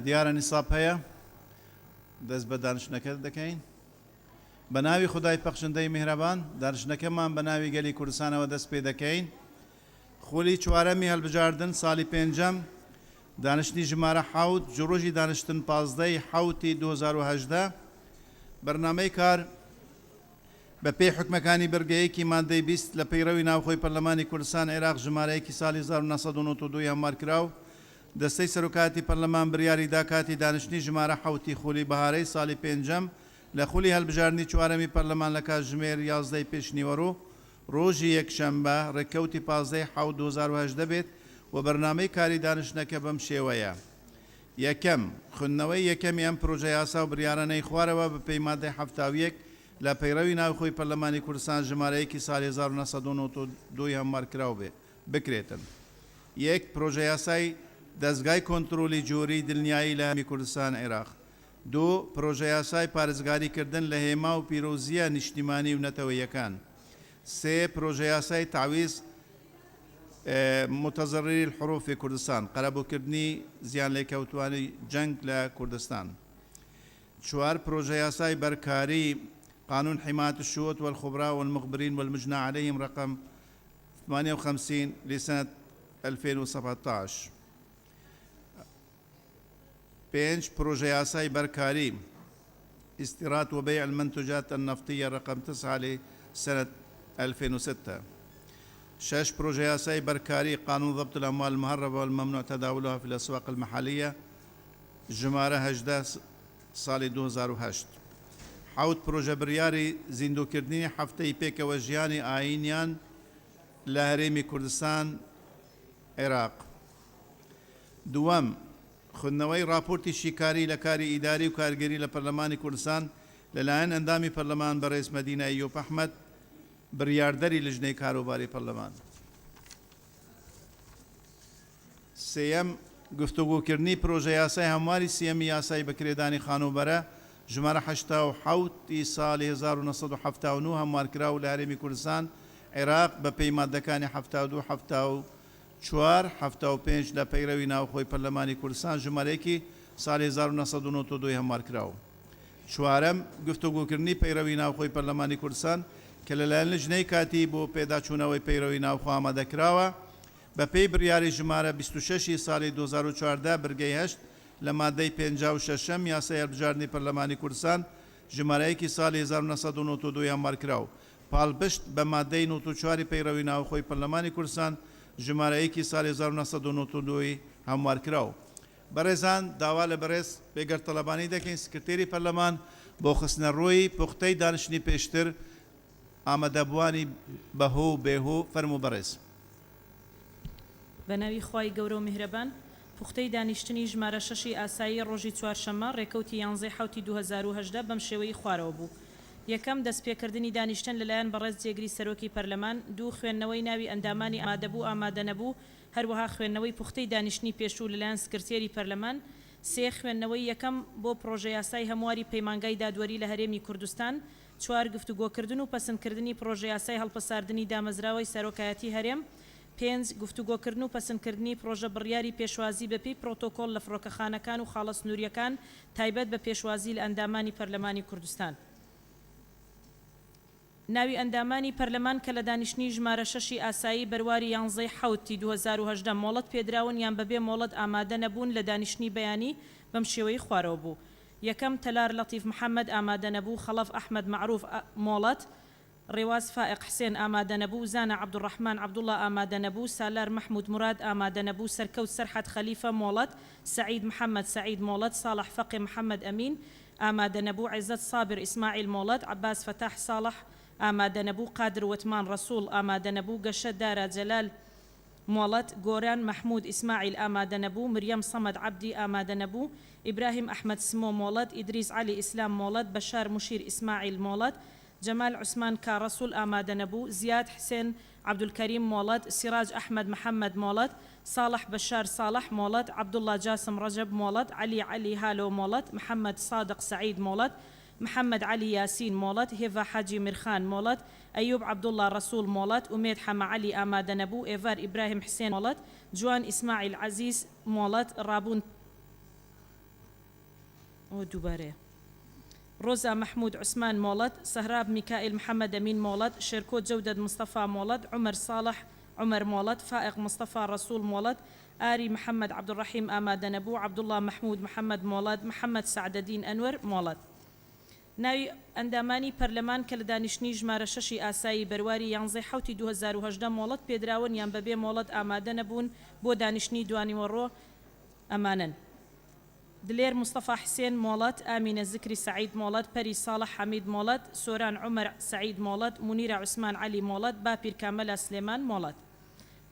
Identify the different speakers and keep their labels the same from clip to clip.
Speaker 1: دیارە نیساب هەیە دەست بە دانیشتنەکە دەکەین بە ناوی خودای پەخشندەی میهرەبان دانیشتنەکەمان بە ناوی گەلی کوردستانەوە دەست پێ دەکەین خولی چوارەمی هەڵبژاردن ساڵی پێنجەم دانیشتنی ژمارە حەوت ڕۆژی دانیشتن 15 حەوتی 2018 بەرنامەی کار بە پێی حکمەکانی بەرگەیەکی مادەی 20 لە پەیڕەوی ناوخۆی پەرلەمانی کوردستان عێراق ژمارەیەکی ساڵی 1992 هەموارکراو دەستەی سەرۆکاتی پەرلەمان بڕیاریدا کاتی دانیشتنی ژمارە حەوتی خولی بەهارەی ساڵی پێنجەم لە خولی هەڵبژاردننی چوارەمی پەرلەمان لە کاتژمێر 11 پێشنیوەڕۆ ڕۆژی یەکشەمبە ڕێککەوتی 15 حەوت 2018 بێت و بەرنامەی کاری دانیشتنەکە بەم شێوەیە یەکەم خوندنەوەی یەکەمی ئەم پرۆژە یاسا و بڕیارانەی خوارەوە بە پێی مادەی 71 لە پەیڕەوی ناوخۆی پەرلەمانی کوردستان ژمارەیەکی ساڵی 1992 هەموارکراو بکرێتن یەک پرۆژە یاسای دەستگای کۆنتترۆلی جۆری دڵنیایی لە هەمی کوردستان عێراق دو پرۆژە یاسای پارێزگاریکردن لە هێما و پیرۆزیە نیشتیمانی و نەتەوەیەکان سێ پرۆژە یاسای تعویز متەزەرری الحروفی کوردستان قەرەبووکردنی زیان لێکەوتوانی جەنگ لە کوردستان چوار پرۆژە یاسای بەرکاری قانون حماية الشهود والخبراء والمخبرين والمجنى عليهم رقم 58 لسنة 2017 5 بروجي ياساي بركاري استيراد وبيع المنتوجات النفطية رقم 9 لسنة 2006 6 بروجي ياساي بركاري قانون ضبط الأموال المهربة والممنوع تداولها في الأسواق المحلية جمارة هجدة سالي 2008 حوت پروژە بڕیاری زیندووکردنی هەفتەی پێکەوە ژیانی ئاینیان لە هەرێمی کوردستان عێراق دووەم خوندنەوەی راپۆرتی شیکاری لە کاری ئیداری و کارگەری لە پەرلەمانی کوردستان لەلایەن ئەندامی پەرلەمان بەڕێز مەدینە ئەیوب ئەحمەد بڕیاردەری لژنەی کاروباری پەرلەمان سێیەم گفتوگۆکردنی پرۆژە یاسای هەمواری سیەمی یاسای بەکرێدانی خانوبەرە ژمارە 1970 ساڵی 1970 هەموارکراو لە هەرێمی کوردستان عێراق بە پێی مادەکانی 72 74 75 لە پەیڕەوی ناوخۆی پەرلەمانی کوردستان ژمارەیەکی ساڵی 1992 هەموارکراو چوارەم گفتوگۆکردنی پەیڕەوی ناوخۆی پەرلەمانی کوردستان کە لەلایەن لژنەی کاتی بۆ پێداچوونەوەی پەیڕەوی ناوخۆ ئامادەکراوە بە پێی بڕیاری ژمارە 26 ساڵی 2014 بەرگەی 8 لە مادەی 56 یاسای هەڵبژاردننی پەرلەمانی کوردستان ژمارەیەکی ساڵی 1992 هەموارکراو پاڵپشت بە مادەی 94 پەیڕەوی ناوخۆی پەرلەمانی کوردستان ژمارەیەکی ساڵی 1992 هەموارکراو بەڕێزان داوا لە بەڕێز بێگەرتەڵەبانی دەکەین سکرتێری پەرلەمان بۆ خستنەڕۆی پوختەی دانیشتنی پێشتر ئامادەبوانی بەهۆ و بێهۆ فەرموو بەڕێز
Speaker 2: بە ناوی خوای گەورە و میهرەبان پوختەی دانیشتنی ژمارە 6 ئاسایی ڕۆژی چوارشەممە ڕێکەوتی 11 حوتی 2018 بەم شێوەی خوارەوە بوو یەکەم دەستپێکردنی دانیشتن لەلایەن بەڕێز جێگری سەرۆکی پەرلەمان دوو خوێندنەوەی ناوی ئەندامانی ئامادەبوو ئامادە نەبوو هەروەها خوێندنەوەی پوختەی دانیشتنی پێشوو لەلایەن سکرتێری پەرلەمان سێ خوێندنەوەی یەکەم بۆ پرۆژە یاسای هەمواری پەیمانگای دادوەری لە هەرێمی کوردستان چوار گفتوگۆکردن و پەسەندکردنی پرۆژە یاسای هەڵپەساردنی دامەزراوەی سەرۆکایەتی هەرێم 5 گفتوگۆکردن و پەسەندکردنی پرۆژە بڕیاری پێشوازی بەپێی پرۆتۆکۆل لە فڕۆکەخانەکان و خاڵە سنووریەکان تایبەت بە پێشوازی لە ئەندامانی پەرلەمانی کوردستان ناوی ئەندامانی پەرلەمان کە لە دانیشتنی ژمارە 6 ئاسایی بەرواری 11 حوتی 2018 مۆڵەت پێدراون یان بەبێ مۆڵەت ئامادە نەبوون لە دانیشتنی بەیانی بەم شێوەی خوارەوە بوو یەکەم تەلار لەتیف محەممەد ئامادە نەبوو خەڵەف ئەحمەد معروف مۆڵەت ڕێواز فائق حسێن ئامادە نەبوو زانە عەبدوڕەحمان عەبدوڵڵا ئامادە نەبوو سالار مەحمود مراد ئامادە نەبوو سەرکەوت سەرحەد خەلیفە مۆڵەت سەعید محەممەد سەعید مۆڵەت ساڵح فەقی محەممەد ئەمین ئامادە نەبوو عیزەت سابر ئیسماعیل مۆڵەت عەباس فەتاح ساڵح ئامادە نەبوو قادر وتمان ڕەسوڵ ئامادە نەبوو گەشە دارا جەلال مۆڵەت گۆران مەحمود ئیسماعیل ئامادە نەبوو مریەم سەمەد عەبدی ئامادە نەبوو ئیبراهیم ئەحمەد سمۆ مۆڵەت ئیدریس عەلی ئیسلام مۆڵەت بەشار مشیر ئیسماعیل مۆڵەت جەمال عوسمان کاڕەسوول ئامادە نەبوو زیاد حسێن عەبدولکەریم مۆڵەت سیراج ئەحمەد محەممەد مۆڵەت ساڵح بەشار ساڵح مۆڵەت عەبدوڵڵا جاسم ڕەجەب مۆڵەت عەلی هالۆ مۆڵەت محەممەد سادق سەعید مۆڵەت محەممەد علی یاسین مۆڵەت هێڤا حاجی میرخان مۆڵەت ئەیوب عەبدوڵڵا ڕەسوول مۆڵەت ئومێد حەمە عەلی ئامادە نەبوو ئێڤار ئیبراهیم حسێن مۆڵەت جوان ئیسماعیل عەزیز مۆڵەت ڕابوون دووبارەیە ڕۆزا مححمود عوسمان مۆڵەت سەهراب میکائیل محەممەد ئەمین مۆڵەت شێرکۆ جەودەت مستەفا مۆڵەت عمەر ساڵح عمەر مۆڵەت فائق مستەفا ڕەسوول مۆڵەت ئاری محەممەد عەبدوڕەحیم ئامادەنەبوو عەبدوڵڵا مححمود محەممەد مۆڵەت محەممەد سەعدەدین ئەنوەر مۆڵەت ناوی ئەندامانی پەرلەمان کە لە دانیشتنی ژمارە 6 ئاسایی بەرواری 11 حوتی 2010 مۆڵەت پێدراون یان بەبێ مۆڵەت ئامادە نەبوون بۆ دانیشتنی دوانیوەڕۆ ئەمانن دلێر مستەفا حسێن مۆڵەت ئامینە زکری سعید مۆڵەت پەری ساڵح حەمید مۆڵەت سۆران عومەر سعید مۆڵەت مونیرە عوسمان عەلی مۆڵەت باپیر کامەلە سلێمان مۆڵەت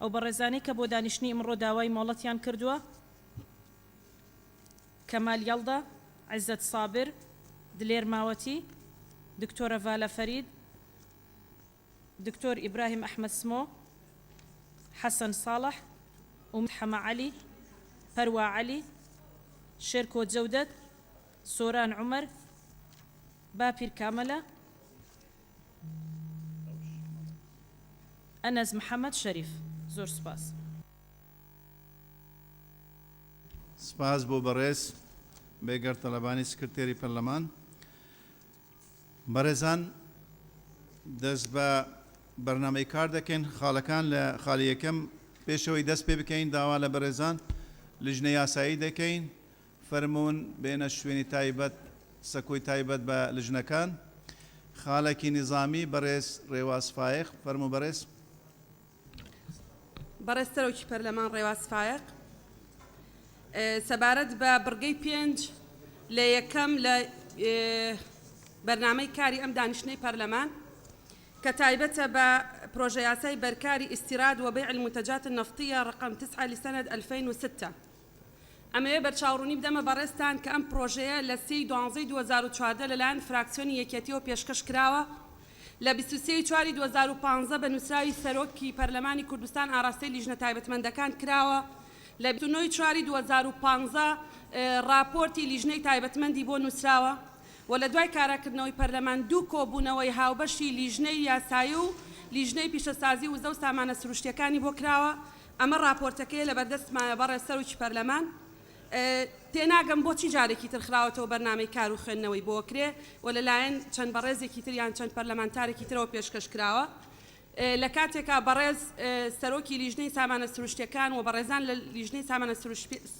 Speaker 2: ئەو بەڕێزانەی کە بۆ دانیشتنی ئەمڕۆ داوای مۆڵەتیان کردووە کەمال یەڵدا عیزەت سابر دلێر ماوەتی دکتۆرە ڤالە فەرید دکتۆر ئیبراهیم ئەحمەد سمۆ حەسەن ساڵح حەمە عەلی پەروا عەلی شێرکۆ جەودەت سۆران عومەر باپیر کامەلە ئەنەز محەممەد شەریف زۆر سپاس
Speaker 1: سپاس بۆ بەڕێز بێگەر تەلەبانی سکرتێری پەرلەمان بەڕێزان دەست بە بەرنامەی کار دەکەین خاڵەکان لە خاڵی یەکەم پێشەوەی دەست پێ بکەین داوا لە بەڕێزان لیژنەی یاسایی دەکەین فەرمونون بێنە شوێنی تایبەت سەکۆی تایبەت بە لیژنەکان خاڵێکی نظامی بەڕێز ڕێواز فایق فەرموو بەڕێز
Speaker 3: بەڕێز سەرۆکی پەرلەمان ڕێواز فایق سەبارەت بە بڕگەی 5 لە یەکەم لە بەرنامەی کاری ئەم دانیشتنەی پەرلەمان کە تایبەتە بە پرۆژە یاسای بەرکاری ئیستیراد و بەیع المنتجات النفطية رقم 9 لسنة 2006 ئەمەوێ بەرچاوڕوونی بدەمە بەڕێستان کە ئەم پرۆژەیە لە 3/12/2014 لەلایەن فراکسیۆنی یەکێتیەوە پێشکەش کراوە لە 23/4/2015 بە نووسراوی سەرۆکی پەرلەمانی کوردستان ئاراستەی لیژنە تایبەتمەندەکان کراوە لە 29/4/2015 راپۆرتی لیژنەی تایبەتمەندی بۆ نووسراوە و لە دوای کاراکردنەوەی پەرلەمان دوو کۆبوونەوەی هاوبەشی لیژنەی یاسایی و لیژنەی پیشەسازی و زە و سامانە سروشتیەکانی بۆ کراوە ئەمە راپۆرتەکەی لە بەردەستمایە بەڕێز سەرۆکی پەرلەمان تێناگەم بۆچی جارێکی تر خراوەتەوە بەرنامەی کار و خوێندنەوەی بۆ کرێ و لەلایەن چەند بەڕێزێکی تر یان چەند پەرلەمانتارێکی ترەوە پێشکەش کراوە لە کاتێکا بەڕێز سەرۆکی لیژنەی سامانە سروشتیەکان و بەڕێزان لە لیژنەی سامانە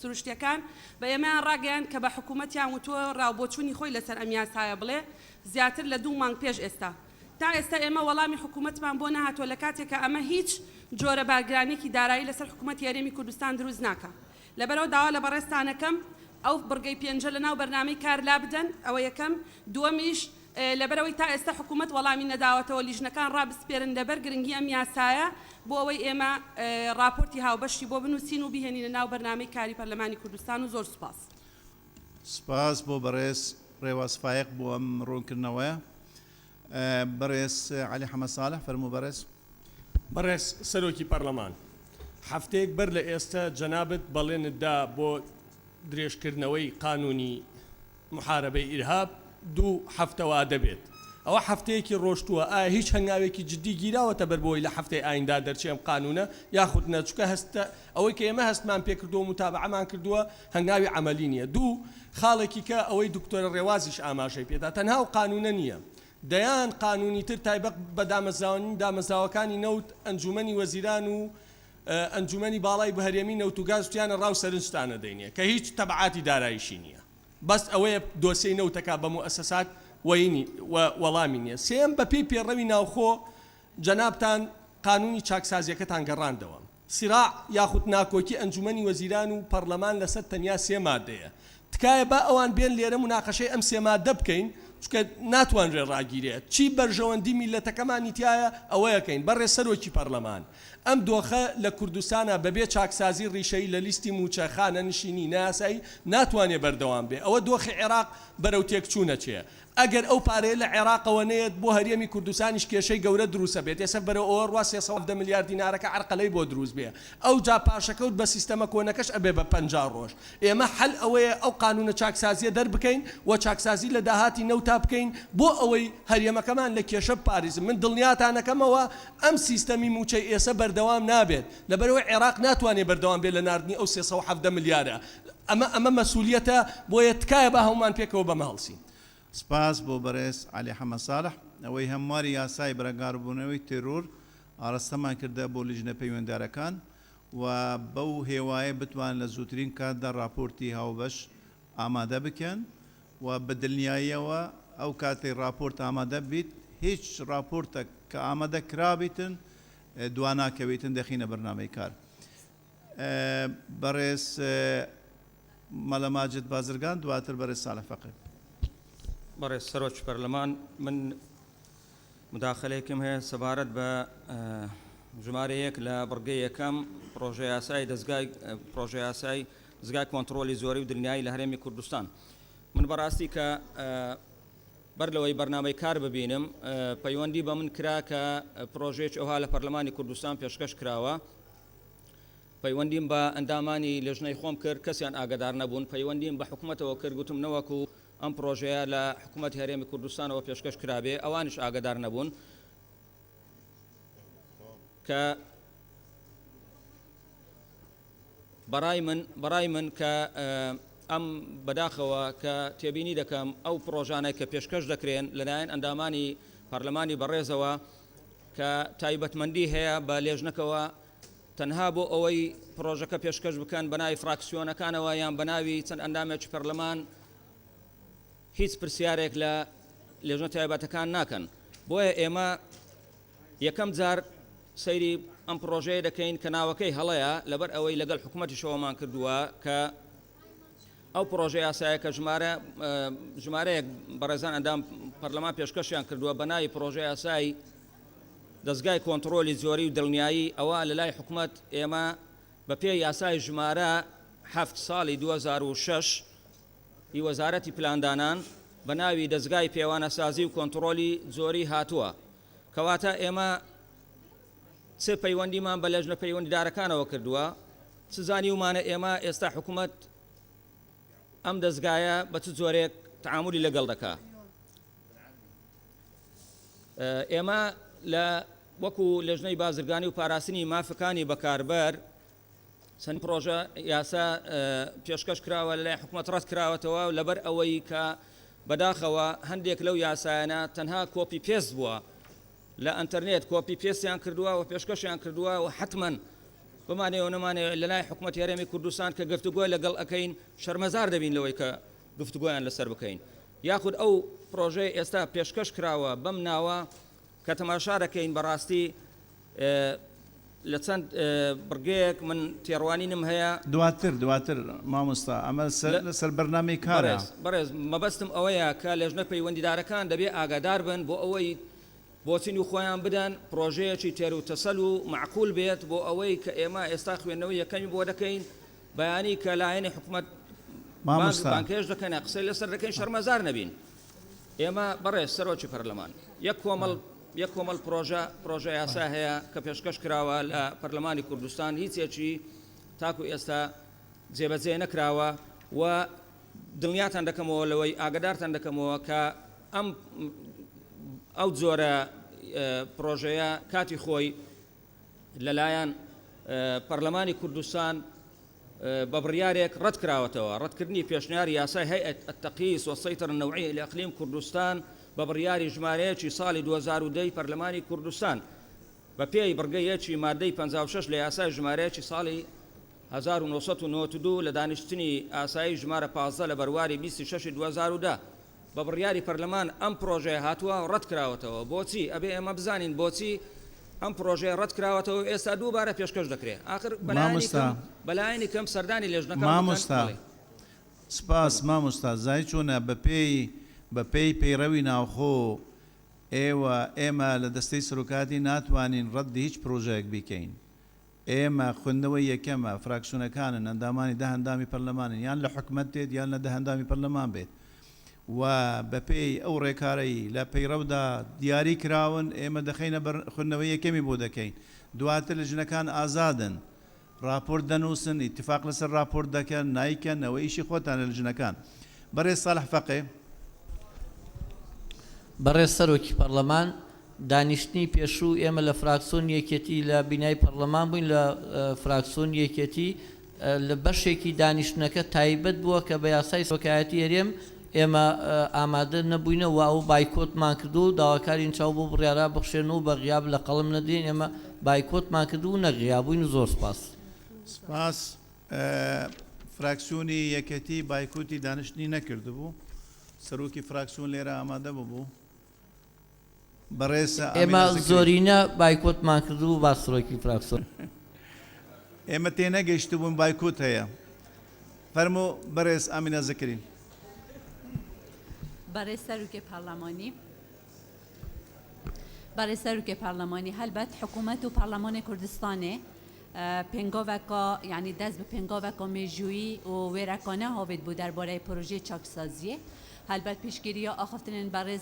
Speaker 3: سروشتیەکان بە ئێمەیان ڕاگەیان کە بە حکوومەتیان وتووە ڕاوبۆچوونی خۆی لەسەر ئەم یاسایە بڵێ زیاتر لە 2 مانگ پێش ئێستا تا ئێستا ئێمە وەڵامی حکوومەتمان بۆ نەهاتووە لە کاتێکە ئەمە هیچ جۆرە بارگرانێکی دارایی لەسەر حکوومەتی هەرێمی کوردستان دروست ناکە لەبەرەوە داوا لە بەڕێستانەکەم ئەو بڕگەی 5 لەناو بەرنامەی کار لا بدەن ئەوە یەکەم دووەمیش لەبەرەوەی تا ئێستا حکوومەت وەڵامی نەداوەتەوە لیژنەکان ڕابسپێرن لەبەر گرنگی ئەم یاسایە بۆ ئەوەی ئێمە راپۆرتی هاوبەشی بۆ بنووسین و بیهێنینە ناو بەرنامەی کاری پەرلەمانی کوردستان و زۆر سوپاس
Speaker 1: سپاس بۆ بەڕێز ڕێواز فایق بۆ ئەم ڕوونکردنەوەیە بەڕێز عەلی حەمەد ساڵح فەرموو بەڕێز
Speaker 4: بەڕێز سەرۆکی پەرلەمان هەفتەیەک بەر لە ئێستا جەنابەت بەڵێنتدا بۆ درێژکردنەوەی قانونی محارەبەی ئیرهاب 2 هەفتەوە دەبێت ئەوە هەفتەیەکی ڕۆشتووە ئایا هیچ هەنگاوێکی جددی گیراوەتە بەربەوەی لە هەفتەی ئایندا دەرچێم قانونە یاخود نەچکە هەستە ئەوەی کە ئێمە هەستمان پێکردو و متابعەمان کردووە هەنگاوی عەمەلی نییە 2 خاڵێکی کە ئەوەی دکتۆرە ڕێوازیش ئاماژەی پێدا تەنها و قانونە نییە دەیان قانونی تر تایبەت بە دامەزراوەکانی نەوت ئەنجومەنی وەزیران و ئەنجومەنی باڵای بەهەرێمی نەوت و گازوتیانە ڕاو سەرنجتانە دەینێ کە هیچ تەبعاتی داراییشی نییە بەس ئەوەیە دۆسەی نەوتەکە بە موئەسەسات وەڵامی نییە سێم بە پێی پێڕەوی ناوخۆ جەنابتان قانونی چاکسازیەکەتان گەڕاندەوە سیراع یاخود ناکۆکی ئەنجومەنی وەزیران و پەرلەمان لەسەر تەنیا 3 مادەیە تکایە با ئەوان بێن لێرە مناقەشەی ئەم 3 مادە بکەین چکە ناتوانرێ ڕاگیرێت چی بەرژەوەندی میلەتەکەمانی تایە ئەوەیەکەین بەڕێز سەرۆکی پەرلەمان ئەم دۆخە لە کوردستانە بەبێ چاکسازی ڕیشەی لە لیستی موچەخانە نشینی ناسایی ناتوانێت بەردەوام بێ ئەوە دۆخی عێراق بەرەو تێکچوونە چێ ئەگەر ئەو پارەیە لە عێراقەوە نێت بۆ هەرێمی کوردستانیش کێشەی گەورە دروستە بێت ئێستا بەرەو ئەوە ڕوا 300 میلیارد دینارەکە عەرقەلەی بۆ دروست بێ ئەو جا پاشەکەوت بە سیستەمە کۆنەکەش ئەبێ بە 50 ڕۆژ ئێمە حەل ئەوەیە ئەو قانونە چاکسازیە دەربکەین و چاکسازی لە داهاتی نەوتا بکەین بۆ ئەوەی هەرێمەکەمان لە کێشە پارێزم من دڵنیاتانەکەمەوە ئەم سیستەمی موچەی ئێستا بەردەوام نابێت لەبەرەوەی عێراق ناتوانێت بەردەوام بێت لە ناردنی ئەو 370 میلیارە ئەمە مەسئولیەتە بۆیە تکایە بە هەمومان پێکەوە بەمە هەڵسین.
Speaker 1: سپاس بۆ بەڕێز علی حەمەد ساڵح ئەوەی هەمواری یاسای بەرەگاربوونەوەی تێرۆر ئاڕستەمان کردە بۆ لیژنە پەیوەنددارەکان و بەو هێوایە بتوان لە زووترین کاتدا راپۆرتی هاوبەش ئامادە بکەن و بە دڵنیاییەوە ئەو کاتێ راپۆرت ئامادە بیت هیچ راپۆرتە کە ئامادە کرابیتن دواناکەویتن دەخینە بەرنامەی کار. بەڕێز مەڵە ماجد بازرگان دواتر بەڕێز ساڵح فەقێ.
Speaker 5: بەڕێز سەرۆک پەرلەمان من مداخلەیەکم هەیە سەبارەت بە ژمارەیەک لە بڕگەی یەکەم پرۆژە یاسای پرۆژە یاسای دەستگای کۆنتڕۆلی زۆری و دڵنیایی لە هەرێمی کوردستان. من بەڕاستی کە بەر لەوەی بەرنامەی کار ببینم پەیوەندی بە من کرا کە پرۆژێک ئەوها لە پەرلەمانی کوردستان پێشکەش کراوە. پەیوەندیم بە ئەندامانی لێژنەی خۆم کرد کەسیان ئاگادار نەبوون، پەیوەندیم بە حکوومەتەوە کرد گوتم نەوەکو ئەم پرۆژەیە لە حکوومەتی هەرێمی کوردستانەوە پێشکەش کرابێ ئەوانش ئاگادار نەبوون کە بەڕای من کە ئەم بەداخەوە کە تێبینی دەکەم ئەو پرۆژانەی کە پێشکەش دەکرێن لەلایەن ئەندامانی پەرلەمانی بەڕێزەوە کە تایبەتمەندی هەیە بە لێژنەکەوە تەنها بۆ ئەوەی پرۆژەکە پێشکەش بکەن بە ناوی فراکسیۆنەکانەوە یان بە ناوی چەند ئەندامێکی پەرلەمان هیچ پرسیارێک لە لێژنە تایبەتەکان ناکەن. بۆیە ئێمە یەکەم جار سەیری ئەم پرۆژەیە دەکەین کە ناوەکەی هەڵەیە لەبەر ئەوەی لەگەڵ حکوومەتی شەوەمان کردووە کە ئەو پرۆژە یاسایە کە ژمارەیەک بەڕێزان ئەندام پەرلەمان پێشکەشیان کردووە بە ناوی پرۆژە یاسای دەستگای کۆنتڕۆلی زۆری و دڵنیایی ئەوە لە لای حکوومەت ئێمە بە پێی یاسای ژمارە 7 ساڵی 2006 ی وەزارەتی پلاندانان بە ناوی دەستگای پێوانەسازی و کۆنتڕۆلی زۆری هاتووە کەواتە ئێمە چ پەیوەندیمان بە لەژنە پەیوەندیدارەکانەوە کردووە چ زانیومانە ئێمە ئێستا حکوومەت ئەم دەستگایە بە چ جۆرێک تەعاملی لەگەڵ دەکا. ئێمە لە وەکو لەژنەی بازرگانی و پاراستنی مافەکانی بەکاربەر چەند پرۆژە یاسا پێشکەش کراوە لە لای حکوومەت ڕەت کراوەتەوە و لەبەر ئەوەی کە بەداخەوە هەندێک لەو یاسایانە تەنها کۆپی پێست بووە لە ئەنتەرنێت کۆپی پێستیان کردووە و پێشکەشیان کردووە و حتمەن بمانەوە نەمانێ لە لای حکوومەتی هەرێمی کوردستان کە گفتوگۆی لەگەڵ ئەەکەین شەرمەزار دەبین لەوەی کە گفتوگۆیان لەسەر بکەین یاخود ئەو پرۆژەی ئێستا پێشکەش کراوە بەم ناوە کە تەماشا دەکەین بەڕاستی لە چەند بڕگەیەک من تێڕوانینم هەیە
Speaker 1: دواتر مامۆستا ئەمە لەسەر بەرنامەی کارە.
Speaker 5: بەڕێز مەبەستم ئەوەیە کە لێژنە پەیوەندیدارەکان دەبێ ئاگادار بن بۆ ئەوەی بۆچین و خۆیان بدەن پرۆژەیەکی تێر و تەسەل و معقول بێت بۆ ئەوەی کە ئێمە ئێستا خوێندنەوەی یەکەمی بۆ دەکەین بەیانی کە لایەنی حکوومەت بانکێش دەکەن قسەی لەسەر دەکەین شەرمەزار نەبین. ئێمە بەڕێز سەرۆکی پەرلەمان یەک کۆمەڵ پرۆژە یاسا هەیە کە پێشکەش کراوە لە پەرلەمانی کوردستان هیچێکی تاکو ئێستا جێبەجێ نەکراوە و دڵنیاتان دەکەمەوە لەوەی ئاگدارتان دەکەمەوە کە ئەو جۆرە پرۆژەیە کاتی خۆی لەلایەن پەرلەمانی کوردستان بە بڕیارێک ڕەت کراوەتەوە. ڕەتکردنی پێشنیاری یاسای هەیئەت التەقیس والسەیطرە النەوعیە لإقلیم کوردستان بە بڕیاری ژمارەیەکی ساڵی 2010 پەرلەمانی کوردستان بە پێی بڕگەیەکی مادەی 56 لە یاسای ژمارەیەکی ساڵی 1992 لە دانیشتنی ئاسایی ژمارە 15 لە بەرواری 26 2010 بە بڕیاری پەرلەمان ئەم پرۆژەیە هاتووە ڕەت کراوەتەوە. بۆچی ئەبێ ئێمە بزانین بۆچی ئەم پرۆژەیە ڕەت کراوەتەوە ئێستا دووبارە پێشکەش دەکرێت. ئاخر بەلایانی کەم سەردانی لێژنەکان
Speaker 1: سپاس مامۆستا زای چۆنە بەپێی پەیڕەوی ناوخۆ ئێمە لە دەستەی سەرۆکاتی ناتوانین ڕەدی هیچ پرۆژەیەک بیکەین. ئێمە خوێندنەوەی یەکەمە فراکسیۆنەکانن ئەندامانی هەندامی پەرلەمانن یان لە حکومەت دێت یان لە هەندامی پەرلەمان بێت و بەپێی ئەو ڕێکارەی لە پەیڕەودا دیاری کراون ئێمە دەخینە خوێندنەوەی یەکەمی بۆ دەکەین. دواتر لە ژنەکان ئازادن راپۆرت دەنووسن ئیتفاق لەسەر راپۆرت دەکەن نایکەن ئەوە ئیشی خۆتان لە ژنەکان. بەڕێز ساڵح فەقێ.
Speaker 6: بەڕێز سەرۆکی پەرلەمان دانیشتنی پێشوو ئێمە لە فراکسیۆن یەکێتی لە بینای پەرلەمان بووین لە فراکسیۆن یەکێتی لە بەشێکی دانیشتنەکە تایبەت بووە کە بە یاسای سۆکایەتی هەرێم ئێمە ئامادە نەبووینەوە ئەو بایکۆتمان کردو و داواکارین چاو بۆ بڕیارا بخشێن و بە غیاب لە قەڵم نەدێن ئێمە بایکۆتمان کردو و نەغیابووین و زۆر سپاس.
Speaker 1: سپاس. فراکسیۆنی یەکەتی بایکۆتی دانیشتنی نەکردبوو. سەرۆکی فراکسیۆن لێرە ئامادە ببوو. بەڕێز
Speaker 6: ئێمە زۆرینە بایکۆتمان کردو و با سەرۆکی فراکسیۆن.
Speaker 1: ئێمە تێنەگەیشت بوون بایکۆت هەیە. فەرموو بەڕێز ئامینە زەکرین.
Speaker 7: برای سروک پارلمانی برای سروک پارلمانی هلبت حکومت و پارلمان کردستان پنگاوکا یعنی دست به پنگاوکا میجویی و ویرکانه هاوید بود درباره پروژه چاکسازی. هلبت پیشگیری ها آخفتن برای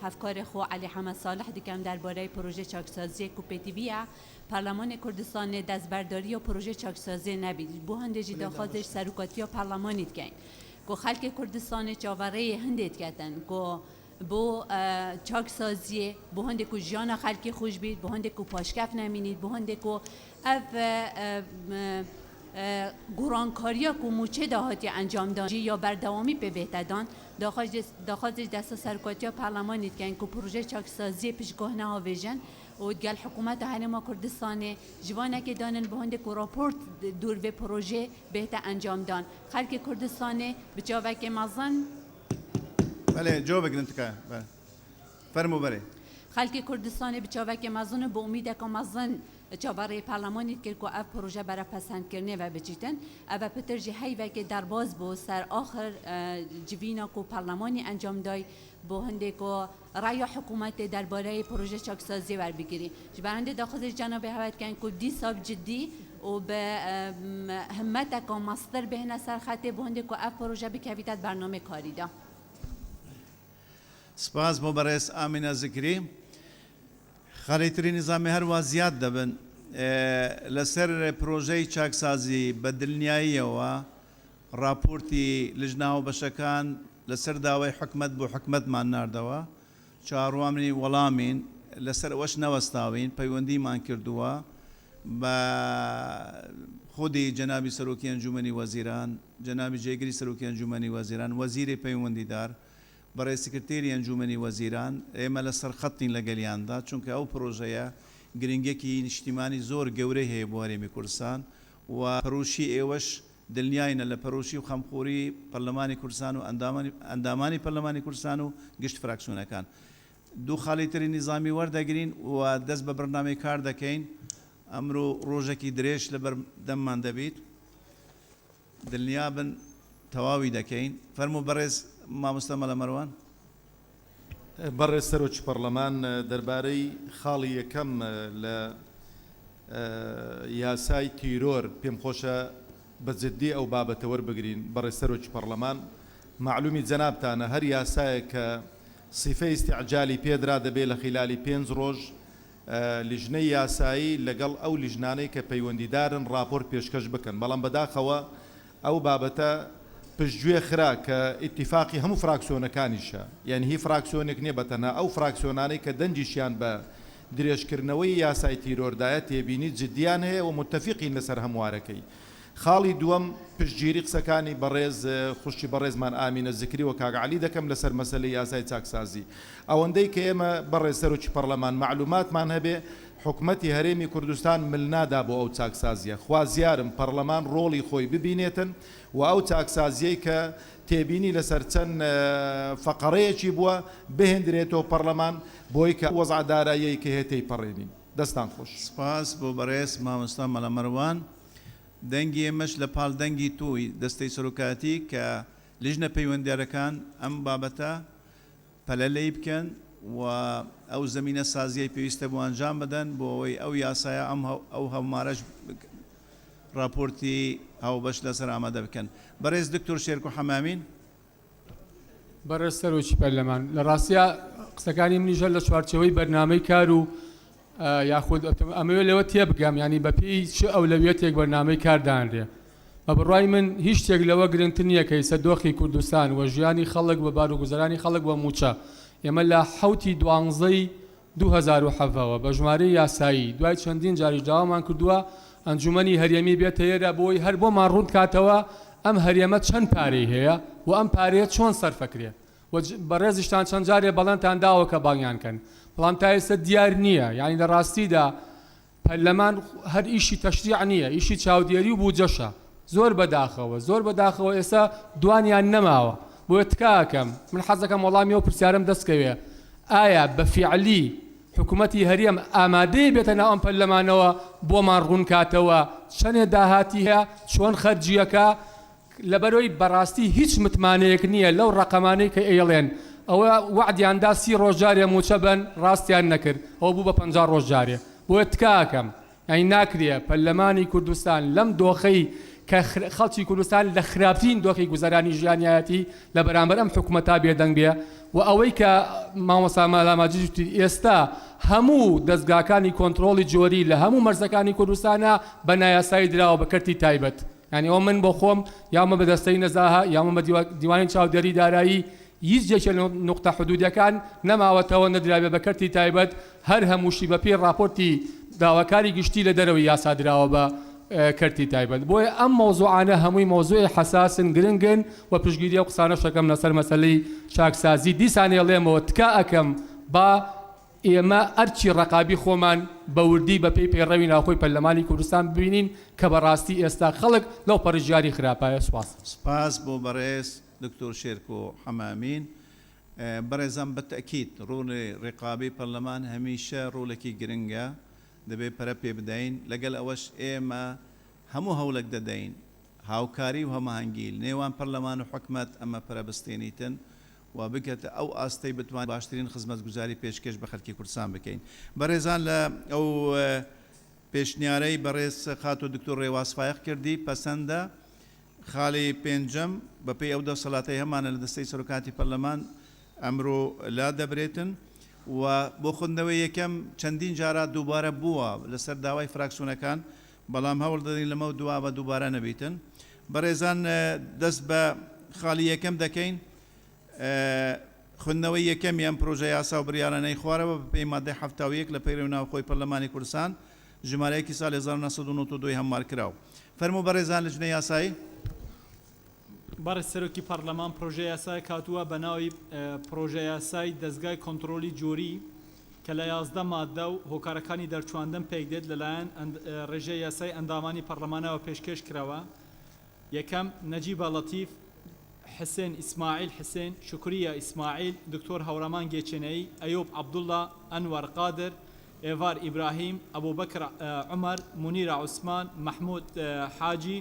Speaker 7: هفکار خو علی حمد صالح دیکم درباره پروژه چاکسازی کوپتیویا پارلمان کردستان دست برداری و پروژه چاکسازی نبید. بو هندجی داخازش سروکاتی و پارلمانیت کن. کو خلک کردستان چاوره هندیت کردن کو بو چاکسازی بو هنده کو جان خلکی خوش بید بو هنده کو پاشکف نمینید بو هنده کو اف گورانکاریا کو موچه دهاتی انجام داد یا بردوامی به بهتدان داخل دست سرکاتی پارلمانیت کن کو پروژه چاکسازی پیشگاه نه ویژن و گل حکومت هنما کردستان جوانه که دانن به هنده که راپورت دور به پروژه بهتر انجام دان خلک کردستان بچاوه که مزن
Speaker 1: بله جواب بگیرن تکه بله فرمو بره
Speaker 7: خلک کردستان بچاوه که مزن به امید که مزن چاوره پارلمانیت که کو اف پروژه برای پسند کرنه و بچیتن اما پترجی هیوه که در باز بو سر آخر جوینا کو پارلمانی انجام دای با هنده که رای حکومت درباره پروژه چاکسازی ور بگیری جبرنده داخل جناب هوایت کن که دی ساب جدی و به همت که مصدر به نصر خطه با هنده که اف پروژه بکویتت برنامه کاری دا.
Speaker 1: سپاس بۆ بەڕێز ئامینە زکری خەڵەتری نظامی هەروە زیاد دەبن لەسەر پرۆژەی چاکسازی بە دڵنیاییەوە راپۆرتی لژناو بەشەکان لەسەر داوای حکومەت بۆ حکومەتمان ناردەوە چاڕوانی وەڵامین لەسەر ئەوەش نەوەستاوین پەیوەندیمان کردووە بە خودی جەنابی سەرۆکی ئەنجومەنی وەزیران جەنابی جێگری سەرۆکی ئەنجومەنی وەزیران وەزیری پەیوەندیدار برای سکرتێری ئەنجومەنی وەزیران ئێمە لەسەر خەتین لەگەلیاندا چونکە ئەو پرۆژەیە گرنگێکی نیشتیمانی زۆر گەورەی هەیە بۆ هەرێمی کوردستان و پەرۆشی ئێوەش دڵنیاینە لە پەرۆشی و خەمخۆری پەرلەمانی کوردستان و ئەندامانی پەرلەمانی کوردستان و گشت فراکسیۆنەکان دوو خاڵی تری نیزامی وەردەگرین و دەست بە بەرنامەی کار دەکەین ئەمڕۆ ڕۆژێکی درێژ لەبەر دەممان دەبێت دڵنیا بن تەواوی دەکەین فەرموو بەڕێز مامۆستا مەلە مەروان
Speaker 8: بەڕێز سەرۆکی پەرلەمان دەربارەی خاڵی یەکەم لە یاسای تیرۆر پێم خۆشە بەجددی ئەو بابەتە وەربگرین بەڕێز سەرۆکی پەرلەمان معلومی جەنابتانە هەر یاسایە کە سیفەی استیعجالی پێدرا دەبێت لە خلالی 5 ڕۆژ لیژنەی یاسایی لەگەڵ ئەو لیژنانەی کە پەیوەندیدارن راپۆرت پێشکەش بکەن بەڵام بەداخەوە ئەو بابەتە پشتگوێ خرا کە ئیتیفاقی هەموو فراکسیۆنەکانیشە یعنی هی فراکسیۆنێک نییە بەتەنها ئەو فراکسیۆنانەی کە دەنجیشیان بە درێژکردنەوەی یاسای تیرۆردایە تێبینی جدیان هەیە و متفقین لەسەر هەموارەکەی خاڵی دووەم پشتگیری قسەکانی بەڕێز خوشتی بەڕێزمان ئامینە زکری و کاگعالی دەکەم لەسەر مەسەلەی یاسای چاکسازی ئەوەندەی کە ئێمە بەڕێز سەرۆکی پەرلەمان معلوماتمان هەبێ حکومەتی هەرێمی کوردستان ملنادا بۆ ئەو چاکسازیە خوازیارم پەرلەمان ڕۆڵی خۆی ببینێتن و ئەو چاکسازیەی کە تێبینی لەسەر چەند فەقەڕەیەکی بووە بهێندرێتەوە پەرلەمان بۆی کە وەزع داراییەی کە هێتەی پەڕێنین دەستان خۆش
Speaker 1: سپاس بۆ بەڕێز مامۆستا مەلە مەروان دەنگی ئێمەش لە پاڵ دەنگی توی دەستەی سەرۆکاتی کە لیژنە پەیوەندیارەکان ئەم بابەتە پەلەلەی بکەن و ئەو زمینە سازیەی پێویستە بۆ ئەنجام بدەن بۆ ئەوەی ئەو یاسایە ئەو هەمارەش راپۆرتی هاوبەش لەسەر ئامادە بکەن بەڕێز دکتۆر شێرکۆ حەمامین
Speaker 9: بەڕێز سەرۆکی پەرلەمان لە ڕاستیە قسەکانی منیژە لە چوارچەوەی بەرنامەی کار و یاخود ئەمەوێت لەوە تێبگەم ینی بەپێی چ ئەولەویەتێک بەرنامەی کاردانرێ بە بڕای من هیچ شتێک لەوە گرنگتر نییە کە ئێستا دۆخی کوردستان و ژیانی خەڵک بە بارودۆخی خەڵک وە موچە ئێمە لە 12 2007ەوە بە ژمارەی یاسایی دوای چەندین جاریش داوامان کردووە ئەنجومەنی هەرێمی بێتە ئێرە بۆی هەر بۆمان ڕوون کاتەوە ئەم هەرێمە چەند پارەی هەیە و ئەم پارەیە چۆن سەرفەکرێ بەڕێزیشتان چەند جارێ بەڵێنتان داوە کە باڵیانکەن بەڵام تا ئێستا دیار نییە یعنی لە ڕاستیدا پەرلەمان هەر ئیشی تەشریع نییە ئیشی چاودێری و بوجەشە زۆر بەداخەوە ئێستا دوانیان نەماوە بۆیە تکاکەم من حەزەکەم وەڵامی ئەو پرسیارم دەستکەوێ ئایا بەفیعلی حکوومەتی هەرێم ئامادەیە بێتە ناو ئەم پەرلەمانەوە بۆمان ڕوون کاتەوە چەندێ داهاتی هەیە چۆن خەرجیەکە لەبەرەوەی بەڕاستی هیچ متمانەیەک نییە لەو ڕقەمانەی کە ئێڵێن ئەوە وعدیاندا 30 ڕۆژجارێ موچە بن ڕاستیان نەکرد ئەوە بوو بە 50 ڕۆژجارێ بۆیە تکاکەم یعنی ناکرێ پەرلەمانی کوردستان لەم دۆخەی کە خەڵکی کوردستان لە خراپترین دۆخی گوزەرانی ژیانیەتی لە بەرامبەر ئەم حکوومەتا بێدەنگ بێ و ئەوەی کە مامۆستا مالاماجی ئێستا هەموو دەستگاکانی کۆنتترۆلی جۆری لە هەموو مەرزەکانی کوردستانە بە نایاسایی دراوە بە کەرتی تایبەت ینی ئەو من بۆ خۆم یامە بەدەستەی نەزاها یامە بە دیوانی چاودێری دارایی هیچ جێکە نقطە حدودەکان نەماوەتەوە نەدراوێ بە کەرتی تایبەت هەر هەمووشی بە پێی راپۆرتی داواکاری گشتی لە دەرەوەی یاسا دراوە بە کەرتی تایبەت بۆیە ئەم مۆزوعانە هەمووی مۆزوعی حساسن گرنگن و پشگیری ئەو قسانە شەکەم لەسەر مەسەلەی چاکسازی دیسانێڵێمەوە تکا ئەەکەم با ئێمە ئەرچی ڕقابی خۆمان بە وردی بە پێی پەیڕەوی ناوخۆی پەرلەمانی کوردستان ببینین کە بەڕاستی ئێستا خەڵک لەو پەرژیاری خراپایە
Speaker 1: سپاس بۆ بەڕێز دکتۆر شێرکۆ حەمامین بەڕێزم بەتەکید ڕوونی ڕێقابی پەرلەمان هەمیشە ڕوولێکی گرنگە دەبێت پەرە پێ بدەین لەگەڵ ئەوەش ئێمە هەموو هەوڵێک دەدەین هاوکاری و هەماهەنگی نێوان پەرلەمان و حکومەت ئەمە پەرەبستێنیتن و بکەتە ئەو ئاستەی بتوان باشترین خزمەتگوزاری پێشکەش بە خەڵکی کوردستان بکەین بەڕێزان لە ئەو پێشنیارەی بەڕێز خات و دکتۆر ڕێواسفایق کردی پەسەندە خاڵی پێنجەم بەپێی ئەو دەسەڵاتەی هەمانە لە دەستەی سەرۆکاتی پەرلەمان ئەمڕۆ لا دەبرێتن و بۆ خوندنەوەی یەکەم چەندین جارە دووبارە بووە لەسەر داوای فراکسیۆنەکان بەڵام هەوڵ دەدەین لەمە دووا بە دووبارە نەبیتن بەڕێزان دەست بە خاڵی یەکەم دەکەین خوندنەوەی یەکەم یان پرۆژە یاسا و بریارانەی خوارەوە بە پێی مادەی 71 لە پەیرەوی ناوخۆی پەرلەمانی کوردستان ژمارەیەکی ساڵی 1992 هەموار کراوە فەرموو بەڕێزان لە ژنەی یاسایی
Speaker 10: بەڕێز سەرۆکی پەرلەمان پرۆژە یاسای کاتووە بە ناوی پرۆژە یاسای دەستگای کۆنتترۆلی جۆری کە لە 11 مادە و هۆکارەکانی دەرچواندن پێک دێت لەلایەن ڕێژەی یاسای ئەندامانی پەرلەمانەوە پێشکەش کراوە یەکەم نەجیبە لەتیف حسێن ئیسماعیل حسێن شکریە ئیسماعیل دکتۆر هەورەمان گێچێنەی ئەیوب عەبدوڵڵا ئەنوەر قادر ئێڤار ئیبراهیم ئەبوبەکر عومەر مونیرە عوسمان محمود حاجی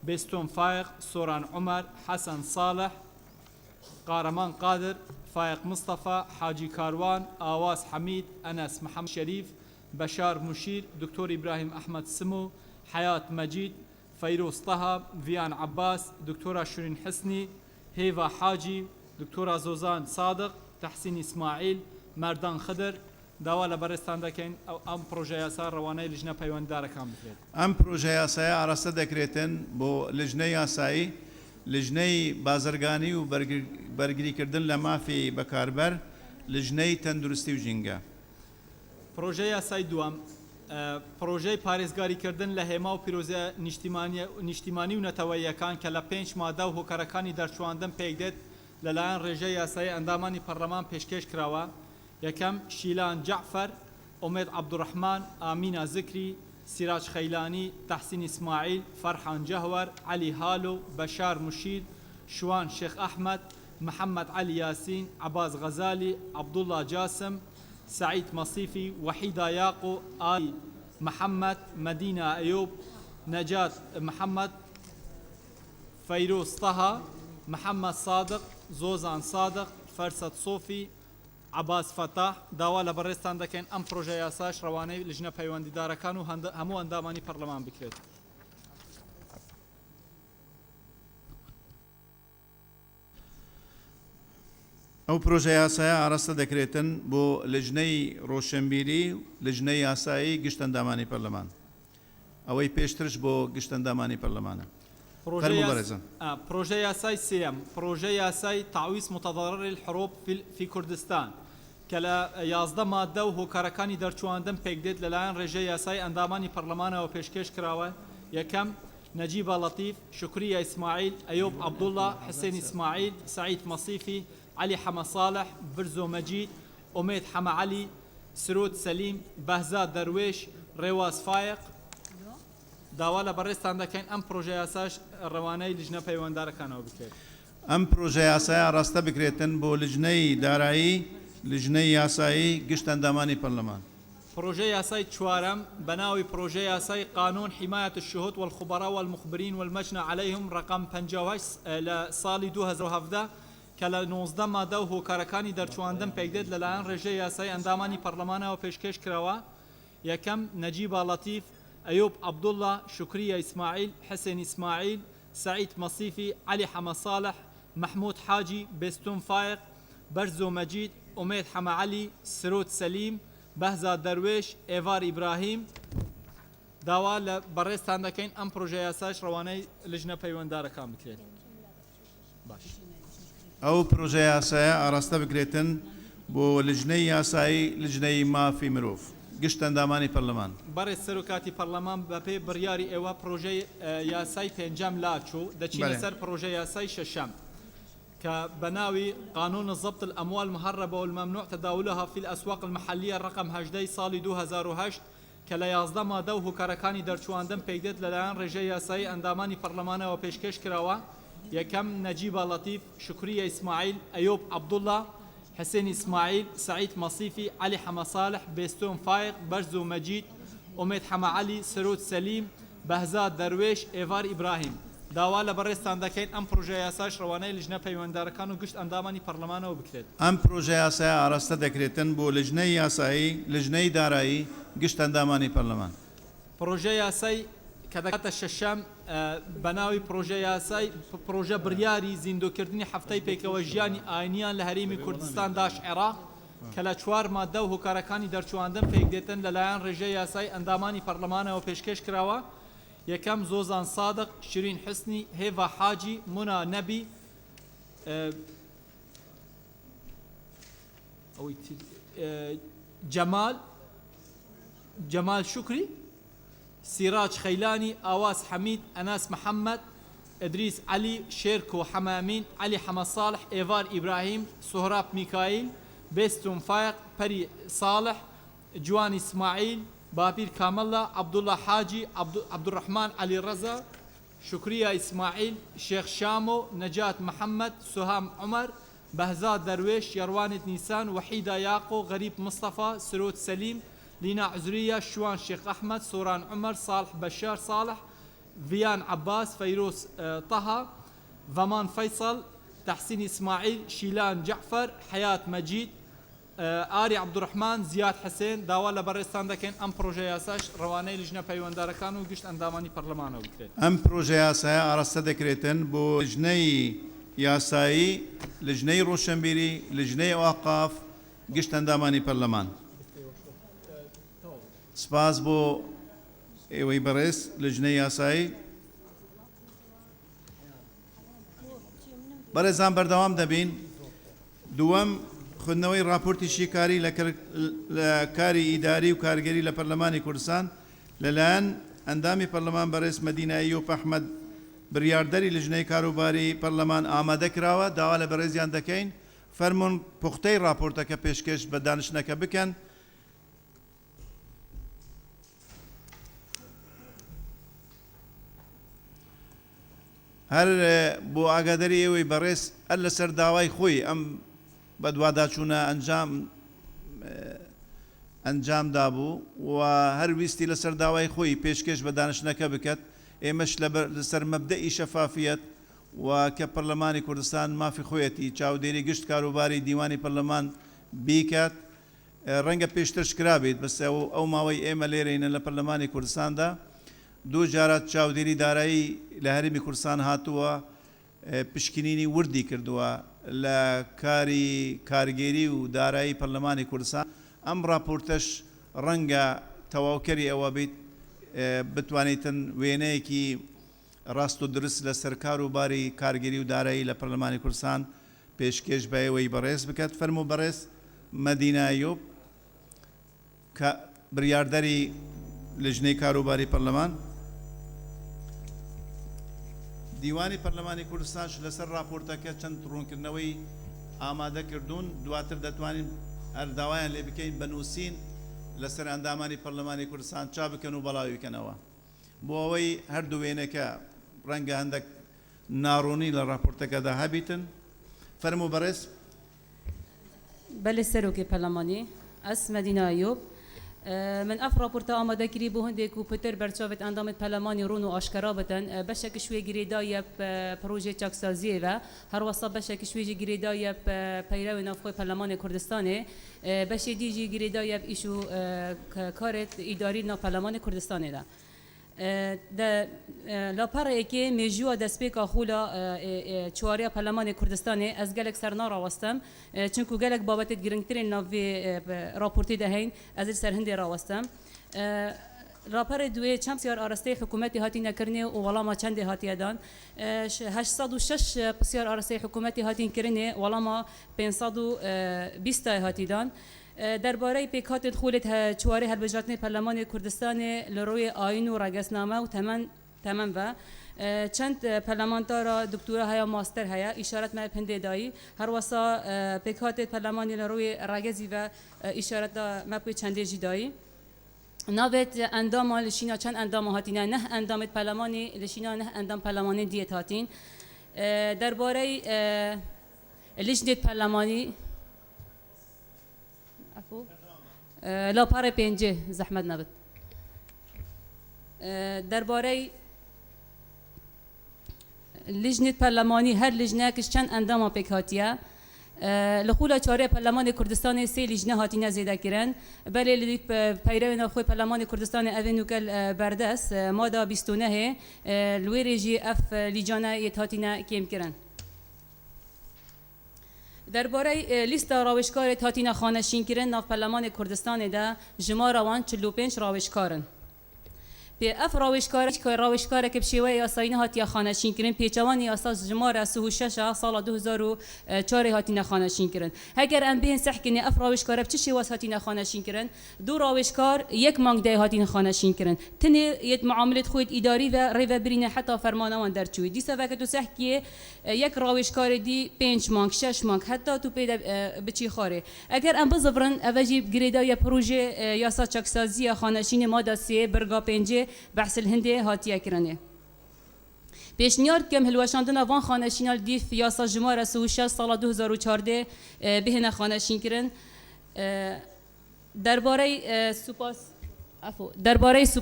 Speaker 10: بێستۆن فایق سۆران عومەر حەسەن ساڵح قارەمان قادر فایق مستەفا حاجی کاروان ئاواز حەمید ئەنەس محەممەد شەریف بەشار موشیر دکتۆر ئیبراهیم ئەحمەد سمو حەیات مەجید فەیرۆز تەها ڤیان عەباس دکتۆرە شورین حسنی هێڤا حاجی دکتۆرە زۆزان سادق تەحسین ئیسماعیل مەردان خدر داوا لە بەڕێستان دەکەین ئەم پرۆژە یاسا ڕەوانەی لیژنە پەیوەنددارەکان بکرێت
Speaker 1: ئەم پرۆژە یاسایە ئاراستە دەکرێتن بۆ لیژنەی یاسایی لیژنەی بازرگانی و بەرگریکردن لە مافی بەکاربەر لیژنەی تەندروستی و ژینگە
Speaker 10: پرۆژە یاسای دووەم پرۆژەی پارێزگاریکردن لە هێما و پیرۆزە نیشتیمانی و نەتەوەیەکان کە لە 5 مادە و هۆکارەکانی دەرچواندن پێک دێت لەلایەن ڕێژەی یاسایی ئەندامانی پەرلەمان پێشکەش کراوە یەکەم شیلان جعفەر ئومێد عەبدوڕەحمان ئامینە زکری سیراج خەیلانی تەحسین ئیسماعیل فەرحان جەهوەر عەلی هالۆ بەشار موشیر شوان شێخ ئەحمەد محەممەد عەلی یاسین عەباس غەزالی عەبدوڵڵا جاسم سعید مەسیفی وەحیدا یاقۆ ئالی محەممەد مەدینە ئەیوب نەجات محەممەد فەیرۆز تەها محەممەد سادق زۆزان سادق فەرسەد سۆفی عباس فتاح داوا لە بەڕێستان دەکەین ئەم پرۆژە یاساش ڕەوانەی لیژنە پەیوەندیدارەکان و هەموو ئەندامانی پەرلەمان بکرێت
Speaker 1: ئەو پرۆژە یاسایە ئاراستە دەکرێتن بۆ لیژنەی ڕۆشنبیری لیژنەی یاسایی گشت ئەندامانی پەرلەمان ئەوەی پێشترش بۆ گشت ئەندامانی پەرلەمانە
Speaker 10: پروژه یاسای سیام پروژه یاسای تعویض متضرر الحروب في كردستان کە لە 11 مادە و هۆکارەکانی دەرچواندن پێکدێت لەلایەن ڕێژەی یاسای ئەندامانی پەرلەمانەوە پێشکەش کراوە. یەکەم نەجیبە لەتیف، شکریە ئیسماعیل، ئەیوب عەبدوڵڵا، حسێن ئیسماعیل، سعید مەسیفی، علی حەمە ساڵح، برزۆ مەجید، ئومێد حەمە عەلی، سرۆت سەلیم، بەهزاد دەروێش، ڕێواز فایق. داوا لە بەڕێستان دەکەین ئەم پرۆژە یاساش ڕەوانەی لیژنە پەیوەنددارەکانەوە بکرێت.
Speaker 1: ئەم پرۆژە یاسایە ڕاستە بکرێتن بۆ لیژنەی دارایی، لیژنەی یاسایی گشت ئەندامانی پەرلەمان.
Speaker 10: پروژه یاسای چوارم بناوی پروژه یاسای قانون حمایت الشهود والخبراء والمخبرين والمجنى عليهم رقم 58 لسال 2017 کە لە 19 مادە و هۆکارەکانی دەرچواندن پێکدێت لەلایەن ڕێژەی یاسای ئەندامانی پەرلەمانەوە پێشکەش کراوە. یەکەم نەجیبە لەتیف، ئەیوب عەبدوڵڵا، شکریە ئیسماعیل، حسێن ئیسماعیل، سعید مەسیفی، علی حەمە ساڵح، محمود حاجی، بێستون فایق، بەرزۆ مەجید، ئومێد حەمە عەلی، سرۆت سەلیم، بەهزاد دەروێش، ئێڤار ئیبراهیم. داوا لە بەڕێستان دەکەین ئەم پرۆژە یاساش ڕەوانەی لیژنە پەیوەنددارەکان بکرێت. باش.
Speaker 1: ئەو پرۆژە یاسایە ئاراستە بکرێتن بۆ لیژنەی یاسایی، لیژنەی مافی مرۆڤ گشت ئەندامانی پەرلەمان.
Speaker 10: بەڕێز سەرۆکاتی پەرلەمان بەپێ بڕیاری ئێوە پرۆژەی یاسای پێنجەم لاچوو دەچین لەسەر پرۆژە یاسای شەشەم كبناوي قانون ضبط الأموال المهربة والممنوع تداولها في الأسواق المحلية رقم 18 صالي 2008 كلا يازدما دوه كاركاني درچواندن پێکدێت لەلایەن ڕێژەی یاسایی ئەندامانی پەرلەمانەوە پێشکەش کراوە. یەکەم نەجیبە لەتیف، شکریە ئیسماعیل، ئەیوب عەبدوڵڵا، حسێن ئیسماعیل، سعید مەسیفی، علی حەمە ساڵح، بێستۆن فایق، بەرزۆ مەجید، ئومێد حەمە عەلی، سرۆت سەلیم، بەهزاد دەروێش، ئێڤار ئیبراهیم. داوا لە بەڕێستان دەکەین ئەم پرۆژە یاساش ڕەوانەی لیژنە پەیوەنددارەکان و گشت ئەندامانی پەرلەمانەوە بکرێت.
Speaker 1: ئەم پرۆژە یاسایە ئاراستە دەکرێتن بۆ لیژنەی یاسایی، لیژنەی دارایی گشت ئەندامانی پەرلەمان.
Speaker 10: پرۆژە یاسای کە دەکاتە شەشەم بەناوی پرۆژە یاسای پرۆژە بڕیاری زیندۆکردنی هەفتەی پێکەوە ژیانی ئاینیان لە هەرێمی کوردستان داش عێراق کە لە 4 مادە و هۆکارەکانی دەرچواندن پێکدێتن لەلایەن ڕێژەی یاسای ئەندامانی پەرلەمانەوە پێشکەش کراوە. یەکەم زۆزان سادق، شیرین حسنی، هێڤا حاجی، مونا نەبی، جەمال شکری، سیراج خەیلانی، ئاواز حەمید، ئەناس محەممەد، ئەدریس علی، شێرکۆ حەمامین، علی حەمە ساڵح، ئێڤار ئیبراهیم، سۆهراب میکایل، بێستون فایق، پەری ساڵح، جوان ئیسماعیل، بابیر کامەڵە، عەبدوڵڵا حاجی، عەبدوڕەحمان علی ڕەزا، شکریە ئیسماعیل، شێخ شامۆ، نەجات محەممەد، سوهام عومەر، بەهزاد دەروێش، یەڕوانت نیسان، وەحیدا یاقۆ، غەریب مستەفا، سرۆت سەلیم، لینا عزوریە، شوان شێخ ئەحمەد، سۆران عومەر، ساڵح بەشار ساڵح، ڤیان عەباس، فەیرۆز تەها، ڤەمان فەیسەڵ، تەحسین ئیسماعیل، شیلان جەعفەر، حەیات مەجید، ئاری عەبدوڕەحمان، زیاد حسێن. داوا لە بەڕێستان دەکەین ئەم پرۆژە یاساش ڕەوانەی لیژنە پەیوەنددارەکان و گشت ئەندامانی پەرلەمانەوە بکرێت.
Speaker 1: ئەم پرۆژە یاسایە ئاراستە دەکرێتن بۆ لیژنەی یاسایی، لیژنەی ڕۆشنبیری، لیژنەی ئاقاف گشت ئەندامانی پەرلەمان. سپاس بۆ ئێوەی بەڕێز لیژنەی یاسایی. بەڕێزان بەردەوام دەبین. دووەم خوندنەوەی راپۆرتی شیکاری لە کاری ئیداری و کارگەری لە پەرلەمانی کوردستان لەلایەن ئەندامی پەرلەمان بەڕێز مەدینە ئەیوب ئەحمەد بڕیاردەری لیژنەی کاروباری پەرلەمان ئامادە کراوە. داوا لە بەڕێزیان دەکەین فەرمونون پوختەی راپۆرتەکە پێشکەش بە دانیشتنەکە بکەن. هەر بۆ ئاگاداری ئێوەی بەڕێز هەر لەسەر داوای خۆی ئەم بە دوواداچوونە ئەنجامدا بوو و هەرویستی لەسەر داوای خۆی پێشکەش بە دانیشتنەکە بکات. ئێمەش لەسەر مەبدەئی شەفافیەت و کە پەرلەمانی کوردستان مافی خۆیەتی چاودێری گشت کاروباری دیوانی پەرلەمان بیکات. ڕەنگە پێشترش کرابێت بەس ئەو ماوەی ئێمە لێرەینە لە پەرلەمانی کوردستاندا دوو جارات چاودێری دارایی لە هەرێمی کوردستان هاتووە پشکنینی وردی کردووە لە کاری کارگێری و دارایی پەرلەمانی کوردستان. ئەم راپۆرتەش ڕەنگە تەواوکەری ئەوە بیت بتوانیتن وێنەیەکی ڕاست و درست لە سەر کاروباری کارگێری و دارایی لە پەرلەمانی کوردستان پێشکەش بە ئێوەی بەڕێز بکات. فەرموو بەڕێز مەدینە ئەیوب کە بریاردەری لژنەی کاروباری پەرلەمان، دیوانی پەرلەمانی کوردستانش لەسەر راپۆرتەکە چەند ڕوونکردنەوەی ئامادە کردوون، دواتر دەتوانین هەرداوایان لێ بکەین بنووسین لەسەر ئەندامانی پەرلەمانی کوردستان چا بکەن و بەڵاوی بکەنەوە، بۆ ئەوەی هەردوو وێنەکە ڕەنگە هەندێک ناڕوونی لە راپۆرتەکەدا هەبیتن. فەرموو بەڕێز.
Speaker 11: بله سروکی پارلمانی از مدینه ایوب من اف راپورت آماده کردی به هنده کو پتر برچاوت اندامت پارلمانی رون و آشکارا بدن بشه کشوی گریدای پروژه چاکسازی و هر واسه بشه کشوی گریدای پیرو نافخوی پارلمان کردستانه بشه دیجی گریدای ایشو کارت اداری نا پارلمان کردستانه ده ده لاپاره که میجوا دسپیک آخولا چواریا پارلمان کردستانه از گلک سرنا راوستم چونکو گلک بابت گرنگترین ناوی راپورتی دهین از سر هندی راوستم راپاره دوی چند بسیار آراسته حکومتی هاتی نکرنه و ولا ما چند هاتی دان 806 بسیار آراسته حکومتی هاتی کرنه ولا ما 520 هاتی دان درباره پیکات دخولت چواره هلبجاتنی پارلمان کردستان لروی آیین و رگسنامه و تمام و چند پارلمانتارا دکترا هیا ماستر هیا اشارت ما پنده دایی هر واسا پیکات پارلمان لروی رگزی و اشارت ما پی چنده جی دایی نابت اندام لشینا چند اندام هاتینه نه اندامت پارلمانی لشینا نه اندام پارلمانی دیت هاتین درباره لجنه پارلمانی لا پاره پنجه زحمت نبود درباره لجنه پارلمانی هر لجنه کش چند اندام پیکاتیه لخولا چاره پارلمان کردستان سه لجنه هاتینه زیده کرن بله لیک پیرو نخوی پارلمان کردستان اونو کل بردست مادا 29 لویرجی اف لجانه یت هاتینه کم کرن درباره لیست راوشکار تاتینا خانشین کردن ناف پارلمان کردستان ده جمار وان 45 راوشکارن. به اف راوشکار که بشیوه یاساینه هاتیا خانشین کردن پیچوان یاساس جمار 36 سال 2004 هاتینا خانشین کردن. اگر ام بین صح کنی اف راوشکار بچه شیواس هاتینا خانشین کردن دو راوشکار یک مانگ ده هاتینا خانشین کردن. تنی یت معاملت خود اداری و ریو برینه حتی فرمانوان درچوی. دیسا وقت تو صح کیه یک راوشکار دی 5 مانگ 6 مانگ حتی تو پیدا بچی خاره. اگر ام بزبرن اوجی گریدای پروژه یاسا چاکسازی خانشین ماده 3 برگا 5 بحث الهندي هاتيا كرنه پیشنیار کم هلوشاندن وان خانشینال دیف یاسا جمار 36 سال 2014 بهنه خانشین کرن درباره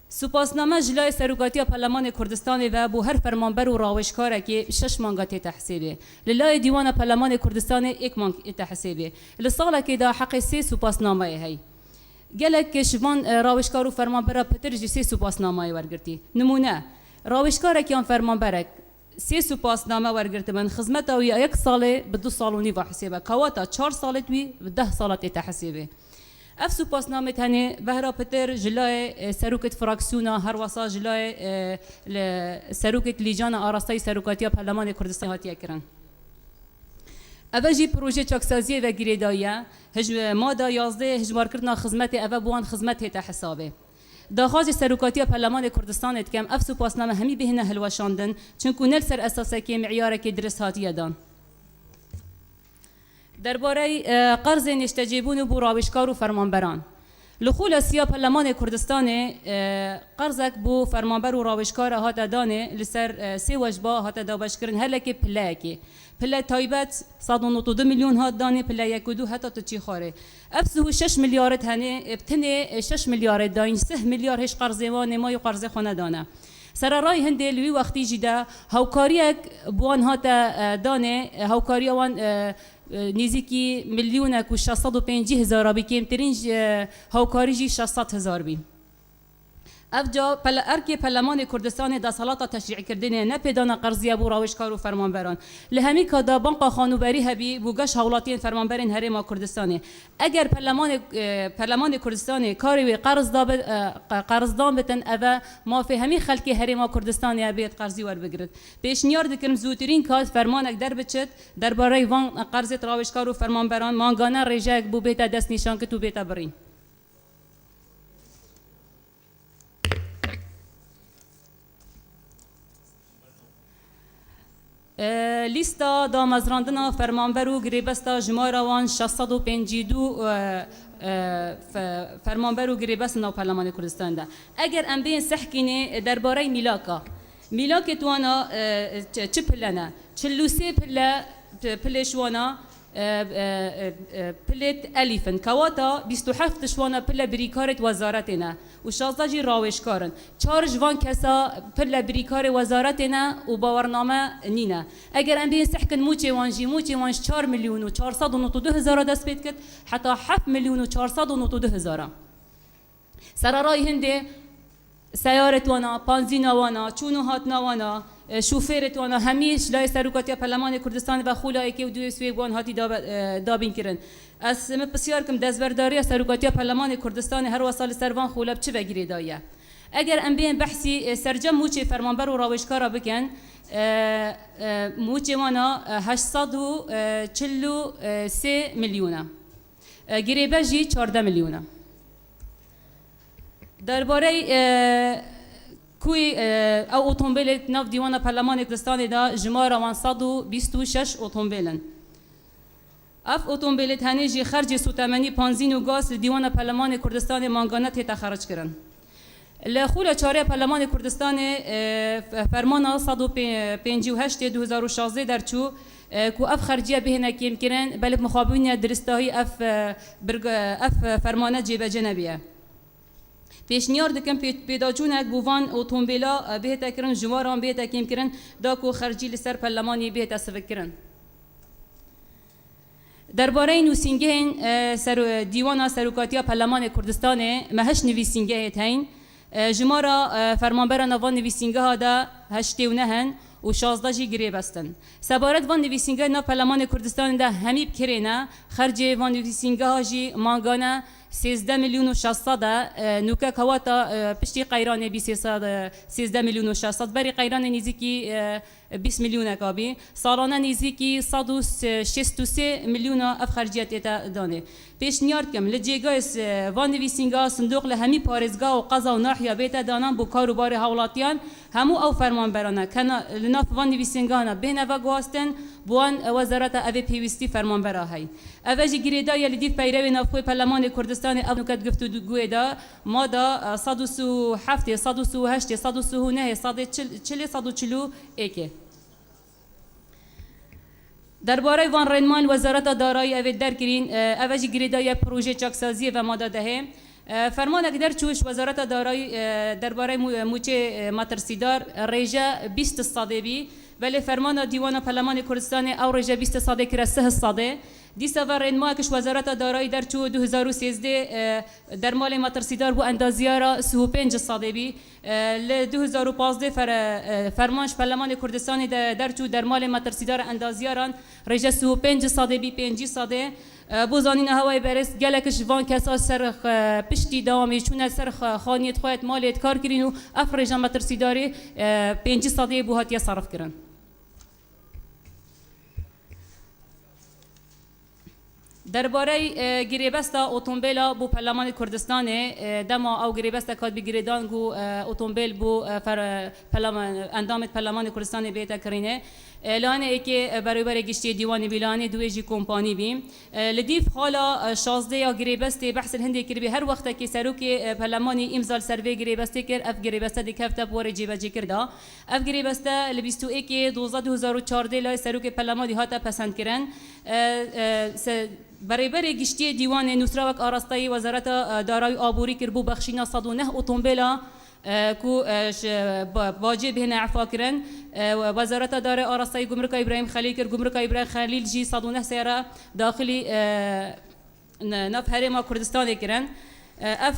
Speaker 11: سپاسنامه جلای سروکاتی پارلمان کردستان و بو هر فرمانبر و راوشکاره که 6 مانگات تحسیبه للای دیوان پارلمان کردستان 1 مانگ تحسیبه لساله که دا حق 3 سپاسنامه هی گلک شوان راوشکار و فرمانبر پتر جسی سپاسنامه ورگرتی نمونه راوشکاره که آن فرمانبرک 3 سپاسنامه ورگرت من خدمت او 1 ساله به 2 سال و نیم حسابه کواتا 4 سالت وی به 10 سالت تحسیبه اف سپاسنامه تنه بهرا پتر جلای سروکت فراکسیونا هر واسا جلای سروکت لیجان آراسته سروکاتی پارلمان کردستان هاتیه کرن اوجی پروژه چاکسازی و گریدایه ماده 11 هجمار کردن خدمت او بوان خدمت تا حسابه داخواز سروکاتی پارلمان کردستان کم اف سپاسنامه همی بهنه هلوشاندن چونکو نل سر اساسه که معیاره که درس هاتیه دان درباره قرض نشتجیبون بو راوشکار و فرمانبران لخول سیا پارلمان کردستان قرضک بو فرمانبر و راوشکار هات دانه لسر 3 وجبه هات دابش کردن هلکی پلاکی پله تایبت 192 میلیون هات دانه پله 1 و 2 حتی تو چی خاره افسه 6 میلیارد هنه ابتنه 6 میلیارد داین 3 میلیارد هش قرضوان ما یو قرض خونه دانه سر رای هنده لوی وقتی جدا هاوکاریک بوان هات دانه هاوکاری وان نزدیکی میلیون و 650 هزار بی کمترین هاوکاری جی 600 هزار بی افجا ارکی پارلمان کردستان دا سلاطه تشریع کردنه نه پیدانا قرضیه بو راوشکار و فرمانبران لهمی که دا بانق خانوبری هبی بوگش حولاتین فرمانبرین هرم کردستانی اگر پارلمان کردستانی کاری قرضدان بتن اوا ما فهمی خلکی هرم کردستانی بیت قرضی ور بگرد پیشنهاد دکرم زودترین کات فرمانک در بچت درباره وان قرض راوشکار و فرمانبران مانگانه رجاک بو بیت دست نشان که تو بیت برین لیستا دامزراندنا فرمانبر و گریبستا جماروان 652 فرمانبر و گریبست ناو پارلمان کردستان ده اگر ام بین سحکینه درباره میلاک توانا چه پلنه 43 پله شوانا پلت ألفن كواتا 27 شوانا پله بریکارت وزارتنا و 16 جی راوشکارن 4 جوان کسا پله بریکار وزارتنا و باورنامه نینا اگر ام بین سحکن موچه وانش 4 میلیون و 492 هزار دست بید کد حتی 7 میلیون و 492 هزار سرارای هنده سیارت وانا پانزینا وانا چونو هاتنا وانا شوفیرت وانا همیش لای سروکاتی پارلمان کردستان و خولای که دو سوی وان هاتی دابین کرن از بسیار کم دستبرداری سروکاتی پارلمان کردستان هر وسال سروان خولاب چه وگیری دایه اگر ام بین بحثی سرجم موچه فرمانبر و راوشکارا بکن موچه وانا 843 میلیونه گریبه جی 14 میلیونه درباره کوی او اتومبیل ناف دیوان پارلمان کردستان دا جماره 126 اتومبیلن اف اتومبیل تنیجی خرج سوتمنی پانزین و گاز دیوان پارلمان کردستان مانگانه تیتا خرج کردن لخول چاره پارلمان کردستان فرمان 158 2016 در چو کو اف خرجیه بهنه کیم کرن بل مخابرین درستایی اف فرمانه جیب جنبیه پیشنهاد دکم پیدا چونک بوان اتومبیلا بهتا کرن جواران بهتا کیم کرن دا کو خرجی لسر پارلمانی بهتا سفک کرن درباره نویسنگه سر دیوان سروکاتی پارلمان کردستان مهش نویسنگه هین جمارا فرمانبر نوان نویسنگه ها دا هشتونه هن و 16 جی گریب هستن سبارت وان نویسنگه نا پارلمان کردستان دا همیب کرینه خرج وان نویسنگه ها جی مانگانه 13 میلیون و 600 نوکه کواتا پشتی قیران بی 13 میلیون و 600 بری قیران نزدیکی 20 میلیون کابی سالانه نزدیکی 163 میلیون اف خرجیت دانه پیشنهاد کم لجیگاس وان نویسنگا صندوق لهمی پارزگاه و قضا و ناحیه بیت دانان بو کاروبار حولاتیان همو او فرمانبرانه کنا لناف وان نویسنگانا بین و گواستن بوان وزارت اوی پیوستی فرمانبرا هی اوجی گریدا یلی دیف پیروی نافخوی پارلمان کردستان او نکت گفتگو دا ما دا 137 138 139 140 141 درباره وان رنمان وزارت دارایی اوی در کرین اوجی گریدا یا پروژه چاکسازی و ماده ده فرمان در چوش وزارت دارایی درباره موچه مترسیدار ریجا 20 صاده بی ولی فرمان دیوان پارلمان کردستان او ریجا 20 صاده کرد 3 صاده دیسا و رنما کش وزارت دارایی در چو 2013 در مال مترسیدار بو اندازیارا 35 صاده بی ل 2015 فرمانش پارلمان کردستان در چو در مال مترسیدار اندازیاران ریجا 35 صاده بی 5 صاده بوزانین هوای برس گلکش وان کسا سر پشتی دامی چون سر خانیت خواهد مالیت کار کرین و افرجا مترسیداری 5 صاده بو هاتیه صرف کرن درباره گریبستا اتومبیلا بو پارلمان کردستان دما او گریبستا کاد بگیردان گو اتومبیل بو اندامت پارلمان کردستان بیتا کرینه لانه ای که برابر گشتی دیوان بیلانه دویجی کمپانی بیم لدیف حالا 16 یا گریبستی بحث الهندی کربی هر وقت که سروک پارلمانی امضا سروی گریبستی کر اف گریبستا دی کفتا بور جیبه جی کردا اف گریبستا لبیستو ای که 2014 لای سروک پارلمانی هاتا پسند کرن برابر گشتی دیوان نوسراوک آراستایی وزارت دارایی آبوری کربو بخشینا 109 اتومبیلا کو واجب هنا عفا کرن وزارت داره آراستایی گمرک ابراهیم خلیل کر گمرک ابراهیم خلیل جی 109 سیاره داخلی نف هرم کردستان کرن اف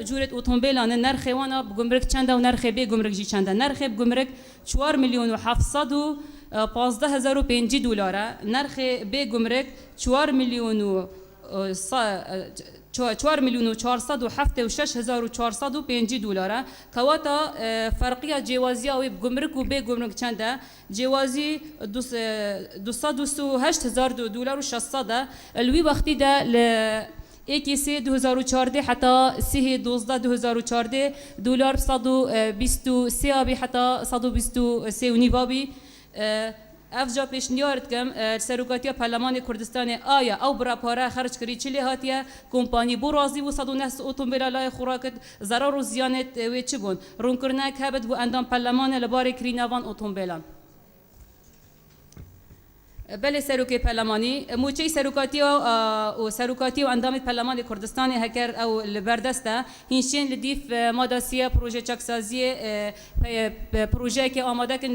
Speaker 11: جورت اتومبیلان نرخ وانا بگمرک چنده و نرخ بی گمرک جی چنده نرخ بگمرک 4 میلیون و 715,005 دلاره نرخ بی گمرک 4 میلیون و 4,476,405 دلاره کواتا فرقیه جوازی او گمرک و بی گمرک چنده جوازی 208,000 دلار و 600 الوی وقتی ده ایکی سی 2014 حتی سی 12 2014 دلار 123 آبی حتی 123 و نیوابی افجا پیشنیارد کم سروکاتی پارلمان کردستان آیا او برا پاره خرج کری چلی هاتیه کمپانی بو رازی و 109 اتومبیل لای خوراکت ضرر و زیانت وی چی بون رون کرنه کبد و اندام پارلمان لبار کرینوان اتومبیلان بله سروکی پارلمانی موچی سروکاتی و اندام پارلمان کردستان هکر او لبردسته هنشین لدیف ماداسیه پروژه چکسازی پروژه که آماده کن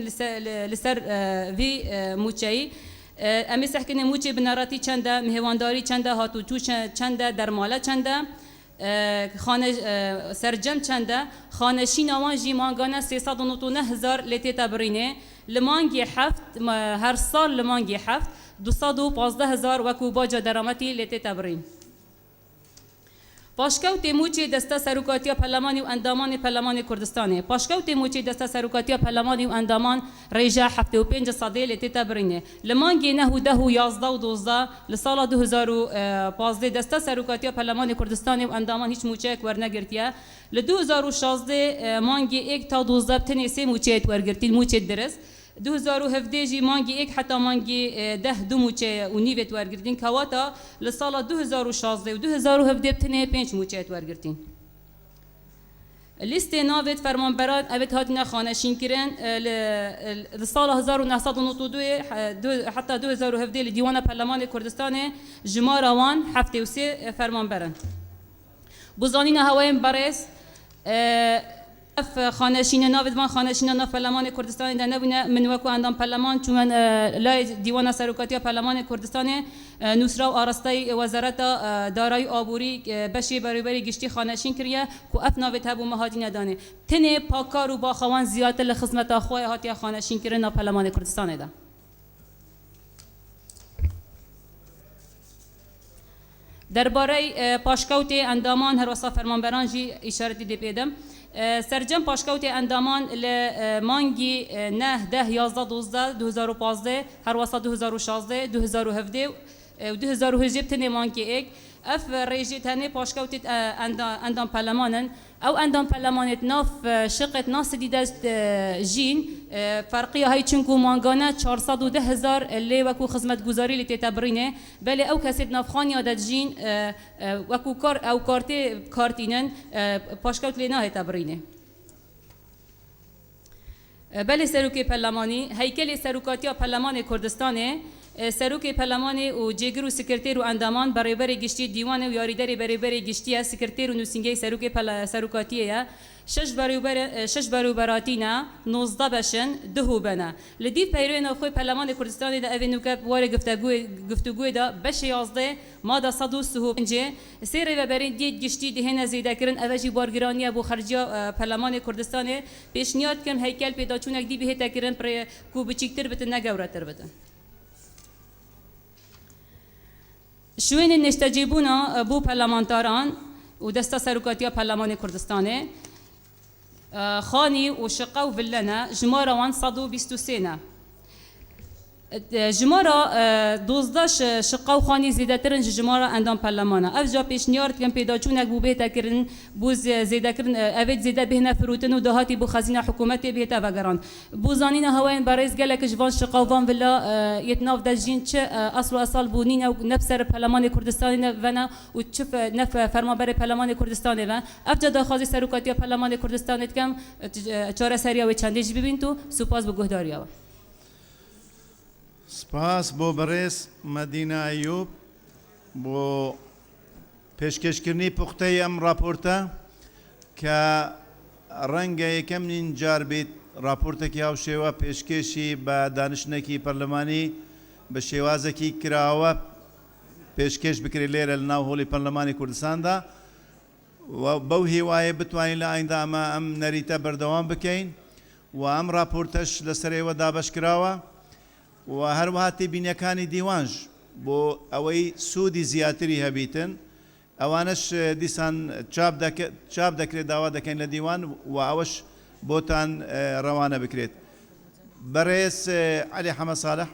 Speaker 11: لسر وی موچی امی سحکن موچی بناراتی چنده مهوانداری چنده هاتوچو چنده درماله چنده خانه سرجم چنده خانشین آوان جی مانگانه 399,000 لیتی تبرینه لمانگی هفت هر سال لمانگی هفت 215,000 وکو باجا درامتی لیتی تبرین پاشکوت موچی دسته سروکاتی پارلمانی و اندامان پارلمان کردستانه پاشکوت موچی دسته سروکاتی پارلمانی و اندامان ریجا 75 صدی لیتی تبرینه لمانگی 9 و 10 و 11 و 12 لسال 2015 دسته سروکاتی پارلمان کردستانه و اندامان هیچ موچی ورنگرتیه ل 2016 مانگی 1 تا 12 بتنی سه موچی ورگرتی موچی درس 2017 جی مانگی 1 حتی مانگی 10 دو موچه و نیوت ورگردین کواتا لسال 2016 و 2017 بتنه 5 موچه ورگردین لیست ناوت فرمانبران اوت هاتنا خانشین کرن لسال 1992 حتی 2017 لدیوان پارلمان کردستان جمار وان 73 فرمانبران بزانین هوایم برس خانشین ناوید وان خانشین ناو پارلمان کردستان در نبونه من وکو اندام پارلمان چون لای دیوان سروکاتی پارلمان کردستان نوسرا و آراسته وزارت دارایی آبوری بشی برابری گشتی خانشین کریه کو اف ناوید هبو مهاتی ندانه تنه پاکار و با خوان زیادت لخدمت اخوای هاتی خانشین کرن نا پارلمان کردستان ده درباره پاشکوت اندامان هر وصف فرمانبران جی اشارتی دی پیدم سرجم پاشکوت اندامان لمانگی 9 10 11 12 2015 هر وصف 2016 2017 و 2018 تنه مانگی ایک اف ريجي تاني باشكوت اندام پارلمانن او اندام پارلمانت ناف شقت ناس دیدست جین فرقی های چنکو مانگانه 410,000 اللي وکو خدمت گزاری لی تبرینه بله او کسی نافخانی عادت جین وکو کار او کارتینن پاشکوت لی نه تبرینه بله سروکی پارلمانی هیکل سروکاتی پارلمان کردستانه سروک پارلمانی و جگر و سکرتیر و اندامان برابر گشتی دیوان و یاریداری برابر گشتی سکرتیر و نوسینگی سروکاتیه شش برابراتینا 19 بشن دهو بنا لدی پیروی نخوی پارلمان کردستان ده اوینو کپ واره گفتگوی ده بش 11 ماده 135 سری و برین دید گشتی دهن زیاده کردن اوجی بارگرانی ابو خرجیا پارلمان کردستان پیشنهاد کم هیکل پیدا چونک دی بهتا کردن پر کو بچیکتر بتن نگورتر بتن شوين نستجيبونا بو برلمانتاران ودستا سروكاتيا برلمان كردستاني خاني وشقاو فلنا جمارة وان صدو 23 جمارة 12 شقاو خاني زيدترن جمارة اندام برلمانا اف جا پیشنیارد کم پیدا چونک بو بهتا کرن بو زیده کرن اوید زیده بهنا فروتن و دهاتی بو خزینه حکومتی بهتا وگران بو زانین هواین برایز گلک جوان شقاو وان ولا یتناف دجین چه اصل و اصال بونین و نفسر برلمان کردستان ونا و چف نف فرمانبر برلمان کردستان و اف جا داخازی سروکاتی برلمان کردستان کم چاره سریا و چندیج ببین تو سپاس بو گهداریا
Speaker 1: سپاس بۆ بەڕێز مەدینە ئەیوب بۆ پێشکەشکردنی پوختەی ئەم راپۆرتە کە ڕەنگە یەکەمین جار بیت راپۆرتێکی هاوشێوە پێشکەشی بە دانیشتنێکی پەرلەمانی بە شێوازێکی کراوە پێشکەش بکرێت لێرە لە ناو هۆڵی پەرلەمانی کوردستاندا بەو هێوایە بتوانین لە ئایندا ئەم نەریتە بەردەوام بکەین و ئەم راپۆرتەش لەسەرەوە دابەشکراوە و هەروەها تێبینیەکانی دیوانش بۆ ئەوەی سوودی زیاتری هەبیتن ئەوانش دیسان چاپ دەکرێت داوا دەکەین لە دیوان و ئەوەش بۆتان ڕەوانە بکرێت. بەڕێز عەلی حەمە ساڵح.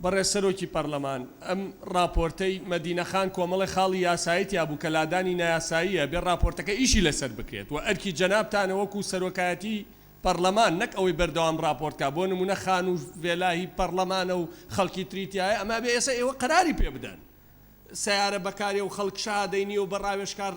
Speaker 4: بەڕێز سەرۆکی پەرلەمان ئەم راپۆرتەی مەدینەخان کۆمەڵی خاڵی یاساییت یا بوو کە لادانی نایاساییە بێ راپۆرتەکە ئیشی لەسەر بکرێت و ئەرکی جەنابتانە وەکو سەرۆکایەتی پەرلەمان نەک ئەوەی بەردەوام راپۆرتکە بۆ نمونە خان و وێلاهی پەرلەمانە و خەڵکی تریتیایە ئەمە بێ ئێستا ئێوە قەراری پێ بدەن سیارە بەکارێ و خەڵک شادەینی و بەڕاوێشکار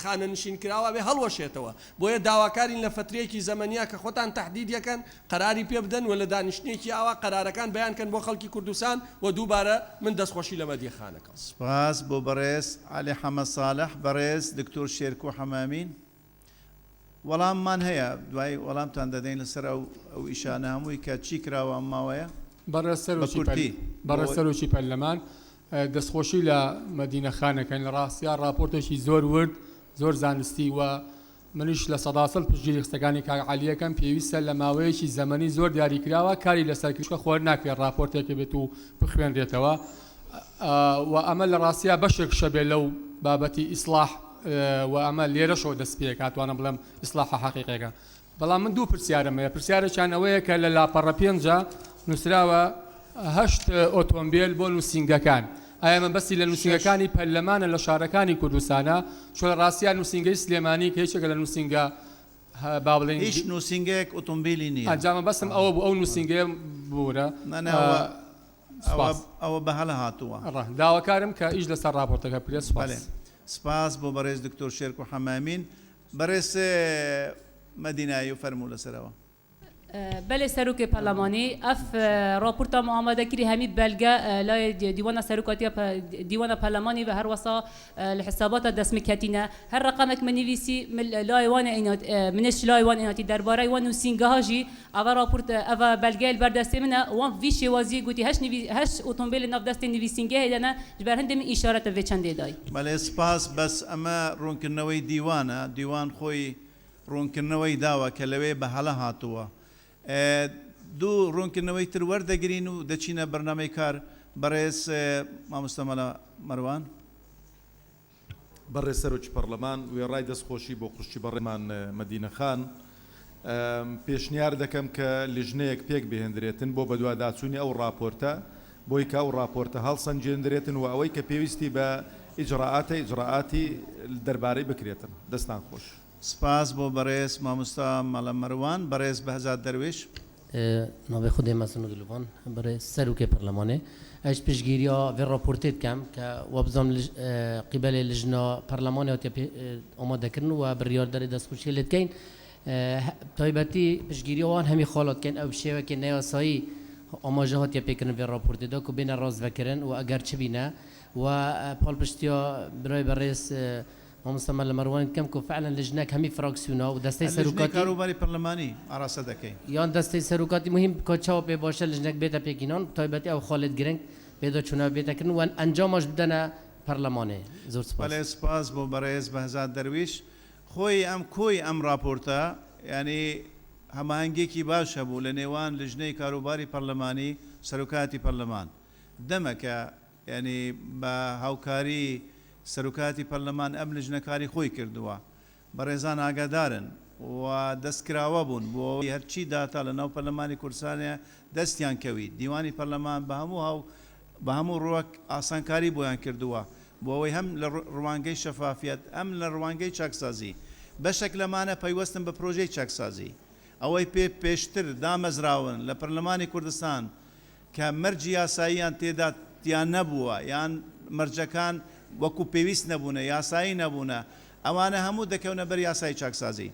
Speaker 4: خانە نشین کراوە بێ هەڵوەشێتەوە بۆیە داواکارین لە فترەیەکی زەمەنیە کە خۆتان تەحدیدیەکەن قەراری پێ بدەن و لە دانیشتێکی ئاوا قەرارەکان بەیانکەن بۆ خەڵکی کوردستان و دووبارە من دەستخۆشی لە مەدیەخانەکەم.
Speaker 1: سپاس بۆ بەڕێز عەلی حەمە ساڵح. بەڕێز دکتۆر شێرکۆ حەمامین. وەڵاممان هەیە دوای وەڵامتان دەدەین لەسەر ئەو ئیشانە هەمووی کە چی کراوە ئەم ماوەیە.
Speaker 9: بەڕێز سەرۆکی پەرلەمان دەستخۆشی لە مەدینەخانەکەن لە ڕاستیا راپۆرتێکی زۆر ورد زۆر زانستی و منیش لە سەداسەد پشتگیری خستەکانی کاغعالیەکەم پێویستە لە ماوەیەکی زەمەنی زۆر دیاریکراوە کاری لەسەر کردکە خۆر ناکرێت راپۆرتێکە بێت و بخوێنرێتەوە و ئەمە لە ڕاستیا بەشێک شەبێ لەو بابەتی ئیسلاح و ئەمە لێرەشەوە دەست پێ کاتوانە بڵێم ئیسلاحە حەقیقەکە. بەڵام من دوو پرسیارم هەیە. پرسیارێکیان ئەوەیە کە لە لاپەڕە پێنجە نووسراوە 8 ئۆتۆمبیل بۆ نووسینگەکان. ئایا مەبەستی لە نووسینگەکانی پەرلەمانە لە شارەکانی کوردستانە چۆن لە ڕاستیا نووسینگەی سلێمانی کە هیچێکە لە نووسینگە با بڵێن
Speaker 1: هیچ نووسینگەیەک ئۆتۆمبیلی نییە.
Speaker 9: ئەنجامە بەسم ئەوە بوو ئەو نووسینگەیە بوورە
Speaker 1: ئەوە بەهەڵە هاتووە.
Speaker 9: داواکارم کە ئیش لەسەر راپۆرتەکە پرێت.
Speaker 1: سپاس بۆ بەڕێز دکتۆر شێرکۆ حەمامین. بەڕێز مەدینایی و فەرموو لەسەرەوە.
Speaker 11: بله سروک پارلمانی اف راپورتا آماده کردی همی بلگه لای دیوان سروکاتی دیوان پارلمانی و هر وسا الحسابات دست مکتینه هر رقمک منویسی لای وان اینات منش لای وان ایناتی درباره وان نوسینگه هاجی اول راپورت اول بلگه البردسته منه وان ویش وازی گویی هش اتومبیل ناف دست نویسینگه هدنه جبر هندم اشاره به چنده دای.
Speaker 1: بله سپاس بس اما رونکردنەوەی دیوان خۆی ڕوونکردنەوەی داوە کە لەوێ بە هەڵە هاتووە. دوو ڕوونکردنەوەی تر وەردەگرین و دەچینە بەرنامەی کار. بەڕێز مامۆستا مەلا مەروان.
Speaker 8: بەڕێز سەرۆکی پەرلەمان وێڕای دەستخۆشی بۆ خوشتی بەڕێمان مەدینەخان پێشنیار دەکەم کە لیژنەیەک پێک بهێنرێتن بۆ بەدوا داچوونی ئەو راپۆرتە بۆی کە ئەو راپۆرتە هەڵسەنجێنرێتن و ئەوەی کە پێویستی بە ئیجراعاتی دەربارەی بکرێتن. دەستان خۆش.
Speaker 1: سپاس بۆ بەڕێز مامۆستا مەلا مەروان. بەڕێز بەهزاد دەروێش.
Speaker 12: ناوی خودی مەسنود لوان بەڕێز سەرۆکی پەرلەمانێ ئەش پشتگیریە vê راپۆرتێ بکەم کە وەبزانم قیبەلێ لیژنا پەرلەمانێ ئامادەکردن و بڕیاردەری دەستخۆشی لێ بکەین تایبەتی پشتگیریەوان هەمی خاڵاتکەن ئەو شێوەکە نەیاسایی ئاماژە هاتیە پێکردن vê راپۆرتێدا و بێنە ڕاستڤەکردن و ئەگەر چ بینە و پاڵپشتیا برای بەڕێز مامۆستا مەلا مەروان کەم کو فعلا لجنەك هەمی فراکسیۆنا و دەستەی سەرۆکاتی
Speaker 1: کاروباری پەرلەمانی ئاراسە دەکەین
Speaker 12: یان دەستەی سەرۆکاتی مهم کە چاوە پێ باشە لجنەك بێتە پێکینان تایبەتی ئەو خاڵت گرنگ پێدا چوونە بێتەکردن و ئەنجامەش بدەنە پەرلەمانێ. زۆر سپاس.
Speaker 1: بەڵێ سپاس بۆ بەڕێز بەهزاد دەرویش. خۆی ئەم کۆی ئەم راپۆرتە ینی هەماهەنگێکی باش هەبوو لە نێوان لجنەی کاروباری پەرلەمانی سەرۆکاتی پەرلەمان دەمەکە ینی بە هاوکاری سەرۆکاتی پەرلەمان ئەم لجنەکاری خۆی کردووە. بەڕێزان ئاگادارن و دەستکراوە بوون بۆ هەرچی داتا لە ناو پەرلەمانی کوردستانە دەستیان کەوی. دیوانی پەرلەمان بە هەموو ڕۆک ئاسانکاری بۆیان کردووە بۆ ئەوەی هەم لە ڕوانگەی شەفافیەت ئەم لە ڕوانگەی چاکسازی بەشێک لەمانە پەیوەستن بە پرۆژەی چاکسازی ئەوەی پێشتر دامەزراون لە پەرلەمانی کوردستان کە مەرجی یاساییان تێدا تیان نەبووە یان مەرجەکان وەکو پێویست نەبوونە یاسایی نەبوونە ئەوانە هەموو دەکەونە بەر یاسای چاکسازی.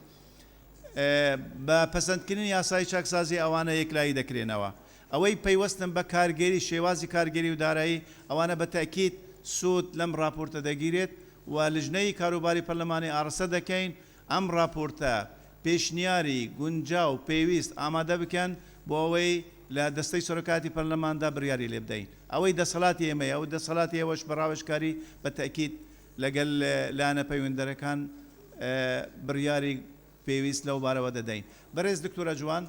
Speaker 1: بە پەسەندکردن یاسای چاکسازی ئەوانە یەکلایی دەکرێنەوە. ئەوەی پەیوەستن بە کارگەری شێوازی کارگەری و دارایی ئەوانە بە تاکید سوود لەم راپۆرتە دەگیرێت و لجنەی کاروباری پەرلەمانی ئارەسە دەکەین ئەم راپۆرتە پێشنیاری گونجاو پێویست ئامادە بکەن بۆ ئەوەی لە دەستەی سەرۆکاتی پەرلەماندا بڕیاری لێ بدەین. ئەوەی دەسەڵاتی ئێمەیە ئەو دەسەڵاتی ئێوەش بەڕاوێژکاری بە تاکید لەگەل لاەنە پەیوەندەرەکان بڕیاری پێویست لەو بارەوە دەدەین. بەڕێز دکتۆرە جوان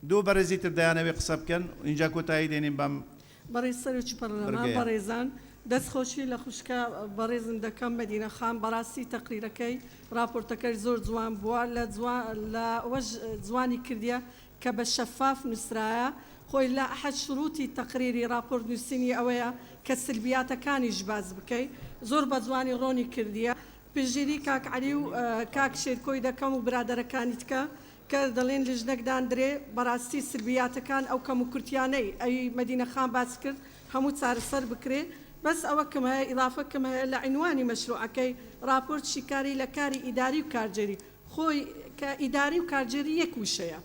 Speaker 1: دوو بەڕێزی تر دەیانەوێ قسە بکەن اینجا کۆتایی دێنین بەم
Speaker 13: بەڕێز سەرۆکی پەرلەمان بەڕێزان دەستخۆشی لە خوشکە بەڕێزم دەکەم مەدینە خان بەڕاستی تەقریرەکەی راپۆرتەکەی زۆر جوان بووە لە وەژ جوانی کردیە کە بە شەفاف نووسرایە خۆی لە ئەحد شروعی تەقریری راپۆرت نووسینی ئەوەیە کە سلبیاتەکانیش باز بکەی زۆر بە جوانی ڕۆنی کردیە پژگیری کاک عەلی و کاک شێرکۆی دەکەم و برادەرەکانی تکە کە دەڵێن لژنەکدان درێ بەڕاستی سلبیاتەکان ئەو کەم و کورتیانەی ئەی مەدینە خان باس کرد هەموو چارەسەر بکرێ بەس ئەوە کەم هەیە ئیڵافە کەم هەیە لە عینوانی مەشروعەکەی راپۆرت شیکاری لە کاری ئیداری و کارجێری خۆی کە ئیداری و کارجێری یەک وشەیە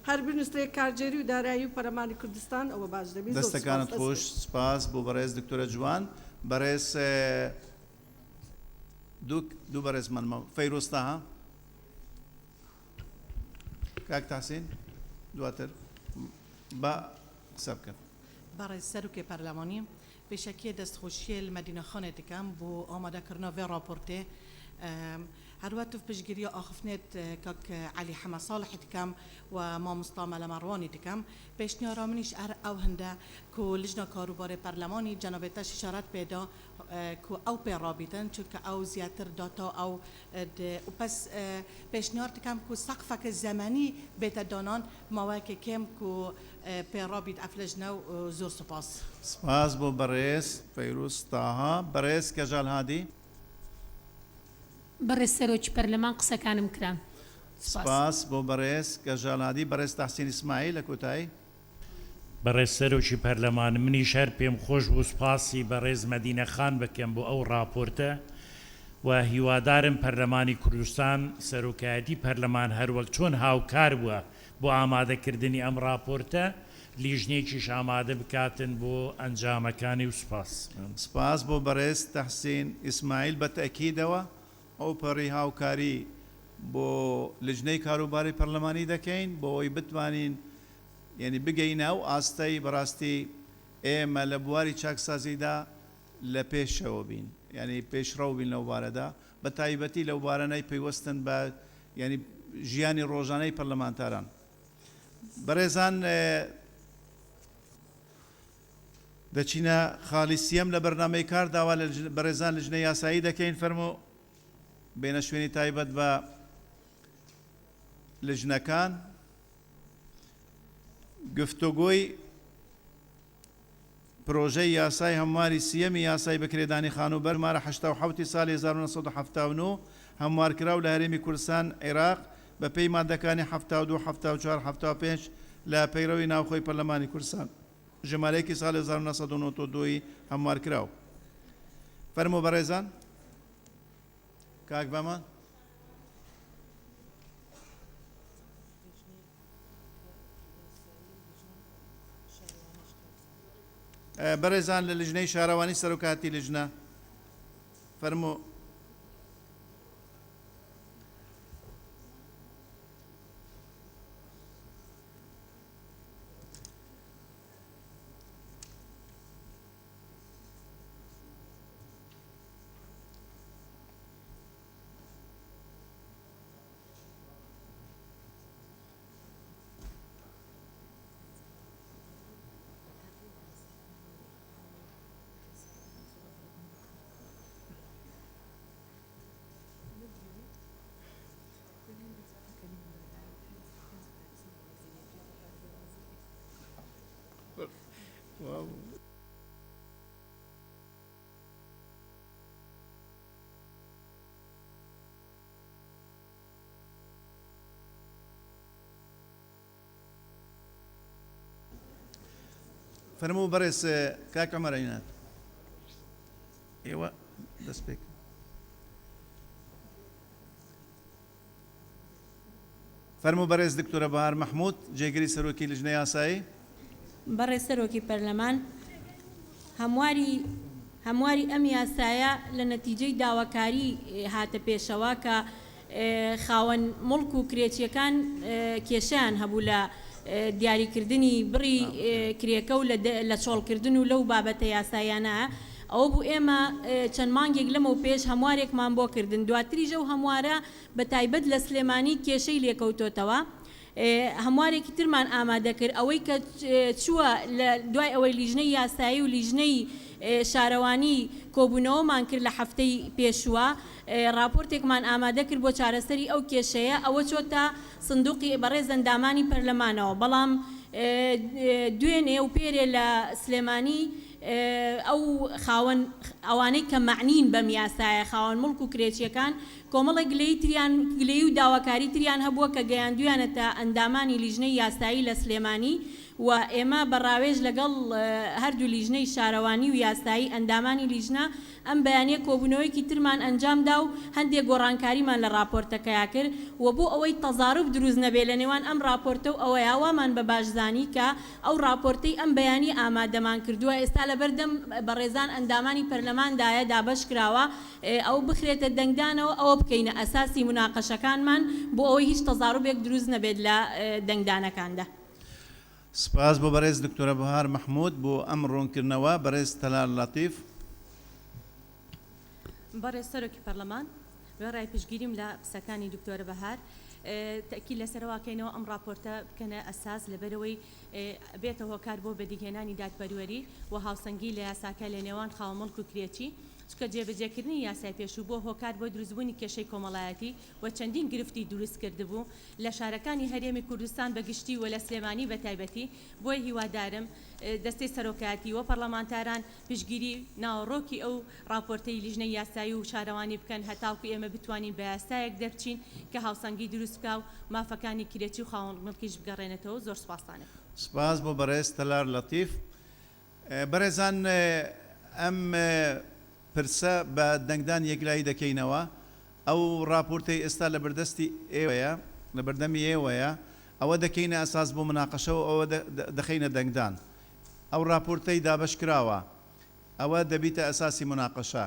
Speaker 13: هەر بنووسێ کارجێری و دارایی و پەرلەمانی کوردستان ئەوە باش دەبێت
Speaker 1: دەستەکانت خۆش سپاس بۆ بەڕێز دکتۆرە جوان بەڕێز دوو بەڕێزمانمە فەیرۆستاها کاک تاسین دواتر بە قسە بکەن
Speaker 14: بەڕێز سەرۆکی پەرلەمانی پێشەکیە دەستخۆشیە لە مەدینەخانێ دەکەم بۆ ئامادەکردنەوە vê راپۆرتێ هەروەتو پشگیریە ئاخفنێت کاک علی حەمە ساڵحی دکەم و مامۆستا مەلە مەڕوانی دکەم پێشنیارا منیش ئەو هەندە کۆ لیژنە کاروبارێ پەرلەمانی جەنابێتەش شارەت پێدا کۆ ئەو پێڕابیتن چونکە ئەو زیاتر داتا ئەو پس پێشنیار دکەم کۆ سەقفەکە زەمەنی بێتە دانان ماوەیەکێ کێم کۆ پێڕابیت ئەف لیژنە و زۆر سوپاس
Speaker 1: سپاس بۆ بەڕێز فەیروز تاها بەڕێز کەژال هادی
Speaker 15: بەڕێز سەرۆکی پەرلەمان قسەکانم کرا
Speaker 1: سپاس بۆ بەڕێز کەژال هادی بەڕێز تەحسین ئیسماعیل لە کۆتایی
Speaker 16: بەڕێز سەرۆکی پەرلەمان منیش هەر پێم خۆش بوو سپاسی بەڕێز مەدینە خان بکەم بۆ ئەو راپۆرتە و هیوادارم پەرلەمانی کوردستان سەرۆکایەتی پەرلەمان هەروەک چۆن هاوکار بووە بۆ ئامادەکردنی ئەم راپۆرتە لیژنێکیش ئامادە بکاتن بۆ ئەنجامەکانی و
Speaker 1: سپاس بۆ بەڕێز تەحسین ئیسماعیل بە تەکیدەوە ئەو پەڕی هاوکاری بۆ لیژنەی کاروباری پەرلەمانی دەکەین بۆ ئەوی بتوانین یعنی بگەینە و ئاستەی بەڕاستی ئێمە لە بواری چاکسازیدا لە پێشەوە بین یعنی پێشڕەو بین لەو بارەدا بە تایبەتی لەو بارانەی پەیوەستن بە ینی ژیانی ڕۆژانەی پەرلەمانتاران بەڕێزان دەچینە خاڵی سیەم لە بەرنامەی کار داوا لە بەڕێزان لیژنەی یاسایی دەکەین فەرموو بینە شوێنی تایبەت بە لیژنەکان گفتوگۆی پرۆژەی یاسای هەمواری سیەمی یاسای بەکرێدانی خانوبەر مارە 1970 ساڵی 1970 هەموارکرا و لە هەرێمی کوردستان عێراق بە پێی مادەکانی 72 74 75 لە پەیڕەوی ناوخۆی پەرلەمانی کوردستان ژمارەیەکی ساڵی 1992 هەموارکراو فەرموو بەڕێزان کاک بەمان بەڕێزان لە لیژنەی شارەوانی سەرۆکاتی لیژنە فەرموو فەرموو بەڕێز کاک عومەر عینات ئێوە دەست پێک فەرموو بەڕێز دکتۆرە بەهار مەحموود جێگەری سەرۆکی لیژنەی یاسایی
Speaker 15: بەڕێز سەرۆکی پەرلەمان هەمواری ئەم یاسایە لە نەتیجەی داواکاری هاتە پێشەوە کە خاوەن مڵک و کرێچیەکان کێشیان هەبوو لە دیاریکردنی بڕی کرێکە و لە چۆڵکردن و لەو بابەتە یاسایانە ئەوە بوو ئێمە چەند مانگێک لەمە و پێش هەموارێکمان بۆ کردن دواتریژە و هەموارە بە تایبەت لە سلێمانی کێشەی لێکەوتۆتەوە هەموارێکی ترمان ئامادە کرد ئەوەی کە چووە لە دوای ئەوەی لیژنەی یاسایی و لیژنەی شارەوانی کۆبوونەوەمان کرد لە هەفتەی پێشووە راپۆرتێکمان ئامادە کرد بۆ چارەسەری ئەو کێشەیە ئەوە چۆتە سندوقی بەڕێز ئەندامانی پەرلەمانەوە بەڵام دوێنێ و پێرێ لە سلێمانی ئەو خاوەن ئەوانەی کە معنین بەم یاسایە خاوەن مڵک و کرێچیەکان کۆمەڵی گلەی تریان گلەی و داواکاری تریان هەبووە کە گەیاندویانەتە ئەندامانی لیژنەی یاسایی لە سلێمانی و ئێمە بەڕاوێژ لەگەڵ هەردوو لیژنەی شارەوانی و یاسایی ئەندامانی لیژنە ئەم بەیانیە کۆبوونەوەیەکی ترمان ئەنجامدا و هەندێک گۆڕانکاریمان لە راپۆرتەکەیا کرد و بۆ ئەوەی تەزارب دروست نەبێ لە نێوان ئەم راپۆرتە و ئەوەیە وامان بە باشزانی کە ئەو راپۆرتەی ئەم بەیانی ئامادەمان کردووە ئێستا لەبەردەم بەڕێزان ئەندامانی پەرلەماندایە دابەش کراوە ئەو بخرێتە دەنگدانەوە ئەوە بکەینە ئەساسی مناقەشەکانمان بۆ ئەوەی هیچ تەزاربێک دروست نەبێت لە دەنگدانەکاندا.
Speaker 1: سپاس بۆ بەڕێز دکتۆرە بەهار مەحموود بۆ ئەم ڕوونکردنەوە بەڕێز تەلال لەتیف.
Speaker 17: بەڕێز سەرۆکی پەرلەمان ڕای پشگیریم لە قسەکانی دکتۆرە بەهار تەکیل لەسەرواکەینەوە ئەم راپۆرتە بکەنە ئەساس لەبەرەوەی بێتە هۆکار بۆ بەدیهێنانی دادپەروەری و هاوسەنگی لە یاساکە لە نێوان خاوەمەڵک و کرێچی چکە جێبەجێکردنی یاسای پێشوو بۆ هۆکار بۆ دروستبوونی کێشەی کۆمەڵایەتی و چەندین گرفتی دروست کردبوو لە شارەکانی هەرێمی کوردستان بەگشتی و لە سلێمانی بە تایبەتی بۆی هیوادارم دەستەی سەرۆکایەتی و پەرلەمانتاران پشگیری ناوەڕۆکی ئەو راپۆرتەی لیژنەی یاسایی و شارەوانی بکەن هەتاوکو ئێمە بتوانین بە یاسایەک دەرچین کە هاوسەنگی دروست بکا و مافەکانی کرێچی و خاوەنمەڵکیش بگەڕێنێتەوە. زۆر سوپاسانە.
Speaker 1: سپاس بۆ بەڕێز تەلار لەتیف. بەڕێزان ئەم پرسە بە دەنگدان یەکلایی دەکەینەوە ئەو راپۆرتەی ئێستا لە بەردەستی ئێوەیە لە بەردەمی ئێوەیە ئەوە دەکەینە ئەساس بۆ مناقەشەوە ئەوە دەخینە دەنگدان ئەو راپۆرتەی دابش کراوە ئەوە دەبیتە ئەساسی مناقەشە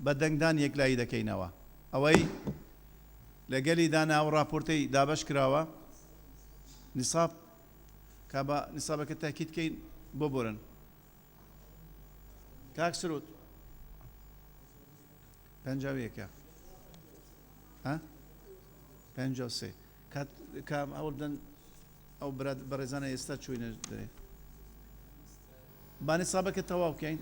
Speaker 1: بە دەنگدان یەکلایی دەکەینەوە ئەوەی لەگەلی دانا ئەو راپۆرتەی دابش کراوە نیساب کابە نیسابەکە تاکید کەین بۆ بۆرن کاک سرود 51 ها 53 کام ئەوردن ئەو بەڕێزانە ئێستا چوینە دەرێ با نیسابەکە تەواو بکەین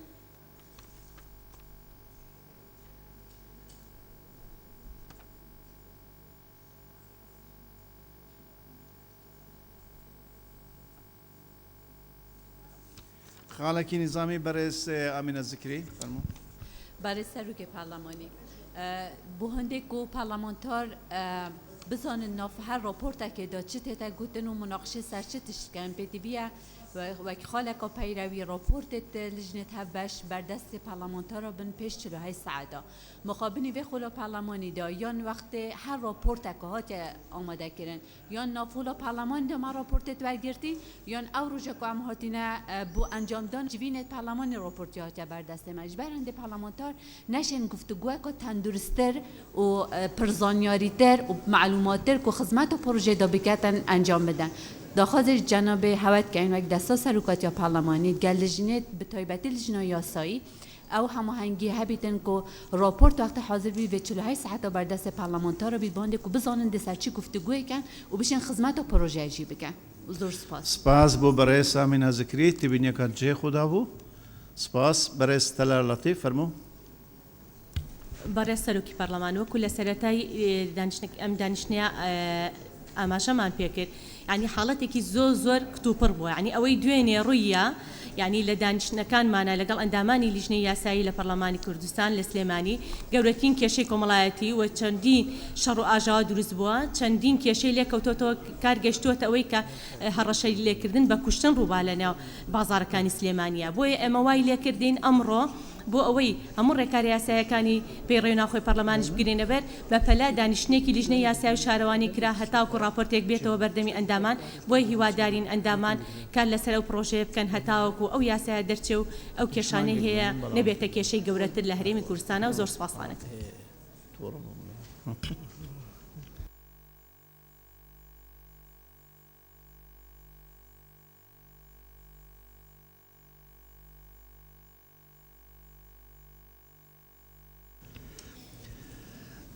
Speaker 1: خاڵێکی نیزامی بەڕێز ئامینە زکری فەرموو.
Speaker 7: برای سروک پارلمانی بو هندێک و پارلمانتار بزانن ناف هر راپورت که داد چه تیتا گوتن و مناقشه سر چه تشکن بیتی بیا و خالق پیروی راپورت لجنت هبش بر دست پارلمانتار بن پیش 48 ساعته مقابلی به خلا پارلمانی دا یا وقت هر راپورت که هات آماده کردن یا نافولا پارلمان دا ما راپورت ورگرتی یا او روزه که هم هاتینا بو انجام دان جوینت پارلمانی راپورتی هات بر دست مجبرند پارلمانتار نشن گفتگوه که تندرستر و پرزانیاریتر و معلوماتر که خدمت و پروژه دا بکتن انجام بدن داخل جناب هوت که این وقت دستا سروکات یا پارلمانی گل لجنت به تایبتی لجنه یاسایی او هماهنگی هبیتن که راپورت وقت حاضر بی به 48 ساعت بر دست پارلمانتار بی بانده که بزانن دسر چی گفتگوی کن و بشین خدمت و پروژه جی بکن. زور سپاس.
Speaker 1: سپاس بو برای آمینه زکری تبینی کن چه خدا بو. سپاس برای تلال لطیف فرمو.
Speaker 17: برای سروکی پارلمان و کل سرتای دانشنیا ئاماژەمان پێکرد ینی حاڵەتێکی زۆر کتوپڕ بووە ینی ئەوەی دوێنێ ڕوویە ینی لە دانیشتەکانمانە لەگەڵ ئەندامانی لیژنەی یاسایی لە پەرلەمانی کوردستان لە سلێمانی گەورەترین کێشەی کۆمەڵایەتی و چەندین شەڕ و ئاژاوا دروست بووە چەندین کێشەی لێکەوتۆتەوە کارگەشتووەتە ئەوەی کە هەڕەشەی لێکردن بە کوشتن ڕووبا لە نێو بازاڕەکانی سلێمانیە بۆیە ئێمە وای لێکردین ئەمڕۆ بۆ ئەوەی هەموو ڕێکاری یاسایەکانی پێڕێ ناخۆی پەرلەمانیش بگرێنە بەر بە پەلا دانیشتێکی لیژنەی یاسای و شارەوانی کرا هەتاوکو راپۆرتێک بێتەوە بەردەمی ئەندامان بۆی هیوادارین ئەندامان کار لەسەر ئەو پرۆژەیە بکەن هەتاوەکو ئەو یاسایە دەرچێ و ئەو کێشانەی هەیە نەبێتە کێشەی گەورەتر لە هەرێمی کوردستانە و زۆر سوپاسانە.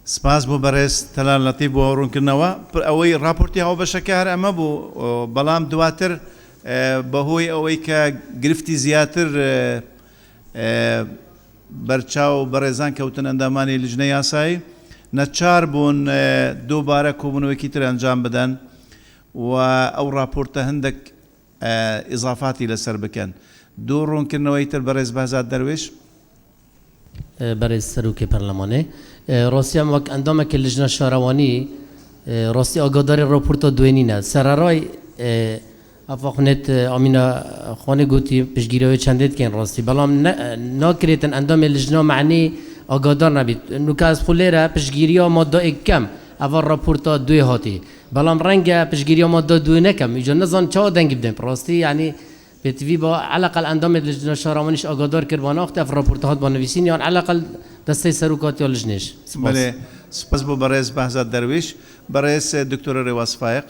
Speaker 1: سپاس بۆ بەڕێز تەلال لەتیف بۆ ڕوونکردنەوە ئەوەی راپۆرتی هەڵ بەشەکار ئەمە بوو بەڵام دواتر بەهۆی ئەوەی کە گرفتی زیاتر بەرچاو بەڕێزان کەوتن ئەندامانی لیژنەی یاسایی نەچار بوون دووبارە کۆبوونەوەیەکی تر ئەنجام بدەن و ئەو راپۆرتە هەندێک ئیزافاتی لەسەر بکەن دوو ڕوونکردنەوەی تر بەڕێز بەهزاد دەروێش
Speaker 12: بەڕێز سەرۆکی پەرلەمانێ ڕاستیان وەک ئەندامێکی لیژنە شارەوانی ڕاستی ئاگاداری راپۆرتە دوێنینە سەرەڕای ئەفاخونێت ئامینە خوانێ گوتی پشتگیریەوەی چەندێت کەین ڕاستی بەڵام ناکرێتن ئەندامی لیژنە معنی ئاگادار نەبیت نوکاس خولێرە پشتگیریە مادەیەک کەم ئەوە راپۆرتە دوێ هاتی بەڵام ڕەنگە پشتگیریە مادە دوێ نەکەم ئیجا نەزان چاوە دەنگی بدەین ڕاستی یعنی بێتوی بە علاقل ئەندامی لیژنە شارەوانیش ئاگادار کرد بە ناختی ئەف راپۆرتە هات بە نوویسین یان علاقل دەستەی سەرۆکاتی لیژنێش
Speaker 1: سپاس بۆ بەڕێز بەهزاد دەروێش بەڕێز دکتۆرە ڕێواز فایق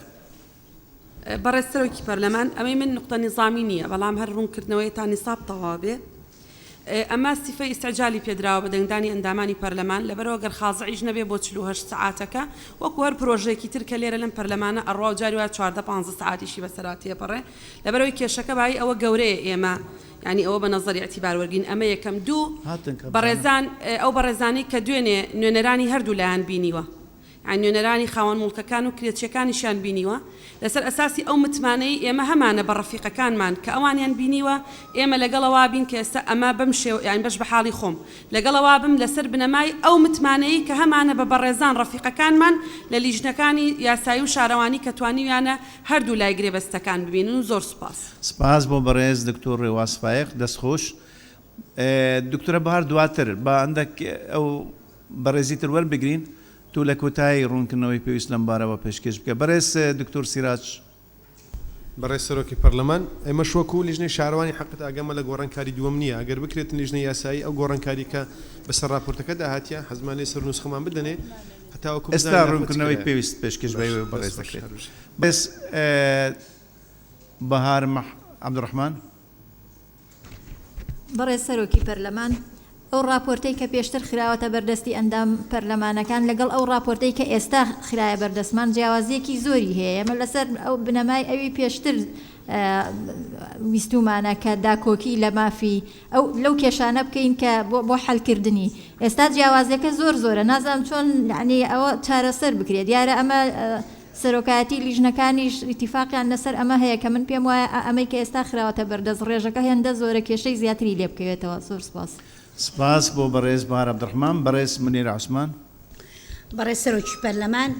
Speaker 3: بەڕێز سەرۆکی پەرلەمان ئەمەی من نقطە نظامی نییە بەڵام هەر ڕوونکردنەوەیتان نیساب تەواو بێ ئەمە سیفەی ئیستعجالی پێدراوە بە دەنگدانی ئەندامانی پەرلەمان لەبەرەوە گەر خازعیش نەبێ بۆ 48 سعاتەکە وەکو هەر پرۆژێکی تر کە لێرە لەم پەرلەمانە ئەڕوا و جاری وایە 14-15 سعاتیشی بەسەراتی پەڕێ لەبەرەوەی کێشەکە بای ئەوە گەورەیە ئێمە ینی ئەوە بە نەزەری ئەتیبار وەرگین ئەمە یەکەم دوو بەڕێزان ئەو بەڕێزانی کە دوێنێ نوێنەرانی هەردوو لایەن بینیوە نوێنەرانی خاوەن مڵکەکان و کرێچیەکانیشیان بینیوە لەسەر ئەساسی ئەو متمانەی ئێمە هەمانە بە ڕەفیقەکانمان کە ئەوانیان بینیوە ئێمە لەگەڵەوە بین کە ئێستا ئەمە بەم شێو یان بەش بە حاڵی خۆم لەگەڵەوە بم لەسەر بنەمای ئەو متمانەی کە هەمانە بە بەڕێزان ڕەفیقەکانمان لە لیژنەکانی یاسایی و شارەوانی کە توانیویانە هەردوو لای گرێبەستەکان ببینن و زۆر سپاس
Speaker 1: سپاس بۆ بەڕێز دکتۆر ڕێواز فایق دەستخۆش دکتۆرە بەهار دواتر بە ئەندێک ئەو بەڕێزی تر وەربگرین تو لە کۆتایی ڕوونکردنەوەی پێویست لەم بارەوە پێشکەش بکە بەڕێز دکتۆر سیراج
Speaker 18: بەڕێز سەرۆکی پەرلەمان ئێمە شوەکو لیژنەی شارەوانی حەقت ئاگەمە لە گۆڕانکاری دووەم نییە ئەگەر بکرێتن لیژنەی یاسایی ئەو گۆڕانکاری کە بەسەر راپۆرتەکە داهاتیە حەزمانەی سەر نوسخەمان بدەنێ هەتاوەکو
Speaker 1: ئێستا ڕوونکردنەوەی پێویست پێشکەش بەڕێز دەکرێت بەس بەهار عەبدوڕەحمان
Speaker 19: بەڕێز سەرۆکی پەرلەمان ئەو راپۆرتەی کە پێشتر خراوەتە بەردەستی ئەندام پەرلەمانەکان لەگەڵ ئەو راپۆرتەی کە ئێستا خرایە بەردەستمان جیاوازیەکی زۆری هەیە ئێمە لەسەر ئەو بنەمای ئەوی پێشتر ویستومانە کە داکۆکی لە مافی ئەو لەو کێشانە بکەین کە بۆ حەلکردنی ئێستا جیاوازەکە زۆر زۆرە نازانم چۆن یعنی ئەوە چارەسەر بکرێت دیارە ئەمە سەرۆکایەتی لیژنەکانیش ئیتیفاقیان لەسەر ئەمە هەیە کە من پێم وایە ئەمەی کە ئێستا خراوەتە بەردەست ڕێژەکە هێندە زۆرە کێشەی زیاتری لێ بکەوێتەوە زۆر سپاس
Speaker 1: سپاس بۆ بەڕێز بەهار عەبدوڕەحمان بەڕێز منیر عوسمان
Speaker 20: بەڕێز سەرۆکی پەرلەمان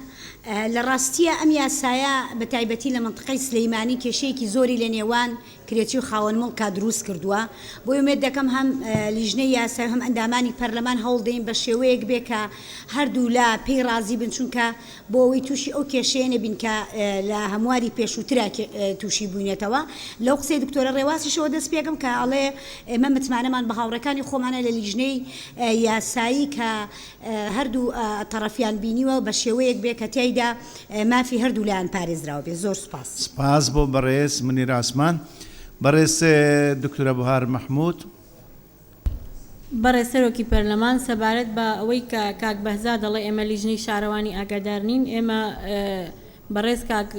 Speaker 20: لە ڕاستیە ئەم یاسایە بە تایبەتی لە منطقەی سلەیمانی کێشەیەکی زۆری لە نێوان کرێتی و خاوەن مڵکا دروست کردووە بۆ ئومێد دەکەم هەم لیژنەی یاسایی هەم ئەندامانی پەرلەمان هەوڵدەین بە شێوەیەک بێ کە هەردوو لا پێی رازی بن چونکە بۆ ئەوەی تووشی ئەو کێشەیە نەبین کە لە هەمواری پێشووترا تووشی بوونێتەوە لەو قسەی دکتۆرە ڕێواسیشەوە دەست پێکەم کە ئەڵێ ئێمە متمانەمان بە هاوڕەکانی خۆمانە لە لیژنەی یاسایی کە هەردوو تەڕەفیان بینیوە بە شێوەیەک بێ کە تیایدا مافی هەردوو لایەن پارێزراوە بێ زۆر سپاس
Speaker 1: سپاس بۆ بەڕێز منیر عوسمان بەڕێز دکتۆرە بەهار مەحموود
Speaker 15: بەڕێز سەرۆکی پەرلەمان سەبارەت بە ئەوەی کە کاک بەهزاد دەڵێ ئێمە لیژنەی شارەوانی ئاگادار نین ئێمە بەڕێز کاک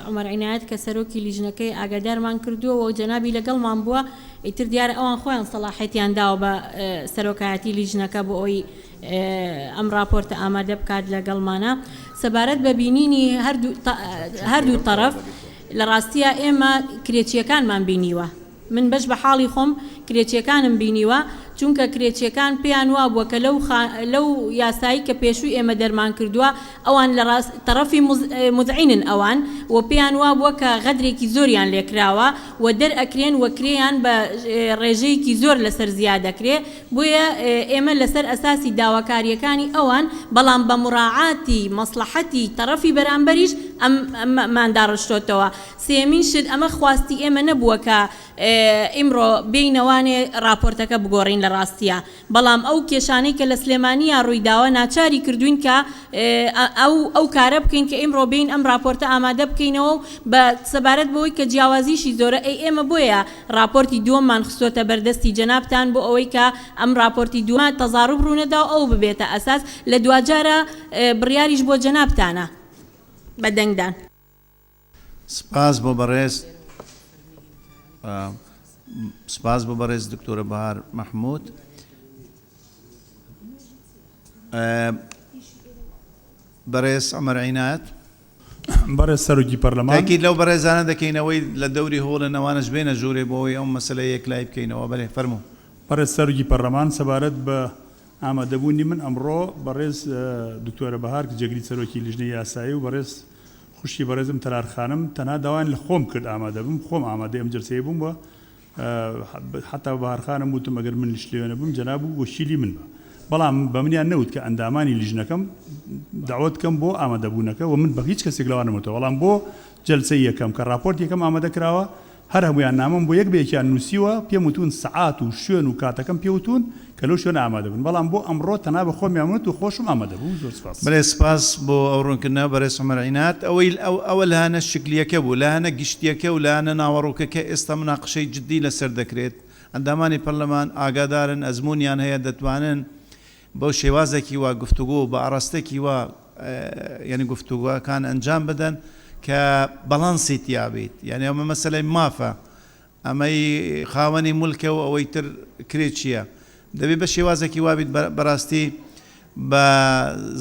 Speaker 15: عومەر عینایەت کە سەرۆکی لیژنەکەی ئاگادارمان کردووە و جەنابی لەگەڵمان بووە ئیتر دیارە ئەوان خۆیان سەلاحیەتیان داوە بە سەرۆکایەتی لیژنەکە بۆ ئەوی ئەم راپۆرتە ئامادە بکات لەگەڵمانە سەبارەت بە بینینی هەردوو تەرەف لە ڕاستیە ئێمە کرێچیەکانمان بینیوە من بەش بە حاڵی خۆم کرێچیەکانم بینیوە چونکە کرێچیەکان پێیان وا بووە کە لەو یاسایی کە پێشووی ئێمە دەرمان کردووە ئەوان لە تەرەفی مدعینن ئەوان و پێیان وا بووە کە غەدرێکی زۆریان لێکراوە و دەرئەکرێن وەکرێیان بە ڕێژەیەکی زۆر لەسەر زیادەکرێ بۆیە ئێمە لەسەر ئەساسی داواکاریەکانی ئەوان بەڵام بە مراعاتی مەسلحەتی تەرەفی بەرامبەریش ئەمماندا ڕشتۆتەوە سێمین شت ئەمە خواستی ئێمە نەبووە کە ئیمڕۆ بینەوانێ راپۆرتەکە بگۆڕین لە ڕاستیە بەڵام ئەو کێشانەی کە لە سلێمانیا ڕوویداوە ناچاری کردوین کە ئەو کارە بکەین کە ئیمڕۆ بین ئەم راپۆرتە ئامادە بکەینەوە بە سەبارەت بەوەی کە جیاوازیشی زۆرە ئێمە بۆیە راپۆرتی دووەممان خستۆتە بەردەستی جەنابتان بۆ ئەوەی کە ئەم راپۆرتی دووەمە تەزاڕوب ڕوونەدا ئەو ببێتە ئەساس لە دوجارە بڕیاریش بۆ جەنابتانە بە دەنگدان.
Speaker 1: سپاس بۆ بەڕێز سپاس بۆ بەڕێز دکتۆرە بەهار مەحموود. بەڕێز عومەر عینات
Speaker 21: بەڕێز سەرۆکی پەرلەمان
Speaker 1: تاکید لەو بەڕێزانە دەکەینەوەی لە دەوری هۆڵنەوانش بێنە ژوورێ بۆەوەی ئەو مەسلە یەکلای بکەینەوە بەڵێ فەرموو.
Speaker 21: بەڕێز سەرۆکی پەرلەمان سەبارەت بە ئامادەبوونی من ئەمڕۆ بەڕێز دکتۆرە بەهار کە جێگری سەرۆکی لیژنەی یاسایی و بەڕێز خوشی بەڕێزم تەرارخانم تەنها داوایان لە خۆم کرد ئامادە بم خۆم ئامادەی ئەم جلسەیە بووم بە حتا بەهارخانم وتم ئەگەر من لێوێنە بووم جەناب و وەشیلی من بە بەڵام بە منیان نەوت کە ئەندامانی لیژنەکەم داوت کەم بۆ ئامادەبوونەکە و من بە هیچ کەسێک لەوان نەمەوە بەڵام بۆ جلسەی یەکەم کە راپۆرت یەکەم ئامادە کراوە هەر هەمویان نامم بۆ یەک بەیەکیان نووسیوە پێم وتون سعات و شوێن و کاتەکەم پێوتون کە لەو شوێنە ئامادە بن بەڵام بۆ ئەمڕۆ تەنها بە خۆمیان وت و خۆشم ئامادە بوو. زۆر سپاس.
Speaker 1: بەڵێ سپاس بۆ ئەو ڕوونکردنەوە بەڕێز عومەر عینات ئەوە لە هەنە شکلیەکە بوو لە هەنە گشتیەکە و لە هەنە ناوەڕووکەکە ئێستا مناقشەی جددی لەسەر دەکرێت ئەندامانی پەرلەمان ئاگادارن ئەزممویان هەیە دەتوانن بەو شێوازێکی وا گفتوگۆ بە ئاراستێکی وا یعنی گفتوگوەکان ئەنجام بدەن کە بەڵانسی تیابێت یعنی ئەمە مەسەلەی مافە ئەمەی خاوەنی مولکە و ئەوەی تر کرێت چییە دەبێت بە شێوازێکی وابیت بەڕاستی بە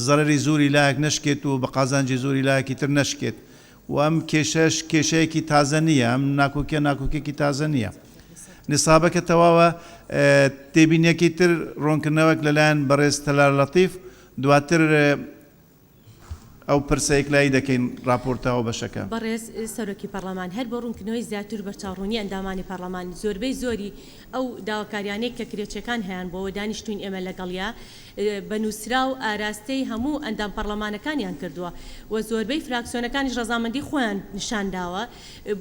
Speaker 1: زەرری زوری لایەک نشکێت و بە قازانجی زوری لایەکی تر نشکێت و ئەم کێشەش کێشەیەکی تازە نییە ئەم ناکوکێکی تازە نییە. نسابەکە تەواوە تێبینیەکی تر ڕوونکردنەوەک لەلایەن بەڕێز تەلار لەتیف دواتر ئەو پرسەیەک لای دەکەین راپۆرتەوە بەشەکە.
Speaker 17: بەڕێز سەرۆکی پەرلەمان هەر بۆ ڕوونکردنەوەی زیاتر بەرچاوڕوونی ئەندامانی پەرلەمان زۆربەی زۆری ئەو داواکاریانەی کە کرێچەکان هەیەن بۆەوە دانیشتوین ئێمە لەگەڵیا بە نووسرا و ئاراستەی هەموو ئەندام پەرلەمانەکانیان کردووە و زۆربەی فراکسیۆنەکانیش ڕەزامەندی خۆیان نیشانداوە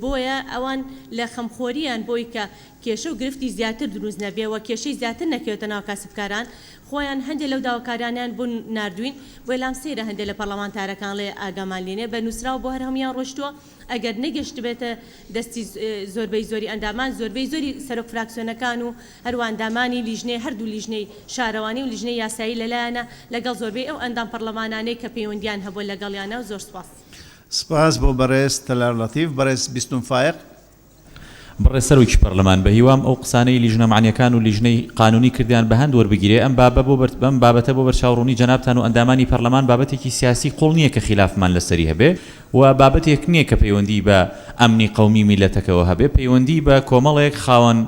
Speaker 17: بۆیە ئەوان لە خەمخۆریان بۆی کە کێشە و گرفتی زیاتر دروست نەبێەوە کێشەی زیاتر نەکەوێتە ناو کاسبکاران خۆیان هەندێک لەو داواکاریانیان بوون نردوین بۆی لام سێرە هەندێک لە پەرلەمانتارەکان لێ ئاگامان لێنێ بە نووسرا و بۆ هەر هەمویان ڕۆشتووە ئەگەر نەگەشت بێتە دەستی زۆربەی زۆری ئەندامان زۆربەی زۆری سەرۆک فراکسیۆنەکان و هەروە ئەندامانی لیژنەی هەردوو لیژنەی شارەوانی و لیژنەی یاسایی لەلایەنە لەگەڵ زۆربەی ئەو ئەندام پەرلەمانانەی کە پەیوەندیان هەبوو لەگەڵیانە و زۆر سپاس.
Speaker 1: سپاس بۆ بەڕێز تەلار لەتیف. بەڕێز بیستم فایق.
Speaker 22: بەڕێز سەرۆکی پەرلەمان بە هیوام ئەو قسانەی لیژنە معنیەکان و لیژنەی قانونی کردیان بە هەند وەربگیرێ ئەم بابەتە بۆ بەرچاوڕوونی جەنابتان و ئەندامانی پەرلەمان بابەتێکی سیاسی قوڵ نییە کە خلافمان لەسەری هەبێ و بابەتێک نییە کە پەیوەندی بە ئەمنی قەومی میلەتەکەەوە هەبێ پەیوەندی بە کۆمەڵێک خاوەن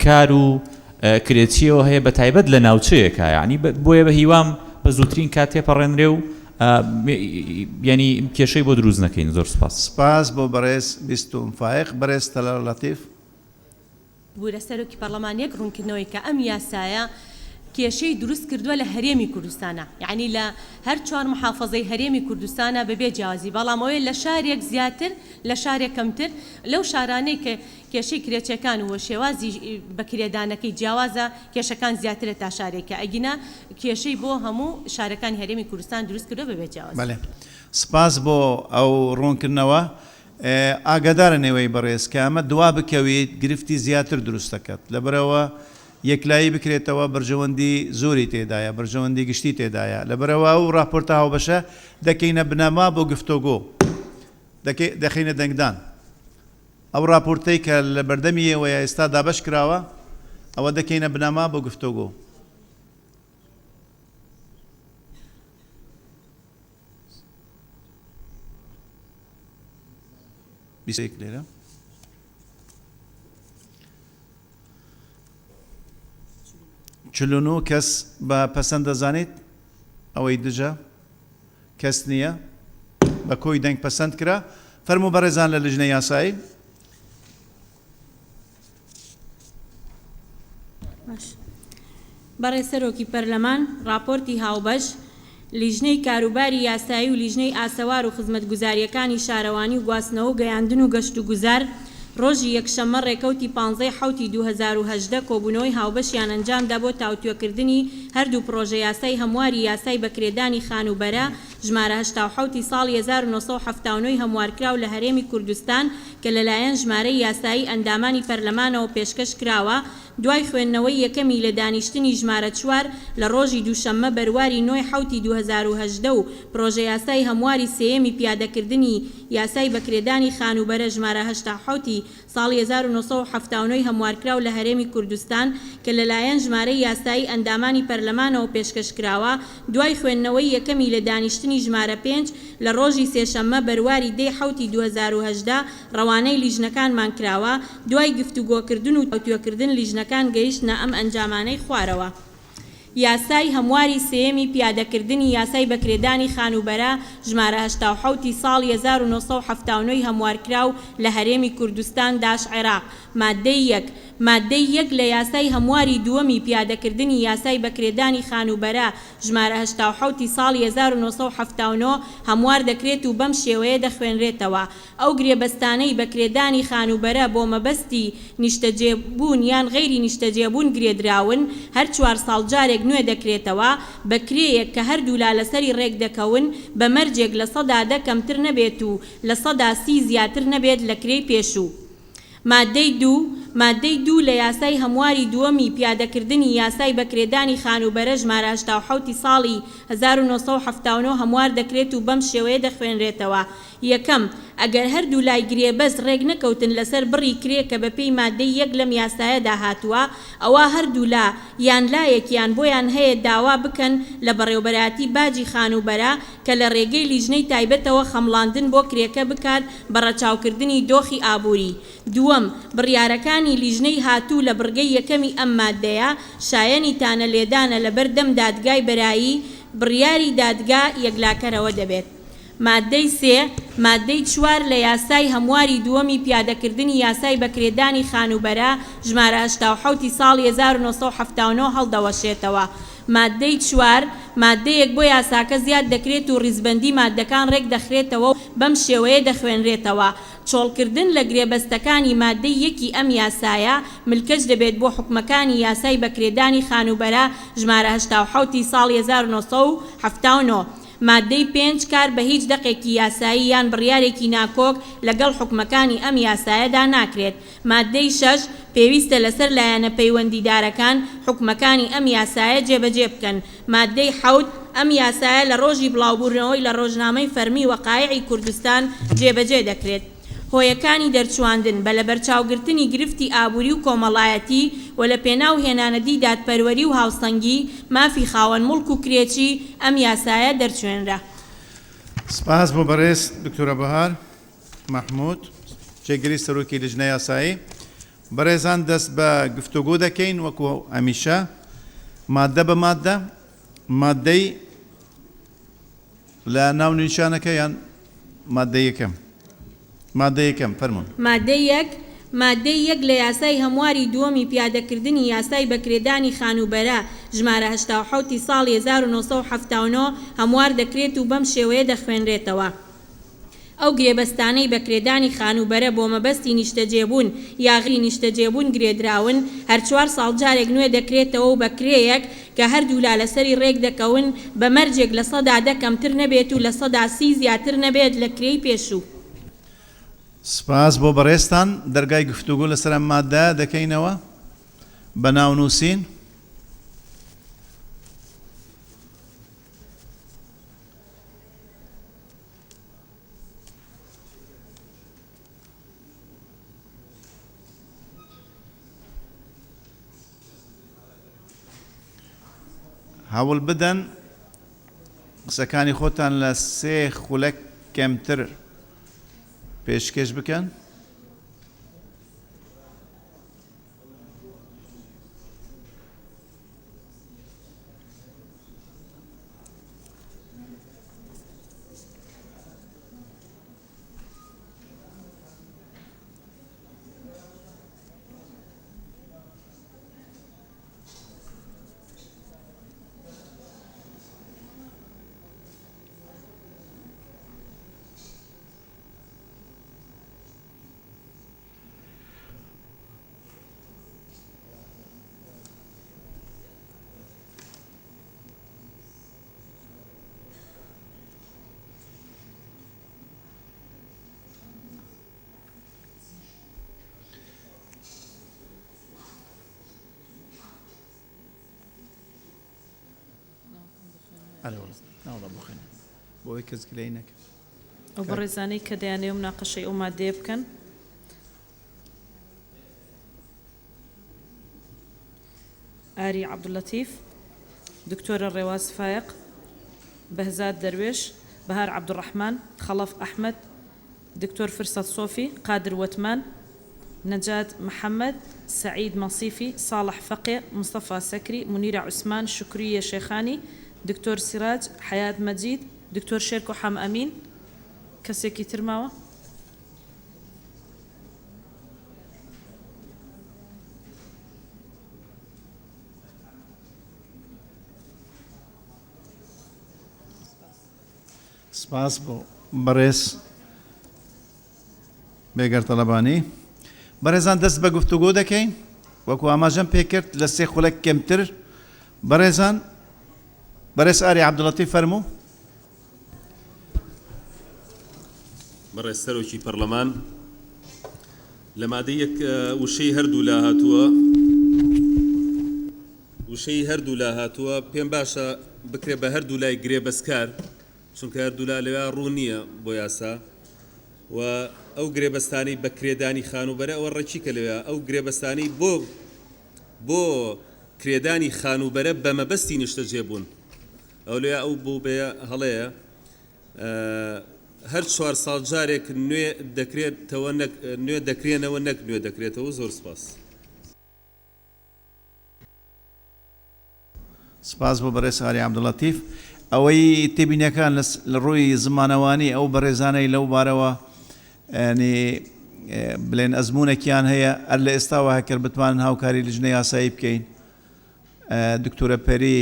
Speaker 22: کار و کرێچیەوە هەیە بە تایبەت لە ناوچەیەکە یعنی بۆیە بە هیوام بە زووترین کات تێپەڕێنرێ و ینی کێشەی بۆ دروست نەکەین. زۆر سپاس.
Speaker 1: سپاس بۆ بەڕێز بیستم فایق. بەڕێز تەلار لەتیف.
Speaker 17: بوورە سەرۆکی پەرلەمانیەک ڕوونکردنەوەی کە ئەم یاسایە کێشەی دروست کردووە لە هەرێمی کوردستانە یعنی لە هەر چوار محافەزەی هەرێمی کوردستانە بەبێ جیازی بەڵام ئەوەیە لە شارێک زیاتر لە شارێک کەمتر لەو شارانەی کە کێشەی کرێچەکان و شێوازی بەکرێدانەکەی جیاوازە کێشەکان زیاترە تا شارێکە ئەگینا کێشەی بۆ هەموو شارەکان هەرێمی کوردستان دروست کردو بەبێ جیاواز.
Speaker 1: بەڵێ سپاس بۆ ئەو ڕوونکردنەوە ئاگادارە نێوەی بەڕێز کە ئەمە دوا بکەوێت گرفتی زیاتر دروست دەکات لەبەرەوە یەکلایی بکرێتەوە بەرژەوەندی زۆری تێدایە بەرژەوەندی گشتی تێدایە لەبەرەوە و راپۆرتە هاوبەشە دەکەینە بنەما بۆ گفتۆگۆ دەخینە دەنگدان ئەو راپۆرتەی کە لە بەردەمی ئێوەیە ئێستا دابەش کراوە ئەوە دەکەینە بنەما بۆ گفتۆگۆ. بیسێک لێرە چلونو کەس بە پەسەند دەزانێت ئەوەی دژە کەس نییە بە کۆی دەنگ پەسەند کرا. فەرموو بەڕێزان لە لیژنەی یاسایی.
Speaker 15: بەڕێز سەرۆکی پەرلەمان راپۆرتی هاوبەش لیژنەی کاروباری یاسایی و لیژنەی ئاسەوار و خزمەتگوزاریەکانی شارەوانی و گواستنەوە و گەیاندن و گەشت و گوزار ڕۆژی یەکشەممە ڕێکەوتی 15 حوتی 2018 کۆبوونەوەی هاوبەشیان ئەنجامدا بۆ تاوتوێکردنی هەردوو پرۆژە یاسای هەمواری یاسای بەکرێدانی خانوبەرە ژمارە 87 ساڵی 1970 هەموارکراو لە هەرێمی کوردستان کە لەلایەن ژمارەی یاسایی ئەندامانی پەرلەمانەوە پێشکەش کراوە دوای خوێندنەوەی یەکەمی لە دانیشتنی ژمارە 4 لە ڕۆژی دووشەممە بەرواری 9 حوتی 2018 و پرۆژە یاسای هەمواری سێیەمی پیادەکردنی یاسای بەکرێدانی خانوبەرە ژمارە 87 ساڵی 1970 هەموارکراو لە هەرێمی کوردستان کە لەلایەن ژمارەی یاسایی ئەندامانی پەرلەمانەوە پێشکەش کراوە دوای خوێندنەوەی یەکەمی لە دانیشتنی ژمارە 5 لە ڕۆژی سێشەممە بەرواری 10 حوتی 2018 ڕەوانەی لیژنەکانمان کراوە دوای گفتوگۆکردن و تاوتوێکردن لیژنەکان گەیشتنە ئەم ئەنجامانەی خوارەوە. یاسای هەمواری سێیەمی پیادەکردنی یاسای بەکرێدانی خانوبەرە ژمارە 87 ساڵی 1970 هەموارکراو لە هەرێمی کوردستان داش عێراق مادەی یەک لە یاسای هەمواری دووەمی پیادەکردنی یاسای بەکرێدانی خانوبەرە ژمارە 87 ساڵی 1970 هەموار دەکرێت و بەم شێوەیە دەخوێنرێتەوە. ئەو گرێبەستانەی بەکرێدانی خانوبەرە بۆ مەبەستی نیشتەجێبوون یان غەیری نیشتەجێبوون گرێدراون هەر 4 ساڵ جارێک نوێ دەکرێتەوە بەکرەیەک کە هەردوو لا لەسەری ڕێک دەکەون بە مەرجێک لە 100 کەمتر نەبێت و لە 130 زیاتر نەبێت لە کرێی پێشوو. مادەی دوو لە یاسای هەمواری دووەمی پیادەکردنی یاسای بەکرێدانی خانوبەرە ژمارە 87 ساڵی 1970 هەموار دەکرێت و بەم شێوەیە دەخوێنرێتەوە. یەکەم ئەگەر هەردوو لای گرێبەست ڕێک نەکەوتن لەسەر بڕی کرێ کە بەپێی مادەی یەک لەم یاسایەدا هاتووە ئەوە هەردوو لا یان لایەکیان بۆیان هەیە داوا بکەن لە بەڕێوەبەراتی باجی خانوبەرە کە لە ڕێگەی لیژنەی تایبەتەوە خەمڵاندن بۆ کرێکە بکات بە ڕەچاوکردنی دۆخی ئابووری. دووەم بڕیارەکانی لیژنەی هاتوو لە بڕگەی یەکەمی ئەم مادەیە شایەنی تانە لێدانە لەبەر دەم دادگای بەرایی بڕیاری دادگا یەکلاکەرەوە دەبێت. مادەی 4 لە یاسای هەمواری دووەمی پیادەکردنی یاسای بەکرێدانی خانوبەرە ژمارە 87 ساڵی 1970 هەڵدەوەشێتەوە. مادەی 4 مادەیەک بۆ یاساکە زیاد دەکرێت و ڕیزبەندی مادەکان ڕێک دەخرێتەوە و بەم شێوەیە دەخوێنرێتەوە. چۆڵکردن لە گرێبەستەکانی مادەی یەکی ئەم یاسایە ملکەش دەبێت بۆ حکومەکانی یاسای بەکرێدانی خانوبەرە ژمارە 87 ساڵی 1970. مادەی 5 کار بە هیچ دەقێکی یاسایی یان بڕیارێکی ناکۆک لەگەڵ حکومەکانی ئەم یاسایەدا ناکرێت. مادەی 6 پێویستە لەسەر لایەنە پەیوەندیدارەکان حکومەکانی ئەم یاسایە جێبەجێ بکەن. مادەی 7 ئەم یاسایە لە ڕۆژی بڵاوبوونەوەی لە ڕۆژنامەی فەرمی وەقایعی کوردستان جێبەجێ دەکرێت. هۆیەکانی دەرچواندن بە لە بەرچاوگرتنی گرفتی ئابووری و کۆمەڵایەتی و لە پێناو هێنانەدی دادپەروەری و هاوسەنگی مافی خاوەن مڵک و کرێچی ئەم یاسایە دەرچوێنرا.
Speaker 1: سپاس بۆ بەڕێز دکتۆرە بەهار محمود جێگیری سەرۆکی لیژنە یاسایی. بەڕێزان دەست بە گفتوگۆ دەکەین وەکو ئەمیشە مادە بە مادەی لە ناو نیشانەکە یان مادەی یەکەم فەرموون.
Speaker 15: مادەی یەک لە یاسای هەمواری دووەمی پیادەکردنی یاسای بەکرێدانی خانوبەرە ژمارە 87 ساڵی 1970 هەموار دەکرێت و بەم شێوەیە دەخوێنرێتەوە. ئەو گرێبەستانەی بەکرێدانی خانوبەرە بۆ مەبەستی نیشتەجێبوون یاغری نیشتەجێبوون گرێدراون هەر 4 ساڵ جارێک نوێ دەکرێتەوە و بەکرەیەک کە هەردوو لا لەسەری ڕێک دەکەون بە مەرجێک لە 100 کەمتر نەبێت و لە 130 زیاتر نەبێت لە کرێی پێشوو.
Speaker 1: سپاس بۆ بەڕێستان دەرگای گفتوگۆ لەسەر ئەم مادە دەکەینەوە بە ناونووسین. هەوڵ بدەن قسەکانی خۆتان لە 3 خولەک کەمتر پێشکەش بکەن. ناوڵە بخێن بۆی کەس گلەی نەکە
Speaker 2: ئەو بەڕێزانەی کە دەیانەوە مناقەشەی ئەو مادەیە بکەن ئاری عەبدولەتیف دکتۆرە ڕێواز فایق بەهزاد دەروێش بەهار عەبدوڕەحمان خەڵەف ئەحمەد دکتۆر فرسەت سۆفی قادر وەتمان نەجات محەممەد سعید مەسیفی صالح فەقێ مستەفا سەکری منیرە عوسمان شکریە شێخانی دکتۆر سیراج حەیات مەجید دکتۆر شێرکۆ حەم ئەمین کەسێکی تر ماوە
Speaker 1: سپاس بۆ بەڕێز بێگەر تەڵەبانی بەڕێزان دەست بە گفتوگۆ دەکەین وەکو ئاماژەم پێکرد لە سێ خولەک کەمتر بەڕێزان بەڕێز ئاری عەبدوڵەتیف فەرموو
Speaker 5: بەڕێز سەرۆکی پەرلەمان لە مادەیەک وشەی هەردوو لا هاتووە وشەی هەردوو لا هاتووە پێم باشە بکرێ بە هەردوو لای گرێ بەسکار چونکە هەردوو لا لەوێ ڕوو نییە بۆ یاسا و ئەو گرێبەستانی بە کرێدانی خانوبەرە ئەوە ڕێکی کە لەوێ ئەو گرێبەستانی بۆ کرێدانی خانوبەرە بە مەبەستی نیشتە جێبوون ئەو لێ ئەو بوو بێ هەڵەیە هەر 4 ساڵ جارێک نوێ دەکرێتەوە نوێ دەکرێنەوە نەک نوێ دەکرێتەوە زۆر سپاس
Speaker 1: سپاس بۆ بەڕێز ئاری عەبدوڵەتیف ئەوەی تێبینەکان لە ڕووی زمانەوانی ئەو بەڕێزانەی لەو بارەوە ینی بڵێن ئەزمونێکیان هەیە ئەر لە ئێستاوە هەکرد بتوانن هاوکاری لیژنەی یاسایی بکەین دکتۆرە پەری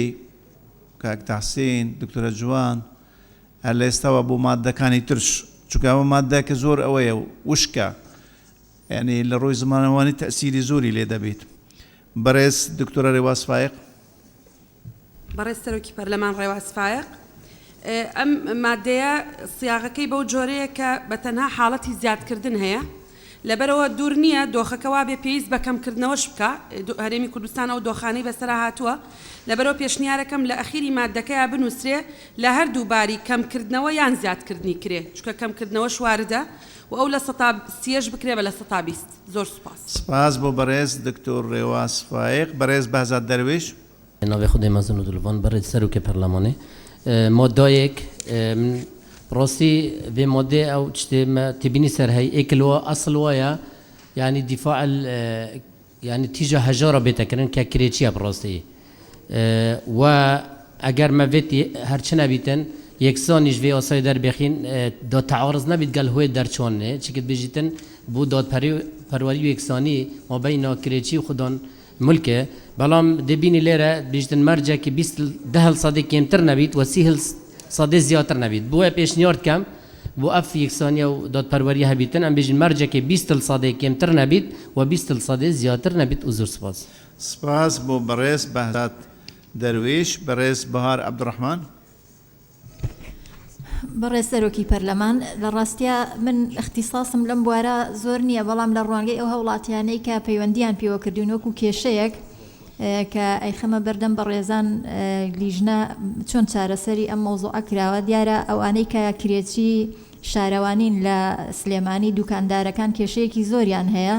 Speaker 1: کاک تەحسین دکتۆرە جوان هەر لە ئێستاوە بۆ مادەکانی ترش چونکە ئەوە مادەکە زۆر ئەوەیە وشکە ینی لە ڕووی زمانەوانی تەسیری زۆری لێ دەبێت بەڕێز دکتۆرە ڕێواز فایق
Speaker 3: بەڕێز سەرۆکی پەرلەمان ڕێواز فایق ئەم مادەیە سیاغەکەی بەو جۆرەیە کە بە تەنها حاڵەتی زیادکردن هەیە لەبەرەوە دوور نییە دۆخەکەوا بێ پێویست بە کەمکردنەوەش بکە هەرێمی کوردستان ئەو دۆخانەی بەسەرا هاتووە لەبەرەوە پێشنیارەکەم لە ئەخیری مادەکەیە بنووسرێ لە هەردوو باری کەمکردنەوە یان زیادکردنی کرێ چونکە کەمکردنەوەش واردە و ئەو لە 30 بکرێ بە لە 120 زۆر سوپاس
Speaker 1: سپاس بۆ بەڕێز دکتۆر ڕێواز فایق بەڕێز بەهزاد دەروێش
Speaker 12: ناوی خودی مەزن و دلوان بەڕێز سەرۆکی پەرلەمانی مۆدایەک ڕاستی بێ مۆدێ ئەو شتێمە تبینی سەر هەی ئێکلوە ئەسڵ وایە یعنی دیفاع یعنی تیژە هەژارە بێتەکردن کە کرێچیە بڕاستی و ئەگەر مەوێتی هەرچ نەبیتن یەکسانیش vê asayê derbêxîn da tearız nebît gel hoyê derçanê çikit bêjîtin bû dadperwerî yeksanî mabeyna kirêçî xudan mulkê belam dibînî lêre bêjîtin mercekî 10 sadê kêmtir nebît we 30 sadê ziyatır nebît bû wê pêşniyar dikem bû ev yeksaniya û dadperwerî hebîtin em bêjin mercekê 20 sadê kêmtir nebît we 20 sadê ziyatır nebît û zor spas.
Speaker 1: سپاس بۆ بەڕێز بەهزاد دەروێش بەڕێز بەهار عەبدوڕەحمان
Speaker 19: بەڕێز سەرۆکی پەرلەمان لە ڕاستیە من اختصاصم لەم بوارە زۆر نییە بەڵام لە ڕوانگەی ئەو هەوڵاتیانەی کە پەیوەندیان پێوەکردوون وەکو کێشەیەک کە ئەیخەمە بەردەم بە ڕێزان لیژنە چۆن چارەسەری ئەم مەوزوعە کراوە دیارە ئەوانەی کە کرێچی شارەوانین لە سلێمانی دوکاندارەکان کێشەیەکی زۆریان هەیە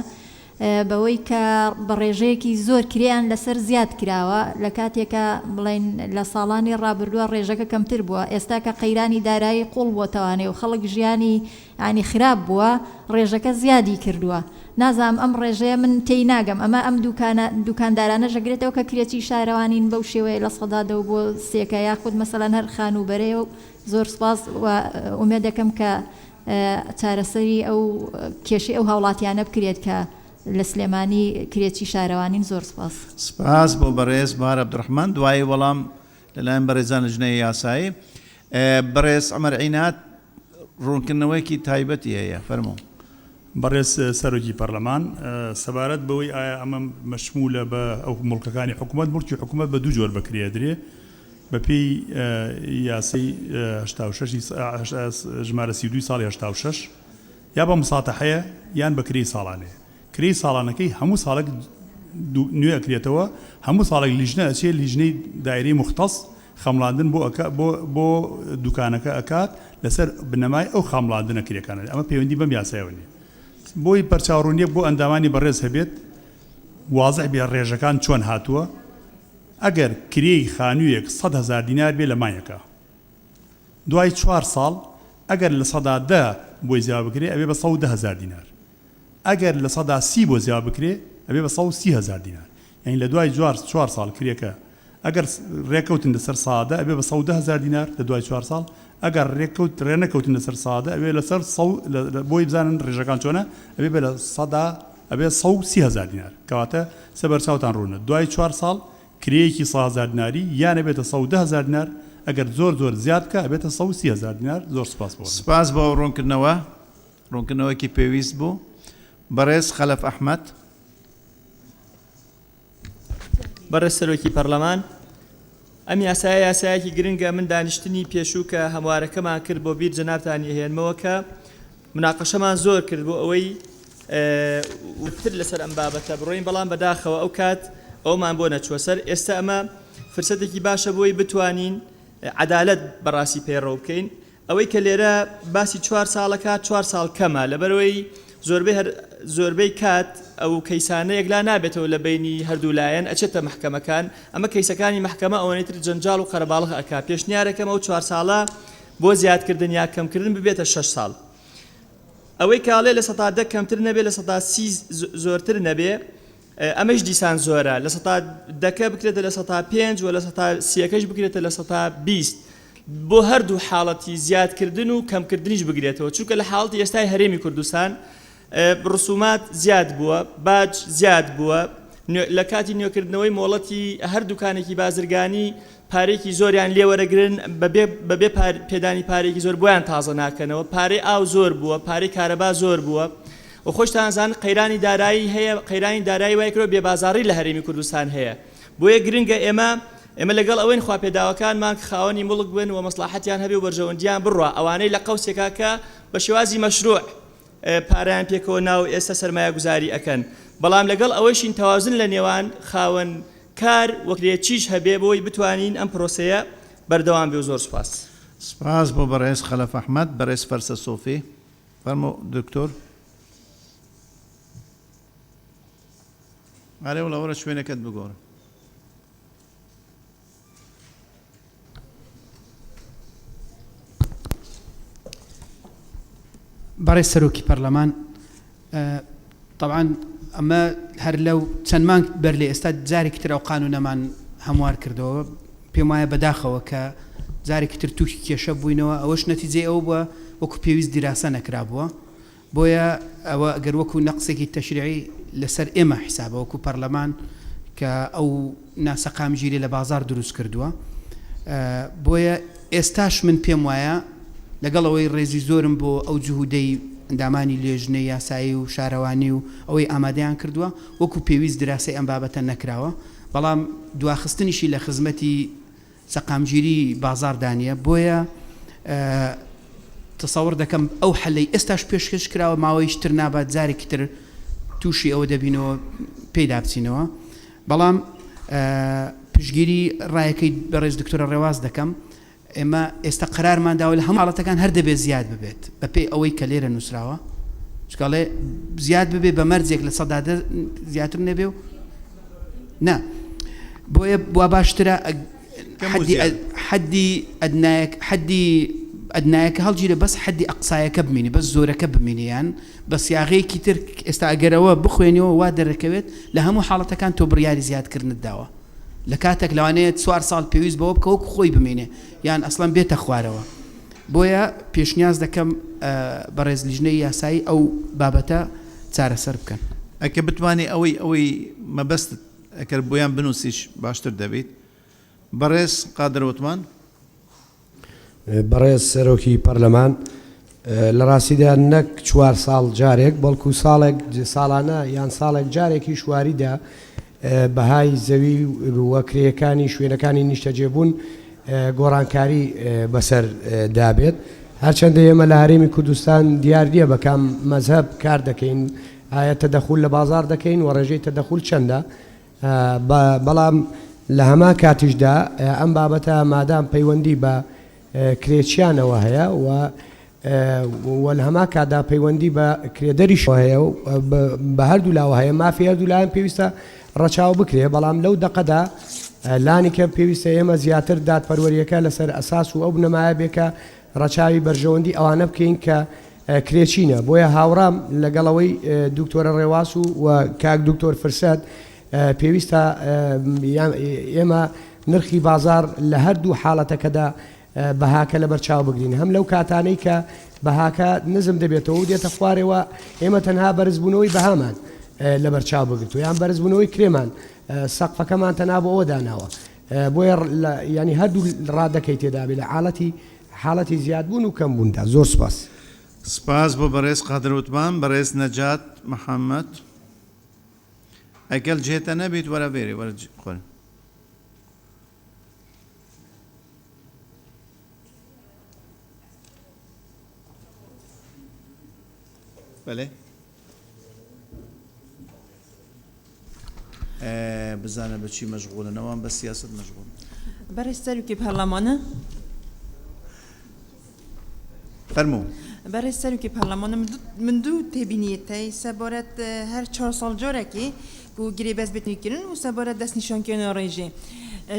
Speaker 19: بەوەی کە بە ڕێژەیەکی زۆر کریان لەسەر زیاد کراوە لە کاتێکە بڵێن لە ساڵانی ڕابردووە ڕێژەکە کەمتر بووە ئێستا کە قەیرانی دارایی قوڵ بۆتەوانێ و خەڵک ژیانی ینی خراپ بووە ڕێژەکە زیادی کردووە نازام ئەم ڕێژەیە من تێی ناگەم ئەمە ئەم دوکاندارانە ژەگرێتەوە کە کرێکی شارەوانین بەو شێوەیە لە سەدادا و بۆ سێکە یاخود مەسەلەن هەر خانوبەرێ و زۆر سپاس ئومێد دەکەم کە چارەسەری ئەو کێشەی ئەو هاوڵاتیانە بکرێت کە لە سلێمانی کرێکی شارەوانین زۆر سپاس
Speaker 1: سپاس بۆ بەڕێز بەهار عەبدوڕەحمان دوای وەڵام لەلایەن بەڕێزان لەژنەی یاسایی بەڕێز عەمەر عینات ڕوونکردنەوەیکی تایبەتی هەیە فەرموو
Speaker 21: بەڕێز سەرۆکی پەرلەمان سەبارەت بەوەی ئایا ئەمە مەشمولە بە ئەو مڵکەکانی حکوومەت مڵکی حکوومەت بە دوو جۆر بەکرێدرێ بەپێی یاسەی 86 ژمارە 32 ساڵی 86 یا بە مساتەحەیە یان بە کرێی ساڵانەیە کرێی ساڵانەکەی هەموو ساڵێک نوێ ئەکرێتەوە هەموو ساڵێک لیژنە ئەچێ لیژنەی دایرەی مختص خەمڵاندن بۆ دوکانەکە ئەکات لەسەر بنەمای ئەو خەمڵاندنە کرێکانە ئەمە پەیوەندی بەم یاسایەوە نیە بۆی پەرچاوڕوونیەک بۆ ئەندامانی بەڕێز هەبێت واضح بێ ڕێژەکان چۆن هاتووە ئەگەر کرێی خانوویەک 100,000 دینار بێ لە مایەکە دوای 4 ساڵ ئەگەر لە 10 بۆی زیاو بکرێ ئەبێ بە 110,000 دینار ئەگەر لە 130 بۆ زیاو بکرێ ئەبێ بە 130,000 دینار یعنی لە دوای 4 ساڵ کرێکە ئەگەر ڕێکەوتن لەسەر سادە ئەبێ بە 110,000 دینار لە دوای 4 ساڵ ئەگەر ڕێنەکەوتن لەسەر سادە ئەبێ لەسەر بۆی بزانن ڕێژەکان چۆنە ئەبێ بە لە 130,000 دینار کەواتە سەبەرچاوتان ڕوونە دوای 4 ساڵ کرێیەکی 100,000 دیناری یان ئەبێتە 110,000 دینار ئەگەر زۆر زیاد کە ئەبێتە 130,000 دینار زۆر
Speaker 1: سپاس بۆ ڕوونکردنەوەکی پێویست بوو بەڕێز خەلەف ئەحمەد
Speaker 6: بەڕێز سەرۆکی پەرلەمان ئەم یاسایەکی گرنگە من دانیشتنی پێشوو کە هەموارەکەمان کرد بۆ بیر جەنابتانی هێنمەوە کە مناقەشەمان زۆر کرد بۆ ئەوەی وتر لەسەر ئەم بابەتە بڕۆین بەڵام بەداخەوە ئەو کات ئەومان بۆ نەچوە سەر ئێستا ئەمە فرسەتێکی باشە بۆی بتوانین عەدالەت بەڕاستی پەیڕەو بکەین ئەوەی کە لێرە باسی 4 ساڵەکە 4 ساڵ کەمە لەبەرەوەی زۆربەی کات ئەو کەیسانەیەک لا نابێتەوە لە بینی هەردوو لایەن ئەچێتە محکەمەکان ئەمە کەیسەکانی محکەمە ئەوەنێتر جەنجاڵ و قەرەباڵغ ئەکا پێشنیارەکەم ئەو 4 ساڵە بۆ زیادکردن یا کەمکردن ببێتە 6 ساڵ ئەوەی کاڵێ لە 110 کەمتر نەبێ لە 130 زۆرتر نەبێ ئەمەش دیسان زۆرە لە 110 بکرێتە لە 105 و لە 130 بکرێتە لە 120 بۆ هەردوو حاڵەتی زیادکردن و کەمکردنیش بگرێتەوە چونکە لە حاڵەتی ئێستای هەرێمی کوردستان ڕسومات زیاد بووە باج زیاد بووە لە کاتی نوێکردنەوەی مۆڵەتی هەر دوکانێکی بازرگانی پارێکی زۆریان لێوەرەگرن بەبێ پێدانی پارێکی زۆر بۆیان تازە ناکەنەوە پارەی ئاو زۆر بووە پارەی کارەبا زۆر بووە و خۆشتانزان قەیرانی دارایی هەیە قەیرانی دارایی وایکرۆ بێبازاری لە هەرێمی کوردستان هەیە بۆیە گرنگە ئێمە لەگەڵ ئەوەی خواپێداوەکانمان کە خاوەنی مڵک بن و مەسلحەتیان هەبێ و بەرژەوەندیان بڕوە ئەوانەی لە قەوسێکا کە بە شێوازی مەشروع پارەیان پێکەوە ناو ئێستا سەرمایە گوزاری ئەکەن بەڵام لەگەڵ ئەوەشین تەوازن لە نێوان خاوەن کار وەکرێکیش هەبێ بۆی بتوانین ئەم پرۆسەیە بەردەوام بێ و زۆر
Speaker 1: سپاس بۆ بەڕێز خەلەف ئەحمەد بەڕێز فەرسە سۆفی فەرموو دکتۆر ئارێ وڵاوەرە شوێنەکەت بگۆڕە
Speaker 10: بەڕێز سەرۆکی پەرلەمان طبعا ئەمە هەر لەو چەند مانگ بەر لێ ئێستا جارێکی تر ئەو قانونەمان هەموار کردەوە پێم وایە بەداخەوە کە جارێکی تر تووشی کێشە بووینەوە ئەوەش نەتیجەی ئەو بووە وەکو پێویست دیراسە نەکرابووە بۆیە ئەوە ئەگەر وەکو نەقسێکی تەشریعی لەسەر ئێمە حیسابە وەکو پەرلەمان کە ئەو ناسەقامگیری لە بازار دروست کردووە بۆیە ئێستاش من پێم وایە لەگەڵ ئەوەی ڕێزی زۆرم بۆ ئەو جوهودەی ئەندامانی لێژنەی یاسایی و شارەوانی و ئەوەی ئامادەیان کردووە وەکو پێویست دراسی ئەم بابەتە نەکراوە بەڵام دواخستنیشی لە خزمەتی سەقامگیری بازاردانیە بۆیە تەسەوڕ دەکەم ئەو حەلەی ئێستاش پێشکەش کراوە ماوەیش تر نابات جارێکی تر تووشی ئەوە دەبینەوە پێدا بچینەوە بەڵام پشگیری ڕایەکەی بەڕێز دکتۆرە ڕێواز دەکەم ئێمە ئێستا قەرارمانداوە لە هەموو حاڵەتەکان هەر دەبێت زیاد ببێت بە پێی ئەوەی کە لێرە نووسراوە چکاڵێ زیاد ببێ بە مەرجێک لە 100 زیاتر نەبێ و نا بۆیە بوا باشترە حەدی ئەدنایەکە هەڵگیرە بەس حەدی ئەقسایەکە بمینی بەس زۆرەکە بمینیان بە سیاغەیەکی تر ئێستا ئەگەرەوە بخوێنەوە وا دەرەکەوێت لە هەموو حاڵەتەکان تۆ بڕیاری زیادکردنت داوە لە کاتێک لەوانەیە 4 ساڵ پێویست بەوە بکە وەکو خۆی بمێنێ یان ئەسڵەن بێتە خوارەوە بۆیە پێشنیاز دەکەم بەڕێز لیژنەی یاسایی ئەو بابەتە چارەسەر بکەن
Speaker 1: ئەکە بتوانێ ئەوەی مەبەست ئەکرد بۆیان بنووسیش باشتر دەبێت بەڕێز قادر وتمان
Speaker 23: بەڕێز سەرۆکی پەرلەمان لە ڕاستیدا نەک 4 ساڵ جارێک بەڵکو ساڵانە یان ساڵێک جارێکی شواریدا بەهای زەوی وەکرێیەکانی شوێنەکانی نیشتەجێبوون گۆڕانکاری بەسەر دابێت هەرچەندە ئێمە لە هەرێمی کوردستان دیار نییە بە کام مەزهب کار دەکەین ئایا تەدەخول لە بازار دەکەین و ڕێژەی تەدەخول چەندە بەڵام لە هەما کاتیشدا ئەم بابەتە مادام پەیوەندی بە کرێچیانەوە هەیە و لە هەما کادا پەیوەندی بە کرێدەریش هەیە و بە هەردوو لاوە هەیە مافی هەردوو لایەن پێویستە ڕەچاو بکرێ بەڵام لەو دەقەدا لانی کە پێویستە ئێمە زیاتر دادپەروەریەکە لەسەر ئەساس و ئەو بنەمایە بێکە ڕەچاوی بەرژەوەندی ئەوانە بکەین کە کرێچینە بۆیە هاوڕام لەگەڵەوەی دکتۆرە ڕێواس و کاک دکتۆر فرسەد پێویستە ئێمە نرخی بازار لە هەردوو حاڵەتەکەدا بەهاکە لە بەرچاو بگرین هەم لەو کاتانەی کە بەهاکە نزم دەبێتەوە و دێتە خوارەوە ئێمە تەنها بەرزبوونەوەی بەهامان لە بەرچاو بگرێت و یان بەرزبوونەوەی کرێمان سەقفەکەمان تەنها بۆ ئەوە داناوە بۆیە ینی هەردوو ڕادەکەی تێدا بێت لە حاڵەتی زیادبوون و کەمبووندا زۆر سپاس.
Speaker 1: سپاس بۆ بەڕێز قادر وتمان بەڕێز نەجات محەممەد ئەگەل جێتە نەبیت وەرە بێری وەرە خۆن. بەڵێ بزانە بەچی مەشغوڵنەوەم بە سیاست مەشغوڵ.
Speaker 4: بەڕێز سەرۆکی پەرلەمانە
Speaker 1: فەرموو.
Speaker 4: بەڕێز سەرۆکی پەرلەمانە من دوو تێبینیەتەی سەبارەت هەر 4 ساڵ جۆرەکی و گرێبەز بێتنیکردن و سەبارەت دەستنیشانکردنەوە ڕێژێ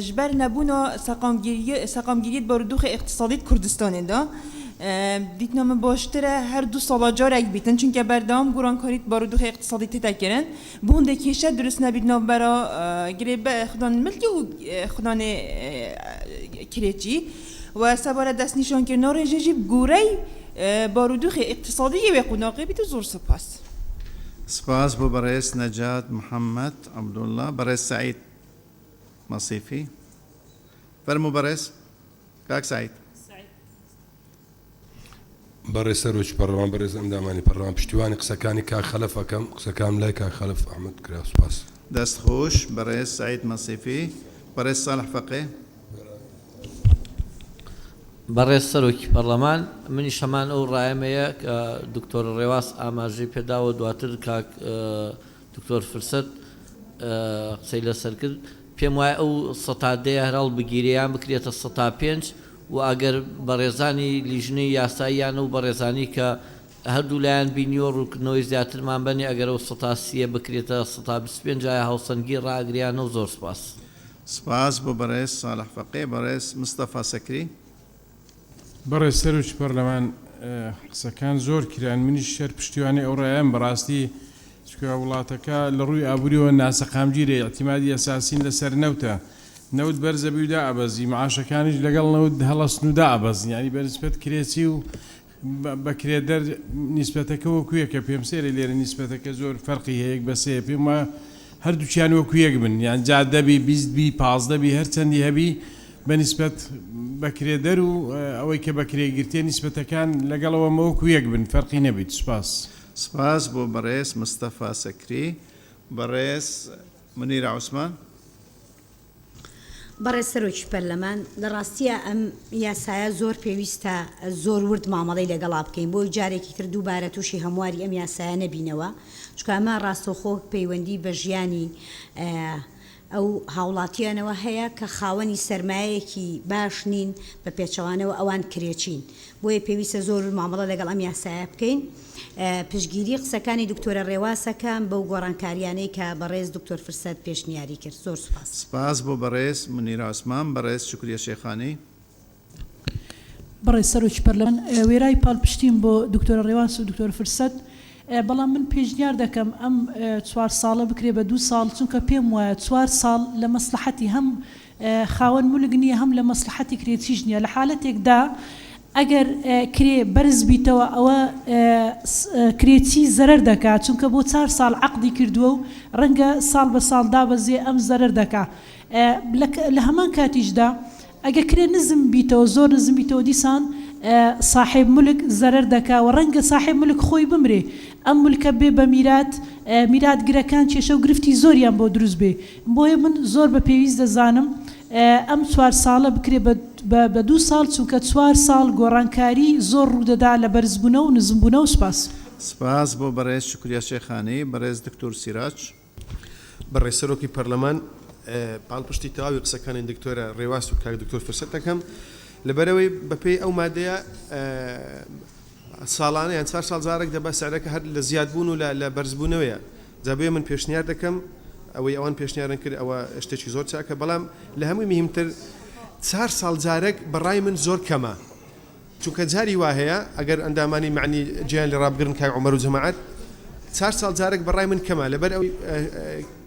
Speaker 4: ji ber nebûna seqamgiriyê barûdûxê iqtisadî Kurdistanê da dîtname baştir e her du sala carek bîtin çunke berdewam gorankarî barûdûxê iqtisadî tê kirin bi hûndê kêşe durist nebît navbera girêbe xidanên milkî û xidanê kirêçî ve sebare destnîşankirina rêjê jî gûrey barûdûxê iqtisadiyê wê qûnaqê bît û zor spas.
Speaker 1: سپاس بۆ بەڕێز نەجات محەممەد عەبدوڵڵا بەڕێز سعید مەسیفی فەرموو بەڕێز کاک سعید.
Speaker 9: بەڕێز سەرۆکی پەرلەمان بەڕێز ئەندامانی پەرلەمان پشتیوانی قسەکانی کاک خەلەفەکەم قسەکان لای کاک خەلەف ئەحمەد کرا سوپاس.
Speaker 1: دەستخۆش بەڕێز سعید مەسیفی بەڕێز ساڵح فەقێ.
Speaker 11: بەڕێز سەرۆکی پەرلەمان منیش هەمان ئەو ڕایەمەیە کە دکتۆر ڕێواس ئاماژەی پێداوە دواتر کاک دکتۆر فرسەد قسەی لەسەر کرد پێم وایە ئەو سەتادەیە هەراڵ بگیریان بکرێتە 105 و ئەگەر بەڕێزانی لیژنەی یاساییان و بەڕێزانی کە هەردوو لایەن بینیۆ ڕووکردنەوەی زیاترمان بەنێ ئەگەر ئەو 130 بکرێتە 125 جای هاوسەنگی ڕاگریانە و زۆر سپاس.
Speaker 1: سپاس بۆ بەڕێز ساڵح فەقێ بەڕێز مستەفا سەکری.
Speaker 24: بەڕێز سەرۆکی پەرلەمان قسەکان زۆر کران منیش شەر پشتیوانی ئەو ڕایەن بەڕاستی چکە وڵاتەکە لە ڕووی ئابووریەوە ناسەقامگیرێ ئەحتیمادی ئەساسین لەسەر نەوتە نەوت بەرزەبی و دائەبەزی معاشەکانیش لەگەڵ نەوت هەڵەستن و دائەبەزن ینی بەنسبەت کرێچی و بەکرێدەر نیسبەتەکە وەکویەکە پێم سێرە لێرە نیسبەتەکە زۆر فەرقی هەیەک بەسێ پێم وایە هەردووچیان وەکویەک بن یان جادەبی 20 15 هەرچەندی هەبی بەنسبەت بەکرێدەر و ئەوەی کە بەکرێگرتێ نیسبەتەکان لەگەڵەوە مەوەکویەک بن فەرقی نەبیت. سپاس.
Speaker 1: سپاس بۆ بەڕێز مستەفا سەکری بەڕێز منیرە عوسمان.
Speaker 20: بەڕێز سەرۆکی پەرلەمان لە ڕاستیە ئەم یاسایە زۆر پێویستە زۆر ورد مامەڵەی لەگەڵا بکەین بۆ جارێکی تر دووبارە تووشی هەمواری ئەم یاسایە نەبینەوە چکە ئەمە ڕاستەوخۆ پەیوەندی بە ژیانی ئەو هاوڵاتیانەوە هەیە کە خاوەنی سەرمایەکی باش نین بە پێچەوانەوە ئەوان کرێچین بۆیە پێویستە زۆر مامەڵە لەگەڵ ئەم یاسایە بکەین. پشگیری قسەکانی دکتۆرە ڕێواسەکان بەو گۆڕانکاریانەی کە بەڕێز دکتۆر فرسەد پێشنیاری کرد. زۆر سوپاس.
Speaker 1: سپاس بۆ بەڕێز منیرە عوسمان بەڕێز شکریە شێخانی.
Speaker 25: بەڕێز سەرۆکی پەرلەمان وێرای پاڵپشتیم بۆ دکتۆرە ڕێواس و دکتۆر فرسەد بەڵام من پێشنیار دەکەم ئەم 4 ساڵە بکرێ بە 2 ساڵ چونکە پێم وایە 4 ساڵ لە مەسلحەتی هەم خاوەن مولک نییە هەم لە مەسلحەتی کرێچیش نییە لە حالەتێکدا ئەگەر کرێ بەرز بیتەوە ئەوە کرێچی زەرەر دەکات چونکە بۆ 4 ساڵ عەقدی کردووە و ڕەنگە ساڵ بە ساڵ دابەزێ ئەم زەرەر دەکات لە هەمان کاتیشدا ئەگە کرێ نزم بیتەوە زۆر نزم بیتەوە دیسان صاحب ملک زەرەر دەکا و ڕەنگە صاحب ملک خۆی بمرێ ئەم ملکە بێ بە میراتگرەکان کێشە و گرفتی زۆریان بۆ دروست بێ بۆیە من زۆر بە پێویست دەزانم ئەم 4 ساڵە بکرێ بە 2 ساڵ چونکە 4 ساڵ گۆڕانکاری زۆر ڕوودەدا لە بەرزبوونە و نزمبوونە و سپاس.
Speaker 1: سپاس بۆ بەڕێز شکریە شێخانی بەڕێز دکتۆر سیراج.
Speaker 18: بەڕێز سەرۆکی پەرلەمان پاڵپشتی تەواوی قسەکانی دکتۆرە ڕێواس و کاک دکتۆر فرسەت دەکەم لەبەرەوەی بەپێی ئەو مادەیە ساڵانە یان 4 ساڵ جارێک دەبە سعرەکە هەر لە زیادبوون و لە بەرزبوونەوەیە جابێ من پێشنیار دەکەم ئەوەی ئەوان پێشنیارن کرد ئەوە شتێکی زۆر چاکە بەڵام لە هەمووی مهمتر 4 ساڵ جارێک بەڕای من زۆر کەمە چونکە جاری وا هەیە ئەگەر ئەندامانی معنی گیان لە ڕابگرن کاک عومەر و جەماعەت 4 ساڵ جارێک بەڕای من کەمە لەبەر ئەوی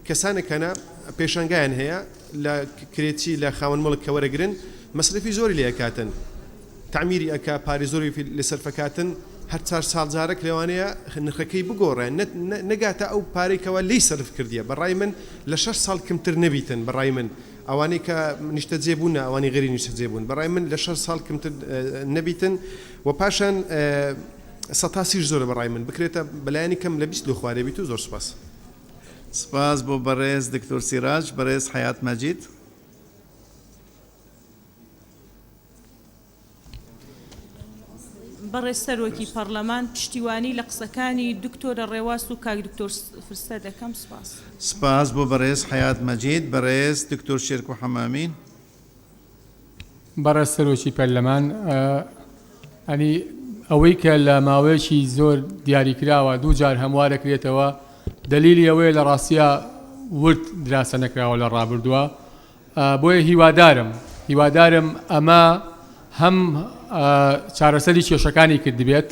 Speaker 18: کەسانێکەنە پێشانگایان هەیە لە کرێتی لە خاوەن مڵک کە وەرەگرن مەسرفی زۆری لێ ئەکاتن تعمیری ئەکا پارێ زۆری لەسەر فەکاتن هەر 4 ساڵ جارێک لەوانەیە نرخەکەی بگۆڕێن نەگاتە ئەو پارێکەوە لی سرف کردیە بەڕای من لە 6 ساڵ کەمتر نەبیتن بەڕای من ئەوانەی کە نیشتە جێبوون ئەوانی غەری نیشتە جێبوون بەڕای من لە 6 ساڵ کەمتر نەبیتن و پاشان سەتاسیش زۆرە بەڕای من بکرێتە بەلایانی کەم لە 20 خوارێ بیت و زۆر سپاس
Speaker 1: سپاس بۆ بەڕێز دکتۆر سیراج بەڕێز حیات مەجید
Speaker 2: بەڕێز سەرۆکی پەرلەمان پشتیوانی لە قسەکانی دکتۆرە ڕێواس و کاک دکتۆر فرسە دەکەم سپاس
Speaker 1: سپاس بۆ بەڕێز حیات مەجید بەڕێز دکتۆر شێرکۆ حەمامین
Speaker 7: بەڕێز سەرۆکی پەرلەمان ئەنی ئەوەی کە لە ماوەیەکی زۆر دیاریکراوە دوو جار هەموارە کرێتەوە دلیلی ئەوەیە لە ڕاستیە ورد دراسە نەکراوە لە ڕابردووە بۆیە هیوادارم ئەمە هەم چارەسەری کێشەکانی کرد بێت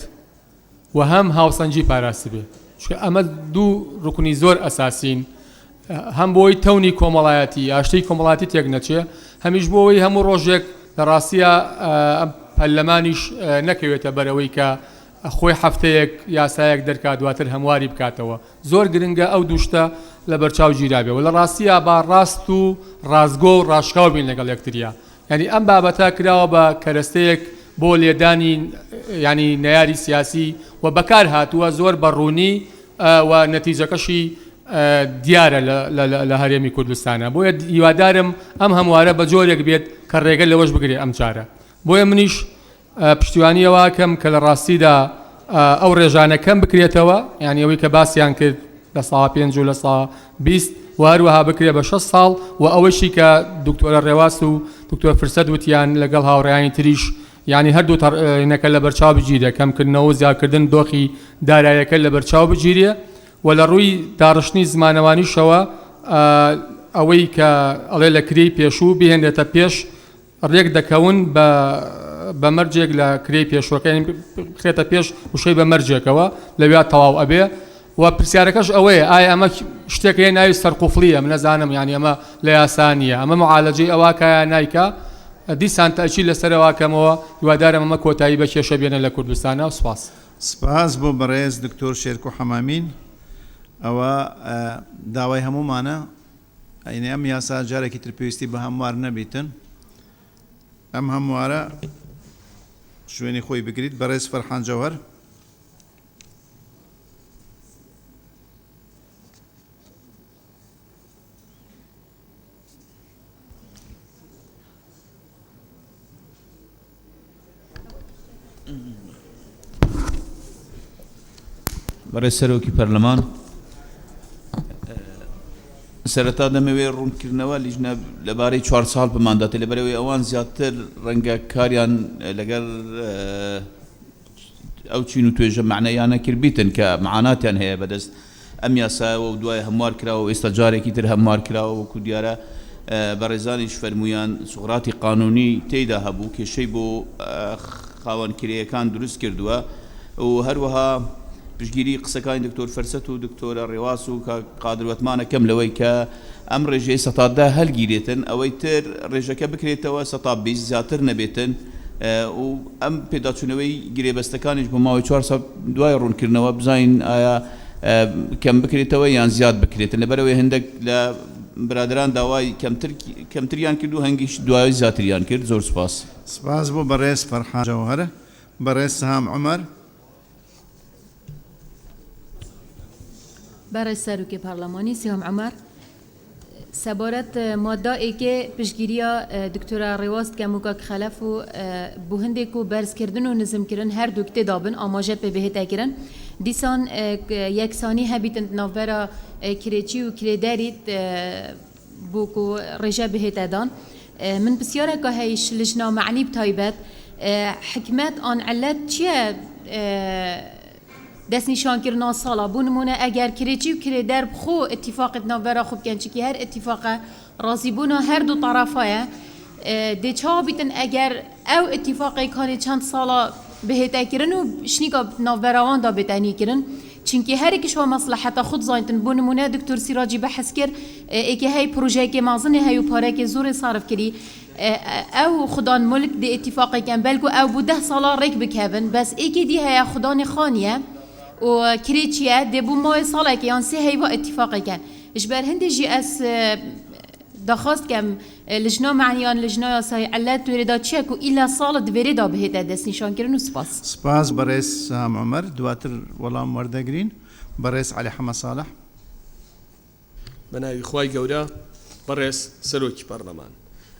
Speaker 7: و هەم هاوسەنجی پاراست بێت چونکە ئەمە دوو ڕوکنی زۆر ئەساسین هەم بۆی تەونی کۆمەڵایەتی ئاشتەی کۆمەڵاتی تێک نەچێ هەمیش بۆەوەی هەموو ڕۆژێک لە ڕاستیە پەرلەمانیش نەکەوێتە بەرەوەی کە خۆی هەفتەیەک یاسایەک دەرکات دواتر هەمواری بکاتەوە زۆر گرنگە ئەو دووشتە لە بەرچاو گیرابێ و لە ڕاستیە با ڕاست و ڕازگۆ و ڕاشکاو بین لەگەڵ یەکتریا ینی ئەم بابەتە کراوە بە کەرەستەیەک بۆ لێدانی ینی نەیاری سیاسی و بەکار هاتووە زۆر بەڕوونی و نەتیجەکەشی دیارە لە هەرێمی کوردستانە بۆیە هیوادارم ئەم هەموارە بە جۆرێک بێت کە ڕێگە لەوەش بگرێت ئەم چارە بۆیە منیش پشتیوانیەوە کەم کە لە ڕاستیدا ئەو ڕێژانە کەم بکرێتەوە یعنی ئەوەی کە باسییان کرد لە ساڵ 5 و لە ساڵ 20 و هەروەها بکرێت بە 6 ساڵ و ئەوەشی کە دکتۆرە ڕێواس و دکتۆر فرسەت وتیان لەگەڵ هاوڕێیانی تریش یعنی هەردوو تەڕینەکە لە بەرچاو بگیرێ کەمکردنەوە و زیادکردن دۆخی داراییەکە لە بەرچاو بگیرێ و لە ڕووی داڕشتنی زمانەوانیشەوە ئەوەی کە ئەڵێ لە کری پێشوو بهێنێتە پێش ڕێک دەکەون بە مەرجێک لە کری پێشوەکەی بخرێتە پێش وشەی بە مەرجێکەوە لەوێ تەواو ئەبێ و پرسیارەکەش ئەوەیە ئایا ئەمە شتێکە ناوی سەرقوفڵیە من نەزانم ینی ئەمە لە یاسانیە ئەمە معالەجەی ئەواکایە نایکە دیسان تاچی لەسەرەوەکەمەوە هیوادارم ئەمە کۆتایی بە کێشە بێنە لە کوردستانە و سپاس
Speaker 1: سپاس بۆ بەڕێز دکتۆر شێرکۆ حەمامین ئەوە داوای هەمومانە ئەینێ ئەم یاسا جارێکی تر پێویستی بە هەموار نەبیتن ئەم هەموارە شوێنی خۆی بگریت بەڕێز فەرحان جەوهەر
Speaker 22: بەڕێز سەرۆکی پەرلەمان سەرەتا دەمەوێت ڕوونکردنەوە لیژنە لەبارەی 4 ساڵ بمانداتێ لەبەرەوەی ئەوان زیاتر ڕەنگە کاریان لەگەڵ ئەو چین و توێژە معنەیانە کردبیتن کە معاناتیان هەیە بەدەست ئەم یاسایەوە و دوای هەموار کراوە و ئێستا جارێکی تر هەموار کراوە وەکو دیارە بەڕێزانیش فەرمویان سوغراتی قانونی تێیدا هەبوو کێشەی بۆ خاوەنکرێیەکان دروست کردووە و هەروەها پشگیری قسەکانی دکتۆر فەرسەت و دکتۆرە ڕێواس و قادروەتمانە کەم لەوەی کە ئەم ڕێژەی سەتادا هەلگیرێتن ئەوەی تر ڕێژەکە بکرێتەوە 120 زیاتر نەبێتن و ئەم پێداچوونەوەی گرێبەستەکانیش بۆ ماوەی 4 ساڵ دوای ڕوونکردنەوە بزانین ئایا کەم بکرێتەوە یان زیاد بکرێتن لەبەرەوەی هەندێک لە برادران داوای کەمتریان کرد و هەنگیش دوای زیاتریان کرد زۆر سپاس
Speaker 1: سپاس بۆ بەڕێز فەرحان جەوهەر بەڕێز سەهام عومەر
Speaker 8: برای سروکی پارلمانی سیام عمر سبارت ماده ای که پشگیریا دکتر ڕێواس کەموکک خەلەف و بۆ هەندێک و بەرزکردن و نزمکردن هەر دوو تێدابن ئاماژە پێ بەهێتەکردن دیسان یەکسانی هەبیتن ناوبەرە کرێچی و کرێدەریت بوكو رجا بهتادان من بسيارة كهيش لجنا معني بتايبات حكمات آن علت چیه دست نشان کردن سالا بونمونه اگر کریچی و کری در خو اتفاقت نوبرا خوب کن چی هر اتفاق راضی بونا هر دو طرفایه دی چا بیتن اگر او اتفاقی کانی چند سالا بهتا کرن و شنیکا نوبراوان دا بتانی کرن چونکی هر یکیش و مصلحت خود زاینتن بونمونه دکتر سیراجی بحث کرد ایکی های پروژه که مازنه های و پاره که زور صرف کردی او خدان ملک دی اتفاقی کن بلکو او بو 10 سالا ریک بکهون بس ایکی دی های خدان خانیه و کریچیه دی بو ماه سالا که یان سه هیوا اتفاقی کن اجبر هندی جی اس دخواست کم لجنا معنیان لجنا یاسای علت توریدا چیه که ایلا سال دوریدا بهت دست نشان کردن و
Speaker 1: سپاس برئیس سام عمر دواتر ولام وردگرین برئیس علی حمد صالح
Speaker 13: بناوی خوای گەورە بەڕێز سەرۆکی پەرلەمان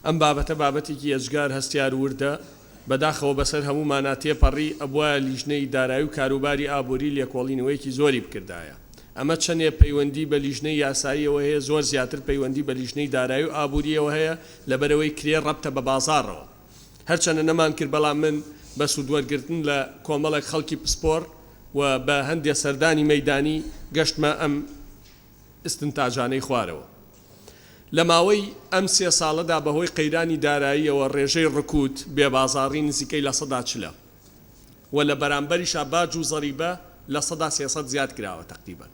Speaker 13: ئەم بابەتە بابەتێکی ئەجگار هەستیار وردە بەداخەوە بەسەر هەموومانە تێپەڕی ئەبووە لیژنەی دارایی و کاروباری ئابووری لێکۆڵینەوەیەکی زۆری بکردایە ئەمە چەندێ پەیوەندی بە لیژنەی یاساییەوە هەیە زۆر زیاتر پەیوەندی بە لیژنەی دارایی و ئابووریەوە هەیە لەبەرەوەی کرێ ڕەبتە بە بازاڕەوە هەرچەندە نەمان کرد بەڵام من بە سوودوەرگرتن لە کۆمەڵێک خەڵکی پسپۆر و بە هەندێک سەردانی مەیدانی گەشتمە ئەم استنتاجانەی خوارەوە لە ماوەی ئەم 3 ساڵەدا بەهۆی قەیرانی داراییەوە ڕێژەی ڕکوت بێبازاڕی نزیکەی لە 100 و لە بەرامبەریشا باج و زەریبە لە 300 زیاد کراوە تقریبا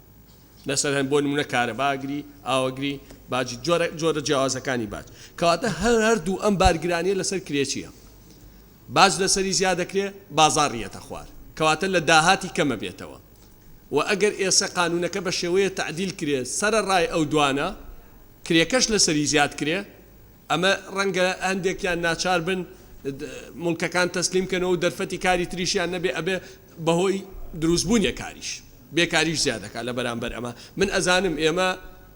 Speaker 13: لەسەر هەن بۆ نمونە کارەباگری ئاوەگری باجی جۆرە جیاوازەکانی باج کەواتە هەردوو ئەم بارگرانیە لەسەر کرێچیە باج لەسەری زیاد دەکرێ بازاڕیەتە خوار کەواتە لە داهاتی کەمە بێتەوە و ئەگەر ئێستا قانونەکە بە شێوەیە تعدیل کرێ سەرەڕای ئەو دوانە کرێکەش لەسەری زیاد کرێ ئەمە ڕەنگە هەندێکیان ناچار بن مڵکەکان تەسلیم کەنەوە و دەرفەتی کاری تریشیان نەبێ ئەبێ بەهۆی دروستبوونیە کاریش بێکاریش زیادەکە لە بەرامبەر ئەمە من ئەزانم ئێمە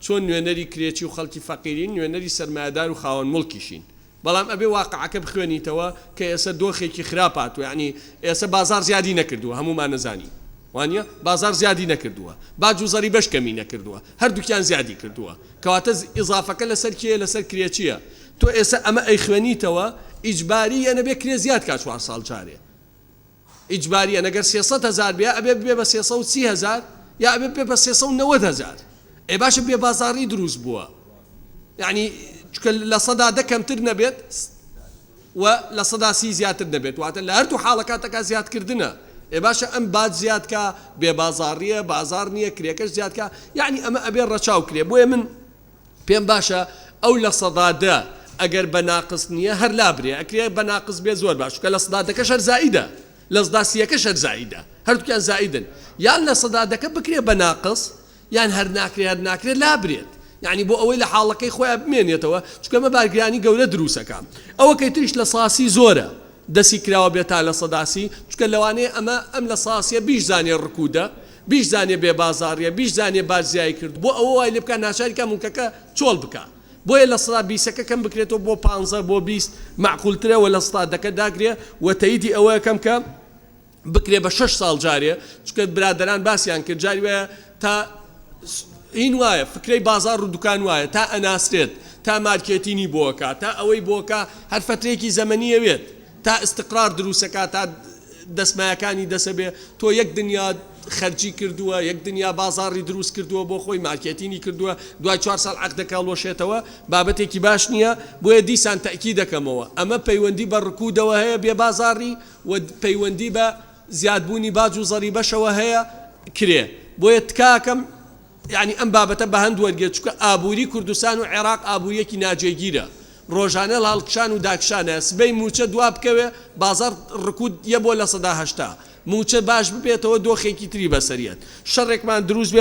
Speaker 13: چۆن نوێنەری کرێکی و خەڵکی فەقیرین نوێنەری سەرمایه‌دار و خاوەن مڵکیشین بەڵام ئەبێ واقعەکە بخوێنیتەوە کە ئێستا دۆخێکی خراپات و یعنی ئێستا بازار زیادی نەکردووە هەمومان نەزانی وانە بازار زیادی نەکردووە باج و زەری بەش کەمی نەکردووە هەردووکیان زیادی کردووە کەواتە ئیزافەکە لەسەر کێ لەسەر کرێچیە تۆ ئێستا ئەمە ئەی خوێنیتەوە ئیجباری یە نەبێ کرێ زیاد کا 4 ساڵ جارێ ئیجباریە نەگەر 300,000 بێ ئەبێ بێ بە 330,000 یا ئەبێ بێ بە 390,000 ئێ باشە بێ بازاڕی دروست بووە یعنی چکە لە 100 کەمتر نەبێت و لە 130 زیاتر نەبێت واتە لە هەردوو حاڵەکاتەکە زیادکردنە ئێ باشە ئەم باج زیادکە بێ بازاڕیە بازار نییە کرێکەش زیادکە یعنی ئەمە ئەبێ ڕەچاو کرێ بۆیە من پێم باشە ئەو لە 100 ئەگەر بە ناقص نییە هەر لابرێ ئەکرێ بە ناقص بێ زۆر باش کە لە 100 شەر زائیدە لە 100 شەر زائیدە هەردووکیان زائیدن یان لە 100 بکرێ بە ناقص یان هەر ناکرێت لابرێت یعنی بۆ ئەوەی لە حاڵەکەی خۆیان بمێنێتەوە چکەمە بارگرانی گەورە دروستەکان ئەوە کەی تریش لە ساسی زۆرە دەسی کراوە بێتا لە 100 چکە لەوانەیە ئەم لە ساسیە بیش زانێ ڕکوودە بیش زانێ بێ بازاڕیە بیش زانێ بازیایی کرد بۆ ئەوە وای لێ بکە ناچاریکە مڵکەکە چۆڵ بکە بۆیە لە 120 کەم بکرێتەوە بۆ 15 بۆ 20 معقولترەوە لە 100 داگرێ و تەییدی ئەوە یەکەم کە بکرێ بە 6 ساڵ جارێ چکە برادران باسییان کرد جاری وایە تا این وایە فکرەی بازار و دوکان وایە تا ئەناسرێت تا مارکێتینی بۆکە تا ئەوەی بۆکە هەر فترێکی زەمەنیەوێت تا استقرار دروستەکە تا دەسمایەکانی دەسەبێ تۆ یەک دنیا خەرجی کردووە یەک دنیا بازاڕی دروست کردووە بۆ خۆی مارکێتینی کردووە دوای 4 ساڵ عەقدەکە هەڵوەشێتەوە بابەتێکی باش نییە بۆیە دیسان تەئکید دەکەمەوە ئەمە پەیوەندی بە ڕکوودەوە هەیە بێ بازاڕی و پەیوەندی بە زیادبوونی باج و زەری بەشەوە هەیە کرێ بۆیە تکاکەم یعنی ئەم بابەتە بە هەند وەرگێت چکە ئابووری کوردستان و عێراق ئابووریەکی ناجێگیرە ڕۆژانە هەڵکشان و داکشانە سبەی موچە دوا بکەوێ بازار ڕکود یە بۆ لە 180 موچە باش ببێتەوە دۆخێکی تری بەسەریەت شەڕێکمان دروست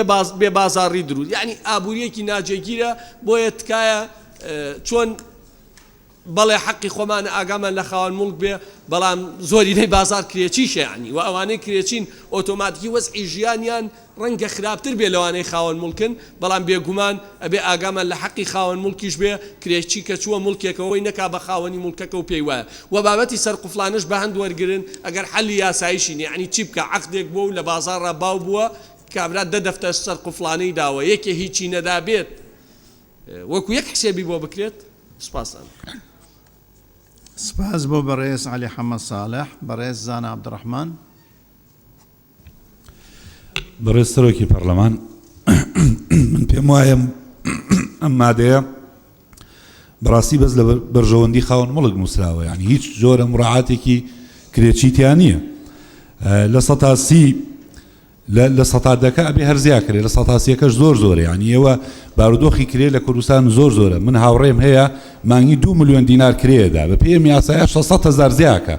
Speaker 13: بێ بازاڕی دروست یعنی ئابووریەکی ناجێگیرە بۆیە تکایە چۆن بەڵێ حەقی خۆمانە ئاگامان لە خاوەن مڵک بێ بەڵام زۆرینەی بازار کرێچیشە یعنی و ئەوانەی کرێچین ئۆتۆماتیکی وەزعی ژیانیان ڕەنگە خراپتر بێ لەوانەی خاوەن مڵکن بەڵام بێگومان ئەبێ ئاگامان لە حەقی خاوەن مڵکیش بێ کرێچی کە چووە مڵکێکەوەی نەکا بە خاوەنی مڵکەکە و پێی وایە و بابەتی سەرقوفڵانش بە هەند وەرگرن ئەگەر حەلی یاساییشین یعنی چی بکە عەقدێک بووە و لە بازاڕ باو بووە کابرا 10 دەفتەر سەرقوفڵانەی داوە یەکێ هیچی نەدابێت وەکو یەک حسێبی بۆ بکرێت سپاسان.
Speaker 1: سپاس بۆ بەڕێز علی حەمەد ساڵح. بەڕێز زانا عەبدوڕەحمان.
Speaker 5: بەڕێز سەرۆکی پەرلەمان، من پێم وایە ئەم مادەیە بەڕاستی بەس لە بەرژەوەندی خاوەن مڵک نووسراوە، یعنی هیچ جۆرە مڕاعاتێکی کرێچیتیان نییە. لە سەتاسی لە سەتادەکە ئەبێ هەرزیا کرێ، لە سەتاسیەکەش زۆرە، یعنی ئێوە بارودۆخی کرێ لە کوردستان زۆرە. من هاوڕێم هەیە مانگی 2 ملیۆن دینار کرێدا، بە پێم یاسایە 600,000 زیاکە،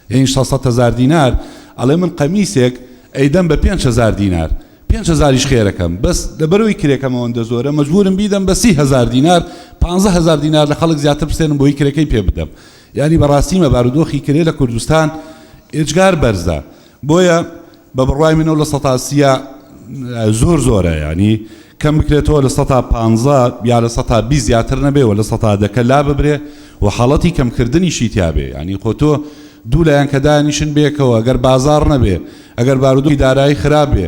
Speaker 5: یعنی 600,000 دینار ئەڵێ من قەمیسێک ئەیدەم بە 5,000 دینار، 5,000 خێرەکەم، بەس لەبەرەوەی کرێکەمەوەندە زۆرە مەجبورم بیدەم بە 30,000 دینار، 15,000 دینار لە خەڵک زیاتر بستێنم بۆی کرێکەی پێ بدەم. یعنی بەڕاستیمە بارودۆخی کرێ لە کوردستان ئێجگار بەرزە، بۆیە بە بڕوای منەوە لە سەتاسیە زۆرە، ینی کەم بکرێتەوە لە 150 یا لە 120 زیاتر نەبێەوە لە 100 لا ببرێ و حاڵەتی کەمکردنیشی تیابێ، ینی خۆ تۆ دوو لایەن کە دانیشن بێکەوە ئەگەر بازار نەبێ، ئەگەر بارودۆخی دارایی خراپ بێ،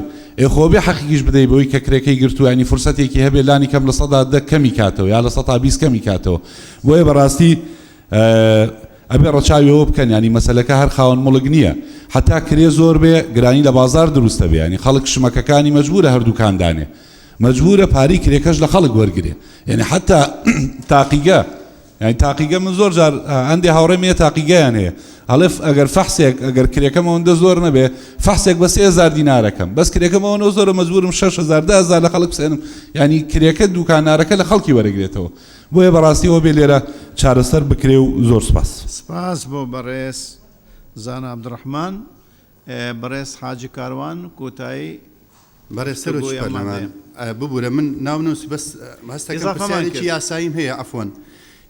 Speaker 5: خۆبێ حەقیقیش بدەی بۆی کە کرێکەی گرتو، ینی فرسەتێکی هەبێ لانی کەم لە 100 کەمی کاتەوە یا لە 120 کەمی کاتەوە. بۆیە بەڕاستی ئەبێ ڕەچاویەوە بکەن، ینی مەسەلەکە هەر خاوەن مڵک نییە، حتا کرێ زۆر بێ گرانی لە بازار دروستە بێ، ینی خەڵک شمەکەکانی مەجبورە هەردووکاندانێ، مەجبورە پارەی کرێکەش لە خەڵک وەرگێ، یعنی حتا تاقیگە، یعنی تاقیگە من زۆر جار هەندێ هاوڕێم هەیە تاقیگەیان هەیە، هەڵێ ئەگەر فەحسێک ئەگەر کرێکەمەوەندە زۆر نەبێ فەحسێک بە 3,000 دینارەکەم، بەس کرێکەمەوەندە زۆرە مەجبورم 6,000 10,000 لە خەڵک بسێنم، ینی کرێکە دوکانارەکە لە خەڵکی وەرەگرێتەوە. بۆیە بەڕاستیەوە بێ لێرە چارەسەر بکرێ و زۆر سپاس.
Speaker 1: سپاس بۆ بەڕێز زانا عەبدوڕەحمان. بەڕێز حاجی کاروان کۆتایی.
Speaker 14: بەڕێز سەرۆکی پەرلەمان ببوورە من ناونووسی بەس هەستەکەم پرسیارێکی یاساییم هەیە ئەفۆن،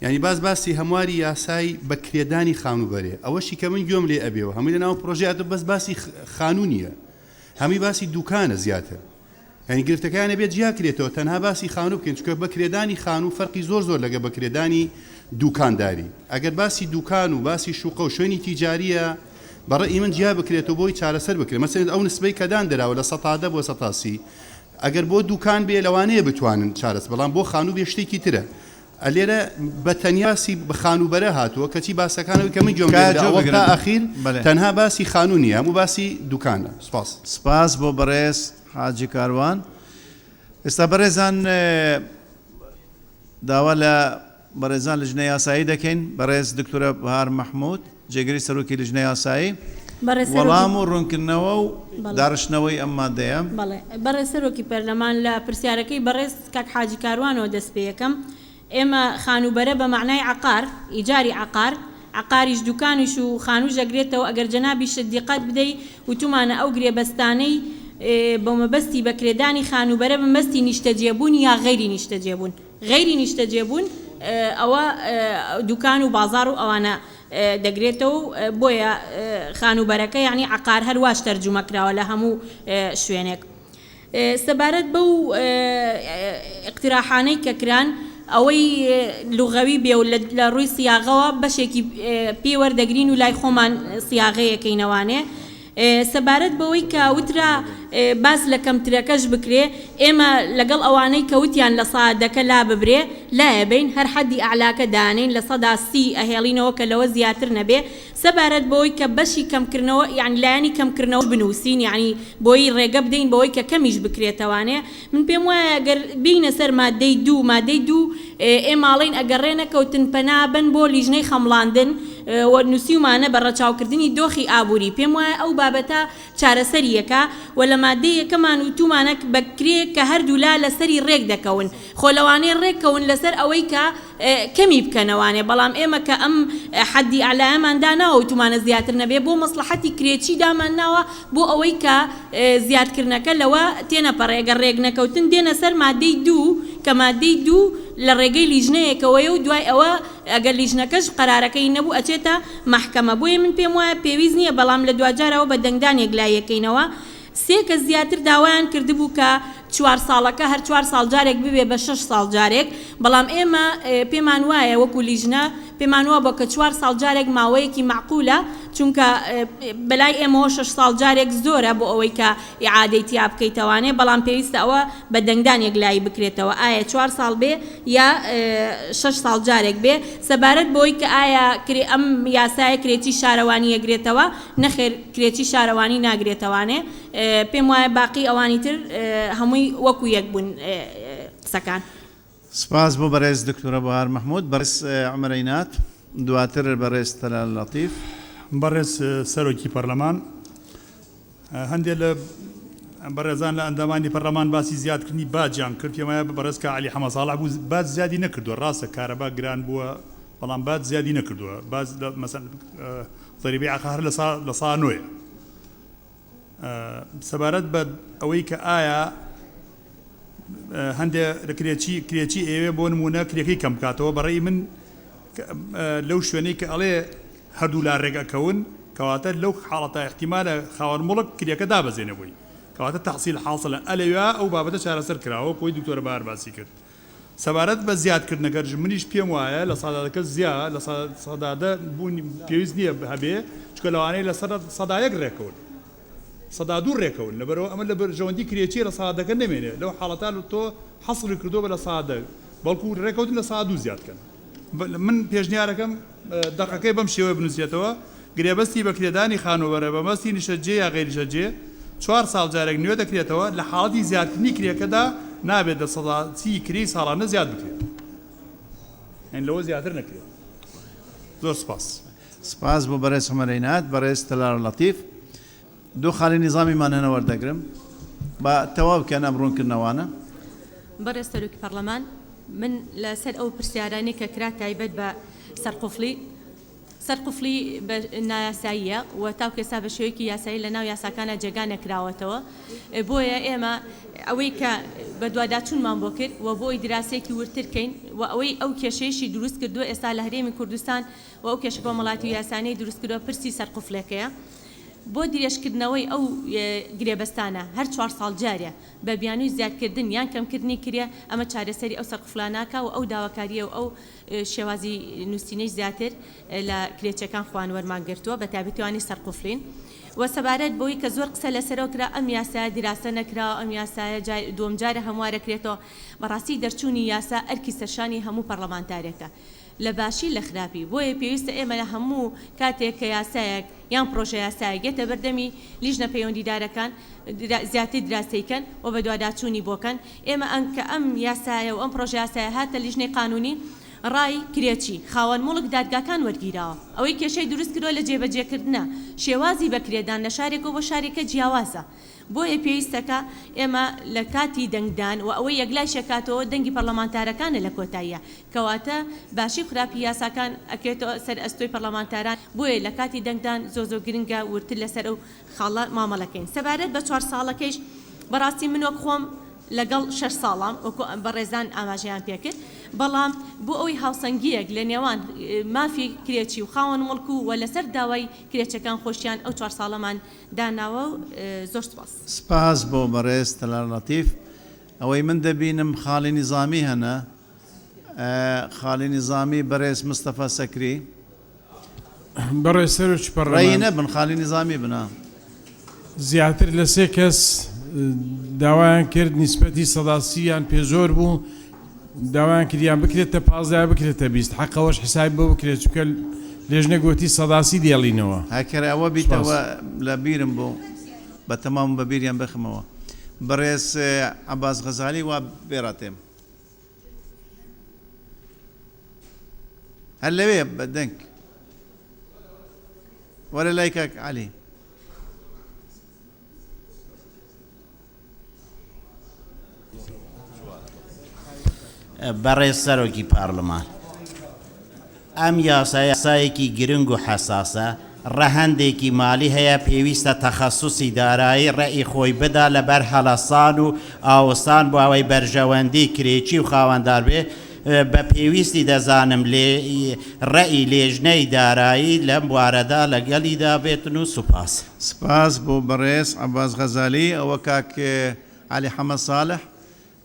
Speaker 14: یعنی باسی هەمواری یاسایی بە کرێدانی خانوبەرێ، ئەوەشی کە من گوێم لێ ئەبێەوە هەمووی لە ناو پرۆژیات بەس باسی خانوونیە، هەمی باسی دوکانە زیاتر، ینی گرفتەکانە بێت جیا کرێتەوە تەنها باسی خانوو بکەین، چکە بە کرێدانی خانوو فەرقی زۆر لەگە بە کرێدانی دوکانداری. ئەگەر باسی دوکان و باسی شوقە و شوێنی تیجاریە بەڕێی من جیا بکرێتەوە بۆی چارەسەر بکرێت، مەسەڵەن ئەو نسبەی کەدان دراوە لە 100 بۆ 180 ئەگەر بۆ دوکان بێ لەوانەیە بتوانن چارەسەر، بەڵام بۆ خانوو بێ شتێکی ترە. ئەلێرە بە تەنیاسی بە خانوبەرە هاتووە کەچی باسەکانەوەی کە من گوێم لێ تا ئاخیر تەنها باسی خانوونیە، هەموو باسی دوکانە.
Speaker 1: سپاس بۆ بەڕێز حاجی کاروان. ئێستا بەڕێزان داوا لە بەڕێزان لیژنەی یاسایی دەکەین. بەڕێز دکتۆرە بەهار مەحموود جێگەری سەرۆکی لیژنەی یاسایی وەڵام و ڕوونکردنەوە و داڕشتنەوەی ئەم مادەیە.
Speaker 15: بەڕێز سەرۆکی پەرلەمان لە پرسیارەکەی بەڕێز کاک حاجی کاروانەوە دەست پێ یەکەم. ئێمە خانوبەرە بە معنای عقار، ئیجاری عقاریش دوکانیش و خانوو ژەگرێتەوە، ئەگەر جەنابیش دیقەت بدەی وتومانە ئەو گرێبەستانەی بۆ مەبەستی بەکرێدانی خانوبەرە بەمەستی نیشتەجێبوون یا غەیری نیشتەجێبوون. غەیری نیشتەجێبوون ئەوە دوکان و بازار و ئەوانە دەگرێتەوە، بۆیە خانوبەرەکە یعنی عقار هەرواش تەرجومە کراوە لە هەموو شوێنێک. سەبارەت بەو اقتراحانەی کە کران ئەوەی لوغەوی بێ و لە ڕووی سیاغەوە بەشێکی پێوەردەگرین و لای خۆمان سیاغەیەکەینەوانێ. سەبارەت بەوەی کە وترا باس لە کەمترەکەش بکرێ، ئێمە لەگەڵ ئەوانەی کەوتیان لە سادەکە لا ببرێ لایەبین هەر حەدی ئەعلاکە دانین لە 130 ئەهێڵینەوە کە لەوە زیاتر نەبێ. سەبارەت بەوەی کە بەشی کەمکردنەوە یعنی لایەنی کەمکردنەوە بنووسین، یعنی بۆی ڕێگە بدەین بەوەی کە کەمیش بکرێتەوانێ. من پێم وایە ئەگەر بینە سەر مادەی دوو ئێماڵین ئەگەڕێنەکەوتن پەنابن بۆ لیژنەی خەمڵاندن و نووسیمانە بە ڕەچاوکردنی دۆخی ئابووری، پێم وایە ئەو بابەتە چارەسەریەکە و لە مادەی یەکەمان وتومانە بەکرێ کە هەردوو لا لەسەری ڕێک دەکەون، خۆ لەوانەیە ڕێککەون لەسەر ئەوەی کە کەمی بکەنەوانێ، بەڵام ئێمە کە ئەم حەدی ئەعلایەمان داناوە وتومانە زیاتر نەبێ بۆ مەسلحەتی کرێچی دامانناوە بۆ ئەوەی کە زیادکردنەکە لەوە تێنەپەڕێ، ئەگەر ڕێک نەکەوتن دێنە سەر مادەی دوو کە مادەی دوو لە ڕێگەی لیژنەیەکەوەیە و دوای ئەوە ئەگەر لیژنەکەش قەرارەکەی نەبوو ئەچێتە محکەمە. بۆیە من پێم وایە پێویست نییە، بەڵام لە دوجارەوە بە دەنگدانێک لایەکەینەوە. سێ کەس زیاتر داوایان کردبوو کە 4 ساڵەکە هەر 4 ساڵ جارێک ببێ بە 6 ساڵ جارێک، بەڵام ئێمە پێمان وایە وەکو لیژنە پێمانوە بۆ کە 4 ساڵ جارێک ماوەیەکی معقولە چونکە بەلای ئێمەوە 6 ساڵ جارێک زۆرە بۆ ئەوەی کە ئیعادەی تیا بکەیتەوانێ بەڵام پێویستە ئەوە بە دەنگدانێک لای بکرێتەوە ئایا 4 ساڵ بێ یا 6 ساڵ جارێک بێ سەبارەت بۆی کە ئایا ئەم یاسایە کرێتی شارەوانی یەگرێتەوە نەخێر کرێتی شارەوانی ناگرێتەوانێ پێم وایە باقی ئەوانی تر هەمووی وەکو یەک بوون قسەکان.
Speaker 1: سپاس بۆ بەڕێز دکتۆرە بەهار مەحموود بەڕێز عومەر عینات دواتر بەڕێز تەلال لەطیف.
Speaker 21: بەڕێز سەرۆکی پەرلەمان هەندێک لە بەڕێزان لە ئەندامانی پەرلەمان باسی زیادکردنی باجیان کرد پێم وایە بەڕێز کە عەلی حەمە ساڵح بوو باج زیادی نەکردووە ڕاستە کارەبا گران بووە بەڵام باج زیادی نەکردووە باز مەسەن زەریبەی عەقا هەر لە ساڵ نوێ سەبارەت بە ئەوەی کە ئایا هەندێک لە کرێکی ئێوێ بۆ نمونە کرێکەی کەم بکاتەوە بەڕێی من لەو شوێنەی کە ئەڵێ هەردوو لا ڕێگەکەون کەواتە لەو حاڵەتە احتیمالە خاوەن مڵک کرێکە دابەزێنەوەی کەواتە تەحسیل حاصلە ئەلەوێ ئەو بابەتە چارەسەر کراوە بۆی دکتۆرە بەهار باسی کرد سەبارەت بە زیادکردنەکەش منیش پێم وایە لە سەدادەکە زیاد لە سەدادە بوونی پێویست نییە هەبێ چکە لەوانەیە لە سەدا یەک ڕێکەون سەدا دوو ڕێکەون لەبەرەوە ئەمە لە بەرژەوەندی کرێکی لە سەدادەکە نەمێنێ لەو حاڵەتە تۆ حەصری کردو بە لە سەدە بەڵکو ڕێکەوتن لە سەدا دوو زیادکەن من پێشنیارەکەم دەقەکەی بەم شێوەیە بنووسێتەوە گرێبەستی بە کرێدانی خانوبەرە بەمەستی نیشەجێ یا غێریشەجێ 4 ساڵ جارێک نوێ دەکرێتەوە لە حاڵەتی زیادکردنی کرێکەدا نابێت لە سەداتی کری ساڵانە زیاد بکرێت یعنی لەوە زیاتر نەکرێت. زۆر سپاس.
Speaker 1: سپاس بۆ بەڕێز عومەر عینات بەڕێز تەلال لەطیف دوو خاڵی نیزامیمان هەنە وەردەگرم بە تەواو بکەن ئەم ڕوونکردنەوانە.
Speaker 3: بەڕێز سەرۆکی پەرلەمان من لەسەر ئەو پرسیارانی کە کرا تایبەت بە سەرقفڵی بە نایاساییە و تاوکە ئێستا بە شێوەیەکی یاسایی لە ناو یاساکانە جێگا نەکراوەتەوە بۆیە ئێمە ئەوەی کە بە دوواداچوونمان بۆ کرد و بۆی دراسەیەکی ورترکەین و ئەوەی ئەو کێشەیەشی دروست کردووە ئێستا لە هەرێمی کوردستان و ئەو کێشە کۆمەڵاتی و یاسانەی دروست کردووە پرسی سەرقفڵەکەیە بۆ درێژکردنەوەی ئەو گرێبەستانە هەر 4 ساڵ جارێ بە بیانووی زیادکردن یان کەمکردنی کرێ ئەمە چارەسەری ئەو سەرقفڵاناکە و ئەو داواکاریە و ئەو شێوازی نووسینەی زیاتر لە کرێچەکان خوانوەرمان گرتووە بە تایبەتیوانی سەرقفڵین و سەبارەت بۆی کە زۆر قسە لەسەرەوە کرا ئەم یاسایە دیراسە نەکراوە ئەم یاسایە دووەم جارە هەموارەکرێتەوە بەڕاستی دەرچوونی یاسا ئەرکی سەرشانی هەموو پەرلەمانتارێکە لە باشی لە خراپی بۆیە پێویستە ئێمە لە هەموو کاتێک کە یاسایەک یان پرۆژە یاسایە گێتە بەردەمی لیژنە پەیوەندیدارەکان زیاتر دراسەیکەن و بە دوواداچوونی بۆکەن ئێمە ئەنکە ئەم یاسایە و ئەم پرۆژە یاسایە هاتە لیژنەی قانونی ڕای کرێچی خاوەن مڵک دادگاکان وەرگیراوە ئەوەی کێشەی دروست کردووە لە جێبەجێکردنە شێوازی بەکرێدان لە شارێکەوە بۆ شارێکە جیاوازە بۆیە پێویستەکە ئێمە لە کاتی دەنگدان و ئەوەی یەکلای شێکاتەوە دەنگی پەرلەمانتارەکانە لە کۆتاییە کەواتە باشی خراپی یاساکان ئەکرێتەوە سەر ئەستۆی پەرلەمانتاران بۆیە لە کاتی دەنگدان زۆ گرنگە ورتر لەسەر ئەو خاڵە مامەڵەکەین سەبارەت بە 4 ساڵەکەیش بەڕاستی من وەک خۆم لەگەڵ 6 ساڵام وەکو بەڕێزان ئاماژەیان پێکرد بەڵام بۆ ئەوەی هاوسەنگیەک لە نێوان مافی کرێکی و خاوەن مڵک و لەسەر داوای کرێچەکان خۆشیان ئەو 4 ساڵەمان داناوە و زۆر سپاس.
Speaker 1: سپاس بۆ بەڕێز تەلال لەطیف ئەوەی من دەبینم خاڵی نیزامی هەنە خاڵی نیزامی بەڕێز مستەفا سەکری
Speaker 24: بەڕێز سەرۆکی پەرلەمان
Speaker 1: ڕێی نەبن خاڵی نیزامی بنا
Speaker 24: زیاتر لە 3 کەس داوایان کرد نیسبەتی سەداسییان پێ زۆر بوو داوایان کردیان بکرێتە 15 بکرێتە 20 حەقەوەش حساب بۆ بکرێت چکە لێژنە گوتی سەداسی دێڵینەوە
Speaker 1: هەکەرە ئەوە بیتەوە لە بیرم بۆ بە تەمام بە بیریان بخمەوە بەڕێز عەباس غەزالی وا بێڕاتێم هەر لەوێ بەدەنگ وەرە لای کاک عەلی
Speaker 12: بەڕێز سەرۆکی پارلەمان ئەم یاسایەکی گرنگ و حەساسە ڕەهەندێکی مالی هەیە پێویستە تەخەسوسی دارایی ڕێی خۆی بدا لەبەر هەڵەسان و ئاوەسان بۆ ئەوەی بەرژەوەندی کرێکی و خاوەندار بێ بە پێویستی دەزانم ڕێی لێژنەی دارایی لەم بوارەدا لەگەڵیدا بێتن و سوپاس.
Speaker 1: سپاس بۆ بەڕێز عەباس غەزالی ئەوە کاک عەلی حەمە ساڵح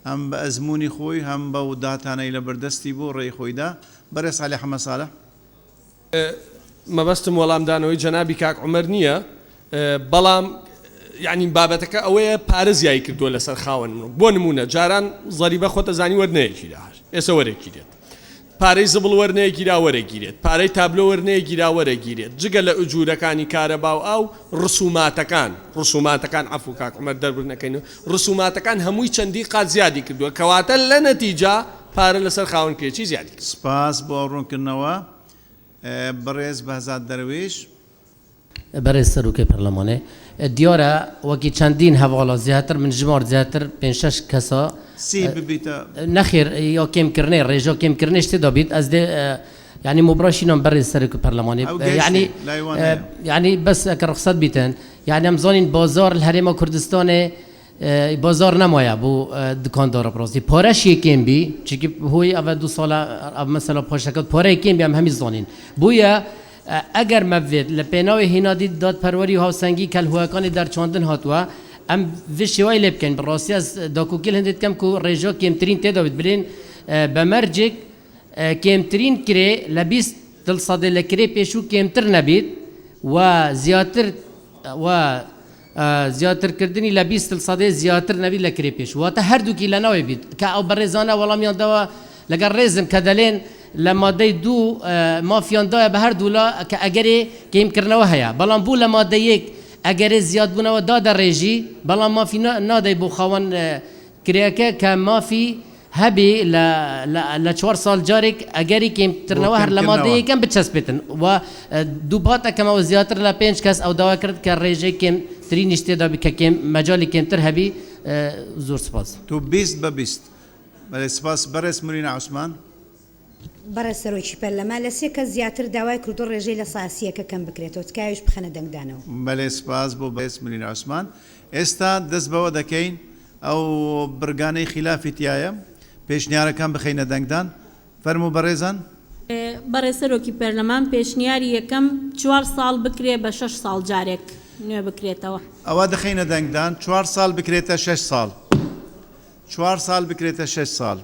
Speaker 1: هەم بە ئەزمموی خۆی هەم بە و داتانەی لە بەردەستی بۆ ڕێی خۆیدا بەڕێز عەلی حەمە ساڵح.
Speaker 13: مەبەستم وەڵامدانەوەی جەنابی کاک عومەر نییە بەڵام یعنی بابەتەکە ئەوەیە پارە زیایی کردووە لەسەر خاوەن من بۆ نمونە جاران زەریبە خۆتە زانی وەرنەیەکی داهات ئێستا وەرێکی دێت پارەی زبڵ وەرنەیەگیرا وەرەگیرێت پارەی تابلۆ وەرنەیەگیرا وەرەگیرێت جگە لە ئوجورەکانی کارەبا و ئاو ڕسوماتەکان عەفو کاک عومەر دەربڕنەکەینەوە ڕسوماتەکان هەمووی چەندی قات زیادی کردووە کەواتە لە نەتیجا پارە لەسەر خاوەن کرێکی زیادی کرد.
Speaker 1: سپاس بۆ ڕوونکردنەوە بەڕێز بەهزاد دەرویش
Speaker 6: بەڕێز سەرۆکەی پەرلەمانێ دیارە وەکی چەندین هەواڵە زیاتر من ژمار زیاتر 5-6 کەسە
Speaker 1: سی ببیتە
Speaker 6: نەخێر یا کێمکردنەی ڕێژە کێمکردنی شتێدا بیت ئەس دێ يعني مبرشينهم بري السرك البرلماني يعني بس كرخصت بيتن يعني امزونين بازار الهرم كردستاني بازار نمایا بو دکاندار پرستی پارش یکیم بی چیکه هوی اول 2 سال مثلا پاشکات پاره یکیم بی هم همی زانین بویا اگر مفید لپناوی هینادی داد پروری ها سنگی کل هواکانی در چاندن هاتوا ام وشوای لبکن براستی از داکوکیل هندید کم کو رجا کمترین تداوید برین بمرجک کمترین کره لبیس دل صد لکره پیشو کمتر نبید و زیاتر کردنی ل 20% زیاتر نبی لکری پیش و تا هر دو کی لناوی بید که او برزانه ولا میان دوا لگر رزم کدلین لماده دو مافیان دا به هر دولا که اگری کیم کرنوا هیا بلان بو لماده یک اگر زیاد بونه و داد رژی بلان مافی ناده بو خوان کریکه که مافی هبی ل 4 سال جارك اگری کیم ترنوا هر لماده یکم بچسبتن و دوباتا کما و زیاتر ل 5 کس او دوا کرد که رژی کیم ترين اشتدا بكم مجال كمتر هبي زور سباس
Speaker 1: تو 20 ب 20 بله سپاس برس مرینا عثمان
Speaker 20: برس سروچی پرلمان لسیک زیاتر داوای کردو رجیل سیاسیه که کم بکرێتەوە تکایش بخنە دەنگدانەوە
Speaker 1: بله سپاس بۆ برس مرینا عثمان ئێستا دەست بەوە دەکەین ئەو برگانەی خلافی تایە پێشنیارەکان بخەینە دەنگدان فەرموو بەڕێزان
Speaker 15: بەڕێز سەرۆکی پەرلەمان پێشنیاری یەکەم 4 ساڵ بکرێ بە 6 ساڵ جارێک نوێ بکرێتەوە
Speaker 1: ئەوە دەخەینە دەنگدان 4 ساڵ بکرێتە 6 ساڵ 4 ساڵ بکرێتە 6 ساڵ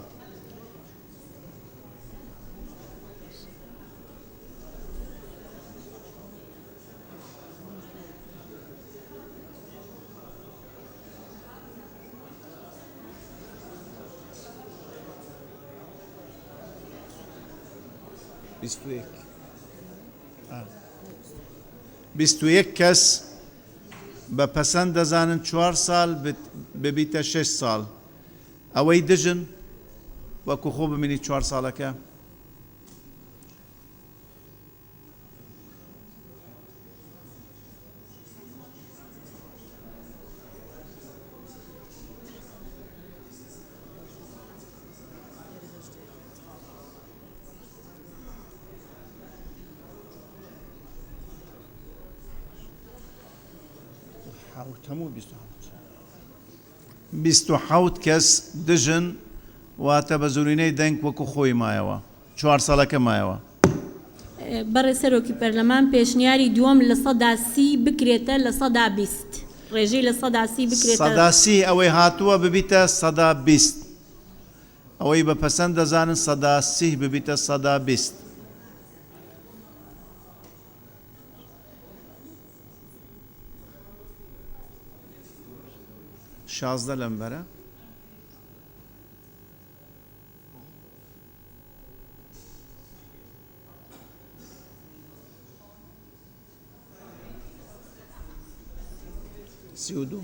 Speaker 1: بیست و یک کەس بە پەسەند دەزانن 4 ساڵ ببیتە 6 ساڵ ئەوەی دژن وەکو خۆ ببینی 4 ساڵەکە بیست و حەوت کەس دژن واتە بە زۆرینەی دەنگ وەکو خۆی مایەوە 4 ساڵەکە مایەوە
Speaker 15: بەڕێز سەرۆکی پەرلەمان پێشنیاری دووەم لە 130 بکرێتە لە 120 ڕێژەی لە 130 بکرێتە
Speaker 1: 130 ئەوەی هاتووە ببیتە 120 ئەوەی بە پەسەند دەزانن 130 ببیتە 120 16 لەمبەرە سیودو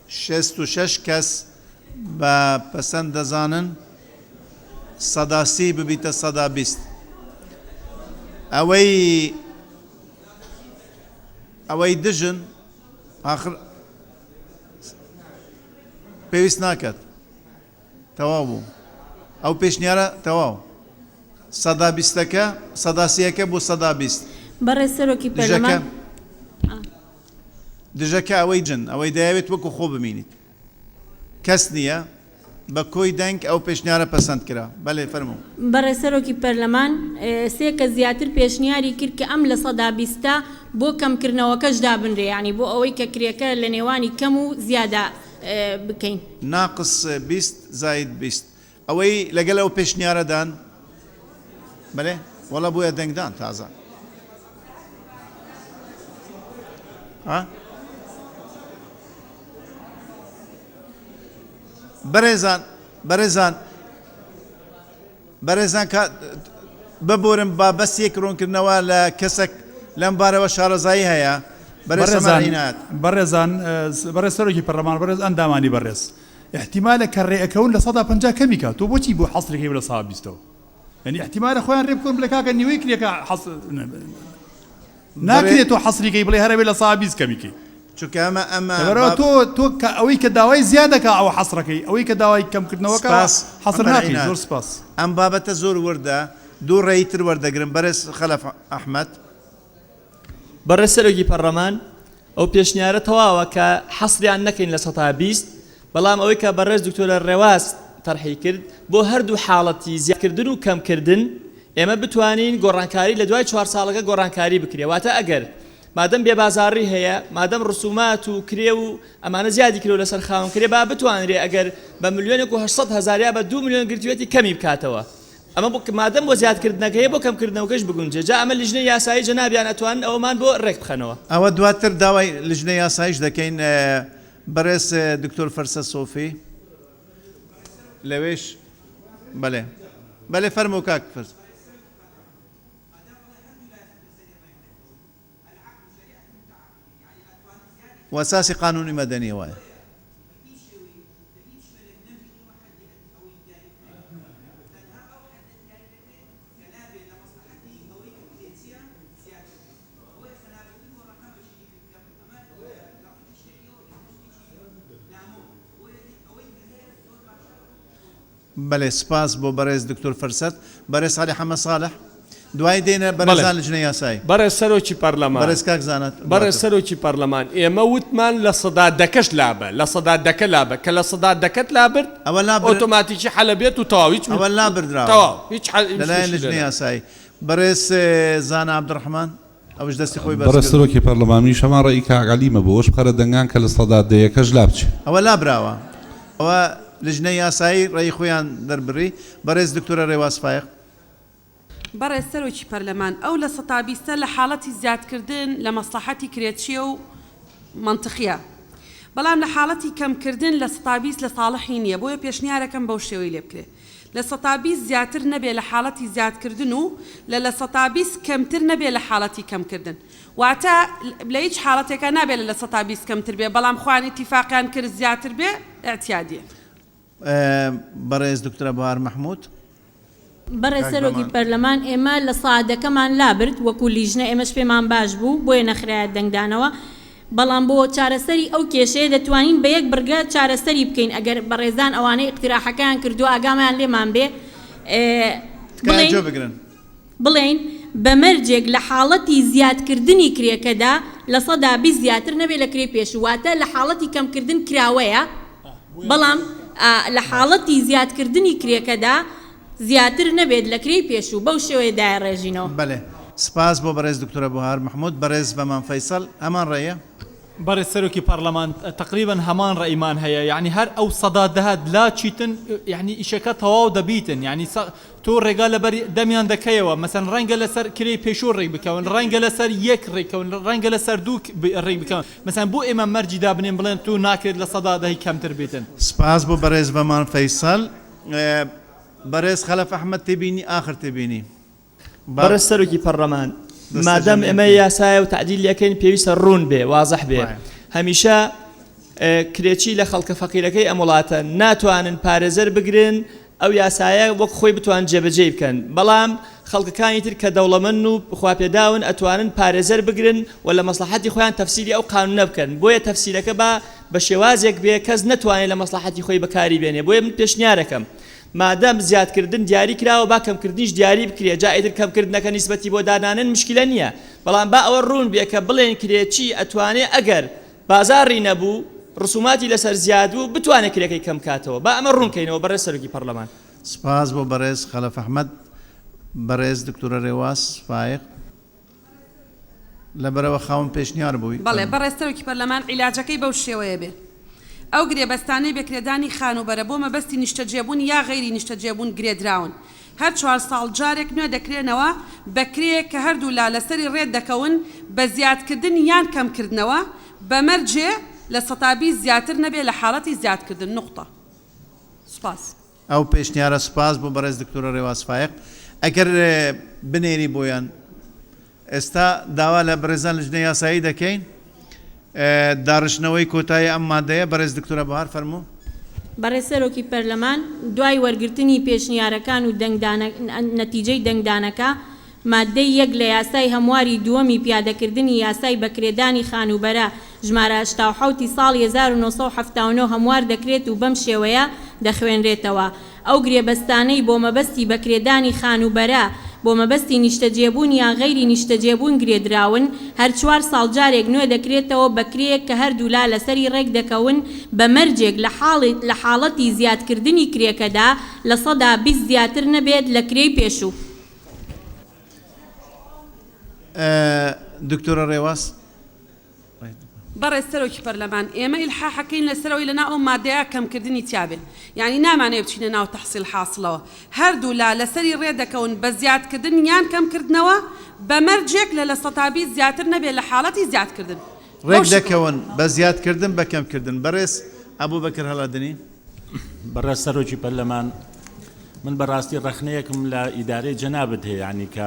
Speaker 1: شست و شش کەس بە پەسەند دەزانن 130 ببیتە 120 ئەوەی دژن آخر پێویست ناکات تەواو بوو ئەو پێشنیارە تەواو 120ەکە 130ەکە بۆ 120
Speaker 15: بەڕێز سەرۆکی پەرلەمان
Speaker 1: دژەکە ئەوەی جن ئەوەی دەیەوێت وەکو خۆ ببینیت کەس نییە بە کۆی دەنگ ئەو پێشنیارە پەسەند کرا بەڵێ فەرموو
Speaker 15: بەڕێز سەرۆکی پەرلەمان سێ کە زیاتر پێشنیاری کرد کە ئەم لە 120 بۆ کەمکردنەوەکەش دابنرێ یعنی بۆ ئەوەی کە کرێکە لە نێوانی کەم و زیادە بکەین
Speaker 1: ناقص 20 زاید 20 ئەوەی لەگەل ئەو پێشنیارەدان بەڵێ وەڵە بووە دەنگدان تازە بەڕێزان ببورم با بەسێک ڕوونکردنەوە لە کەسێک لەم بارەوە شارەزایی هەیە
Speaker 21: بەڕێزان بەڕێز سەرۆکی پەرلەمان بەڕێز ئەندامانی بەڕێز احتیمالە کە ڕێەکەون لە 150 کەمی کات تۆ بۆچی بۆ حەسرێکی لە 120ەوە یعنی احتیمالە خۆیان ڕێ بکۆن بڵێ کاکە نیوەی کرێکە ناکرێت تۆ حەسریکەی بڵێ هەرەوێ لە 120 کەمیکەی
Speaker 1: چونکە ئەمە
Speaker 21: تۆ ئەوەی کە داوای زیادەکە ئەوە حەسرەکەی ئەوەی کە داوای کەمکردنەوەکە حەسر ناکەی زۆر سپاس
Speaker 1: ئەم بابەتە زۆر وردە دوو ڕێیتر وەردەگرن بەرز خەلەف ئەحمەد
Speaker 10: بەڕێز سەرۆکی پەرلەمان ئەو پێشنیارە تەواوە کە حەسریان نەکەین لە 120 بەڵام ئەوەی کە بەڕێز دکتۆرە ڕێواز تەرحی کرد بۆ هەردوو حاڵەتی زیادکردن و کەمکردن ئێمە بتوانین گۆڕانکاری لە دوای 4 ساڵەکە گۆڕانکاری بکرێ واتە ئەگەر مادەم بێبازاری هەیە مادەم ڕسومات و کرێ و ئەمانە زیادی کرێ و لەسەر خاوەن کرێ با بتوانرێ ئەگەر بە 1,800,000 بە 2 ملیۆن گرتوێتی کەمی بکاتەوە ئەمە مادەم بۆ زیادکردنەکە هەیە بۆ کەمکردنەوەکەش بگونجێ جا ئەمە لیژنەی یاسایی جەنابیان ئەتوانن ئەوەمان بۆ ڕێک بخەنەوە
Speaker 1: ئەوە دواتر داوای لیژنەی یاساییش دەکەین بەڕێز دکتۆر فەرسە سۆفی لەوێش بەڵێ فەرموو کاک فەرس وأساسي قانوني مدني وای بەڵێ سپاس بۆ بەڕێز دکتۆر فەرسەت بەڕێز ساڵح حەمە ساڵح دوای دێنە بەرەزان لیژنەی یاسایی
Speaker 13: بەڕێز سەرۆکی پەرلەمان
Speaker 1: بەڕێز کاک زانەت
Speaker 13: بەڕێز سەرۆکی پەرلەمان ئێمە وتمان لە سەدادەکەش لابە لە سەدادەکە لابە کە لە سەدادەکەت لابرد ئۆتۆماتیکی حەلە بێت و تەواو هیچ
Speaker 1: ئەوە لابردراوە
Speaker 13: تەواو هیچ
Speaker 1: لەلایەن لیژنەی یاسایی بەڕێز زانا عەبدوڕەحمان ئەوش دەستی خۆی
Speaker 5: بەڕێز سەرۆکی پەرلەمانی شەمان ڕێی کاگەلیمە بۆ ئەوش بخەرە دەنگان کە لە سەدادەیەکەش لابچێ
Speaker 1: ئەوە لابراوە ئەوە لیژنەی یاسایی ڕێی خۆیان دەربڕی بەڕێز دکتۆرە ڕێواز فایق
Speaker 16: بەڕێز سەرۆکی پەرلەمان ئەو لە 120 لە حاڵەتی زیادکردن لە مەسلحەتی کرێچیە و منطقیە بەڵام لە حاڵەتی کەمکردن لە 120 لە ساڵحی نییە بۆیە پێشنیارەکەم بەو شێوەی لێ بکرێت لە 120 زیاتر نەبێ لە حاڵەتی زیادکردن و لە 120 کەمتر نەبێ لە حاڵەتی کەمکردن واتە لە هیچ حاڵەتێکە نابێت لە 120 کەمتر بێ بەڵام خوان ئیتیفاقیان کرد زیاتر بێ ئەتیادیە
Speaker 1: بەڕێز دکتۆرە بەهار مەحموود
Speaker 15: بەڕێز سەرۆکی پەرلەمان ئێمە لە سەعادەکەمان لابرد وەکو لیژنە ئێمەش پێمان باش بوو بۆیە نەخرایە دەنگدانەوە بەڵام بۆ چارەسەری ئەو کێشەیە دەتوانین بە یەک بڕگە چارەسەری بکەین ئەگەر بەڕێزان ئەوانەی اقتراحەکەیان کردو ئاگامیان لێمان بێ بڵێن بەمەرجێک لە حاڵەتی زیادکردنی کرێکەدا لە 120 زیاتر نەبێ لە کرێ پێشواتە لە حاڵەتی کەمکردن کراوەیە بەڵام لە حاڵەتی زیادکردنی کرێکەدا زیاتر نەبێت لە کرێی پێشوو بەو شێوەیە دایڕێژینەوە
Speaker 1: بەڵێ سپاس بۆ بەڕێز دکتۆرە بەهار مەحموود بەڕێز بەمان فەیسەڵ هەمان ڕێیە
Speaker 17: بەڕێز سەرۆکی پەرلەمان تقریبا هەمان ڕێیمان هەیە یعنی هەر ئەو سەدا دەهات لا چیتن یعنی ئیشەکە تەواو دەبیتن یعنی تۆ ڕێگا لەبەر دەمیان دەکەیەوە مەسەن ڕەنگە لەسەر کرێی پێشوو ڕێک بکەون ڕەنگە لەسەر یەک ڕێکەون ڕەنگە لەسەر دوو ڕێک بکەون مەسەن بۆ ئێمە مەرجی دابنێن بڵێن تو ناکرێت لە سەدا دەهی کەمتر بێتن
Speaker 1: سپاس بۆ بەڕێز بەمان فەیسەڵ بەڕێز خەلەف ئەحمەد تێبینی ئاخر تێبینی
Speaker 10: بەڕێز سەرۆکی پەرلەمان مادەم ئێمە یاسایە و تعدیل یەکەین پێویستە ڕوون بێ وازەح بێ هەمیشە کرێچی لە خەڵکە فەقیرەکەی ئەم وڵاتە ناتوانن پارێزەر بگرن ئەو یاسایە وەک خۆی بتوان جێبەجێ بکەن بەڵام خەڵکەکانی تر کە دەوڵەمەند و خواپێداون ئەتوانن پارێزەر بگرن و لە مەسلحەتی خۆیان تەفسیری ئەو قانونە بکەن بۆیە تەفسیرەکە بە شێوازێک بێ کەس نەتوانێت لە مەسلحەتی خۆی بەکاری بێنێ بۆیە من پێشنیارەکەم مادەم زیادکردن دیاری کراوە با کەمکردنیش دیاری بکرێ جا ئیتر کەمکردنەکە نیسبەتی بۆ دانانن مشکلە نییە بەڵام با ئەوە ڕوون بێ کە بڵێن کرێچی ئەتوانێ ئەگەر بازاڕی نەبوو ڕسوماتی لەسەر زیاد بوو بتوانێت کرێکەی کەم کاتەوە با ئەمە ڕوونکەینەوە بەڕێز سەرۆکی پەرلەمان
Speaker 1: سپاس بۆ بەڕێز خەلەف ئەحمەد بەڕێز دکتۆرە ڕێواز فایق لەبەرەوە خاوەن پێشنیار بووی
Speaker 16: بەڵێ بەڕێز سەرۆکی پەرلەمان عیلاجەکەی بەو شێوەیە بێ ئەو گرێبەستانەی بەکرێدانی خانوبەرە بۆ مەبەستی نیشتەجێبوون یا غەیری نیشتەجێبوون گرێدراون هەر 4 ساڵ جارێک نوێ دەکرێنەوە بەکرێ کە هەردوو لا لەسەری ڕێت دەکەون بە زیادکردن یان کەمکردنەوە بەمەرجێ لە سەتابی زیاتر نەبێ لە حاڵەتی زیادکردن نقطە. سپاس.
Speaker 1: ئەو پێشنیارە سپاس بۆ بەڕێز دکتۆرە ڕێواز فایق. ئەگەر بنێری بۆیان ئێستا داوا لە بەڕێزان لجنەی یاسایی دەکەین داڕشنەوەی کۆتایی ئەم مادەیە بەڕێز دکتۆرە بەهار فەرموو.
Speaker 15: بەڕێز سەرۆکی پەرلەمان دوای وەرگرتنی پێشنیارەکان و نەتیجەی دەنگدانەکە مادەی 1 لە یاسای هەمواری دووەمی پیادەکردنی یاسای بەکرێدانی خانوبەرە ژمارە 87 ساڵی 1970 هەموار دەکرێت و بەم شێوەیە دەخوێنرێتەوە. ئەو گرێبەستانەی بۆ مەبەستی بەکرێدانی خانوبەرە بۆ مەبەستی نیشتەجێبوون یان غەیری نیشتەجێبوون گرێدراون هەر 4 ساڵ جارێک نوێ دەکرێتەوە بەکرێک کە هەردوو لا لەسەری ڕێک دەکەون بە مەرجێک لە حاڵەتی زیادکردنی کرێکەدا لە 120 زیاتر نەبێت لە کرێی پێشوو.
Speaker 1: دکتۆرە ڕێواز.
Speaker 16: بەڕێز سەرۆکی پەرلەمان ئێمە ئیلحاحەکەین لەسەرەوەی لەناو ئەو مادەیە کەمکردنی تیابێت یعنی نامانەیە بچینە ناو تەحسیل حاصلەوە هەردوو لا لەسەری ڕێ دەکەون بە زیادکردن یان کەمکردنەوە بەمەرجێک لە 120 زیاتر نەبێت لە حاڵەتی زیادکردن
Speaker 1: ڕێک دەکەون بە زیادکردن بە کەمکردن. بەڕێز ئەبوو بەکر هەڵادنی.
Speaker 4: بەڕێز سەرۆکی پەرلەمان من بەڕاستی ڕەخنەیەکم لە ئیدارەی جەنابەت هەیە ینی کە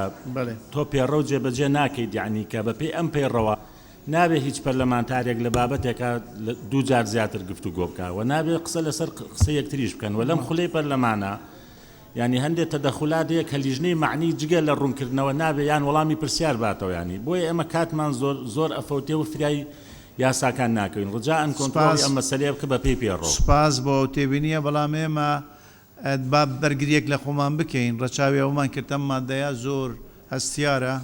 Speaker 4: تۆ پێڕە و جێبەجێ ناکەیت یعنی کە بەپێی ئەم پێڕەوە نابێ هیچ پەرلەمانتارێک لە بابەتێکە 2 جار زیاتر گفتوگۆ بکە و نابێ قسە لەسەر قسە یەکتریش بکەن و لەم خولەی پەرلەمانە ینی هەندێک تەدەخولاتەیە کە لیژنەی معنی جگە لە ڕوونکردنەوە نابێ یان وەڵامی پرسیار باتەوە ینی بۆیە ئێمە کاتمان زۆر ئەفەوتێ و فریای یاساکان ناکەین ڕجاءن کۆنتڕۆڵی ئەم مەسەلەیە بکە بەپێی پێڕۆ.
Speaker 1: سپاس بۆ تێبینیە بەڵام ئێمە با بەرگریەک لە خۆمان بکەین ڕەچاوی ئەومان کردم مادەیە زۆر هەستیارە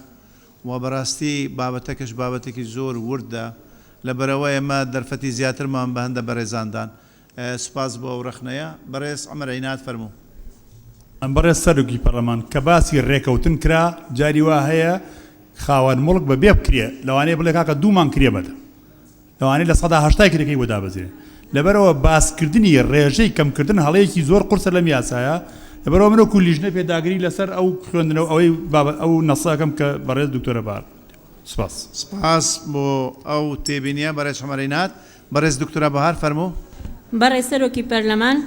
Speaker 1: و بەڕاستی بابەتەکەش بابەتێکی زۆر وردە لەبەرەوە ئێمە دەرفەتی زیاترمان بە هەندە بەڕێزاندان. سپاس بۆ ئەو ڕەخنەیە. بەڕێز عەمەر عینات فەرموو.
Speaker 21: بەڕێز سەرۆکی پەرلەمان کە باسی ڕێکەوتن کرا جاری وا هەیە خاوەن مڵک بەبێ بکرێ لەوانەیە بڵێ کاکە 2 مان کرێ بەدە لەوانەیە لە 180 کرێکەی بۆ دابەزێ لەبەرەوە باسکردنی ڕێژەی کەمکردن هەڵەیەکی زۆر قورسە لەم یاسایە لەبەرەوە منە کولیژنە پێداگری لەسەر ئەو خوێندنەوە ئەوەی ئەو نەساکەم کە بەڕێز دکتۆرە بار. سپاس.
Speaker 1: سپاس بۆ ئەو تێبینیە بەڕێز عەمەر عینات. بەڕێز دکتۆرە بەهار فەرموو.
Speaker 15: بەڕێز سەرۆکی پەرلەمان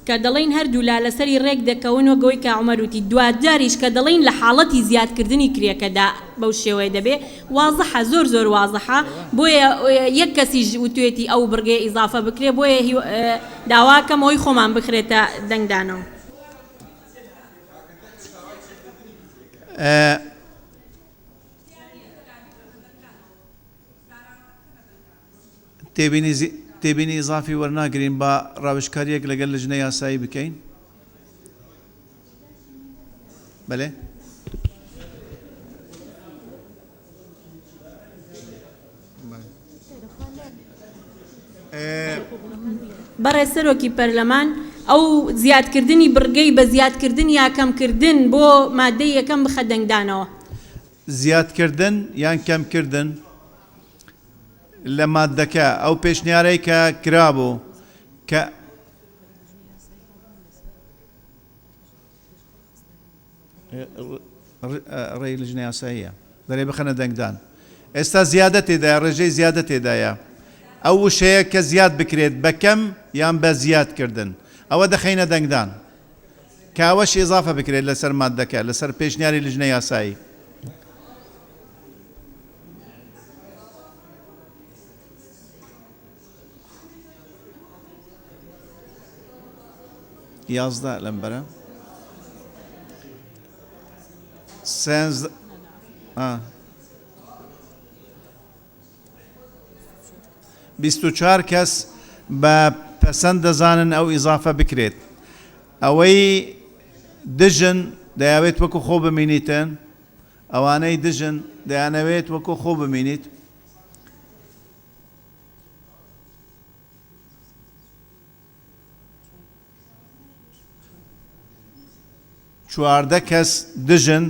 Speaker 15: کە دەڵێن هەردوو لا لەسەری ڕێک دەکەون وەگەوەی کە عومەر وتی دوجاریش کە دەڵێن لە حاڵەتی زیادکردنی کرێکەدا بەو شێوەیە دەبێ وازەحە زۆر وازەحە بۆیە یەک کەسیش وتوێتی ئەو بڕگەی ئیزافە بکرێ بۆیە داواکەم ئەوی خۆمان بخرێتە دەنگدانەوە.
Speaker 1: تێبینی ئیزافی وەرناگرین بە ڕاوشکاریەک لەگەڵ لجنەی یاسایی بکەین. بەڵێ.
Speaker 15: بەڕێز سەرۆکی پەرلەمان ئەو زیادکردنی بڕگەی بە زیادکردن یا کەمکردن بۆ مادەی یەکەم بخە دەنگدانەوە.
Speaker 1: زیادکردن یان کەمکردن لە مادەکە ئەو پێشنیارەی کە کرابوو کە ڕێی لجنەی یاساییە دەرێ بخەنە دەنگدان. ئێستا زیادە تێدایە ڕێژەی زیادە تێدایە ئەو وشەیە کە زیاد بکرێت بەکەم یان بە زیادکردن ئەوە دەخەینە دەنگدان کە ئەوەش ئیزافە بکرێت لەسەر مادەکە لەسەر پێشنیاری لجنەی یاسایی. یازدە لەم بەرە سێنز 24 کەس بە پەسەند دەزانن ئەو ئیزافە بکرێت. ئەوەی دژن دەیاوێت وەکو خۆ بمینیتن ئەوانەی دژن دەیانەوێت وەکو خۆ بمینیت. چواردە کەس دژن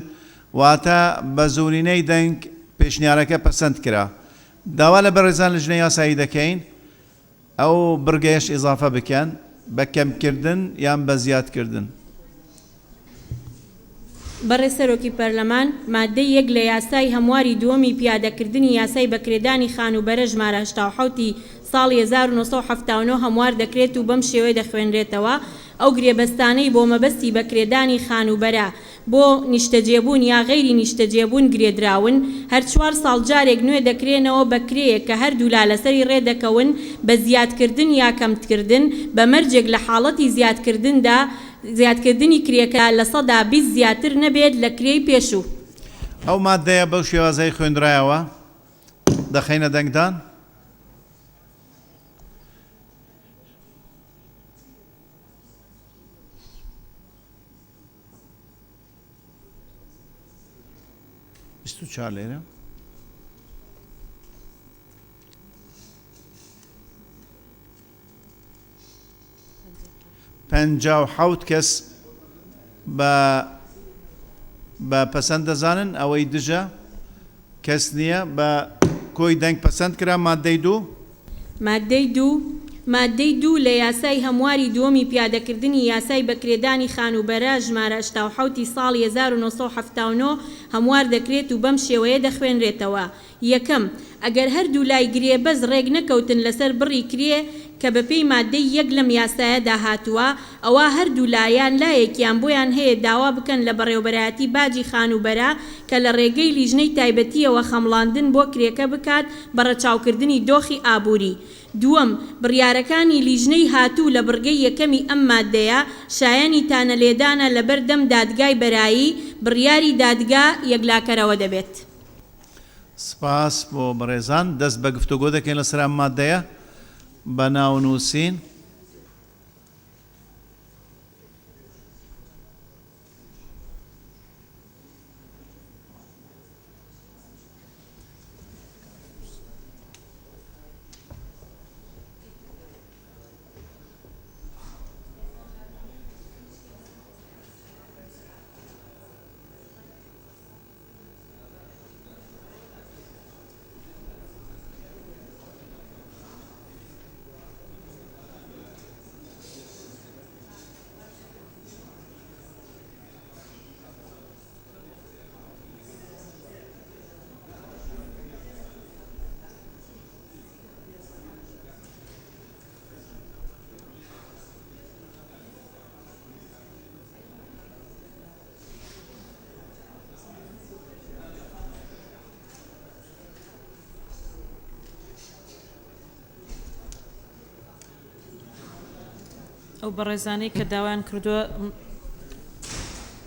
Speaker 1: واتە بە زۆرینەی دەنگ پێشنیارەکە پەسەند کرا. داوا لە بەڕێزان لجنەی یاسایی دەکەین ئەو برگەیەش ئیزافە بکەن بە کەمکردن یان بە زیادکردن.
Speaker 15: بەڕێ سەرۆکی پەرلەمان مادەی 1 لە یاسای هەمواری دووەمی پیادەکردنی یاسای بەکرێدانی خانوبەرە ژمارە 87 ساڵی 1970 هەموار دەکرێت و بەم شێوەیە دەخوێنرێتەوە. ئەو گرێبەستانەی بۆ مەبەستی بەکرێدانی خانوبەرە بۆ نیشتەجێبوون یا غەیری نیشتەجێبوون گرێدراون هەر 4 ساڵ جارێک نوێ دەکرێنەوە بەکرەیەک کە هەردوو لا لەسەری ڕێدەکەون بە زیادکردن یا کەمکردن بە مەرجێک لە حاڵەتی زیادکردنی کرێکە لە 120 زیاتر نەبێت لە کرێی پێشوو.
Speaker 1: ئەو مادەیە بەو شێوازەی خوێندرایەوە دەخەینە دەنگدان. چار لێرە حوت کەس بە پەسەند دەزانن ئەوەی دژە کەس نییە بە کۆی دەنگ پەسەند کرا.
Speaker 15: مادەی دوو لە یاسای هەمواری دووەمی پیادەکردنی یاسای بەکرێدانی خانوبەرە ژمارە 87 ساڵی 1970 هەموار دەکرێت و بەم شێوەیە دەخوێنرێتەوە. یەکەم، ئەگەر هەردوو لای گرێبەز ڕێک نەکەوتن لەسەر بڕی کرێ کە بەپێی مادەی 1 لەم یاسایەدا هاتووە، ئەوە هەردوو لایەن لایەکیان بۆیان هەیە داوا بکەن لە بەڕێوەبەرایەتی باجی خانوبەرە کە لە ڕێگەی لیژنەی تایبەتیەوە خەمڵاندن بۆ کرێکە بکات بە ڕەچاوکردنی دۆخی ئابووری. دووەم، بڕیارەکانی لیژنەی هاتوو لە بڕگەی یەکەمی ئەم مادەیە شایانی تانە لێدانە لە بەردەم دادگای بەرایی بڕیاری دادگا یەکلاکەرەوە دەبێت.
Speaker 1: سپاس بۆ بەڕێزان. دەست بە گفتوگۆ دەکەین لەسەر ئەم مادەیە بە ناونووسین.
Speaker 2: ئەو بەڕێزانەی کە داوایان کردووە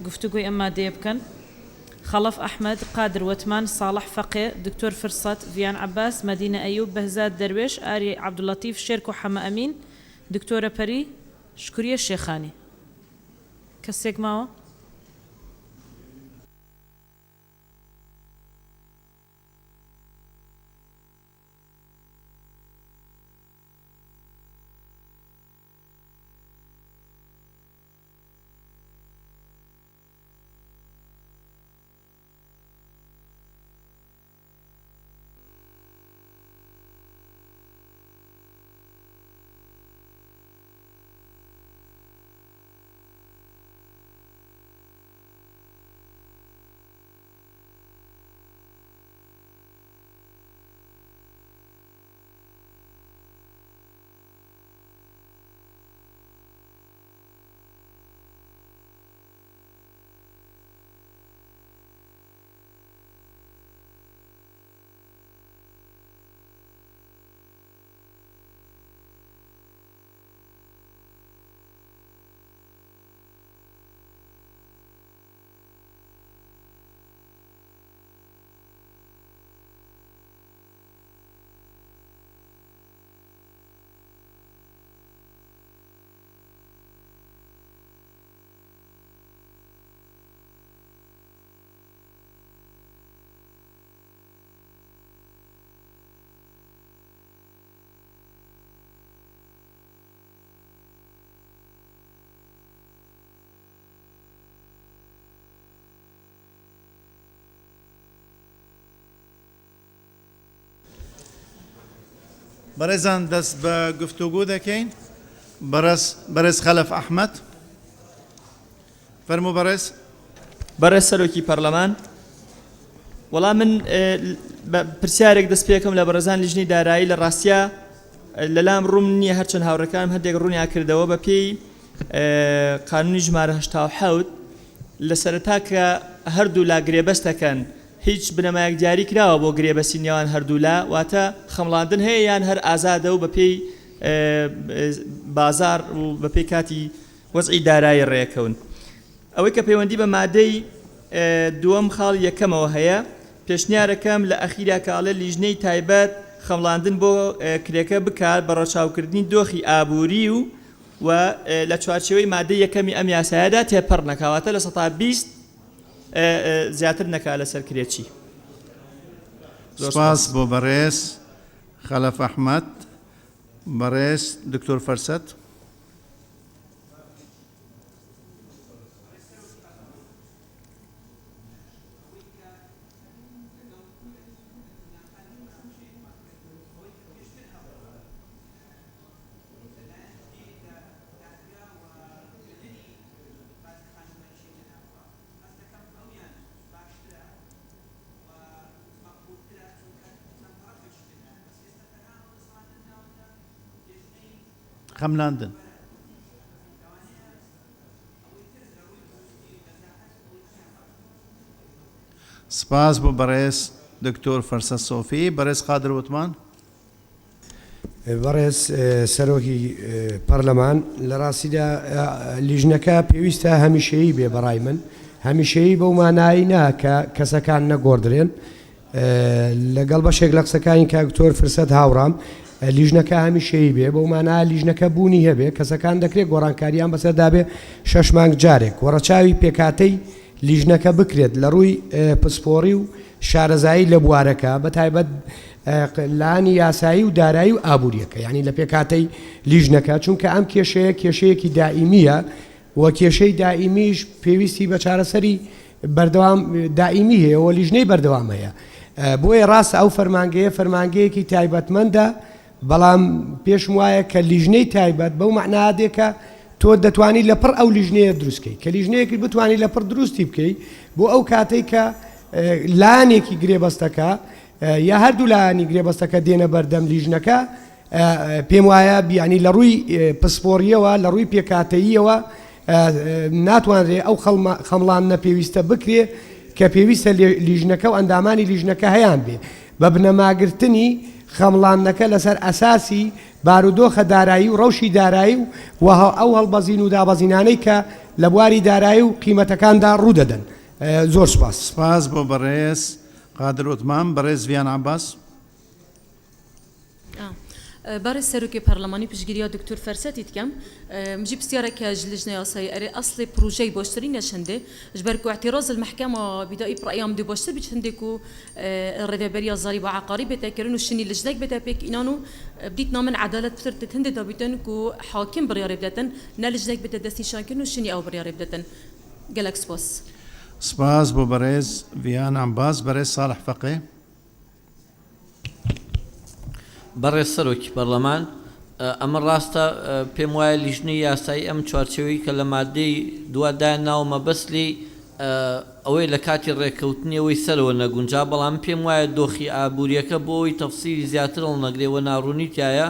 Speaker 2: گفتوگوی ئەم مادەیە بکەن: خەڵەف ئەحمەد، قادر وەتمان، ساڵح فەقێ، دکتۆر فرسەت، ڤیان عەباس، مەدینە ئەیوب، بەهزاد دەروێش، ئاری عەبدوڵەتیف، شێرک و حەمە ئەمین، دکتۆرە پەری، شکوریە شێخانی. کەسێک ماوە؟
Speaker 1: بەڕێزان دەست بە گفتوگۆ دەکەین بەڕێز خەلەف ئەحمەد فەرموو
Speaker 10: بەڕێز سەرۆکی پەرلەمان وەڵام من پرسیارێک دەست پێکەم لە بەڕێزان لیژنەی دارایی لە ڕاستیە لەلام ڕوون نییە هەرچەند هاوڕەکانم هەندێک ڕوونیا کردەوە بە پێی قانونی ژمارە 87 لە سەرەتا کە هەردوو لا گرێبەستەکەن هیچ بنەمایەک دیاری کراوە بۆ گرێبەستی نێوان هەردوو لا واتە خەمڵاندن هەیە یان هەر ئازادە و بە پێی بازار و بە پێی کاتی وەزعی دارایی ڕێکەون ئەوەی کە پەیوەندی بە مادەی دووەم خاڵ یەکەمەوە هەیە پێشنیارەکەم لە ئەخیرا کاڵە لیژنەی تایبەت خەمڵاندن بۆ کرێکە بکات بە ڕەچاوکردنی دۆخی ئابووری و لە چوارچێوەی مادەی یەکەمی ئەم یاسایەدا تێپەڕ نەکاواتە لە 120 زیاتر نەکا لەسەر کرێکی.
Speaker 1: سپاس بۆ بەڕێز خەلەف ئەحمەد. بەڕێز دکتۆر فەرسەت. خەملاندن سپاس بۆ بەڕێز دکتۆر فەرسەت سۆفی. بەڕێز قادر وتمان.
Speaker 9: بەڕێز سەرۆکی پەرلەمان لە ڕاستیدا لیژنەکە پێویستە هەمیشەیی بێ بەڕای من هەمیشەیی بەو مانایی ناکە کەسەکان نەگۆڕدرێن لەگەڵ بەشێک لە قسەکانی کاکتۆر فرسەت هاوڕام لیژنەکە هەمیشەیی بێ بەو مانای لیژنەکە بوونی هەبێ کەسەکان دەکرێت گۆڕانکاریان بەسەردا بێ 6 مانگ جارێک وەڕەچاوی پێکاتەی لیژنەکە بکرێت لە ڕووی پسپۆڕی و شارەزایی لە بوارەکە بە تایبەت لانی یاسایی و دارایی و ئابوووریەکە یعنی لە پێکاتەی لیژنەکە چونکە ئەم کێشەیە کێشەیەکی دائیمیە و کێشەی دائیمیش پێویستی بە چارەسەری بەردەوام دائیمی هەیە و لیژنەی بەردەوام هەیە بۆیە ڕاست ئەو فەرمانگەیەکی تایبەتمەندە بەڵام پێشم وایە کە لیژنەی تایبەت بەو معنادێکە تۆ دەتوانی لەپڕ ئەو لیژنەیە دروستکەی کە لیژنەیەکی بتوانانی لەپڕ دروستی بکەی بۆ ئەو کاتەی کە لانێکی گرێبەستەکە یا هەردوو لایانی گرێبەستەکە دێنە بەردەم لیژنەکە پێم وایە بیانی لە ڕووی پسپۆریەوە لە ڕووی پێکاتەییەوە ناتوانرێ ئەو خەمڵان نەپێویستە بکرێ کە پێویستە لیژنەکە و ئەندامانی لیژنەکە هەیان بێ بە بنەماگرتنی خەمڵانەکە لەسەر ئەساسی بارودۆخە دارایی و ڕەوشی دارایی و ئەو هەڵبەزین و دابەزینانەی کە لە بواری دارایی و قیمەتەکاندا ڕوودەدەن. زۆر سپاس.
Speaker 1: سپاس بۆ بەڕێز قادر وتمان. بەڕێز ڤیان عەباس.
Speaker 11: بارز سەرۆکی پەرلەمانی پشتگیریە دکتۆر فەرسەتی دکەم مجي بسيارك لجنة ياساي أري أصلي بروجي بوشترين نشنده جبركو اعتراض المحكمة بدأي برأيهم دي بوشتر بيشندكو الرذابرية الضريبة عقاري بتاكرون الشني لجدك بتابيك إنانو بديت نامن عدالة بتر تتهند دابتن كو حاكم برياري بدتن نالجدك بتدسي شانكنو الشني أو برياري بدتن جالك سباس
Speaker 1: سپاس بۆ بەڕێز ڤیان عەباس. بەڕێز ساڵح فەقێ.
Speaker 19: بەڕێز سەرۆکی پەرلەمان ئەمە ڕاستە پێم وایە لیژنەی یاسایی ئەم چوارچێوەی کە لە مادەی دووادای ناومە بەسلی ئەوەی لە کاتی ڕێککەوتنیەوەی سەرەوە نەگونجا بەڵام پێم وایە دۆخی ئابوووریەکە بۆ ئەوی تەفسیری زیاتر هەڵنەگرێەوە ناڕوونیتایە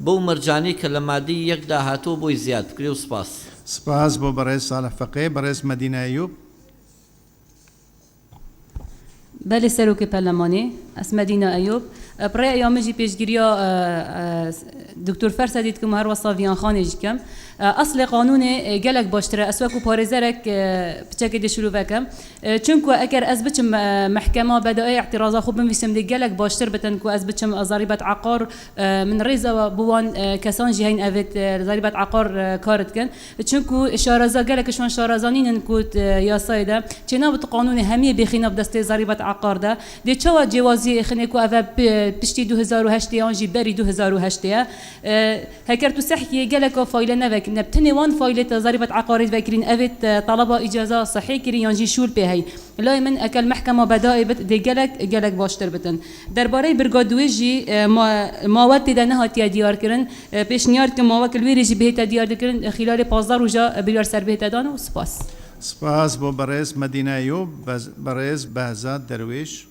Speaker 19: بەو مەرجانەی کە لە مادەی یەکدا هاتووە بۆی زیاد بکرێ و سپاس.
Speaker 1: سپاس بۆ بەڕێز ساڵح فەقێ. بەڕێز مەدینە ئەیوب.
Speaker 23: بله سروک پارلمانی اسم مدینه ایوب برای ایامجی پیشگیریا دکتر فرسدید که مهر وصافیان خانه کم اصل قانون جلک باشتره اسواق و پارزرک بچه دشلو بکم چونکو اگر از بچم محکمه بدای اعتراض خوب بنویسم دی جلک باشتر بتن کو از بچم ضریبه عقار من ریزا بوان کسان جهین اوت ضریبه عقار کارت کن چونکو شارزا جلک شون شارزانین کود یا سایده چنا بت قانون همیه بخینه بدسته ضریبه عقار ده دي چوا جوازی خنکو اوه پشتی 2008 آنجی بری 2008 هکر تو صحیح گلک فایل نوک نبتنی وان فایل تضربت عقارات وکرین اوت طلب اجازه صحیح کری آنجی شول بهی لای من اکل محکمه بدای بت دی گلک باشتر بتن درباره برگادویجی ماوت ده نهاتی دیار کردن پیشنهاد که ماوت الویریجی بهت دیار کردن خلال 15 روزا بیار سر بهت دادن و سپاس
Speaker 1: بو برئيس مدينة أيوب برئيس بهزاد درويش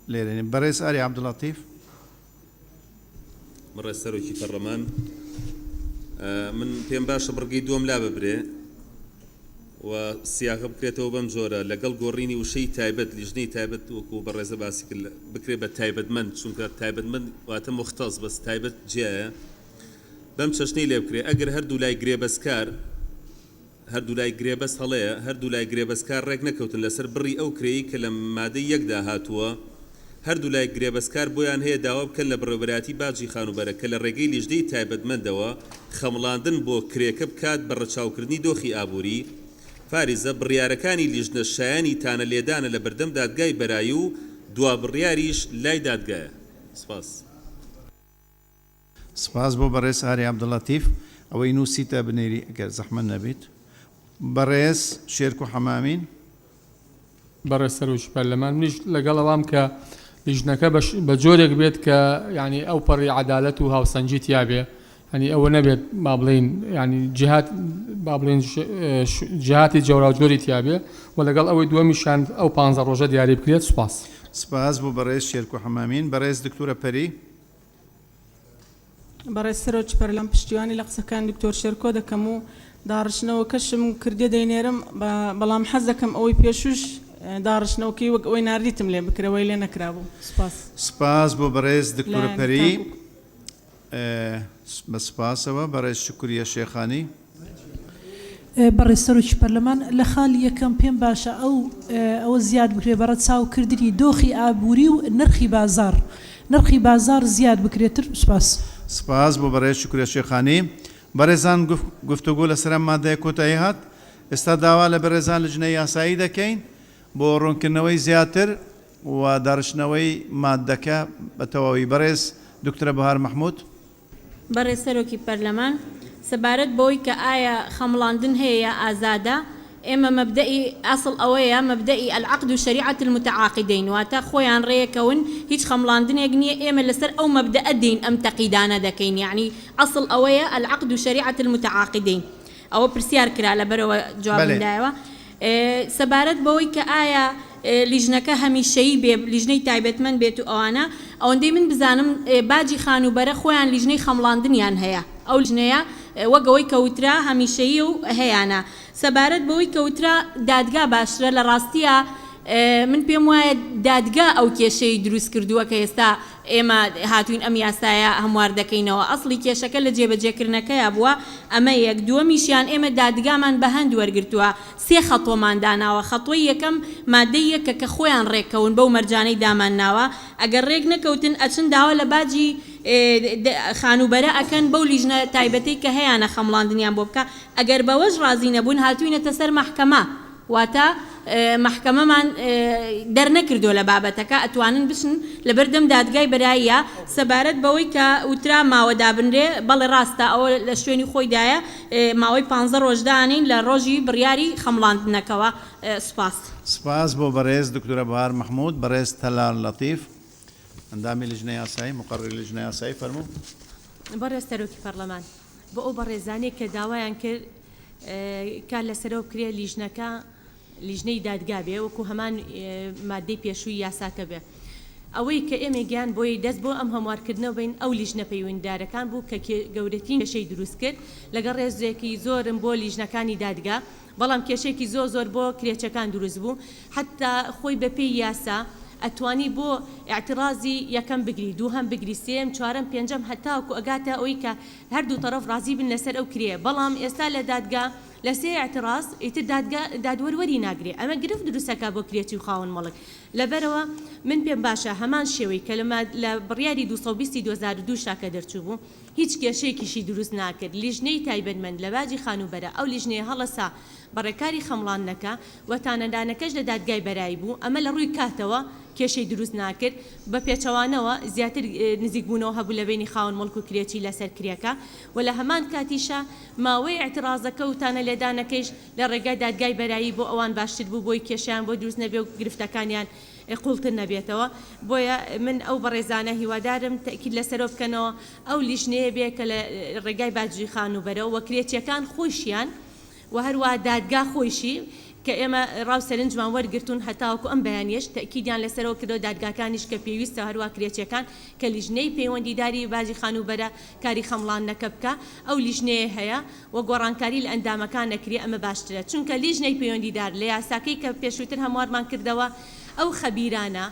Speaker 1: ليرين برئيس آري عبد اللطيف
Speaker 7: مرة سروكي برلمان من بين باش برقي دوم لا ببري والسياق بكريته بم جورا لقل قوريني وشي تايبت لجني تايبت وكو برئيس باسك بكري بتايبت من شنك تايبت من واتم مختص بس تايبت جاء بم تشني لي بكري أجر هردو لا يجري بسكار هەردوو لای گرێبەست هەڵەیە هەردوو لای گرێبەستکار ڕێک نەکەوتن لەسەر بڕی ئەو کرێی کە لە مادەی یەکدا هاتووە هەردوو لای گرێبەستکار بۆیان هەیە داوا بکەن لە بڕێوەبەراتی باجی خانوبەرە کە لە ڕێگەی لیژنەی تایبەتمەندەوە خەمڵاندن بۆ کرێکە بکات بە ڕەچاوکردنی دۆخی ئابووری فارزە بڕیارەکانی لیژنە شایانی تانە لێدانە لە بەردەم دادگای بەرایی و دوا بڕیاریش لای دادگایە
Speaker 1: سپاس بۆ بەڕێز ئاری عەبدوڵەتیف ئەوەی نووسیتە بنێری ئەگەر زەحمەت نەبێت برئيس شيركو حمامين
Speaker 8: برئيس سروج برلمان منيش لقلوام ك لجنك بجورك بيت ك يعني او بري عدالتها وسنجيت يابي يعني او نبيت بابلين يعني جهات بابلين جهات جورا جوري تيابي ولا قال او دومي شان او بانزر روجا ديالي بكريت سباس
Speaker 1: بو برئيس شيركو حمامين برئيس دكتوره بري
Speaker 18: برئيس سروج برلمان پشتیوانی لقسەکان دکتۆر شێرکۆ دەکەم و داڕشنەوە کەشم کردێ دەینێرم بەڵام حەز دەکەم ئەوەی پێشوش داڕشنەوەکەی وەک ئەوەی ناردیتم لێ بکرەوەی لێ نەکرابوو
Speaker 1: سپاس بۆ بەڕێز دکتۆرە پەری بە سپاسەوە بەڕێز شکوریە شێخانی
Speaker 22: بەڕێز سەرۆکی پەرلەمان لە خاڵی یەکەم پێم باشە ئەوە زیاد بکرێت بەڕە چاوکردنی دۆخی ئابووری و نرخی بازار زیاد بکرێتتر
Speaker 1: سپاس بۆ بەڕێز شکوریە شێخانی بەڕێزان گفتوگۆ لەسەر مادەیە کۆتایی هات ئێستا داوا لە بەڕێزان لجنەی یاسایی دەکەین بۆ ڕوونکردنەوەی زیاتر و داڕشتنەوەی مادەکە بە تەواوی بەڕێز دکتۆرە بەهار مەحموود
Speaker 15: بەڕێز سەرۆکی پەرلەمان سەبارەت بەوەی کە ئایا خەمڵاندن هەیە یا ئازادە ئێمە مەبدەئی ئەسڵ ئەوەیە مەبدەئی العقد و شەریعەت المتعاقدین واتە خۆیان ڕێیەکەون هیچ خەمڵاندنێک نییە ئێمە لەسەر ئەو مەبدەئە دین ئەم تەقیدانە دەکەین یعنی ئەسڵ ئەوەیە العقد و شەریعەت المتعاقدین ئەوە پرسیار کرا لەبەرەوە جوابدایەوە سەبارەت بەوەی کە ئایا لیژنەکە هەمیشەیی بێ لیژنەی تایبەتمەند بێت و ئەوانە ئەوەندەی من بزانم باجی خانوبەرە خۆیان لیژنەی خەمڵاندنیان هەیە ئەو لیژنەیە وەگەوەی کەوترا هەمیشەیی و هەیەانە سەبارەت بەوەی کەوترا دادگا باشترە لە ڕاستیە من پێم وایە دادگا ئەو کێشەی دروست کردووە کە ئێستا ئێمە هاتوین ئەم یاسایە هەموار دەکەینەوە ئەسڵی کێشەکە لە جێبەجێکردنەکەیە بووە ئەمە یەک دووەمیشیان ئێمە دادگامان بە هەند وەرگرتووە سێ خەتۆمان داناوە خەتۆی یەکەم مادەی یەکە کە خۆیان ڕێکەون بەو مەرجانەی دامان ناوە ئەگەر ڕێک نەکەوتن ئەچن داوا لە باجی خانوبەرە ئەکەن بەو لیژنە تایبەتەی کە هەیەە خەمڵاندنیان بۆ بکە ئەگەر بەوەش ڕازی نەبوون هاتووینەتە سەر مەحکەمە واتە محکەمەمان دەرنەکردو لە بابەتەکە ئەتوانن بشن لە بەردەم دادگای بەراییە سەبارەت بەوەی کە وترا ماوە دابنرێ بەڵێ ڕاستە ئەوە لە شوێنی خۆیدایە ماوەی 15 ڕۆژدانین لە ڕۆژی بڕیاری خەمڵاندنەکەوە
Speaker 1: سپاس بۆ بەڕێز دکتۆرە بەهار مەحموود بەڕێز تەلال لەتیف ئەندامی لیژنەی یاسایی مقڕری لیژنەی یاسایی فەرموو
Speaker 3: بەڕێز سەرۆکی پەرلەمان بۆ ئەو بەڕێزانەی کە داوایان کرد کار لەسەرەوە بکرێ لیژنەکە لیژنەی دادگا بێ وەکو هەمان مادەی پێشووی یاساکە بێ ئەوەی کە ئێمە گیان بۆی دەست بۆ ئەم هەموارکردنەوە بین ئەو لیژنە پەیوەنددارەکان بوو کە گەورەترین کێشەی دروست کرد لەگەڵ ڕێزێکی زۆرم بۆ لیژنەکانی دادگا بەڵام کێشێکی زۆر بۆ کرێچەکان دروست بوو حتا خۆی بەپێی یاسا ئەتوانی بۆ اعترازی یەکەم بگری دووهەم بگری سێم چوارەم پێنجەم هەتاوەکو ئەگاتە ئەوەی کە هەردوو تەرەف ڕازی بن لەسەر ئەو کرێ بەڵام ئێستا لە دادگا لە سێ اعتراض ئیتر دادوەروەری ناگرێ ئەمە گرفت دروستەکە بۆ کرێتی و خاوەن مەڵک لەبەرەوە من پێم باشە هەمان شێوەی کە لە بڕیاری 2020 شاکە دەرچوو بوو هیچ کێشەیەکیشی دروست ناکرد لیژنەی تایبەتمەند لە باجی خانوبەرە ئەو لیژنەیە هەڵەسا بەڕێکاری خەمڵاندنەکە وەتانەدانەکەش لە دادگای بەرایی بوو ئەمە لە ڕووی کاتەوە کێشەی دروست ناکرد بە پێچەوانەوە زیاتر نزیک بوونەوە هەبوو لە بینی خاوەن مڵک و کرێتی لەسەر کریەکە و لە هەمان کاتیشە ماوەی اعتراضەکە و تانە لێدانەکەیش لە ڕێگای دادگای بەرایی بۆ ئەوان باشتر بوو بۆی کێشیان بۆ دروست نەبێ و گرفتەکانیان قوڵتر نەبێتەوە بۆیە من ئەو بەڕێزانە هیوادارم تەکید لەسەرۆ بکەنەوە ئەو لیژنەیە بێ کە لە ڕێگای باجی خانوبەرە و کرێتیەکان خۆشیان و هەروە دادگا خۆشی کە ئێمە ڕاو سەرنجمان وەرگرتون هەتاوەکو ئەم بەیانیش تەکیدیان لەسەرەوە کردەوە دادگاکانیش کە پێویستە هەروە کرێچەکان کە لیژنەی پەیوەندیداری باجی خانوبەرە کاری خەمڵاندنەکە بکە ئەو لیژنەیە هەیە و گۆڕانکاری لە ئەندامەکان نەکرێ ئەمە باشترە چونکە لیژنەی پەیوەندیدار لە یاساکەی کە پێشووتر هەموارمان کردەوە ئەو خەبیرانە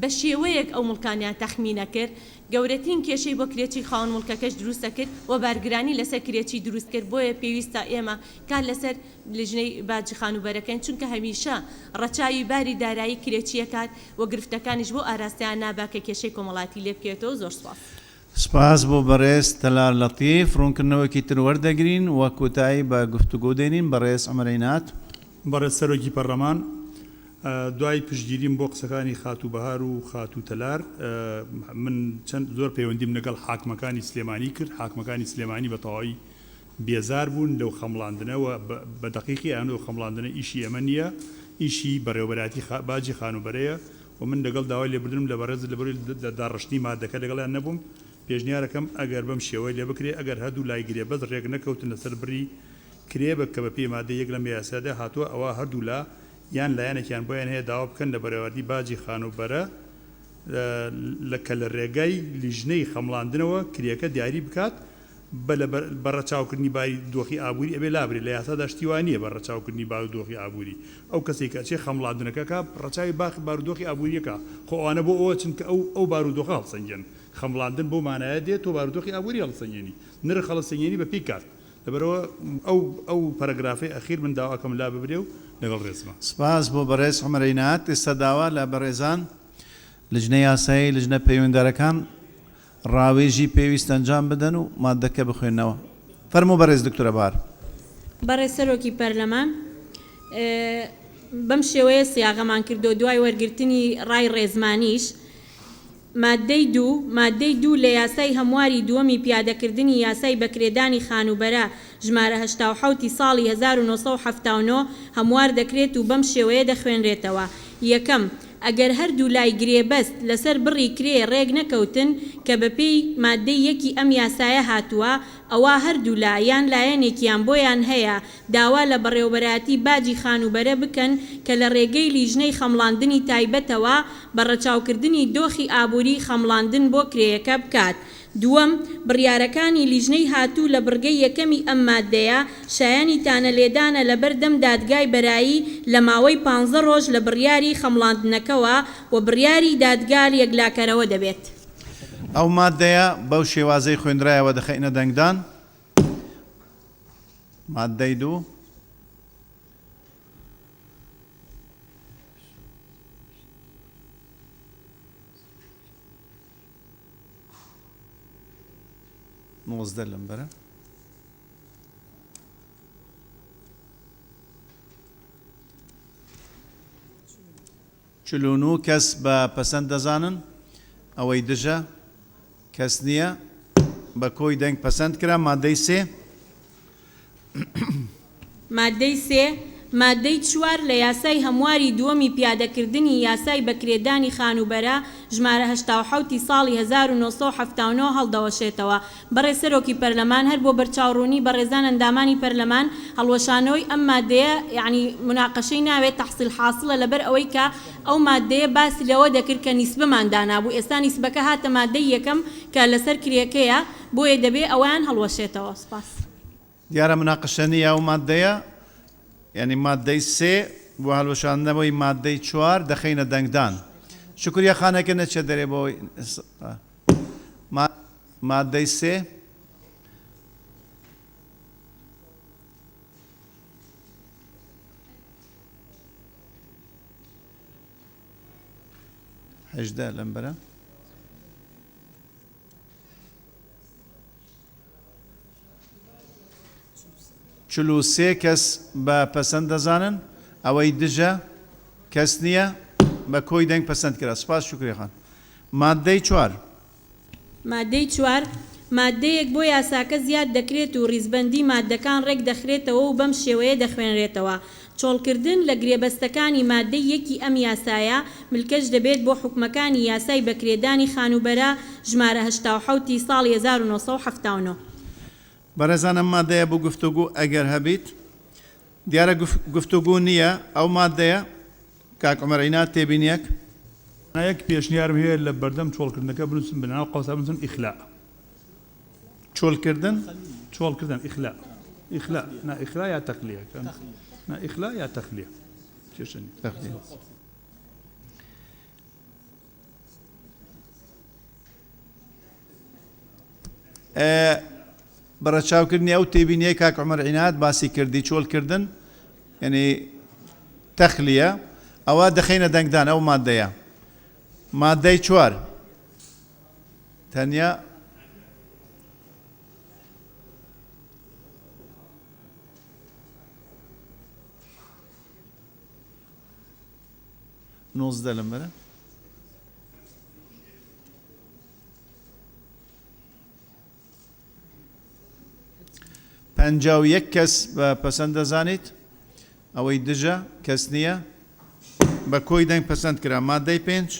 Speaker 3: بە شێوەیەک ئەو مڵکانیان تەخمینە کرد گەورەترین کێشەی بۆ کرێتی خاوەن مڵکەکەش دروستە کرد و بارگرانی لەسەر کرێتی دروست کرد بۆیە پێویستە ئێمە کار لەسەر لیژنەی باجی خانوبەرەکەن چونکە هەمیشە ڕەچاوی باری دارایی کرێچیەکات و گرفتەکانیش بۆ ئاراستیان نابا کە کێشەی کۆمەڵاتی لێ بکێتەوە زۆر سپاس.
Speaker 1: سپاس بۆ بەڕێز تەلال لەتیف ڕوونکردنەوەکی تر وەردەگرین و کۆتایی بە گفتوگۆ دێنین بەڕێز عەمەرەینات.
Speaker 21: بەڕێز سەرۆکی پەرلەمان دوای پشتگیریم بۆ قسەکانی خاتوو بەهار و خاتوو تەلار من چەند زۆر پەیوەندیم لەگەڵ حاکمەکانی سلێمانی کرد حاکمەکانی سلێمانی بە تەواوی بێزار بوون لەو خەمڵاندنەوە بە دەقیقی ئەو خەمڵاندنە ئیشی ئەمە نییە ئیشی بەڕێوەبەراتی باجی خانوبەرەیە و من لەگەڵ داوای لێبردنم لە بەڕێز لەبەر داڕشتنی مادەکە لەگەڵیان نەبووم پێشنیارەکەم ئەگەر بەم شێوەی لێ بکرێ ئەگەر هەردوو لای گرێ بەس ڕێک نەکەوتن لەسەر بری کرێ بە کە بە پێی مادە یەک لەم یاسادا هاتووە ئەوە هەردوو لا یان لایەنێکیان بۆیان هەیە داوا بکەن لە بەڕێوەبەری باجی خانوبەرە کە لە ڕێگای لیژنەی خەمڵاندنەوە کریەکە دیاری بکات بە ڕەچاوکردنی باری دۆخی ئابووری ئەبێ لابرێ لە یاسادا شتیوانیە بە ڕەچاوکردنی بار و دۆخی ئابووری ئەو کەسێک کە چێ خەمڵاندنەکەکە ڕەچاوی باخی بارودۆخی ئابووریەکە خۆ ئەوانە بۆ ئەوە چونکە ئەو بارودۆخە هەڵسەنگێن خەمڵاندن بۆ مانایە دێت تۆ بارودۆخی ئابووری هەڵسەنگێنی نرخ هەڵسەنگێنی بە پێی کات لەبەرەوە ئەو پەرەگرافی ئەخیر من داواکەم لا ببرێ و لەگەڵ ڕێزمە.
Speaker 1: سپاس بۆ بەڕێز عەمەرەینات. ئێستا داوا لە بەڕێزان لیژنە یاسایی لیژنە پەیوەنددارەکان ڕاوێژی پێویست ئەنجام بدەن و مادەکە بخوێنەوە. فەرموو بەڕێز دکتۆرە بەهار.
Speaker 15: بەڕێز سەرۆکی پەرلەمان بەم شێوەیە سیاغەمان کردو دوای وەرگرتنی ڕای ڕێزمانیش مادەی دوو لە یاسای هەمواری دووەمی پیادەکردنی یاسای بەکرێدانی خانوبەرە ژمارە 1970 ساڵی 1970 هەموار دەکرێت و بەم شێوەیە دەخوێنرێتەوە. یەکەم ئەگەر هەردوو لای گرێبەست لەسەر بڕی کرێ ڕێک نەکەوتن کە بەپێی مادەی یەکی ئەم یاسایە هاتووە ئەوە هەردوو لایەن لایەنێکیان بۆیان هەیە داوا لە بەڕێوەبەراتی باجی خانوبەرە بکەن کە لە ڕێگەی لیژنەی خەمڵاندنی تایبەتەوە بە ڕەچاوکردنی دۆخی ئابووری خەمڵاندن بۆ کرێیەکە بکات. دووەم بڕیارەکانی لیژنەی هاتوو لە بڕگەی یەکەمی ئەم مادەیە شایانی تانە لێدانە لە بەردەم دادگای بەرایی لە ماوەی 15 ڕۆژ لە بڕیاری خەمڵاندنەکەوە و بڕیاری دادگار یەکلاکەرەوە دەبێت.
Speaker 1: ئەو مادەیە بەو شێوازەی خوێندرایەوە دەخەینە دەنگدان. مادەی دوو نوزدە لەم بەرە چلونو کەس بە پەسەند دەزانن ئەوەی دژە کەس نییە بە کۆی دەنگ پەسەند کرا. مادەی سێ
Speaker 15: مادەی 4 لە یاسای هەمواری دووەمی پیادەکردنی یاسای بەکرێدانی خانوبەرە ژمارە 1970 ساڵی 1970 هەڵدەوەشێتەوە. بەڕێز سەرۆکی پەرلەمان هەر بۆ بەرچاوڕوونی بەڕێزان ئەندامانی پەرلەمان هەڵوەشانەوەی ئەم مادەیە یعنی مناقەشەی ناوێت تەحصیل حاصلە لەبەر ئەوەی کە ئەو مادەیە باسی لەوە دەکرد کە نیسبەمان دانابوو ئێستا نیسبەکە هاتە مادەی یەکەم کە لەسەر کرێکەیە بۆیە دەبێ ئەویان هەڵوەشێتەوە. سپاس.
Speaker 1: دیارە مناقەشە نیە ئەو مادەیە یعنی مادەی سێ بۆ هەڵوەشاندنەوەی مادەی 4 دەخەینە دەنگدان. شکریە خانەکە نەچێ دەرێ بۆی مادەی سێ هەژدە لەم بەرە چلو سێ کەس بە پەسەند دەزانن ئەوەی دژە کەس نییە بە کۆی دەنگ پەسەند کرا سپاس شکری خان مادەی چوار
Speaker 15: مادەی چوار مادەیەک بۆ یاساکە زیاد دەکرێت و ڕیزبەندی مادەکان ڕێک دەخرێتەوە و بەم شێوەیە دەخوێنرێتەوە چۆڵکردن لە گرێبەستەکانی مادەی یەکی ئەم یاسایە ملکەش دەبێت بۆ حکومەکانی یاسای بەکرێدانی خانوبەرە ژمارە 1970 ساڵی 1970.
Speaker 1: بەڕێزانم مادەیە بۆ گفتوگو ئەگەر هەبیت دیارە گفتوگو نییە ئەو مادەیە کاک عومەر عینات تێبینیەک
Speaker 21: یەک پێشنیارم هەیە لە بەردەم چۆڵکردنەکە بنووسن بناو قەوسا بنووسن ئیخلا
Speaker 1: چۆڵکردن
Speaker 21: چۆڵکردن ئیخلا ئیخلا نا ئیخلا یا تەخلیە نا ئیخلا یا تەخلیە چێشنی
Speaker 1: تەخلیە بەڕەچاوکردنی ئەو تێبینیەی کاک عومەر عینات باسی کردی چۆڵکردن یعنی تەخلیە ئەوە دەخینە دەنگدان ئەو مادەیە مادەی چوار تەنیا نۆزدە لەم بەرە پەنجا و یەک کەس بە پەسەند دەزانیت ئەوەی دژە کەس نییە بە کۆی دەنگ پەسەند کرا مادەی پێنج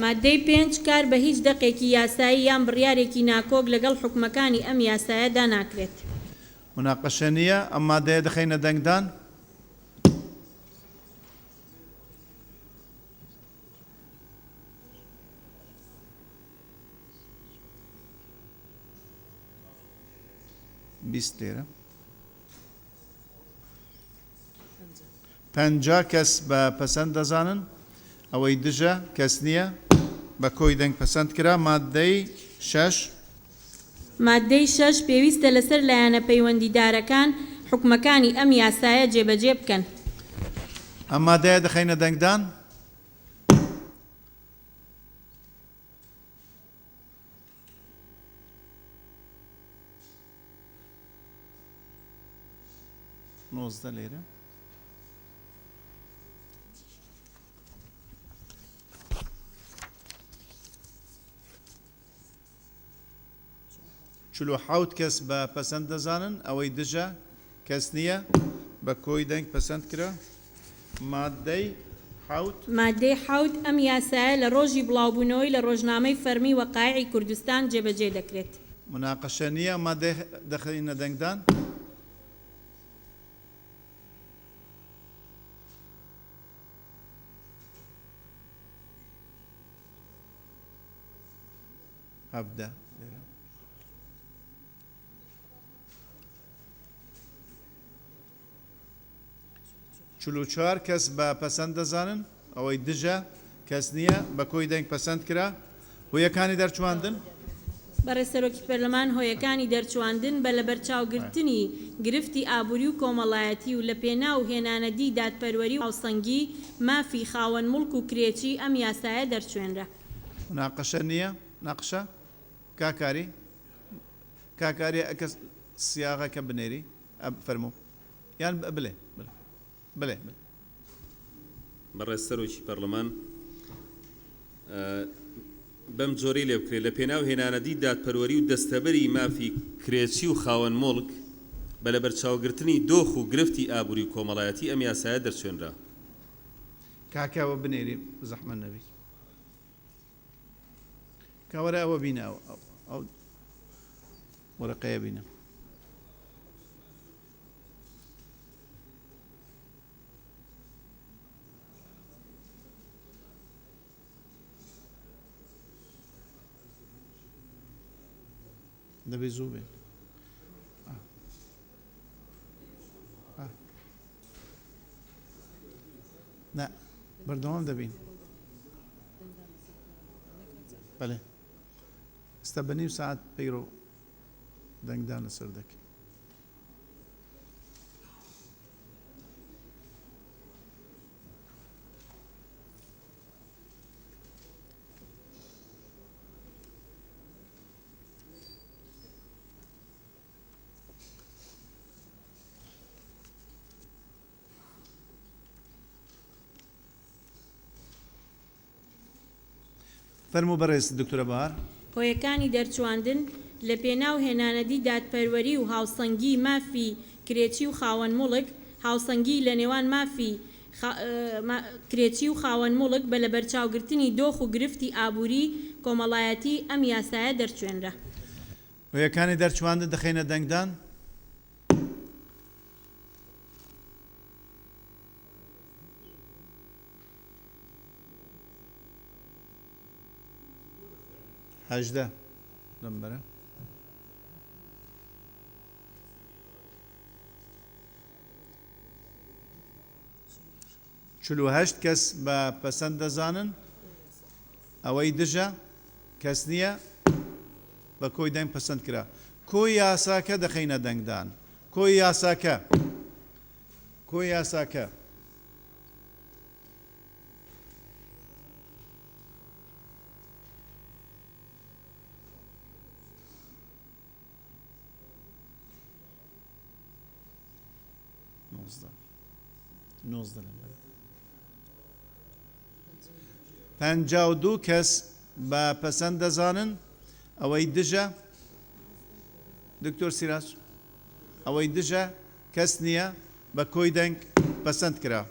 Speaker 15: مادەی پێنج کار بە هیچ دەقێکی یاسایی یان بڕیارێکی ناکۆک لەگەڵ حکومەکانی ئەم یاسایەدا ناکرێت
Speaker 1: مناقەشە نییە ئەم مادەیە دەخینە دەنگدان بیست لێرە پەنجا کەس بە پەسەند دەزانن ئەوەی دژە کەس نییە بە کۆی دەنگ پەسەند کرا مادەی شەش
Speaker 15: مادەی شەش پێویستە لەسەر لایەنە پەیوەندیدارەکان حکومەکانی ئەم یاسایە جێبەجێ بکەن
Speaker 1: ئەم مادەیە دەخینە دەنگدان نۆزدە لێرە چلو حوت کەس بە پەسەند دەزانن ئەوەی دژە کەس نییە بە کۆی دەنگ پەسەند کرا مادەی حوت
Speaker 15: مادەی حوت ئەم یاسایە لە ڕۆژی بڵاوبوونەوەی لە ڕۆژنامەی فەرمی وەقایعی کوردستان جێبەجێ دەکرێت
Speaker 1: مناقەشە نییە مادەی دەخینە دەنگدان هەفدە چلو چوار کەس بە پەسەند دەزانن ئەوەی دژە کەس نییە بە کۆی دەنگ پەسەند کرا هۆیەکانی دەرچواندن
Speaker 15: بەڕێسەرۆکی پەرلەمان هۆیەکانی دەرچواندن بە لە بەرچاوگرتنی گرفتی ئابووری و کۆمەڵایەتی و لە پێناو هێنانەدی دادپەروەری و هاوسەنگی مافی خاوەن مڵک و کرێچی ئەم یاسایە دەرچوێنرا
Speaker 1: مناقەشە نییە ناقشە کاکاری ئەکەس سیاغەکە بنێری فەرموو یان بڵێ بڵێ
Speaker 7: بەڕێز سەرۆکی پەرلەمان بەم جۆرەی لێ بکرێت لە پێناو هێنانەدی دادپەروەری و دەستەبەری مافی کرێچی و خاوەن مۆڵک بە لە بەرچاوگرتنی دۆخ و گرفتی ئابووری و کۆمەڵایەتی ئەم یاسایە دەرچوێنرا
Speaker 1: کاکەوە بنێری زەحمە نەبی کاوەرە ئەوە بینە ئەو وەرەقەیە بینە دەبێ زوو بێ نه بەردەوام دەبین بەڵێ ئێستا بە نیم ساعت پەیڕۆ دەنگدان لەسەر دەکەین فەرموو بەڕێز دکتۆرە بەهار.
Speaker 15: هۆیەکانی دەرچواندن لە پێناو هێنانەدی دادپەروەری و هاوسەنگی مافی کرێچی و خاوەن مڵک هاوسەنگی لە نێوان مافی کرێچی و خاوەن مڵک بە لە بەرچاوگرتنی دۆخ و گرفتی ئابووری کۆمەڵایەتی ئەم یاسایە دەرچوێنرا.
Speaker 1: هۆیەکانی دەرچواندن دەخینە دەنگدان. هەژدە لەمبەرە. چلو هەشت کەس بە پەسەند دەزانن ئەوەی دژە کەس نییە بە کۆی دەنگ پەسەند کرا. کۆی یاساکە دەخینە دەنگدان. کۆی یاساکە کۆی یاساکە پەنجاو دوو کەس بە پەسەند دەزانن ئەوەی دژە دکتۆر سیراج ئەوەی دژە کەس نییە بە کۆی دەنگ پەسەند کرا.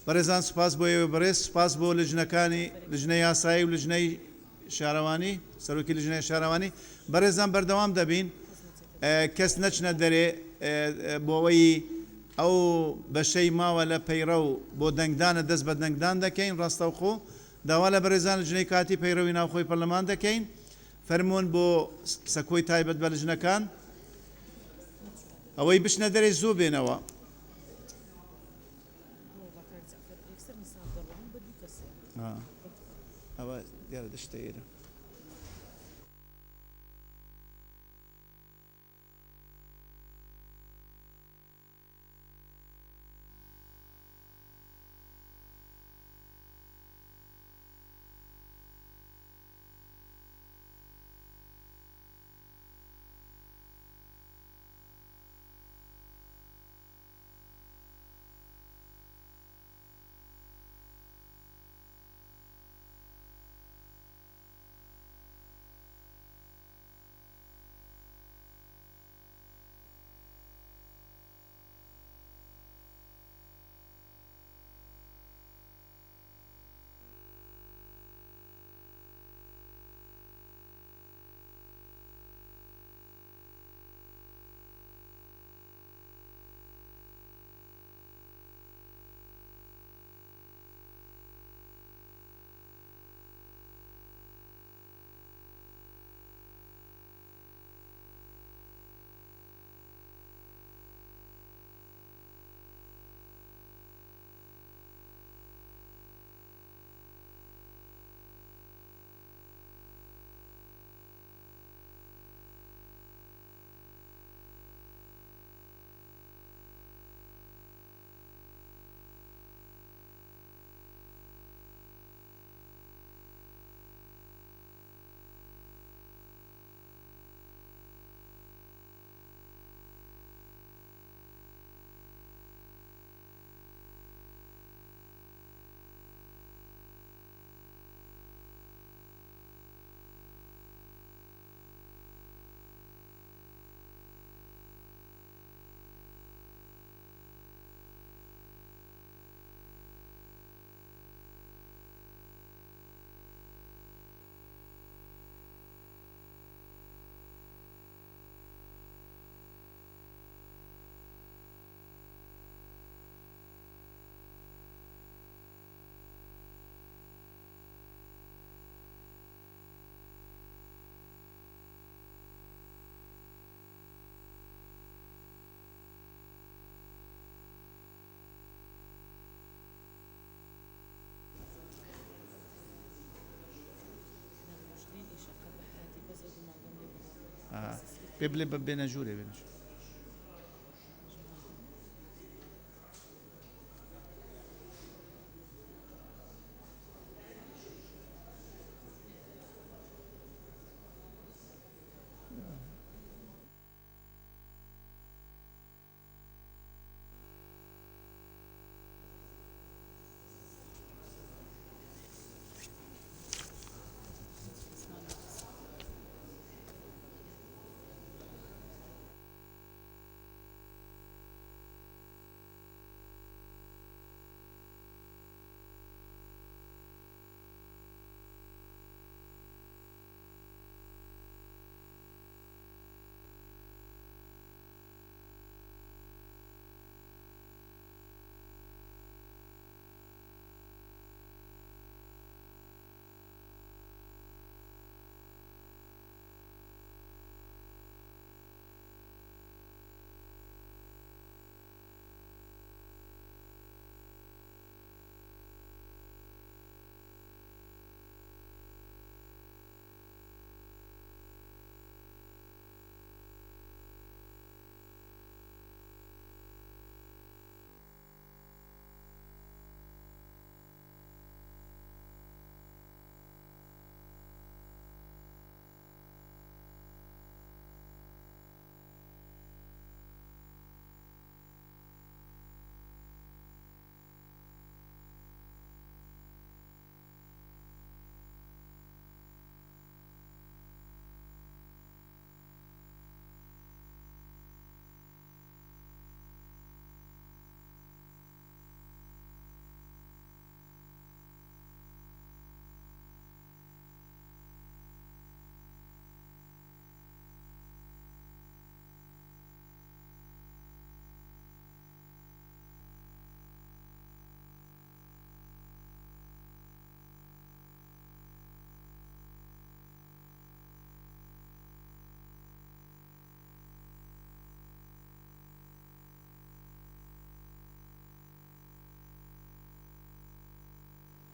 Speaker 1: بەڕێزان سوپاس بۆ ئێوە بەڕێز سوپاس بۆ لجنەکانی لجنەی یاسایی و لجنەی شارەوانی سەرۆکی لجنەی شارەوانی. بەڕێزان بەردەوام دەبین کەس نەچنە دەرێ بۆەوەی ئەو بەشەی ماوە لە پەیڕە و بۆ دەنگدانە دەست بە دەنگدان دەکەین ڕاستەوخۆ داوا لە بەڕێزان لجنەی کاتی پەیڕەوی ناوخۆی پەرلەمان دەکەین. فەرمونون بۆ سەکۆی تایبەت بە لجنەکان ئەوەی بشنە دەرێ زوو بێنەوە. ئەوە دیارە دەشتە ئێرە. بێ بێنە ژوورێ بێنە.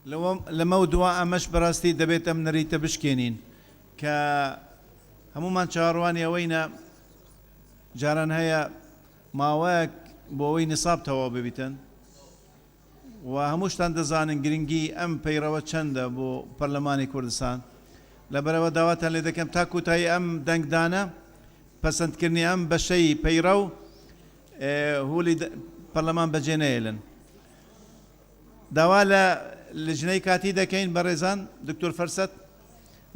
Speaker 1: لەمە دووە ئەمەش بەڕاستی دەبێت ئەم نەریتە بشکێنین کە هەمومان چاڕوانی ئەوەینە جاران هەیە ماوەیەک بۆ ئەوەی نساب تەواو ببیتن و هەمووشتان دەزانن گرنگی ئەم پەیڕەوە چەندە بۆ پەرلەمانی کوردستان لەبەرەوە داواتان لێ دەکەم تا کوتایی ئەم دەنگدانە پەسەندکردنی ئەم بەشەی پەیڕە و هولی پەرلەمان بەجێ نەهێڵن داوا لە لجنەی کاتی دەکەین بەڕێزان دکتۆر فەرسەت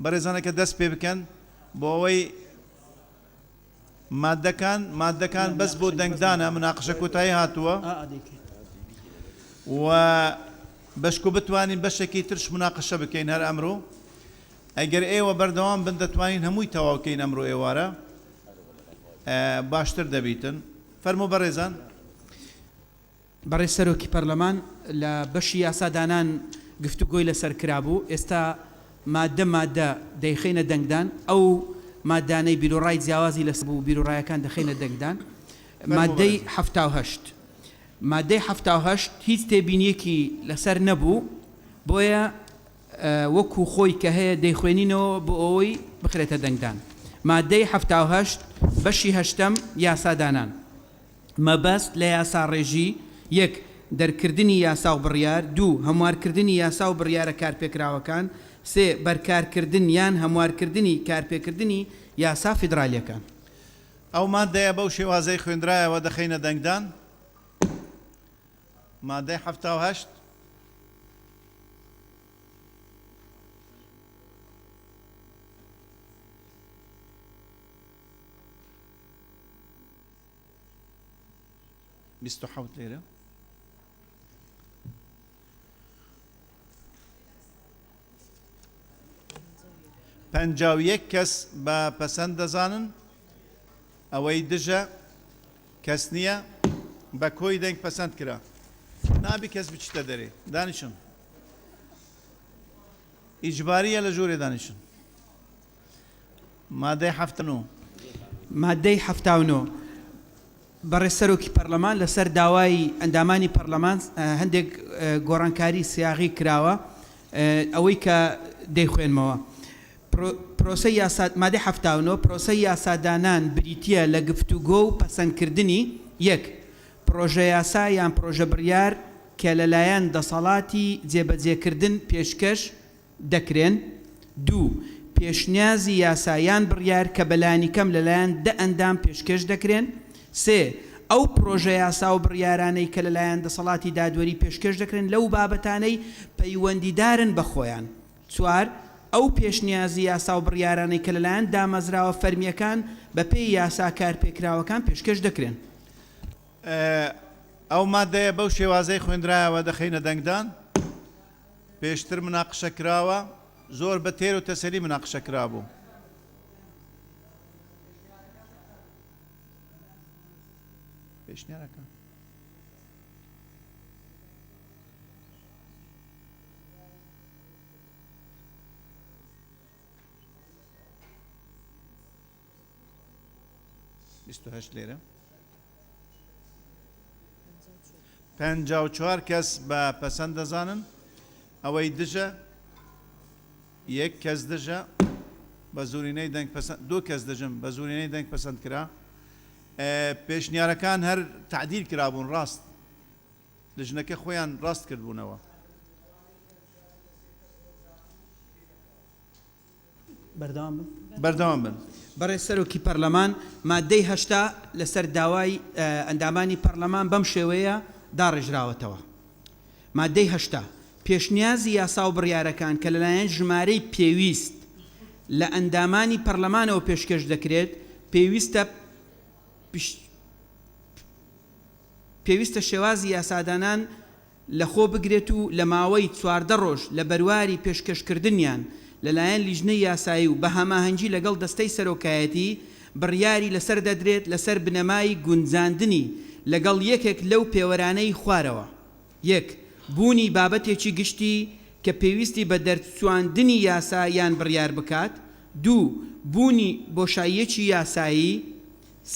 Speaker 1: بەڕێزانەکە دەست پێ بکەن بۆ ئەوەی مادەکان بەس بۆ دەنگدانە مناقشە کۆتایی هاتووە و بەشکو بتوانین بەشێکی ترش مناقشە بکەین هەر ئەمڕۆ ئەگەر ئێوە بەردەوام بن دەتوانین هەمووی تەواوکەین ئەمڕۆ ئێوارە باشتر دەبیتن فەرموو بەڕێزان
Speaker 6: بەڕێز سەرۆکی پەرلەمان لە بەشی یاسادانان گفتوگۆی لەسەر کرابوو ئێستا مادە دەیخینە دەنگدان ئەو مادانەی بیرۆڕای جیاوازی لەسەر بوو بیرۆڕایەکان دەخینە دەنگدان مادەی 78 مادەی 78 هیچ تێبینیەکی لەسەر نەبوو بۆیە وەکو خۆی کە هەیە دەیخوێنینەوە بۆ ئەوەی بخرێتە دەنگدان مادەی 78 بەشی هەشتەم یاسادانان مەبەست لە یاسا ڕێژی یەک دەرکردنی یاسا و بڕیار دوو هەموارکردنی یاسا و بڕیارە کارپێکراوەکان سێ بەرکارکردن یان هەموارکردنی کارپێکردنی یاسا فیدرالیەکان
Speaker 1: ئەو مادەیە بەو شێوازەی خوێندرایەوە دەخینە دەنگدان مادەی 78 27 ليرة پەنجاو یەک کەس بە پەسەند دەزانن ئەوەی دژە کەس نییە بە کۆی دەنگ پەسەند کرا نابی کەس بچتە دەرێ دانیشن ئیجباریە لە ژوورێ دانیشن مادەی 79
Speaker 6: مادەی 79 بەڕێز سەرۆکی پەرلەمان لەسەر داوای ئەندامانی پەرلەمان هەندێک گۆڕانکاری سیاغی کراوە ئەوەی کە دەیخوێنمەوە پرۆسەی یاسا مادەی 79 پرۆسەی یاسادانان بریتیە لە گفتوگۆ و پەسەندکردنی یەک پرۆژە یاسا یان پرۆژە بڕیار کە لەلایەن دەسەڵاتی جێبەجێکردن پێشکەش دەکرێن دوو پێشنیازی یاسایان بڕیار کە بەلایانی کەم لەلایەن دە ئەندام پێشکەش دەکرێن سێ ئەو پرۆژە یاسا و بڕیارانەی کە لەلایەن دەسەڵاتی دادوەری پێشکەش دەکرێن لەو بابەتانەی پەیوەندیدارن بە خۆیان چوار ئەو پێشنیازی یاسا و بڕیارانەی کە لەلایەن دامەزراوە فەرمیەکان بە پێی یاسا کارپێکراوەکان پێشکەش دەکرێن
Speaker 1: ئەو مادەیە بەو شێوازەی خوێندرایەوە دەخینە دەنگدان پێشتر مناقشە کراوە زۆر بە تێر و تەسەلی مناقشە کرابوو پێشنیارەکە لێرە 54 کەس بە پەسەند دەزانن ئەوەی دژە یەک کەس دژە بە زورینەی دەنگ پەسەند دوو کەس دژم بە زورینەی دەنگ پەسەند کرا پێشنیارەکان هەر تعدیل کرابوون ڕاست لژنەکە خۆیان ڕاست کردبوونەوە بەردەوام بن
Speaker 6: بەڕێز سەرۆکی پەرلەمان مادەی هەشتا لەسەر داوای ئەندامانی پەرلەمان بەم شێوەیە داڕێژراوەتەوە مادەی هەشتا پێشنیازی یاسا و بڕیارەکان کە لەلایەن ژمارەی پێویست لە ئەندامانی پەرلەمانەوە پێشکەش دەکرێت پێویستە شێوازی یاسادانان لەخۆ بگرێت و لە ماوەی 14 ڕۆژ لە بەرواری پێشکەشکردنیان لەلایەن لیژنەی یاسایی و بە هەماهەنگی لەگەڵ دەستەی سەرۆکایەتی بڕیاری لەسەر دەدرێت لەسەر بنەمای گونجاندنی لەگەڵ یەکێک لەو پێوەرانەی خوارەوە یەک بوونی بابەتێکی گشتی کە پێویستی بە دەرچواندنی یاسا یان بڕیار بکات دوو بوونی بۆشاییەکی یاسایی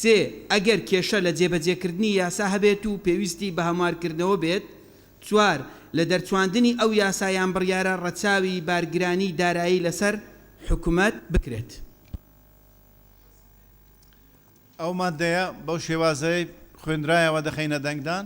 Speaker 6: سێ ئەگەر کێشە لە جێبەجێکردنی یاسا هەبێت و پێویستی بە هەموارکردنەوە بێت چوار لە دەرچواندنی ئەو یاسایان بڕیارە ڕەچاوی بارگرانی دارایی لەسەر حکوومەت بکرێت.
Speaker 1: ئەو مادەیە بەو شێوازەی خوێندرایەوە دەخینە دەنگدان.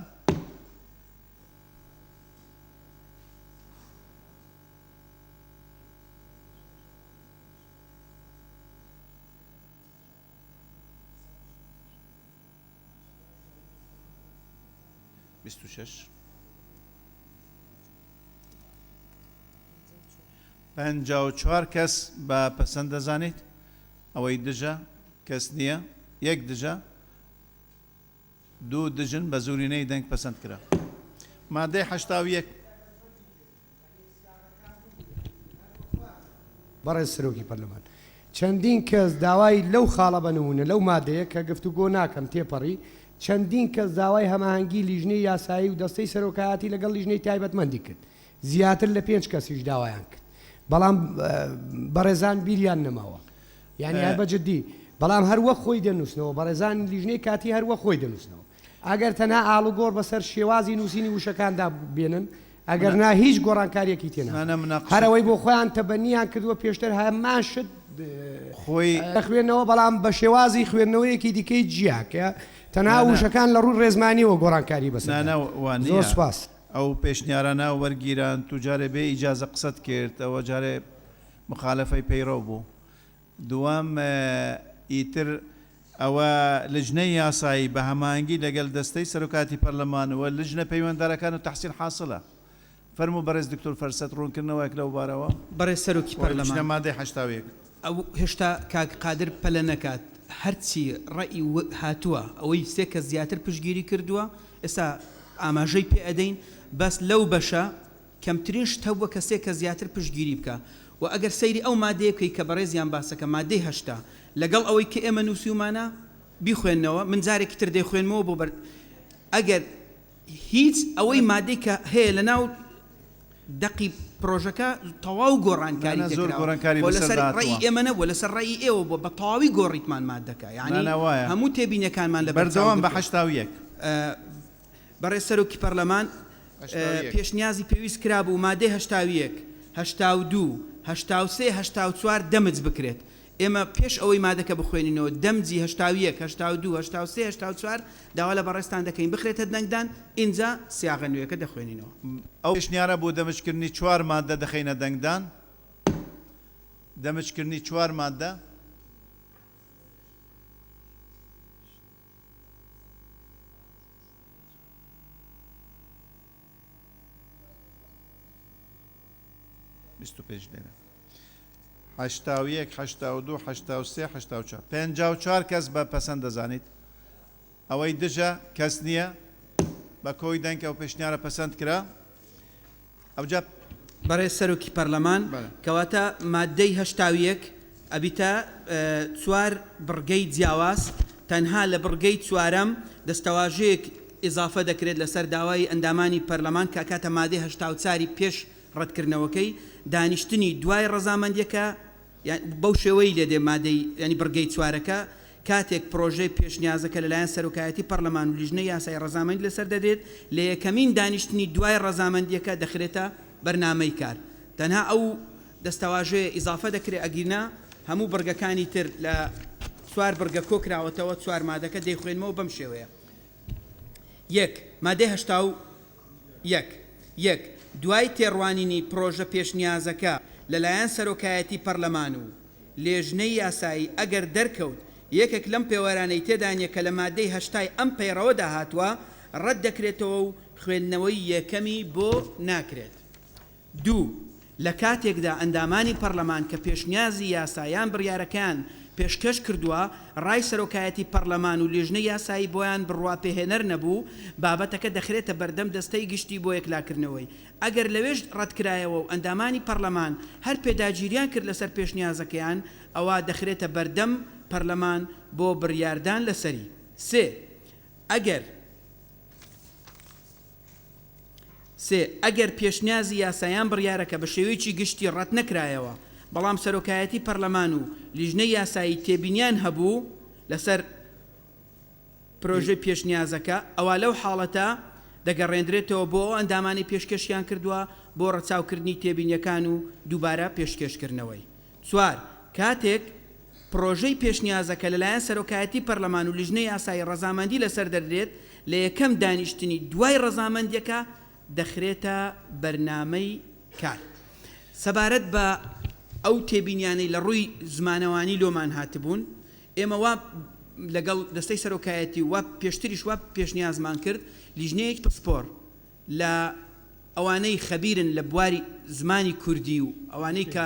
Speaker 1: بیست و شش. 54 کەس بە پەسەند دەزانیت ئەوەی دژە کەس نییە یەک دژە دوو دژن بە زورینەی دەنگ پەسەند کرا. مادەی 81
Speaker 9: بەڕێز سەرۆکی پەرلەمان چەندین کەس داوای لەو خاڵە بنمونە لەو مادەیە کە گفتوگۆ ناکەم تێپەڕی چەندین کەس داوای هەماهەنگی لیژنەی یاسایی و دەستەی سەرۆکایەتی لەگەڵ لیژنەی تایبەتمەندی کرد زیاتر لە 5 کەسیش داوایان کرد بەڵام بەڕێزان بیریان نەماوە یعنی هەر بەجددی بەڵام هەروە خۆی دەنووسنەوە بەڕێزان لیژنەی کاتی هەروە خۆی دەنووسنەوە ئەگەر تەنها ئاڵوگۆڕ بەسەر شێوازی نووسینی وشەکاندا بێنن ئەگەر نا هیچ گۆڕانکاریەکی تێنە هەرەوەی بۆ خۆیان تەبەنیان کردووە پێشتر هەمان شت
Speaker 1: خۆی
Speaker 9: خوێندنەوە بەڵام بە شێوازی خوێندنەوەیەکی دیکەی جیاکە تەنها وشەکان لە ڕوو ڕێزمانیەوە گۆڕانکاری بەسەر زۆر سپاس.
Speaker 1: ئەو پێشنیارانە وەرگیران تو جارێ بێ ئیجازە قسەت کرد ئەوە جارێ مخالەفەی پەیڕۆ بوو. دووەم ئیتر ئەوە لجنەی یاسایی بە هەماهەنگی لەگەڵ دەستەی سەرۆکاتی پەرلەمانەوە لجنە پەیوەنددارەکان و تەحسین حاصلە. فەرموو بەڕێز دکتۆر فەرسەد ڕوونکردنەوەیەک لەو بارەوە
Speaker 6: بەڕێز سەرۆکی پەرلەمان
Speaker 1: لە مادەی 81
Speaker 6: ئەو هێشتا کاک قادر پەلە نەکات هەرچی ڕێی هاتووە ئەوەی سێ کە زیاتر پشتگیری کردووە ئێستا ئاماژەی پێ ئەدەین بەس لەو بەشە کەمترین شتە بووە کە سێ کە زیاتر پشتگیری بکە و ئەگەر سەیری ئەو مادەیە بکەی کە بەڕێزیان باسەکە مادەی 8 لەگەڵ ئەوەی کە ئێمە نووسیومانە بیخوێنەوە من جارێکی تر دەیخوێنمەوە بۆ ئەگەر هیچ ئەوەی مادەی کە هەیە لە ناو دقی پرۆژەکە تەواو گۆڕانکاری لەسەر ڕێی ئێمە نەبووە لەسەر ڕێی ئێوە بۆ بە تەواوی گۆڕیتمان مادەکە یعنی هەموو تێبینەکانمان لە
Speaker 1: بەردەوام بە 81
Speaker 6: بەڕێز سەرۆکی پەرلەمان پێشنیازی پێویست کرابوو مادەی 81 82 83 84 دەمج بکرێت ئێمە پێش ئەوەی مادەکە بخوێنینەوە دەمجی 81 82 83 84 داوا لە بەڕێستان دەکەین بخرێتە دەنگدان اینجا سیاغە نوێیەکە دەخوێنینەوە.
Speaker 1: ئەو پێشنیارە بۆ دەمجکردنی 4 مادە دەخینە دەنگدان دەمجکردنی 4 مادە پێش لێرە 81 82 83 84 54 کەس بە پەسەند دەزانیت ئەوەی دژە کەس نییە بە کۆی دەنگ ئەو پێشنیارە پەسەند کرا. ئەوجا
Speaker 6: بەڕێز سەرۆکی پەرلەمان کەواتە مادەی 81 ئەبیتە 4 بڕگەی جیاواز تەنها لە بڕگەی 4ەم دەستەواژەیەک ئیزافە دەکرێت لەسەر داوای ئەندامانی پەرلەمان کە کاتە مادەی 84 پێش ڕەتکردنەوەکەی دانیشتنی دوای ڕەزامەندیەکە بەو شێوەی لێدێ مادەی ینی بڕگەی 4ەکە کاتێک پرۆژەی پێشنیازەکە لەلایەن سەرۆکایەتی پەرلەمان و لیژنەی یاسای ڕەزامەندی لەسەر دەدرێت لە یەکەمین دانیشتنی دوای ڕەزامەندیەکە دەخرێتە بەرنامەی کار تەنها ئەو دەستەواژەیە ئیزافە دەکرێت ئەگیرنا هەموو بڕگەکانی تر لە 4 بڕگە کۆکراوەتەوە 4 مادەکە دەیخوێنمەوە بەم شێوەیە. یەک مادەی 81 دوای تێڕوانینی پرۆژە پێشنیازەکە لەلایەن سەرۆکایەتی پەرلەمان و لێژنەی یاسایی ئەگەر دەرکەوت یەکێک لەم پێوەرانەی تێدانیە کە لە مادەی 8 ئەم پەیڕەوەدا هاتووە ڕەت دەکرێتەوە و خوێندنەوەی یەکەمی بۆ ناکرێت. دوو لە کاتێکدا ئەندامانی پەرلەمان کە پێشنیازی یاسایان بڕیارەکان پێشکەش کردووە ڕای سەرۆکایەتی پەرلەمان و لێژنەی یاسایی بۆیان بڕواپێهێنەر نەبوو بابەتەکە دەخرێتە بەردەم دەستەی گشتی بۆ یەکلاکردنەوەی ئەگەر لەوێش ڕەتکرایەوە و ئەندامانی پەرلەمان هەر پێداگیریان کرد لەسەر پێشنیازەکەیان ئەوە دەخرێتە بەردەم پەرلەمان بۆ بڕیاردان لەسەری. سێ ئەگەر پێشنیازی یاسایان بڕیارەکە بە شێوەیەکی گشتی ڕەت نەکرایەوە بەڵام سەرۆکایەتی پەرلەمان و لیژنەی یاسایی تێبینیان هەبوو لەسەر پرۆژەی پێشنیازەکە ئەوە لەو حاڵەتە دەگەڕێنرێتەوە بۆ ئەو ئەندامانی پێشکەشیان کردووە بۆ ڕەچاوکردنی تێبینیەکان و دووبارە پێشکەشکردنەوەی. چوار کاتێک پرۆژەی پێشنیازەکە لەلایەن سەرۆکایەتی پەرلەمان و لیژنەی یاسایی ڕەزامەندی لەسەر دەردرێت لە یەکەم دانیشتنی دوای ڕەزامەندیەکە دەخرێتە بەرنامەی کار. سەبارەت بە ئەو تێبینیانەی لە ڕووی زمانەوانی لۆمان هاتبوون، ئێمە وا لەگەڵ دەستەی سەرۆکایەتی وا پێشتریش وا پێشنیازمان کرد لیژنەیەک پسپۆر لە ئەوانەی خەبیرن لە بواری زمانی کوردی و ئەوانەی کە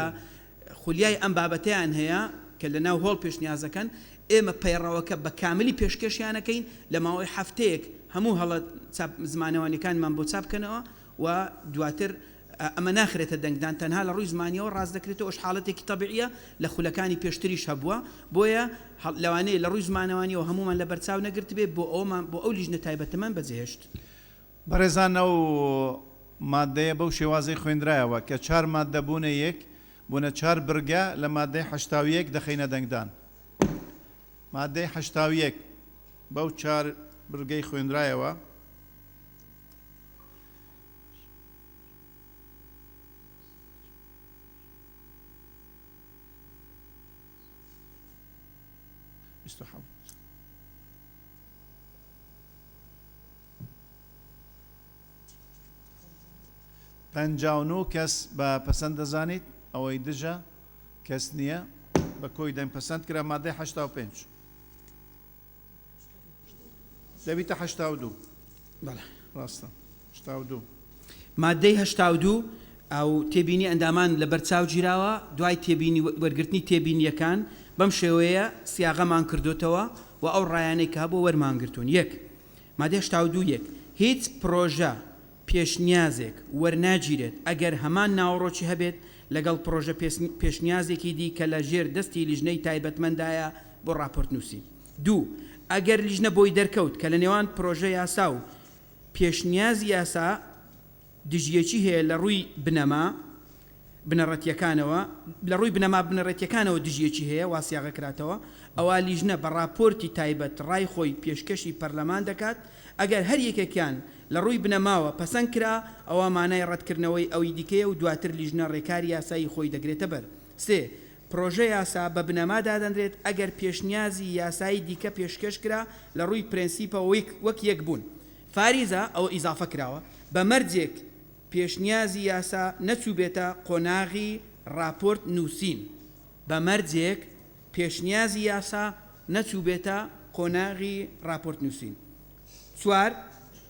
Speaker 6: خولیای ئەم بابەتیان هەیە کە لە ناو هۆڵ پێشنیازەکەن، ئێمە پەیڕەوەکە بە کاملی پێشکەشیانەکەین لە ماوەی هەفتەیەک هەموو هەڵە زمانەوانیەکانمان بۆ چاپکەنەوە و دواتر ئەمە ناخرێتە دەنگدان تەنها لە ڕووی زمانیەوە ڕاست دەکرێتەوە حاڵەتێکی تەبیعیە لە خولەکانی پێشتریش هەبووە، بۆیە لەوانەیە لە ڕووی زمانەوانیەوە هەمومان لە بەرچاو نەگرت بێت بۆ ئەو لیژنە تایبەتەمان بەجێهێشت.
Speaker 1: بەڕێزان ئەو مادەیە بەو شێوازەی خوێندرایەوە کە 4 مادە بوونە یەک بوونە 4 برگە لە مادەی 81 دەخینە دەنگدان. مادەی 81 بەو 4 برگەی خوێندرایەوە پەنجاونۆ کەس بە پەسەند دەزانیت ئەوەی دژە کەس نییە بە کۆی دەنگ پەسەند کرا مادەی 85 دەبیتە 82 ڕاستە 82
Speaker 6: مادەی 82 ئەو تێبینی ئەندامان لە بەرچاو گیراوە دوای تێبینی وەرگرتنی تێبینیەکان بەم شێوەیە سیاغەمان کردوتەوە و ئەو ڕایانەی کە بۆ وەرمانگرتوون. یەک مادەی 82 یەک هیچ پرۆژە پێشنیازێک وەرناگیرێت ئەگەر هەمان ناوەڕۆکی هەبێت لەگەڵ پرۆژە پێشنیازێکی دی کە لە ژێر دەستی لیژنەی تایبەتمەندایە بۆ راپۆرت نووسی. دوو ئەگەر لیژنە بۆی دەرکەوت کە لە نێوان پرۆژە یاسا و پێشنیازی یاسا دژیەکی هەیە لە ڕووی بنەڕەتیەکانەوە لە ڕووی بنەڕەتیەکانەوە دژیەکی هەیە واسیاغە کراتەوە، ئەوە لیژنە بە راپۆرتی تایبەت ڕای خۆی پێشکەشی پەرلەمان دەکات. ئەگەر هەر یەکێکیان لە ڕووی بنەماوە پەسەند کرا ئەوە مانای ڕەتکردنەوەی ئەوی دیکەیە و دواتر لیژنە ڕێکاری یاسایی خۆی دەگرێتە بەر. سێ پرۆژە یاسا بە بنەما دادەنرێت ئەگەر پێشنیازی یاسایی دیکە پێشکەش کرا لە ڕووی پرەنسیپە وەک یەک بوون. فاریزە ئەوە ئیزافە کراوە بە مەرجێک پێشنیازی یاسا نەچوو بێتە قۆناغی راپۆرت نووسین. بە مەرجێک پێشنیازی یاسا نەچوو بێتە قۆناغی راپۆرت نووسین. چوار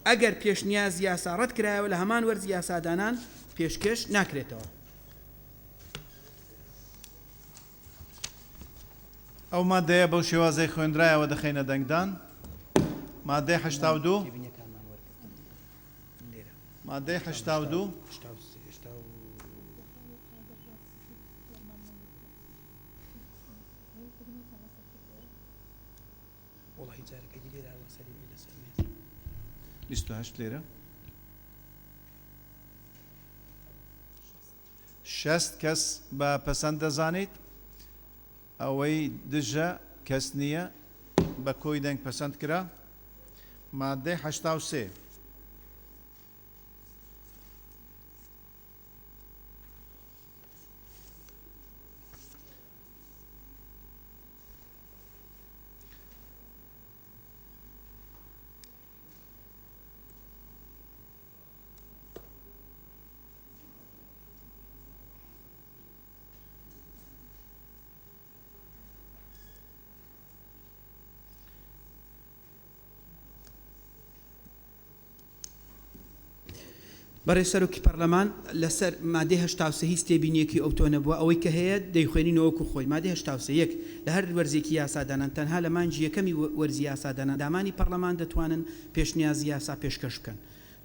Speaker 6: ئەگەر پێشنیاز یاسا ڕەت کرایەوە لە هەمان وەرزی یاسادانان پێشکەش ناکرێتەوە.
Speaker 1: ئەو مادەیە بەو شێوازەی خوێندرایەوە دەخینە دەنگدان. مادەی 82 مادەی 82 28 لێرە 60 کەس بە پەسەند دەزانیت ئەوەی دژە کەس نییە بە کۆی دەنگ پەسەند کرا. مادەی 83
Speaker 6: بەڕێز سەرۆکی پەرلەمان لەسەر مادەی 83 هیچ تێبینیەکی ئەو تۆ نەبووە، ئەوەی کە هەیە دەیخوێنینەوەکو خۆی. مادەی 83 یەک لە هەر وەرزێکی یاسادانان تەنها لە مانجی یەکەمی وەرزی یاسادانان دامانی پەرلەمان دەتوانن پێشنیازی یاسا پێشکەش بکەن.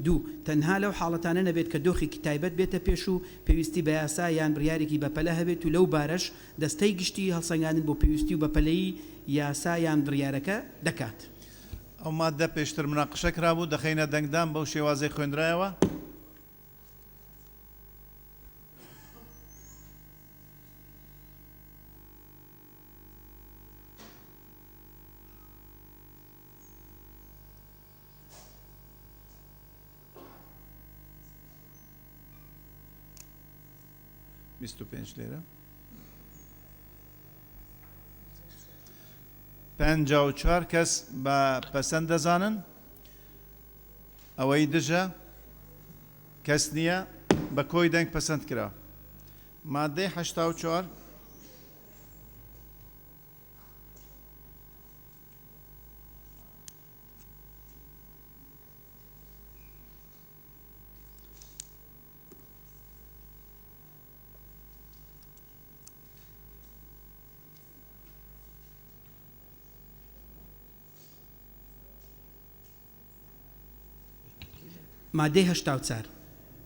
Speaker 6: دوو تەنها لەو حاڵەتانە نەبێت کە دۆخێکی تایبەت بێتە پێش و پێویستی بە یاسا یان بڕیارێکی بەپەلە هەبێت و لەو بارەش دەستەی گشتی هەڵسەنگاندن بۆ پێویستی و بەپەلەی یاسا یان بڕیارەکە دەکات.
Speaker 1: ئەو مادە پێشتر مناقشە کرابوو دەخینە دەنگدان بەو شێوازەی خوێندرایەوە. 25 لێرە 54 کەس بە پەسەند دەزانن ئەوەی دژە کەس نییە بە کۆی دەنگ پەسەند کرا مادەی 84
Speaker 6: مادەی 84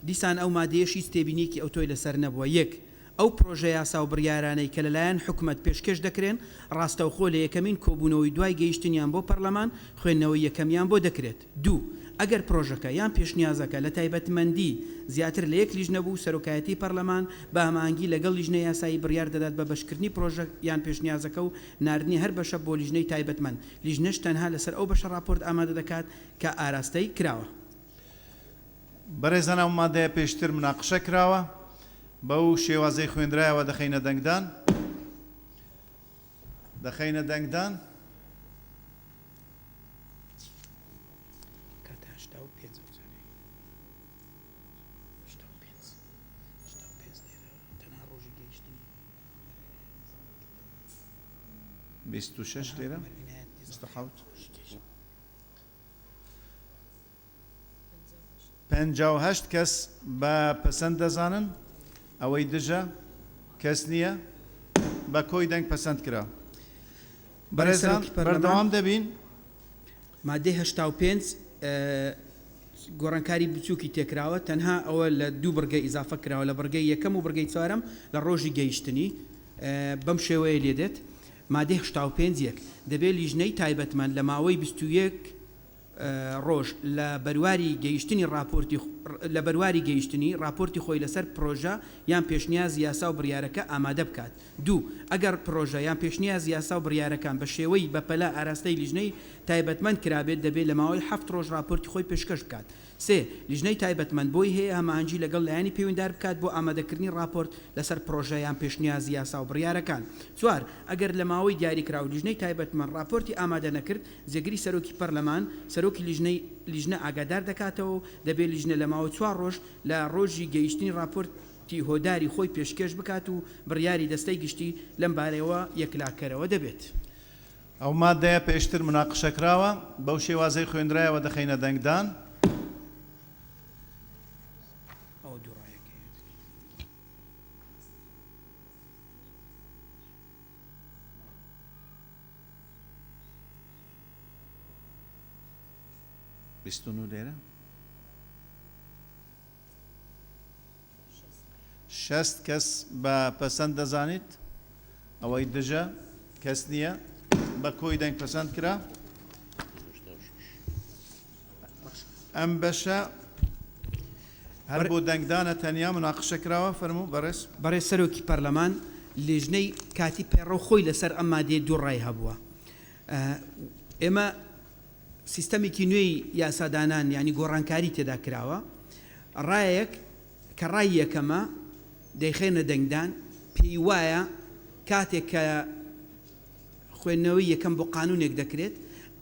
Speaker 6: دیسان ئەو مادەیەشی تێبینیکی ئەو تۆی لەسەر نەبووە یەک ئەو پرۆژە یاسا و بڕیارانەی کە لەلایەن حکومت پێشکەش دەکرێن ڕاستەوخۆ لە یەکەمین کۆبوونەوەی دوای گەیشتنیان بۆ پەرلەمان خوێندنەوەی یەکەمیان بۆ دەکرێت دوو ئەگەر پرۆژەکە یان پێشنیازەکە لە تایبەتمەندی زیاتر لە یەک لیژ نەبوو سەرۆکایەتی پەرلەمان بە هەماهەنگی لەگەڵ لیژنەی یاسایی بڕیار دەدات بە بەشکردنی پرۆژە یان پێشنیازەکە و ناردنی هەر بەشە بۆ لیژنەی تایبەتمەند لیژنەش تەنها لەسەر ئەو بەشە راپۆرت ئامادە دەکات کە ئاراستەی کراوە
Speaker 1: بەڕێزانە مادەیە پێشتر مناقشە کراوە بەو شێوازەی خوێندرایەوە دەخەینە دەنگدان بیست و شش لێرە 58 کەس بە پەسەند دەزانن ئەوەی دژە کەس نییە بە کۆی دەنگ پەسەند کرا بەڕێزان بەردەوام دەبین
Speaker 6: مادەی 85 گۆڕانکاری بچووکی تێکراوە تەنها ئەوە لە دوو بڕگەی ئیزافە کراوە لە بڕگەی یەکەم و بڕگەی چوارەم لە ڕۆژی گەیشتنی بەم شێوەیە لێدێت مادەی 85 یەک دەبێت لیژنەی تایبەتمەند لە ماوەی 21 ڕۆژ لە بەرواری گەیشتنی لە بەرواری گەیشتنی راپۆرتی خۆی لەسەر پرۆژە یان پێشنیاز یاسا و بڕیارەکە ئامادە بکات دوو ئەگەر پرۆژە یان پێشنیاز یاسا و بڕیارەکان بە شێوەی بەپەلا ئاراستەی لیژنەی تایبەتمەند کرابێت دەبێت لە ماوەی 7 ڕۆژ راپۆرتی خۆی پێشکەش بکات سێ لیژنەی تایبەتمەند بۆی هەیە هەماهەنگی لەگەڵ لایانی پەیوەنددار بکات بۆ ئامادەکردنی راپۆرت لەسەر پرۆژە یان پێشنیاز یاسا و بڕیارەکان چوار ئەگەر لە ماوەی دیاریکراو لیژنەی تایبەتمەند راپۆرتی ئامادە نەکرد جێگری سەرۆکی پەرلەمان سەرۆکی لیژنە ئاگادار دەکاتەوە دەبێت لیژنە لە ماوە 4 ڕۆژ لە ڕۆژی گەیشتنی راپۆرتی هۆداری خۆی پێشکەش بکات و بڕیاری دەستەی گشتی لەم بارەوە یەکلاکەرەوە دەبێت
Speaker 1: ئەو مادەیە پێشتر مناقشەکراوە بەو شێوازەی خوێندرایەوە دەخەینە دەنگدان بیستون لێرە 60 کەس بە پەسەند دەزانیت ئەوەی دژە کەس نییە بە کۆی دەنگ پەسەند کرا ئەم بەشە هەر بۆ دەنگدانە تەنیا مناقشە کراوە فەرموو
Speaker 6: بەڕێز سەرۆکی پەرلەمان لیژنەی کاتی پێڕۆ خۆی لەسەر ئەم مادەیە دوو ڕای هەبووە ئێمە سیستەمێکی نوێی یاسادانان ینی گۆڕانکاری تێدا کراوە ڕایەک کە ڕای یەکەمە دەیخێنە دەنگدان پێی وایە کاتێک کە خوێندنەوەی یەکەم بۆ قانونێک دەکرێت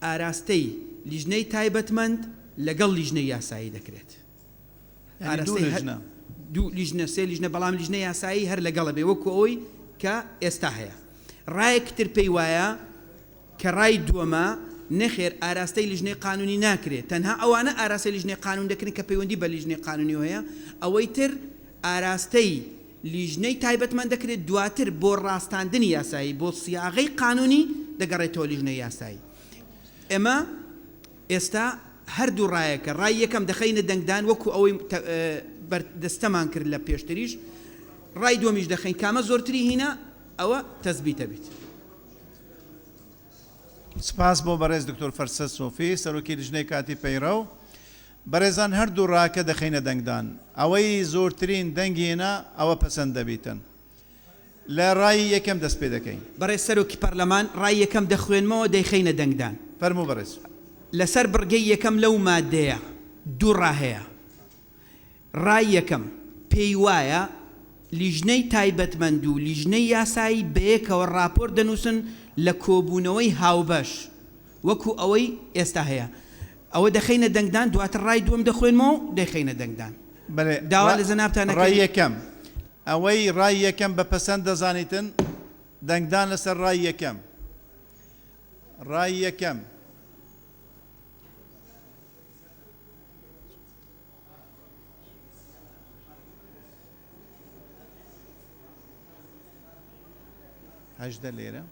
Speaker 6: ئاراستەی لیژنەی تایبەتمەند لەگەڵ لیژنەی یاسایی دەکرێت دوو لیژنە سێ لیژنە بەڵام لیژنە یاسایی هەر لەگەڵە بێ وەکو ئەوەی کە ئێستا هەیە ڕایەکتر پێی وایە کە ڕای دووەمە نەخێر ئاراستەی لیژنەی قانونی ناکرێت تەنها ئەوانە ئاراستەی لیژنەی قانون دەکرێت کە پەیوەندی بە لیژنەی قانونی هەیە ئەوەی تر ئاراستەی لیژنەی تایبەتمەند دەکرێت دواتر بۆ ڕاستاندنی یاسایی بۆ سیاغەی قانونی دەگەڕێتەوە لیژنەی یاسایی ئێمە ئێستا هەردوو ڕایەکە ڕای یەکەم دەخەینە دەنگدان وەکو ئەوەی دەستەمان کرد لە پێشتریش ڕای دووەمیش دەخەین کامە زۆرتری هینە ئەوە تەثبیتە بیت
Speaker 1: سپاس بۆ بەڕێز دکتۆر فەرسەد سۆفی سەرۆکی لیژنەی کاتی پەیڕە و بەڕێزان هەردوو ڕاکە دەخەینە دەنگدان ئەوەی زۆرترین دەنگێنە ئەوە پەسەند دەبیتن لە ڕای یەکەم دەست پێ دەکەین
Speaker 6: بەڕێز سەرۆکی پەرلەمان ڕای یەکەم دەخوێنمەوە دەیخەینە دەنگدان
Speaker 1: فەرموو بەڕێز
Speaker 6: لەسەر بڕگەی یەکەم لەو مادەیە دوو ڕا هەیە ڕای یەکەم پێی وایە لیژنەی تایبەتمەند و لیژنەی یاسایی بەیەکەوە راپۆرت دەنووسن لە کۆبوونەوەی هاوبەش وەکو ئەوەی ئێستا هەیە ئەوە دەخینە دەنگدان دواتر ڕای دووەم دەخوێنمەوە دەخینە دەنگدان داوا لە زەنابتانەکە
Speaker 1: ڕای یەکەم ئەوەی ڕای یەکەم بە پەسەند دەزانیتن دەنگدان لەسەر ڕای یەکەم ڕای یەکەم هەژدە لێرە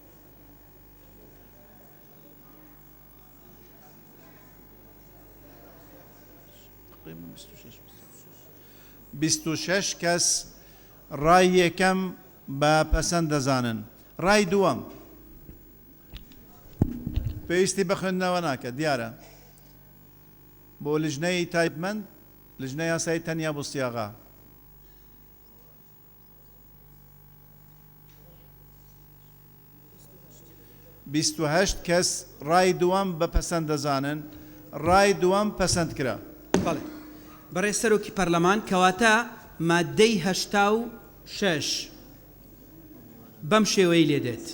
Speaker 1: بیست و شەش کەس ڕای یەکەم بە پەسەند دەزانن ڕای دووەم پێویستی بە خوێندنەوە ناکە دیارە بۆ لیژنەی تایبەتمەند لیژنەی یاسایی تەنیا بۆ سیاغا بیست و هەشت کەس ڕای دووەم بە پەسەند دەزانن ڕای دووەم پەسەند کرا
Speaker 6: بەڵێ بەڕێز سەرۆکی پەرلەمان کەواتە مادەی 86 بەم شێوەی لێدێت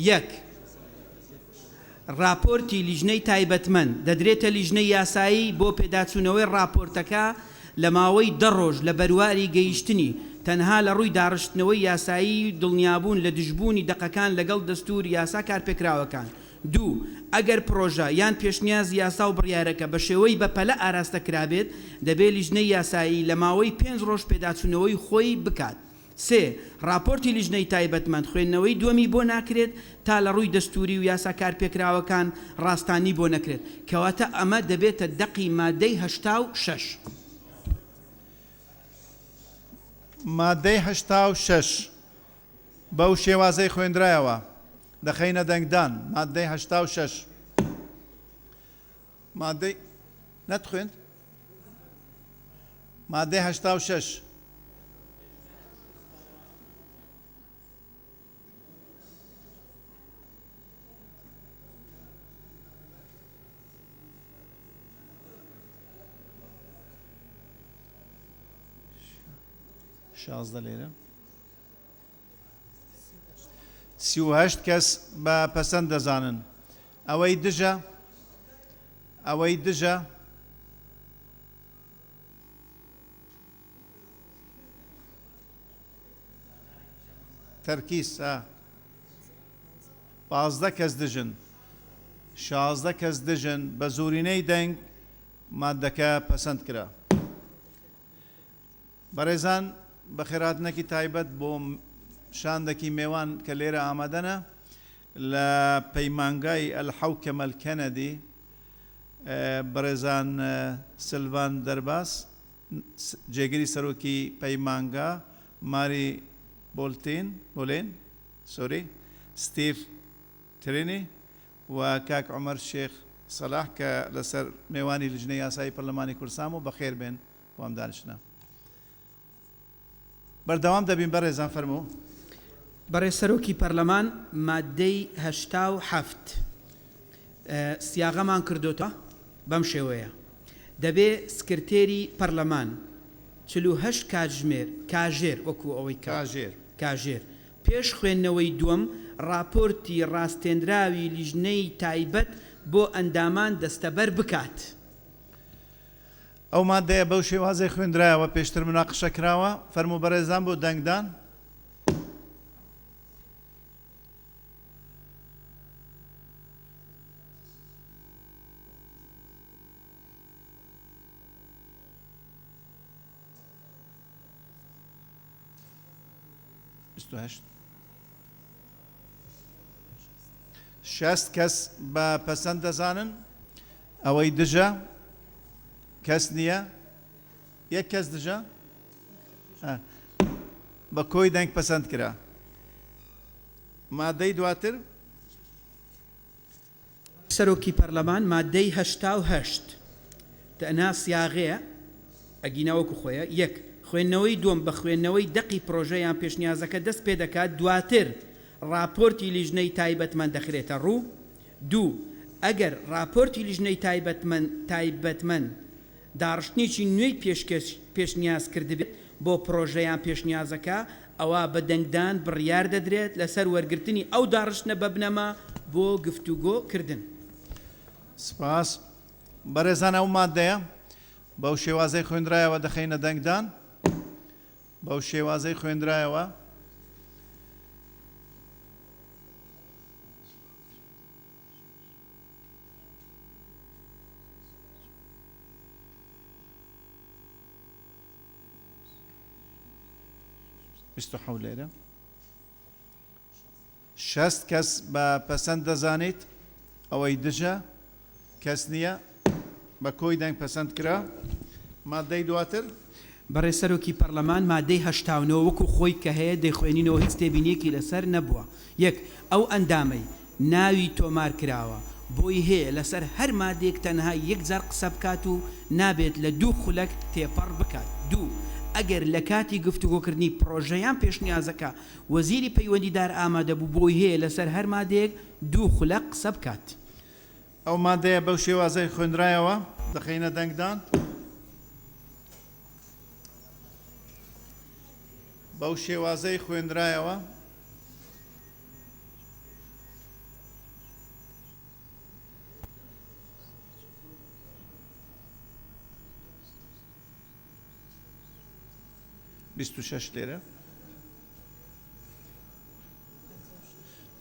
Speaker 6: یەک راپۆرتی لیژنەی تایبەتمەند دەدرێتە لیژنەی یاسایی بۆ پێداچوونەوەی راپۆرتەکە لە ماوەی 10 ڕۆژ لە بەرواری گەیشتنی تەنها لە ڕووی داڕشتنەوەی یاسایی دڵنیابوون لە دژبوونی دەقەکان لەگەڵ دەستور یاسا کارپێکراوەکان دوو ئەگەر پرۆژە یان پێشنیاز یاسا و بڕیارەکە بە شێوەی بەپەلە ئاراستە کرابێت دەبێت لیژنەی یاسایی لە ماوەی 5 ڕۆژ پێداچوونەوەی خۆی بکات سێ راپۆرتی لیژنەی تایبەتمەند خوێندنەوەی دووەمی بۆ ناکرێت تا لە ڕووی دەستوری و یاسا کارپێکراوەکان ڕاستانی بۆ نەکرێت کەواتە ئەمە دەبێتە دەقی مادەی 86
Speaker 1: مادەی 86 بەو شێوازەی خوێندرایەوە دەخەینە دەنگدان مادەی 86 مادەی نەتخوێند مادەی 86 شازدە لێرە 38 کەس بە پەسەند دەزانن ئەوەی دژە ئەوەی دژە تەرکیز 15 کەس دژن 16 کەس دژن بە زورینەی دەنگ مادەکە پەسەند کرا بەڕێزان بە خێراتنەکی تایبەت بۆ شاندەکی میێوان کە لێرە ئامادەنە لە پەیمانگای ئەلحەوکەمە الکەنەدی بەڕێزان سلڤان دەرباس جێگیری سەرۆکی پەیمانگا ماری بۆلێن سۆری ستیڤ ترینی و کاک عومەر شێخ سەلاح کە لەسەر میێوانی لیژنەی یاسایی پەرلەمانی کوردستان و بەخێر بێن بۆ ئەم دانیشتنە بەردەوام دەبین بەڕێزان فەرموو
Speaker 6: بەڕێز سەرۆکی پەرلەمان مادەی 87 سیاغەمان کردوتە بەم شێوەیە دەبێ سکرتێری پەرلەمان 48 کاتژمێر کاژێر وەکو ئەوەی کاژێر پێش خوێندنەوەی دووەم راپۆرتی ڕاستێنراوی لیژنەی تایبەت بۆ ئەندامان دەستەبەر بکات
Speaker 1: ئەو مادەیە بەو شێوازەی خوێندرایەوە پێشتر مناقشە کراوە فەرموو بەڕێزان بۆ دەنگدان شەست کەس بە پەسەند دەزانن ئەوەی دژە کەس نییە یەک کەس دژە بە کۆی دەنگ پەسەند کرا مادەی دواتر
Speaker 6: سەرۆکی پەرلەمان مادەی 88 تەنها سیاغەیە ئەگینەوەکو خۆیە یەک خوێندنەوەی دووەم بە خوێندنەوەی دەقی پرۆژەیان پێشنیازەکە دەست پێ دەکات دواتر راپۆرتی لیژنەی تایبەتمەند دەخرێتە ڕوو دوو ئەگەر راپۆرتی لیژنەی تایبەتمەند داڕشتنیی نوێی پێشنیاز کردبێت بۆ پرۆژەیان پێشنیازەکە ئەوە بە دەنگدان بڕیار دەدرێت لەسەر وەرگرتنی ئەو داڕشتنە بە بنەما بۆ گفتوگۆکردن.
Speaker 1: سپاس بەڕێزان ئەو مادەیە بەو شێوازەی خوێندرایەوە دەخینە دەنگدان بەو شێوازەی خوێندرایەوە لێرە 6 کەس بە پەسەند دەزانیت ئەوەی دژە کەس نییە بە کۆی دەنگ پەسەند کرا مادەی دواتر
Speaker 6: بەڕێسەرۆکی پەرلەمان مادەی هەشتاونەوە وەکو خۆی کە هەیە دەیخوێنینەوە هیچ تێبینیەکی لەسەر نەبووە. یەک ئەو ئەندامەی ناوی تۆمار کراوە بۆی هەیە لەسەر هەر مادێک تەنها یەک جار قسە بکات و نابێت لە 2 خولەک تێپەڕ بکات. 2 ئەگەر لە کاتی گفتوگۆکردنی پرۆژەیان پێشنیازەکە وەزیری پەیوەندیدار ئامادە بوو بۆی هەیە لەسەر هەر مادێک 2 خولەک قسە بکات.
Speaker 1: ئەو مادەیە بەو شێوازەی خوێندرایەوە دەخینە دەنگدان بەو شێوازەی خوێندرایەوە لێرە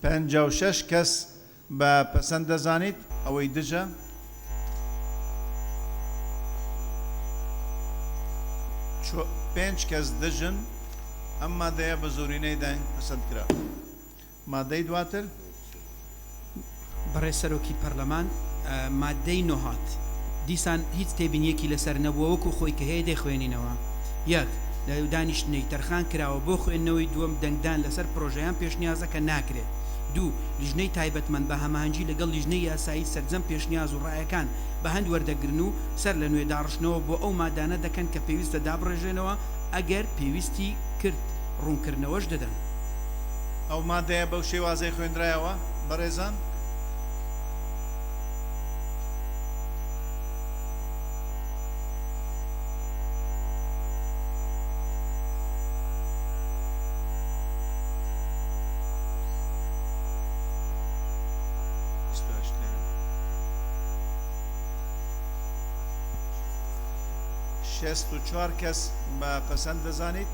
Speaker 1: 56 کەس بە پەسەند دەزانیت ئەوەی دژە 5 کەس دژن ئەم مادەیە بە زۆرینەی دەنگ پەسەند کرا. مادەی دواتر
Speaker 6: بەڕێسەرۆکی پەرلەمان مادەی نۆهات دیسان هیچ تێبینیەکی لەسەر نەبووە وەکو خۆی کە هەیە دەیخوێنینەوە. یەک لە دانیشتنەی تەرخان کراوە بۆ خوێندنەوەی دووەم دەنگدان لەسەر پرۆژەیان پێشنیازەکە ناکرێت. 2 لیژنەی تایبەتمەند بە هەماهەنگی لەگەڵ لیژنەی یاسایی سەرجەم پێشنیاز و ڕایەکان بە هەند وەردەگرن و سەر لە نوێ داڕشتنەوە بۆ ئەو مادانە دەکەن کە پێویستە دابڕێژێنەوە ئەگەر پێویستی کرد ڕوونکردنەوەش دەدەن.
Speaker 1: ئەو مادەیە بەو شێوازەی خوێندرایەوە بەڕێزان شست و 4 کەس بە پەسەند دەزانیت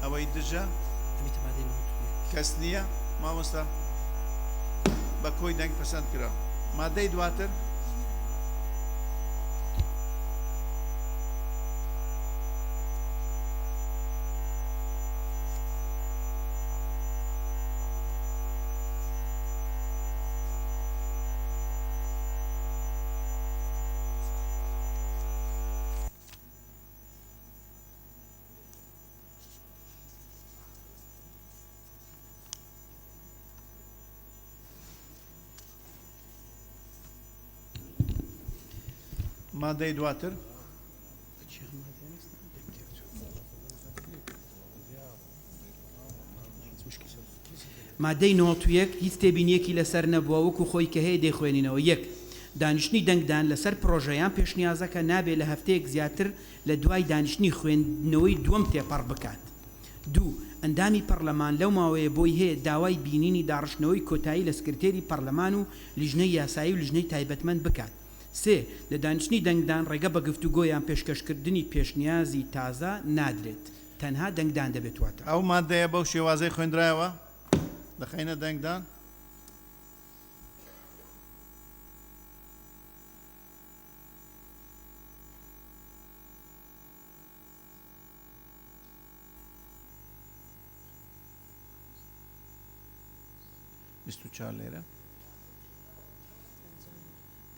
Speaker 1: ئەوەی دژە کەس نییە مامۆستا بە کۆی دەنگ پەسەند کرا. مادەی دواتر مادەی دواتر
Speaker 6: مادەی 91 هیچ تێبینیەکی لەسەر نەبووە وەکو خۆی کە هەیە دەیخوێنینەوە. یەک دانیشتنی دەنگدان لەسەر پرۆژەیان پێشنیازەکە نابێت لە هەفتەیەک زیاتر لە دوای دانیشتنی خوێندنەوەی دووەم تێپەڕ بکات. 2 ئەندامی پەرلەمان لەو ماوەیە بۆی هەیە داوای بینینی داڕشتنەوەی کۆتایی لە سکرتێری پەرلەمان و لیژنەی یاسایی و لیژنەی تایبەتمەند بکات. 3 لە دانیشتنی دەنگدان ڕێگە بە گفتوگۆیان پێشکەشکردنی پێشنیازی تازە نادرێت تەنها دەنگدان دەبێتواتە.
Speaker 1: ئەو مادەیە بەو شێوازەی خوێندرایەوە دەخینە دەنگدان لێرە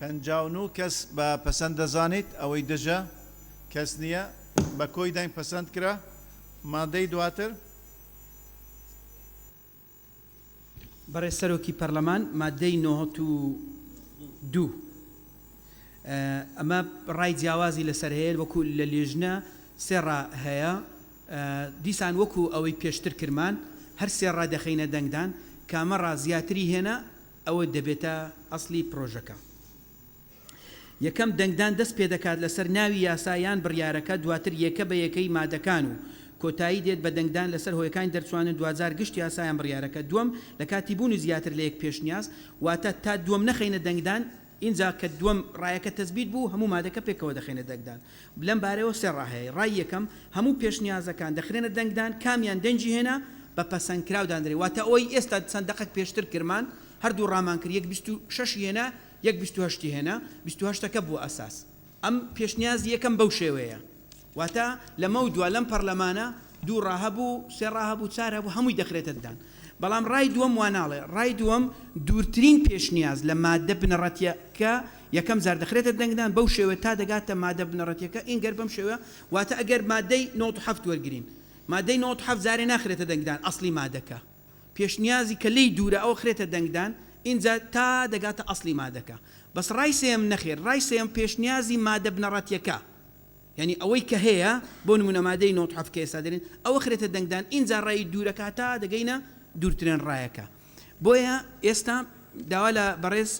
Speaker 1: 59 کەس بە پەسەند دەزانیت ئەوەی دژە کەس نییە بە کۆی دەنگ پەسەند کرا. مادەی دواتر
Speaker 6: بەڕێسەرۆکی پەرلەمان مادەی 92 ئەمە ڕای جیاوازی لەسەر هەیە وەکو لە لێژنە سێڕا هەیە دیسان وەکو ئەوەی پێشتر کرمان هەر سێڕا دەخینە دەنگدان کامە ڕازیاتری هێنا ئەوە دەبێتە ئەسلی پرۆژەکە. یەکەم دەنگدان دەست پێ دەکات لەسەر ناوی یاسایان بڕیارەکە دواتر یەکە بە یەکەی مادەکان و کۆتایی دێت بە دەنگدان لەسەر هۆیەکانی دەرچوانن دوزار گشت یاسایان بڕیارەکە دووەم لە کاتی بوونی زیاتر لە یەک پێشنیاز واتە تا دووەم نەخینە دەنگدان اینجا کە دووەم ڕایەکە تەزبیت بوو هەموو مادەکە پێکەوە دەخێنە دەنگدان لەم بارەوە سێ ڕاهەیە ڕای یەکەم هەموو پێشنیازەکان دەخرێنە دەنگدان کامیان دەنجی هێنا بە پەسەندکراودانرێ واتە ئەوەی ئێستا چەندەقەک پێشتر کرمان هەردوو ڕامان کرد 126 هێنا 128 هێنا 28ەکە بووە ئەساس ئەم پێشنیاز یەکەم بەو شێوەیە واتە لەمە و دووە لەم پەرلەمانە دوو ڕاهەبوو سێ ڕاهەبوو چار هەبوو هەمووی دەخرێتە دان بەڵام ڕای دووەم واناڵێ ڕای دووەم دوورترین پێشنیاز لە مادە بنەڕەتیەکە یەکەم زار دەخرێتە دەنگدان بەو شێوە تا دەگاتە مادە بنەڕەتیەکە ئینگەر بەم شێوە واتە ئەگەر مادەی 97 وەرگرین مادەی 97 زارێ ناخرێتە دەنگدان ئەسڵی مادەکە پێشنیازی کە لی دوورە ئەوە خرێتە دەنگدان اینجا تا دەگاتە ئەسڵی مادەکە بەس ڕای سێم نەخێر ڕای سێم پێشنیازی مادە بنەڕەتیەکە یعنی ئەوەی کە هەیە بۆ نمونە مادەی 97 کە ئێستا دەرێن ئەوە خرێتە دەنگدان اینجا ڕای دوورەکە تا دەگەینە دوورترین ڕایەکە بۆیە ئێستا داوا لە بەڕێز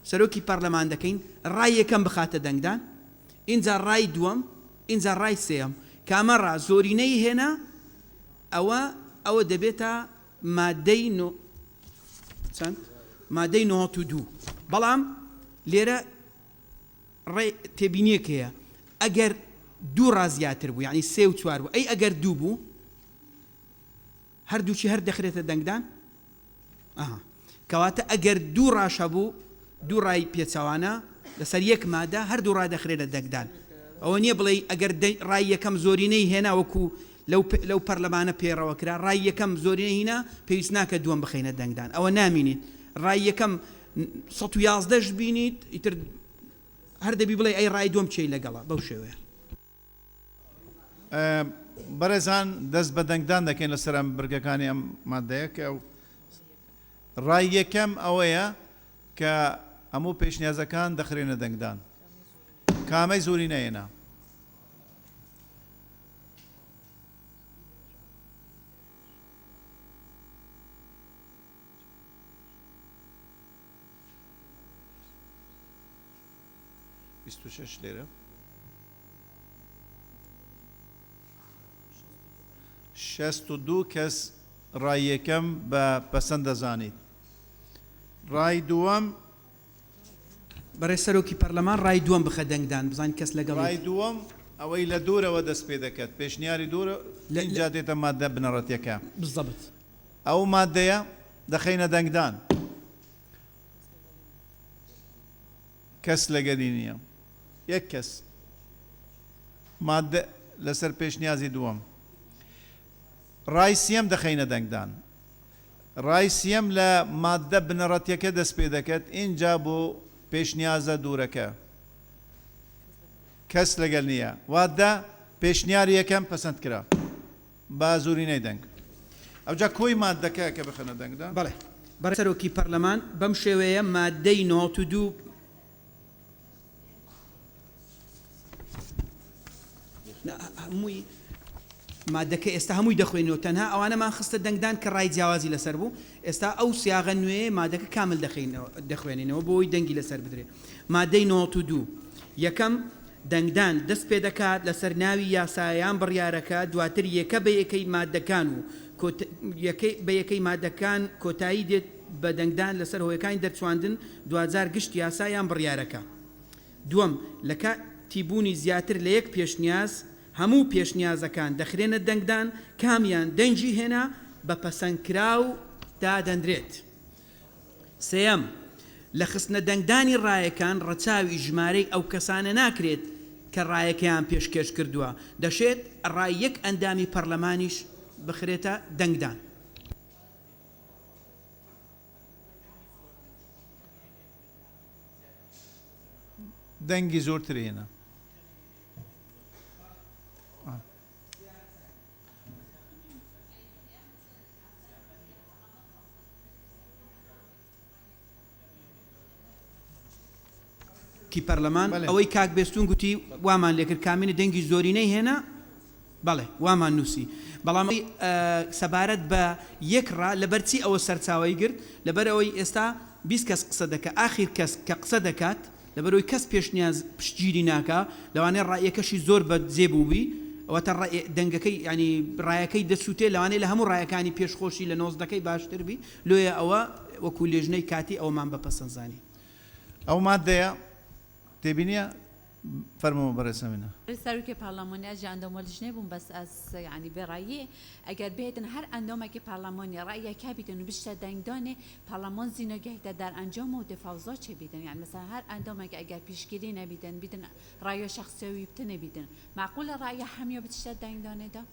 Speaker 6: سەرۆکی پەرلەمان دەکەین ڕای یەکەم بخاتە دەنگدان اینجا ڕای دووەم اینجا ڕای سێم کامەڕا زۆرینەی هێنا ئەوە دەبێتە مادەی 92 بەڵام لێرە ڕێ تێبینیەک هەیە ئەگەر دوو ڕازیاتر بوو یعنی سێ و چوار بوو ئەی ئەگەر دوو بوو هەردووچی هەر دەخرێتە دەنگدان کەواتە ئەگەر دوو ڕاش هەبوو دوو ڕای پێچەوانە لەسەر یەک مادە هەردوو ڕادەخرێتە دەنگدان ئەوە نییە بڵێ ئەگەر ڕای یەکەم زۆرینەی هێنا وەکو لەو پەرلەمانە پێڕەوە کرا ڕای یەکەم زۆرینەی هینا پێویست ناکە دووەم بخینە دەنگدان ئەوە نامینیت ڕای یەکەم 111 بینیت ئیتر هەر دەبی بڵێ ئەی ڕای دووەم چی لەگەڵا بەو شێوەیە
Speaker 1: بەڕێزان دەست بە دەنگدان دەکەین لەسەر ئەم برگەکانی ئەم مادەیە کە ڕای یەکەم ئەوەیە کە هەموو پێشنیازەکان دەخرێنە دەنگدان کامەی زۆری نەیەنا لێرە 62 کەس ڕای یەکەم بە پەسەند دەزانیت ڕای دووەم
Speaker 6: بەڕێز سەرۆکی پەرلەمان ڕای دووەم بخە دەنگدان بزانین کەس لەگەڵ
Speaker 1: ڕای دووەم ئەوەی لە دوورەوە دەست پێ دەکات پێشنیاری دوورە لەنجا دێتە مادە بنەڕەتیەکە
Speaker 6: بالضبط
Speaker 1: ئەو مادەیە دەخەینە دەنگدان کەس لەگەلی نییە یەک کەس مادە لەسەر پێشنیازی دووەم ڕای سێم دەخەینە دەنگدان ڕای سێم لە مادە بنەڕەتیەکە دەست پێ دەکات اینجا بۆ پێشنیازە دوورەکە کەس لەگەل نییە واتە پێشنیاری یەکەم پەسەند کرا با زۆرینەی دەنگ ئەوجا کۆی مادەکە کە بخەنە دەنگدان
Speaker 6: بەڵێ بەڕێز سەرۆکی پەرلەمان بەم شێوەیە مادەی 92 هەمووی مادەکە ئێستا هەمووی دەخوێنەوە تەنها ئەوانەمان خستە دەنگدان کە ڕای جیاوازی لەسەر بوو ئێستا ئەو سیاغە نوێ مادەکە کامل دەخوێنینەوە بۆی دەنگی لەسەر بدرێت مادەی 92 یەکەم دەنگدان دەست پێ دەکات لەسەر ناوی یاسایان بڕیارەکە دواتر یەکە بە یەکەی مادەکان و بە یەکەی مادەکان کۆتایی دێت بە دەنگدان لەسەر هۆیەکانی دەرچواندن دوزار گشت یاسایان بڕیارەکە دووەم لە کاتی بوونی زیاتر لە یەک پێشنیاز هەموو پێشنیازەکان دەخرێنە دەنگدان کامیان دەنجی هێنا بە پەسەندکراو دادەندرێت سێەم لە خستنە دەنگدانی ڕایەکان ڕەچاوی ژمارەی ئەو کەسانە ناکرێت کە ڕایەکەیان پێشکەش کردووە دەشێت ڕای یەک ئەندامی پەرلەمانیش بخرێتە دەنگدان
Speaker 1: دەنگی زۆرتر هێنا
Speaker 6: کی پەرلەمان ئەوەی کاک بێستون گوتی وامان لێکرد کامینە دەنگی زۆرینەی هێنا بەڵێ وامان نووسی بەڵام سەبارەت بە یەکڕا لەبەرچی ئەوە سەرچاوی گرت لەبەر ئەوەی ئێستا 20 کەس قسە دەکات ئاخیر کەس کە قسە دەکات لەبەرەوەی کەس پێشنیاز پشتگیری ناکە لەوانەیە ڕایەکەشی زۆر بە جێبووبی ئەوەتە دەنگەکەی ینی ڕایەکەی دەسووتێ لەوانەیە لە هەموو ڕایەکانی پێشخۆشی لە 90ەکەی باشتربی لۆیە ئەوە وەکو لێژنەی کاتی ئەومان بەپەسەندزانی
Speaker 1: ئەو مادەیە تێبینیە فەرمەوە بەڕێسەمینە
Speaker 12: سەرۆکی پارلەمانی ئەژ ئەندۆمەلیژنێ بووم بەس ئەس ینی بێڕاییە ئەگەر بێتن هەر ئەندۆمێکی پارلەمانی ڕایەکە بیتن و بشتە دەنگدانێ پارلەمان زینۆگەیتە دەر ئەنجام و دفاوزا چێ بیتن یعنی مثلا هەر ئەندۆمێک ئەگەر پیشگیری نەبیتن بیتن ڕایە شخصیەوی بتنە بیتن معقولە ڕایە هەمیە بتشتە دەنگدانێدا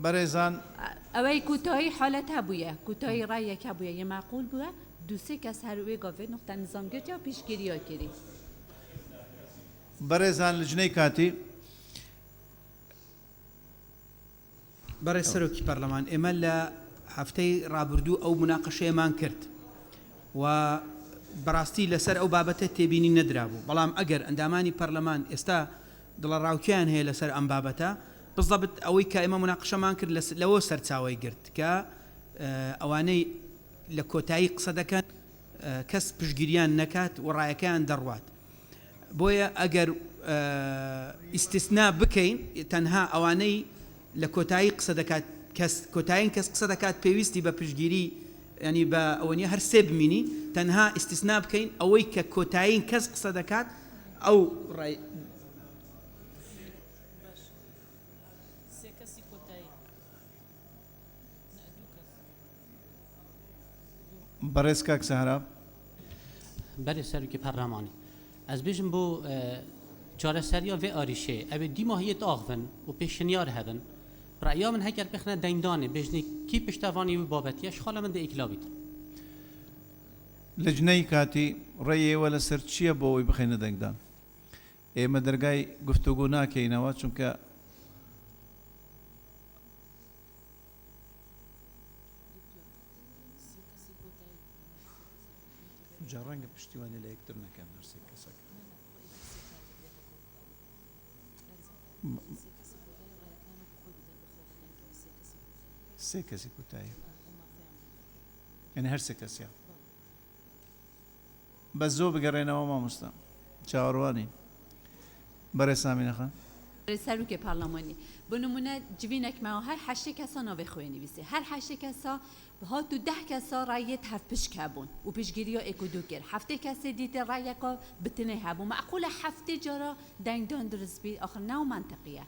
Speaker 1: بەڕێزان
Speaker 12: ئەوەی کوتایی حالەت هەبووە کوتایی ڕایەکە بووە یە معقول بووە دووسێ کەس هەروێ گۆڤێ نقطە نظامگرت یا پیشگیریە کردی
Speaker 1: بەڕێزان لجنەی کاتی
Speaker 6: بەڕێز سەرۆکی پەرلەمان ئێمە لە هەفتەی ڕابردوو ئەو مناقەشەیەمان کرد و بەڕاستی لەسەر ئەو بابەتە تێبینی نەدرابوو بەڵام ئەگەر ئەندامانی پەرلەمان ئێستا دڵەڕاوکیان هەیە لەسەر ئەم بابەتە بزەبت ئەوەی کە ئێمە مناقەشەمان کرد لەوە سەرچاوی گرت کە ئەوانەی لە کۆتایی قسە دەکەن کەس پشگیریان نەکات و ڕایەکەیان دەڕوات بۆیە ئەگەر ئیستیسنا بکەین تەنها ئەوانەی لە کۆتایی قسە دەکات کۆتایین کەس قسە دەکات پێویستی بە پشگیری ینی بە ئەوەنیە هەر سێ بمینی تەنها ئیستیسنا بکەین ئەوەی کە کۆتایین کەس قسە دەکات ئەو ڕای
Speaker 1: بەڕێز کاک سەهرا
Speaker 14: بەرێ سەرۆکی پەرلەمانی ئەس بێژم بۆ چارەسەریە vê ئاریشێ ئەوێ دیماهیەت ئاغڤن و پێشنیار هەبن ڕەیا من هەگەر بخنە دەنگدانێ بێژنێ کی پشتەوانی وی بابەتیە خاڵە من دە ئیکلابیت
Speaker 1: لجنەی کاتی ڕێیەوە لەسەر چییە بۆ ئەوی بخەینە دەنگدان ئێمە دەرگای گفتوگو ناکەینەوە چونکە جا ڕەنگە پشتیوانی لە یەکتر نەکەن هەرسێ کەسەکە سێ کەسی کوتایی یعنی هەر سێ کەسیە بە زۆر بگەڕێنەوە مامۆستا چاوەڕوانی بەڕێ سامینە خان
Speaker 12: سەرۆکی پارلەمانی بۆ نمونە جوینێکمەوە هەر حەشتێک کەسا ناوێ خۆی نویسێ هەر حەشتێک کەسا هاتو 10 کەسا ڕایەت هەف پشک هەبوون و پشگیریە ئێکودو کرد هەفتێ کەسێ دیتە ڕایەکە بتنێ هەبوو معقولە هەفتێ جارە دەنگدان درست بی آخر ناو منطقیە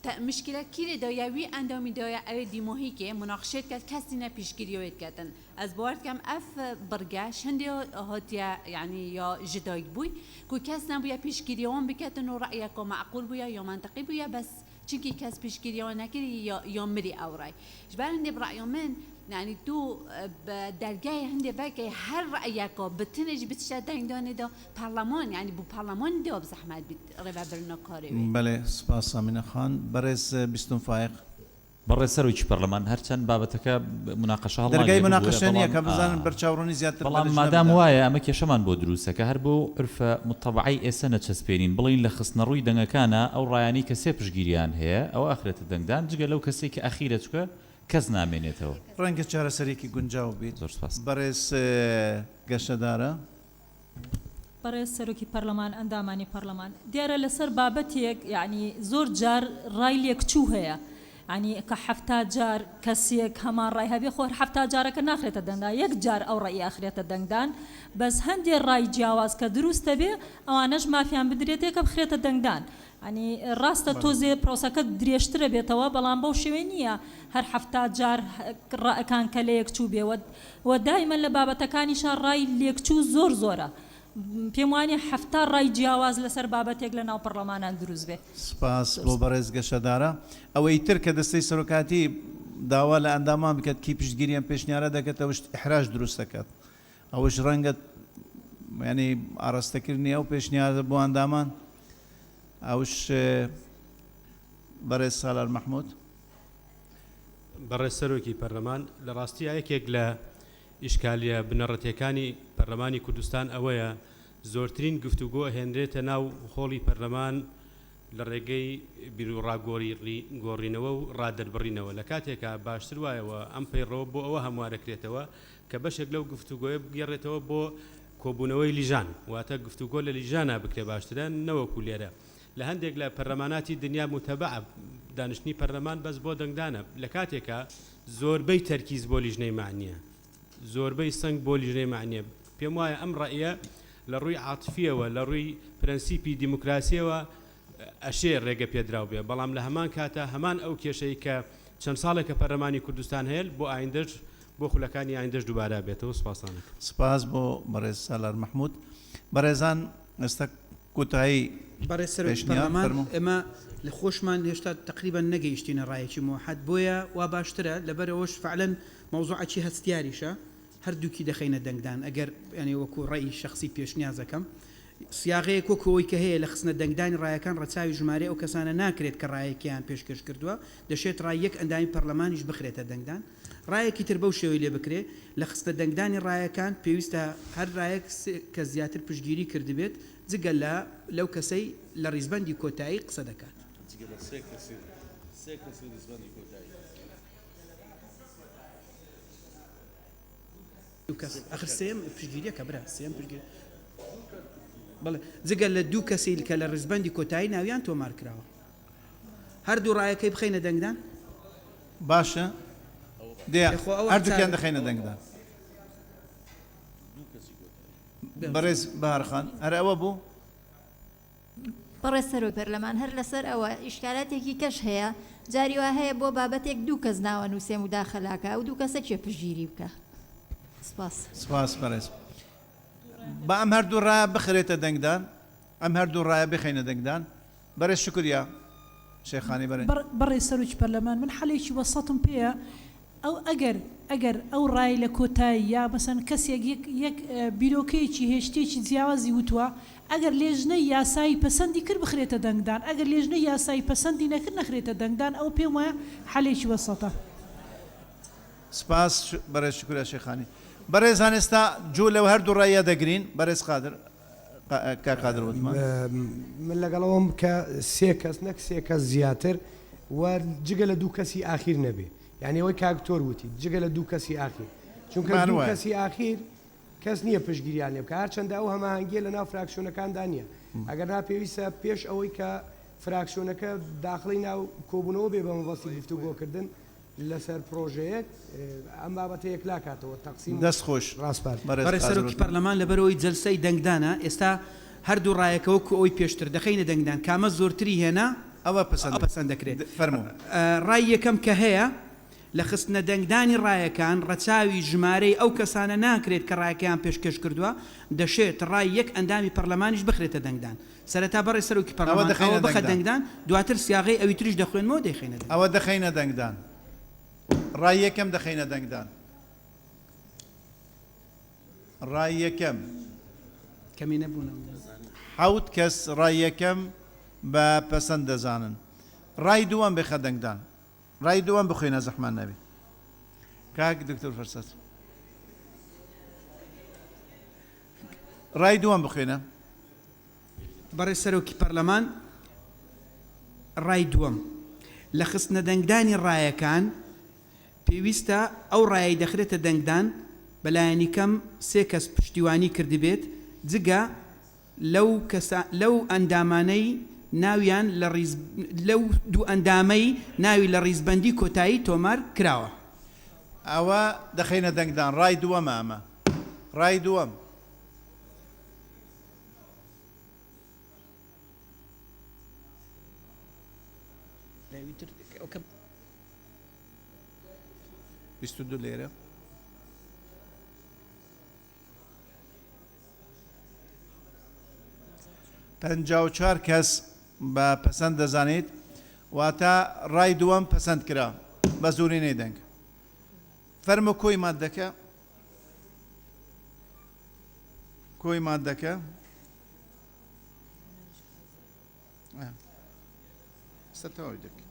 Speaker 12: مشكلة كيري دايا وي اندامي دايا اوي ديموهي كي مناقشات كات كاسينا بيشكيريويت كاتن از بوارد كم اف برگاش هندي هاتيا يعني يا جدايك بوي كو كاسنا بويا بيشكيريوان بكاتن ورأيك معقول بويا يا منطقي بويا بس چونكي كاس بيشكيريوان نكري يا مري او راي جبال هندي برأيو من يعني تو بدرجة هندي باكي هر رأيك بتنج بتشدين داني دا برلمان يعني بو برلمان دا بزحمت ربع برنا كاري
Speaker 1: بله سپاس سامینە خان بەڕێز بیستم فایق
Speaker 20: بەڕێ سەرۆکی پەرلەمان هەرچەند بابەتەکە مناقەشە
Speaker 1: دەرگای مناقەشە نییە کە بزانن بەرچاوڕوونی زیاتر
Speaker 20: بەڵام مادام وایە ئەمە کێشەمان بۆ دروستەکە هەر بۆ عرفە متەبعی ئێستا نەچەسپێنین بڵین لە خستنە ڕووی دەنگەکانە ئەو ڕایانی کە سێ پشگیریان هەیە ئەو ئاخرێتە دەنگدان جگە لەو کەسێکی ئەخیرە چکە کەس نامێنێتەوە
Speaker 1: ڕەنگە چارەسەرێکی گونجاو بیت
Speaker 20: زۆر سپاس
Speaker 1: بەڕێز گەشەدارە
Speaker 24: بەڕێز سەرۆکی پەرلەمان ئەندامانی پەرلەمان دیارە لەسەر بابەتێک یعنی زۆر جار ڕای لێکچوو هەیە ینی کە حەفتا جار کەسێک هەمان ڕای هەبێ خۆر حەفتا جارەکە ناخرێتە دەنگدان یەک جار ئەو ڕای ئاخرێتە دەنگدان بەس هەندێ ڕای جیاواز کە دروستە بێ ئەوانەش مافیان بدرێتێکە بخرێتە دەنگدان ینی ڕاستە تۆزێ پرۆسەکە درێژترە بێتەوە بەڵام بەو شێوێ نییە هەر حەفتا جار ڕائەکان کە لە یەکچوو بێوە و دایمەن لە بابەتەکانیشان ڕای لێکچوو زۆر زۆرە پێم وانێ هەفتا ڕای جیاواز لەسەر بابەتێک لە ناو پەرلەمانان دروست بێ
Speaker 1: سپاس بۆ بەڕێز گەشەدارە ئەوەی تر کە دەستەی سەرۆکاتی داوا لە ئەندامان بکات کی پشتگیریان پێشنیارە دەکات ئەوش ئیحراج دروست دەکات ئەوش ڕەنگە ینی ئاڕاستەکردنی ئەو پێشنیارە بۆ ئەندامان ئەوش بەڕێز سالار مەحموود
Speaker 25: بەڕێز سەرۆکی پەرلەمان لە ڕاستی یەکێک لە ئیشکالیە بنەڕەتیەکانی پەرلەمانی کوردستان ئەوەیە زۆرترین گفتوگۆ هێنرێتە ناو خۆڵی پەرلەمان لە ڕێگەی بیرروڕاگۆڕینەوە و ڕادەربڕینەوە لە کاتێکە باشتر وایەوە ئەم پەیڕەوە بۆ ئەوە هەموارەکرێتەوە کە بەشێک لەو گفتوگۆیە بگەڕێتەوە بۆ کۆبوونەوەی لیژان واتە گفتوگۆ لە لیژانە بکرێ باشترە نەوەکو لێرە لە هەندێک لە پەرلەماناتی دنیا متەبع دانیشتنی پەرلەمان بەس بۆ دەنگدانە لە کاتێکە زۆربەی تەرکیز بۆ لیژنەی معنیە زۆربەی سنگ بۆ لیژنەی معنیە پێم وایە ئەم ڕائیە لە ڕووی عاتفیەوە لە ڕووی پرەنسیپی دیموکراسیەوە ئەشێ ڕێگە پێدراو بێ بەڵام لە هەمان کاتە هەمان ئەو کێشەی کە چەند ساڵێکە پەرلەمانی کوردستان هەیە بۆ ئایندەش بۆ خولەکانی ئایندەش دووبارە بێتەوە سوپاسانە
Speaker 1: سپاس بۆ بەڕێز سالار محمود بەڕێزان ئێستا کوتایی
Speaker 6: بەڕێز پەرلەمان ئێمە لە خۆشمان هێشتا تقریبا نەگەیشتینە ڕایەکی موحد بۆیە وا باشترە لەبەرەوەش فعلەن مەوزوعەکی هەستیاریشە هەردووکی دەخینە دەنگدان ئەگەر ینی وەکو ڕێی شخصی پێشنیازەکەم سیاغەیە کۆکەوەی کە هەیە لە خستنە دەنگدانی ڕایەکان ڕەچاوی ژمارە ئەو کەسانە ناکرێت کە ڕایەکیان پێشکەش کردووە دەشێت ڕای یەک ئەندامی پەرلەمانیش بخرێتە دەنگدان ڕایەکی تر بەو شێوەی لێ بکرێ لە خستە دەنگدانی ڕایەکان پێویستە هەر ڕایەک کە زیاتر پشتگیری کردبێت جگە لەو کەسەی لە ڕیزبەندی کۆتایی قسە دەکات ئەخر سێم پشتگیریەکە برا سێم پشتگیری بەڵێ جگە لە دوو کەسی کە لە ڕیزبەندی کۆتایی ناویان تۆمار کراوە هەردوو ڕایەکەی بخەینە دەنگدان
Speaker 1: باشە هەردووکیان دەخەینە دەنگدان بەڕێز بەهارخان هەر ئەوە بوو
Speaker 4: بەڕێز سەرۆی پەرلەمان هەر لەسەر ئەوە ئیشکالاتێکی کەش هەیە جاری وا هەیە بۆ بابەتێک دوو کەس ناوە نووسێ موداخەلاکە ئەو دوو کەسە چێ پشگیری بکە
Speaker 1: سپاس بەڕێز بە ئەم هەردوو ڕایە بخرێتە دەنگدان ئەم هەردوو ڕایە بخەینە دەنگدان بەڕێز شکریا شێخانی
Speaker 22: بەڕێز سەرۆکی پەرلەمان من حەلێکی وەسەتم پێیە ئەو ئەگەر ئەو ڕای لە کۆتایی یا مەسەن کەسێک یەک بیرۆکەیەکی هێشتێکی جیاوازی وتووە ئەگەر لێژنەی یاسایی پەسەندی کرد بخرێتە دەنگدان ئەگەر لێژنەی یاسایی پەسەندی نەکرد نەخرێتە دەنگدان ئەو پێم وایە حەلێکی وەسەتە
Speaker 1: سپاس بەڕێز شکریا شێخانی بەڕێزان ئێستا جوو لەو هەردوو ڕایە دەگرین بەڕێز قادر قادر وتمان
Speaker 9: من لەگەڵەوەم کە سێ کەس نەک سێ کەس زیاتر و جگە لە دوو کەسی ئاخیر نەبێ یعنی ئەوەی کاکتۆر وتی جگە لە دوو کەسی ئاخیر چونکە دوو کەسی ئاخیر کەس نییە پشتگیریان لێ بکە هەرچەندە ئەو هەماهەنگیە لە ناو فراکسیۆنەکاندا نییە ئەگەر ناپێویستە پێش ئەوەی کە فراکسیۆنەکە داخڵی ناو کۆبوونەوە بێ بە مەبەستی گفتوگۆکردن لەسەر پرۆژەیەک ئەم بابەتە یەکلا کاتەوە تەقسیم
Speaker 1: دەست خۆش
Speaker 6: ڕاستپار بەڕێز سەرۆکی پەرلەمان لەبەرەوەی جەلسەی دەنگدانە ئێستا هەردوو ڕایەکەوە کە ئەوی پێشتر دەخەینە دەنگدان کامە زۆرتری هێنا
Speaker 1: ئەوە
Speaker 6: پەسەند دەکرێت
Speaker 1: فەرموو
Speaker 6: ڕای یەکەم کە هەیە لە خستنە دەنگدانی ڕایەکان ڕەچاوی ژمارەی ئەو کەسانە ناکرێت کە ڕایەکەیان پێشکەش کردووە دەشێت ڕای یەک ئەندامی پەرلەمانیش بخرێتە دەنگدان سەرەتا بەڕێز سەرۆکی پەرلەمان ئەوە بخە دەنگدان دواتر سیاغەی ئەوی تریش دەخوێنمەوە دەخێنە
Speaker 1: ئەوە دەخەینە دەنگدان ڕای یەکەم دەخەینە دەنگدان ڕای یەکەم
Speaker 6: کەمی نەبوون
Speaker 1: حەوت کەس ڕای یەکەم بە پەسەند دەزانن ڕای دووەم بخە دەنگدان ڕای دووەم بخوێنە زەحمان نەبێ کاک دکتۆر فەرسەت ڕای دووەم بخوێنە
Speaker 6: بەڕێز سەرۆکی پەرلەمان ڕای دووەم لە خستنە دەنگدانی ڕایەکان پێویستە ئەو ڕایەی دەخرێتە دەنگدان بەلایەنی کەم سێ کەس پشتیوانی کردبێت جگە لەو ئەندامانەی ناویان لەو دوو ئەندامەی ناوی لە ڕیزبەندی کۆتایی تۆمار کراوە
Speaker 1: ئەوە دەخەینە دەنگدان ڕای دووەمە ئەمە ڕای دووەم بیست و دو لێرە پەنجا و چوار کەس بە پەسەند دەزانێت واتە ڕای دووەم پەسەند کرا بە زۆرینەی دەنگ فەرمە کۆی ماددەکە کۆی ماددەکە سەرتەوەی دەکە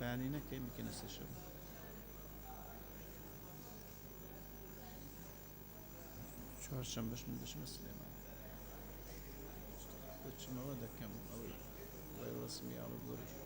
Speaker 1: پایانی نەکەین بکەینە سەر شەو. چوارشەمبەش من دەچمە سلێمان. بچمەوە دەکەم ئەوەی ڕسمی ئاڵوگۆڕی.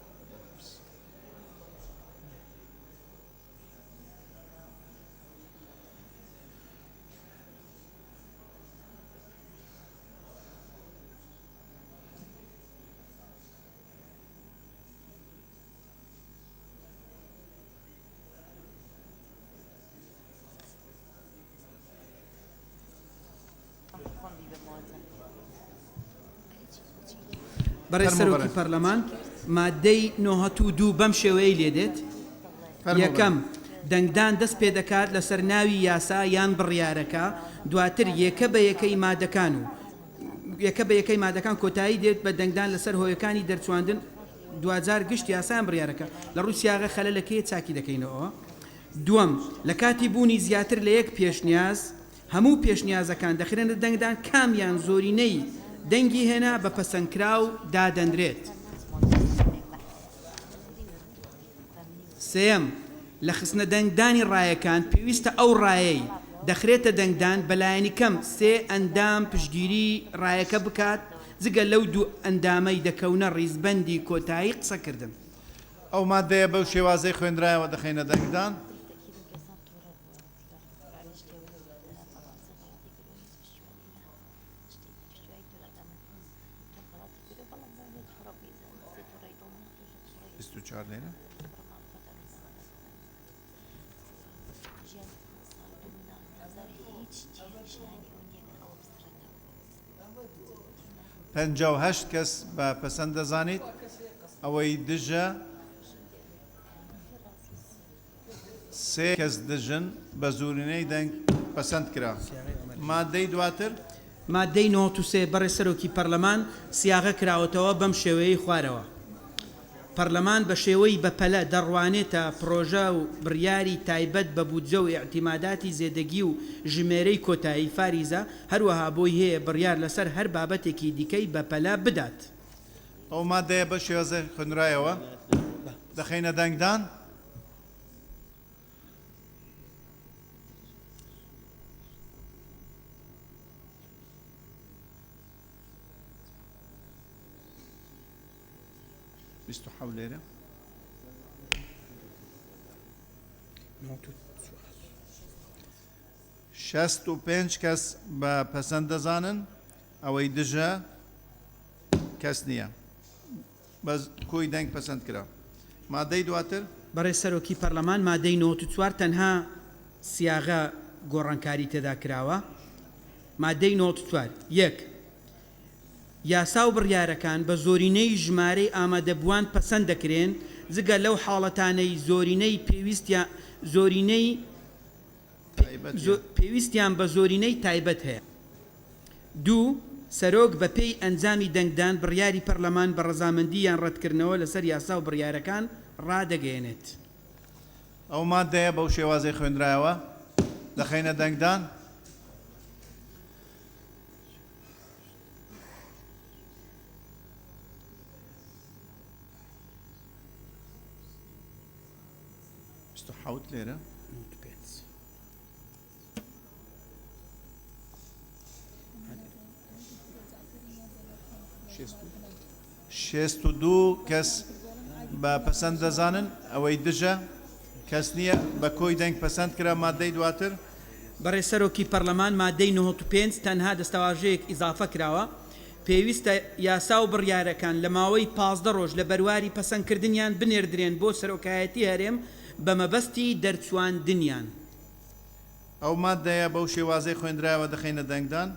Speaker 6: بەڕێز سەرۆکی پەرلەمان مادەی 92 بەم شێوەیە لێدێت. یەکەم دەنگدان دەست پێ دەکات لەسەر ناوی یاسا یان بڕیارەکە، دواتر یەکە بە یەکەی مادەکان کۆتایی دێت بە دەنگدان لەسەر هۆیەکانی دەرچواندن دوجار گشت یاسایان بڕیارەکە لە ڕووی سیاغە خەلەلەکەی چاکی دەکەینەوە. دووەم لە کاتی بوونی زیاتر لە یەک پێشنیاز هەموو پێشنیازەکان دەخرێنە دەنگدان کامیان زۆرینەی دەنگی هێنا بە پەسەندکراو دادەنرێت. سێم لە خستنە دەنگدانی ڕایەکان پێویستە ئەو ڕایەی دەخرێتە دەنگدان بەلایەنی کەم 3 ئەندام پشتگیری ڕایەکە بکات جگە لەو 2 ئەندامەی دەکەونە ڕیزبەندی کۆتایی قسەکردن.
Speaker 1: ئەو مادەیە بەو شێوازەی خوێندرایەوە دەخینە دەنگدان. لێرە پەنجا و هەشت کەس بە پەسەند دەزانیت ئەوەی دژە 3 کەس دژن بە زورینەی دەنگ پەسەند کرا. مادەی دواتر
Speaker 6: مادەی 93 بەڕێز سەرۆکی پەرلەمان سیاغە کراوەتەوە بەم شێوەیەی خوارەوە. پەرلەمان بە شێوەی بەپەلە دەڕوانێتە پرۆژە و بڕیاری تایبەت بە بودجە و ئیعتیماداتی زێدەگی و ژمێرەی کۆتایی فاریزە، هەروەها بۆی هەیە بڕیار لەسەر هەر بابەتێکی دیکەی بەپەلە بدات.
Speaker 1: ئەو مادەیە بە شێوازە خوێنرایەوە دەخینە دەنگدان. بیست و حەوت لێرە شەست و پێنج کەس بە پەسەند دەزانن ئەوەی دژە کەس نییە بەس کۆی دەنگ پەسەند کرا. مادەی دواتر
Speaker 6: بەڕێز سەرۆکی پەرلەمان مادەی 94 تەنها سیاغە گۆڕانکاری تێدا کراوە. مادەی 94 یەک یاسا و بڕیارەکان بە زۆرینەی ژمارەی ئامادەبووان پەسەند دەکرێن جگە لەو حاڵەتانەی پێویستیان بە زۆرینەی تایبەت هەیە. دوو سەرۆک بە پێی ئەنجامی دەنگدان بڕیاری پەرلەمان بە ڕەزامەندی یان ڕەتکردنەوە لەسەر یاسا و بڕیارەکان ڕادەگەێنێت.
Speaker 1: ئەو مادەیە بەو شێوازەی خوێندرایەوە دەخینە دەنگدان. حوت لێرە شێست و دوو کەس بە پەسەند دەزانن ئەوەی دژە کەس نییە بە کۆی دەنگ پەسەند کرا. مادەی دواتر
Speaker 6: بەڕێز سەرۆکی پەرلەمان مادەی 95 تەنها دەستەواژەیەک ئیزافە کراوە. پێویستە یاسا و بڕیارەکان لە ماوەی 15 ڕۆژ لە بەرواری پەسەندکردنیان بنێردرێن بۆ سەرۆکایەتی هەرێم بە مەبەستی دەرچواندنیان.
Speaker 1: ئەو مادەیە بەو شێوازەی خوێندرایەوە دەخینە دەنگدان.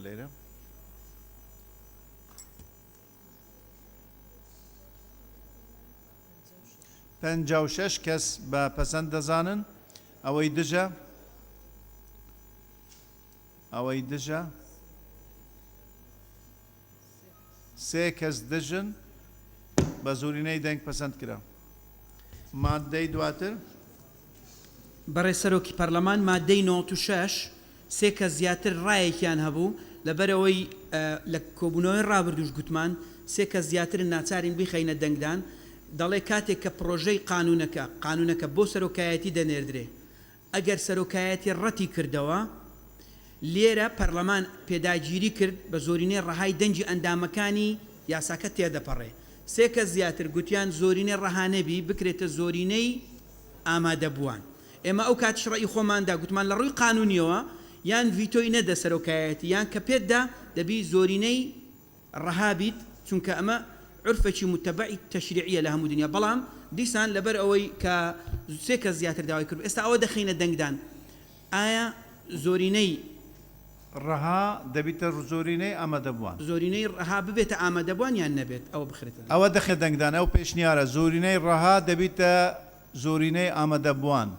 Speaker 1: لێرە پەنجا و شەش کەس بە پەسەند دەزانن ئەوەی دژە 3 کەس دژن بە زۆرینەی دەنگ پەسەند کرا. مادەی دواتر
Speaker 6: بەڕێسەرۆکی پەرلەمان مادەی 96 سێ کە زیاتر ڕایەکیان هەبوو لەبەرەوەی لە کۆبوونەوەی ڕابردوش گوتمان سێ کە زیاتر ناچارین بخەینە دەنگدان دەڵێ کاتێک کە پرۆژەی قانونەکە بۆ سەرۆکایەتی دەنێردرێ ئەگەر سەرۆکایەتی ڕەتی کردەوە لێرە پەرلەمان پێداگیری کرد بە زۆرینەی ڕەهای دەنجی ئەندامەکانی یاساکە تێدەپەڕێ سێ کە زیاتر گوتیان زۆرینەی ڕەهانەبی بکرێتە زۆرینەی ئامادەبووان ئێمە ئەو کاتیش ڕێی خۆماندا گوتمان لە ڕووی قانونیەوە یان ڤیتۆی نەدە سەرۆکایەتی یان کە پێتدا دەبی زۆرینەی ڕەهابیت چونکە ئەمە عرفێکی متبعی تەشریعیە لە هەموو دنیا بەڵام دیسان لەبەر ئەوەی کە سێ کە زیاتر داوای کرد ئێستا ئەوە دەخینە دەنگدان ئایا زۆرینەی
Speaker 1: ڕەها دەبیتە زۆرینەی ئامادەبووان
Speaker 6: زۆرینەی ڕەها ببێتە ئامادەبووان یان نەبێت ئەوە بخرێتە
Speaker 1: ئەوە دەخێت دەنگدان ئەو پێشنیارە زۆرینەی ڕەها دەبیتە زۆرینەی ئامادەبووان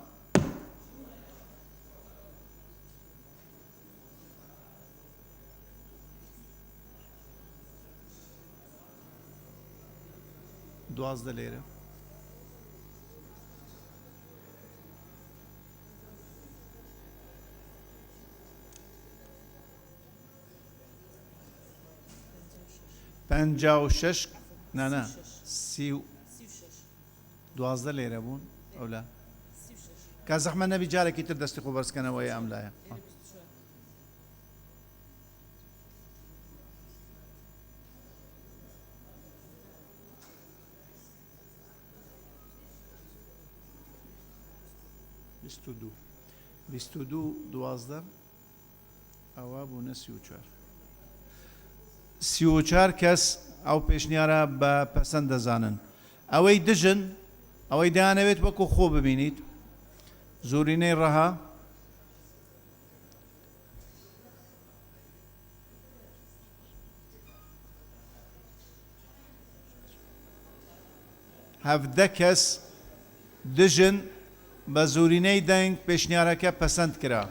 Speaker 1: دوازدە لێرە پەنجا و شەش نانە دوازدە لێرە بوون ئەو لا کا زەحمە نەبی جارێکی تر دەستی خۆ بەرزکەنەوەی ئەم لایە بیست و دوو دوازدە ئەوە بوونە سی و چوار کەس ئەو پێشنیارە بە پەسەند دەزانن ئەوەی دژن ئەوەی دەیانەوێت وەکو خۆ ببینیت زۆرینەی ڕەها هەڤدە کەس دژن بە زۆرینەی دەنگ پێشنیارەکە پەسەند کرا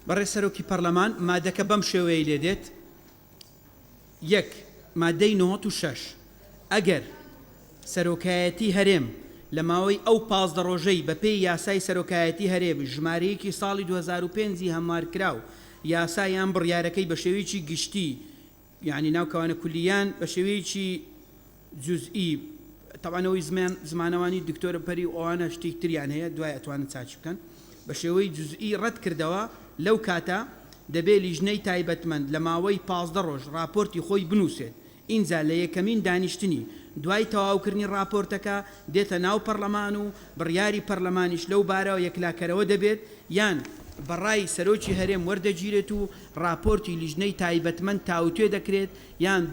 Speaker 6: بەڕێ سەرۆکی پەرلەمان مادەکە بەم شێوەیە لێ دێت یەک مادەی 96 ئەگەر سەرۆکایەتی هەرێم لە ماوەی ئەو 15 ڕۆژەی بە پێی یاسای سەرۆکایەتی هەرێم ژمارەیەکی ساڵی 2005 هەموارکراو یاسایان بڕیارەکەی بە شێوەیەکی گشتی یعنی ناوکەوانە کولیان بە شێوەیەکی جزئی تەوانەوەی زمانەوانی دکتۆرە پەری ئەوانە شتێک تریان هەیە دوای ئەتوانن چاچ بکەن بە شێوەی جزئی ڕەت کردەوە لەو کاتە دەبێت لیژنەی تایبەتمەند لە ماوەی 15 ڕۆژ راپۆرتی خۆی بنووسێت ئینجا لە یەکەمین دانیشتنی دوای تەواوکردنی راپۆرتەکە دێتە ناو پەرلەمان و بڕیاری پەرلەمانیش لەو بارەوە یەکلاکەرەوە دەبێت یان بەڕای سەرۆکی هەرێم وەردەگیرێت و راپۆرتی لیژنەی تایبەتمەند تاوتێ دەکرێت یان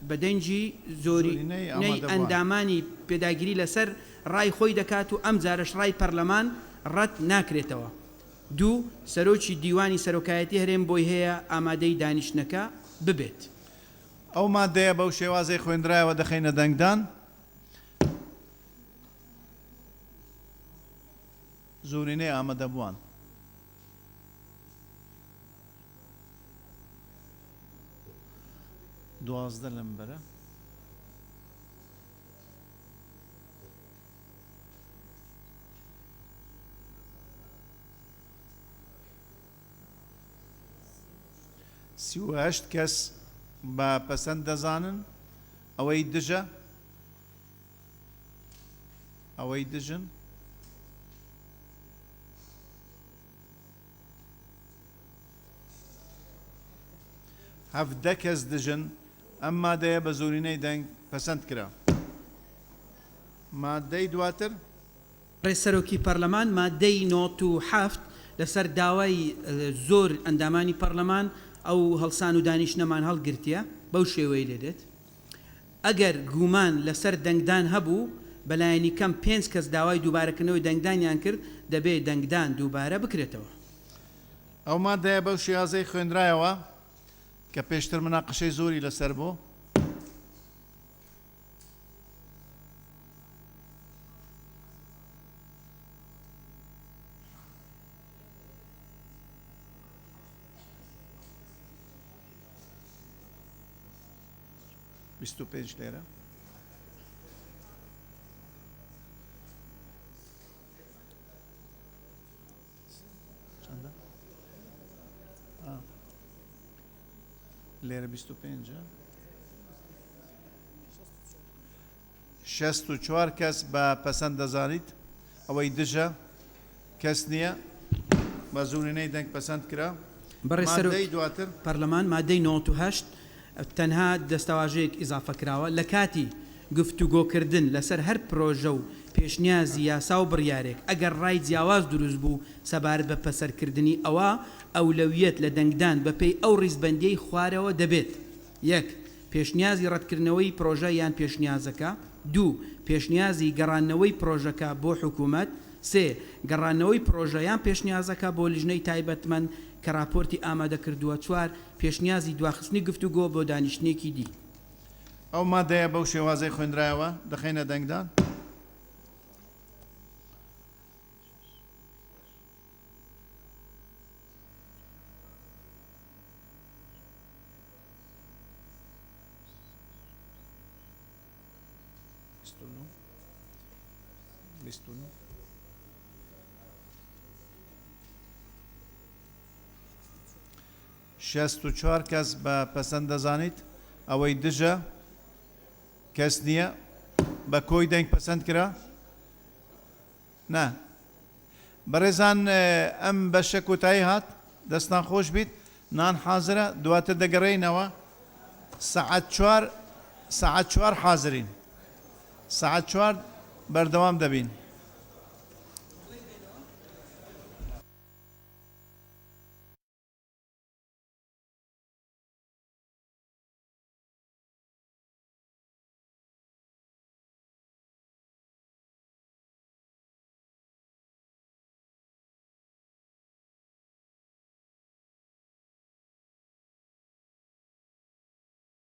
Speaker 6: بەدەنجی زۆرینەی ئەندامانی پێداگیری لەسەر ڕای خۆی دەکات و ئەم جارەش ڕای پەرلەمان ڕەت ناکرێتەوە دوو سەرۆکی دیوانی سەرۆکایەتی هەرێم بۆی هەیە ئامادەی دانیشتنەکە ببێت
Speaker 1: ئەو مادەیە بەو شێوازەی خوێندرایەوە دەخینە دەنگدان زۆرینەی ئامادەبووان دوازدە لەم بەرە سی و هەشت کەس بە پەسەند دەزانن ئەوەی دژە ئەوەی دژن هەڤدە کەس دژن ئەم مادەیە بە زۆرینەی دەنگ پەسەند کرا مادەی دواتر
Speaker 6: ڕێسەرۆکی پەرلەمان مادەی 97 لەسەر داوای زۆر ئەندامانی پەرلەمان ئەو هەڵسان و دانیشتنەمان هەڵگرتیە بەو شێوەی دەدێت ئەگەر گومان لەسەر دەنگدان هەبوو بەلایەنی کەم 5 کەس داوای دووبارەکردنەوەی دەنگدانیان کرد دەبێت دەنگدان دووبارە بکرێتەوە
Speaker 1: ئەو مادەیە بەو شێوازەی خوێندرایەوە کە پێشتر مناقەشەی زۆری لەسەر بوو بیست و پێنج لێرە لێرە 25 64 کەس بە پەسەند دەزانیت ئەوەی دژە کەس نییە بە زوورینەی دەنگ پەسەند کرا
Speaker 6: بەڕێ
Speaker 1: مادەی دواتر
Speaker 6: پەرلەمان مادەی 98 تەنها دەستەواژەیەک ئیزافە کراوە لە کاتی گفتوگۆکردن لەسەر هەر پرۆژە و پێشنیازی یاسا و بڕیارێک ئەگەر ڕای جیاواز دروست بوو سەبارەت بە پەسەرکردنی ئەوە ئەولەویەت لە دەنگدان بەپێی ئەو ڕیزبەندیەی خوارەوە دەبێت یەک پێشنیازی ڕەتکردنەوەی پرۆژە یان پێشنیازەکە دوو پێشنیازی گەڕانەوەی پرۆژەکە بۆ حکوومەت سێ گەڕانەوەی پرۆژە یان پێشنیازەکە بۆ لیژنەی تایبەتمەند کە راپۆرتی ئامادە کردووە چوار پێشنیازی دواخستنی گفتوگۆ بۆ دانیشتێکی دی
Speaker 1: ئەو مادەیە بەو شێوازەی خوێنرایەوە دەخینە دەنگدان شەست و چوار کەس بە پەسەند دەزانیت ئەوەی دژە کەس نییە بە کۆی دەنگ پەسەند کرا نا بەڕێزان ئەم بەشە کۆتایی هات دەستان خۆش بیت نان حازرە دواتر دەگەڕێینەوە سەعات چوار حازرین سەعات چوار بەردەوام دەبین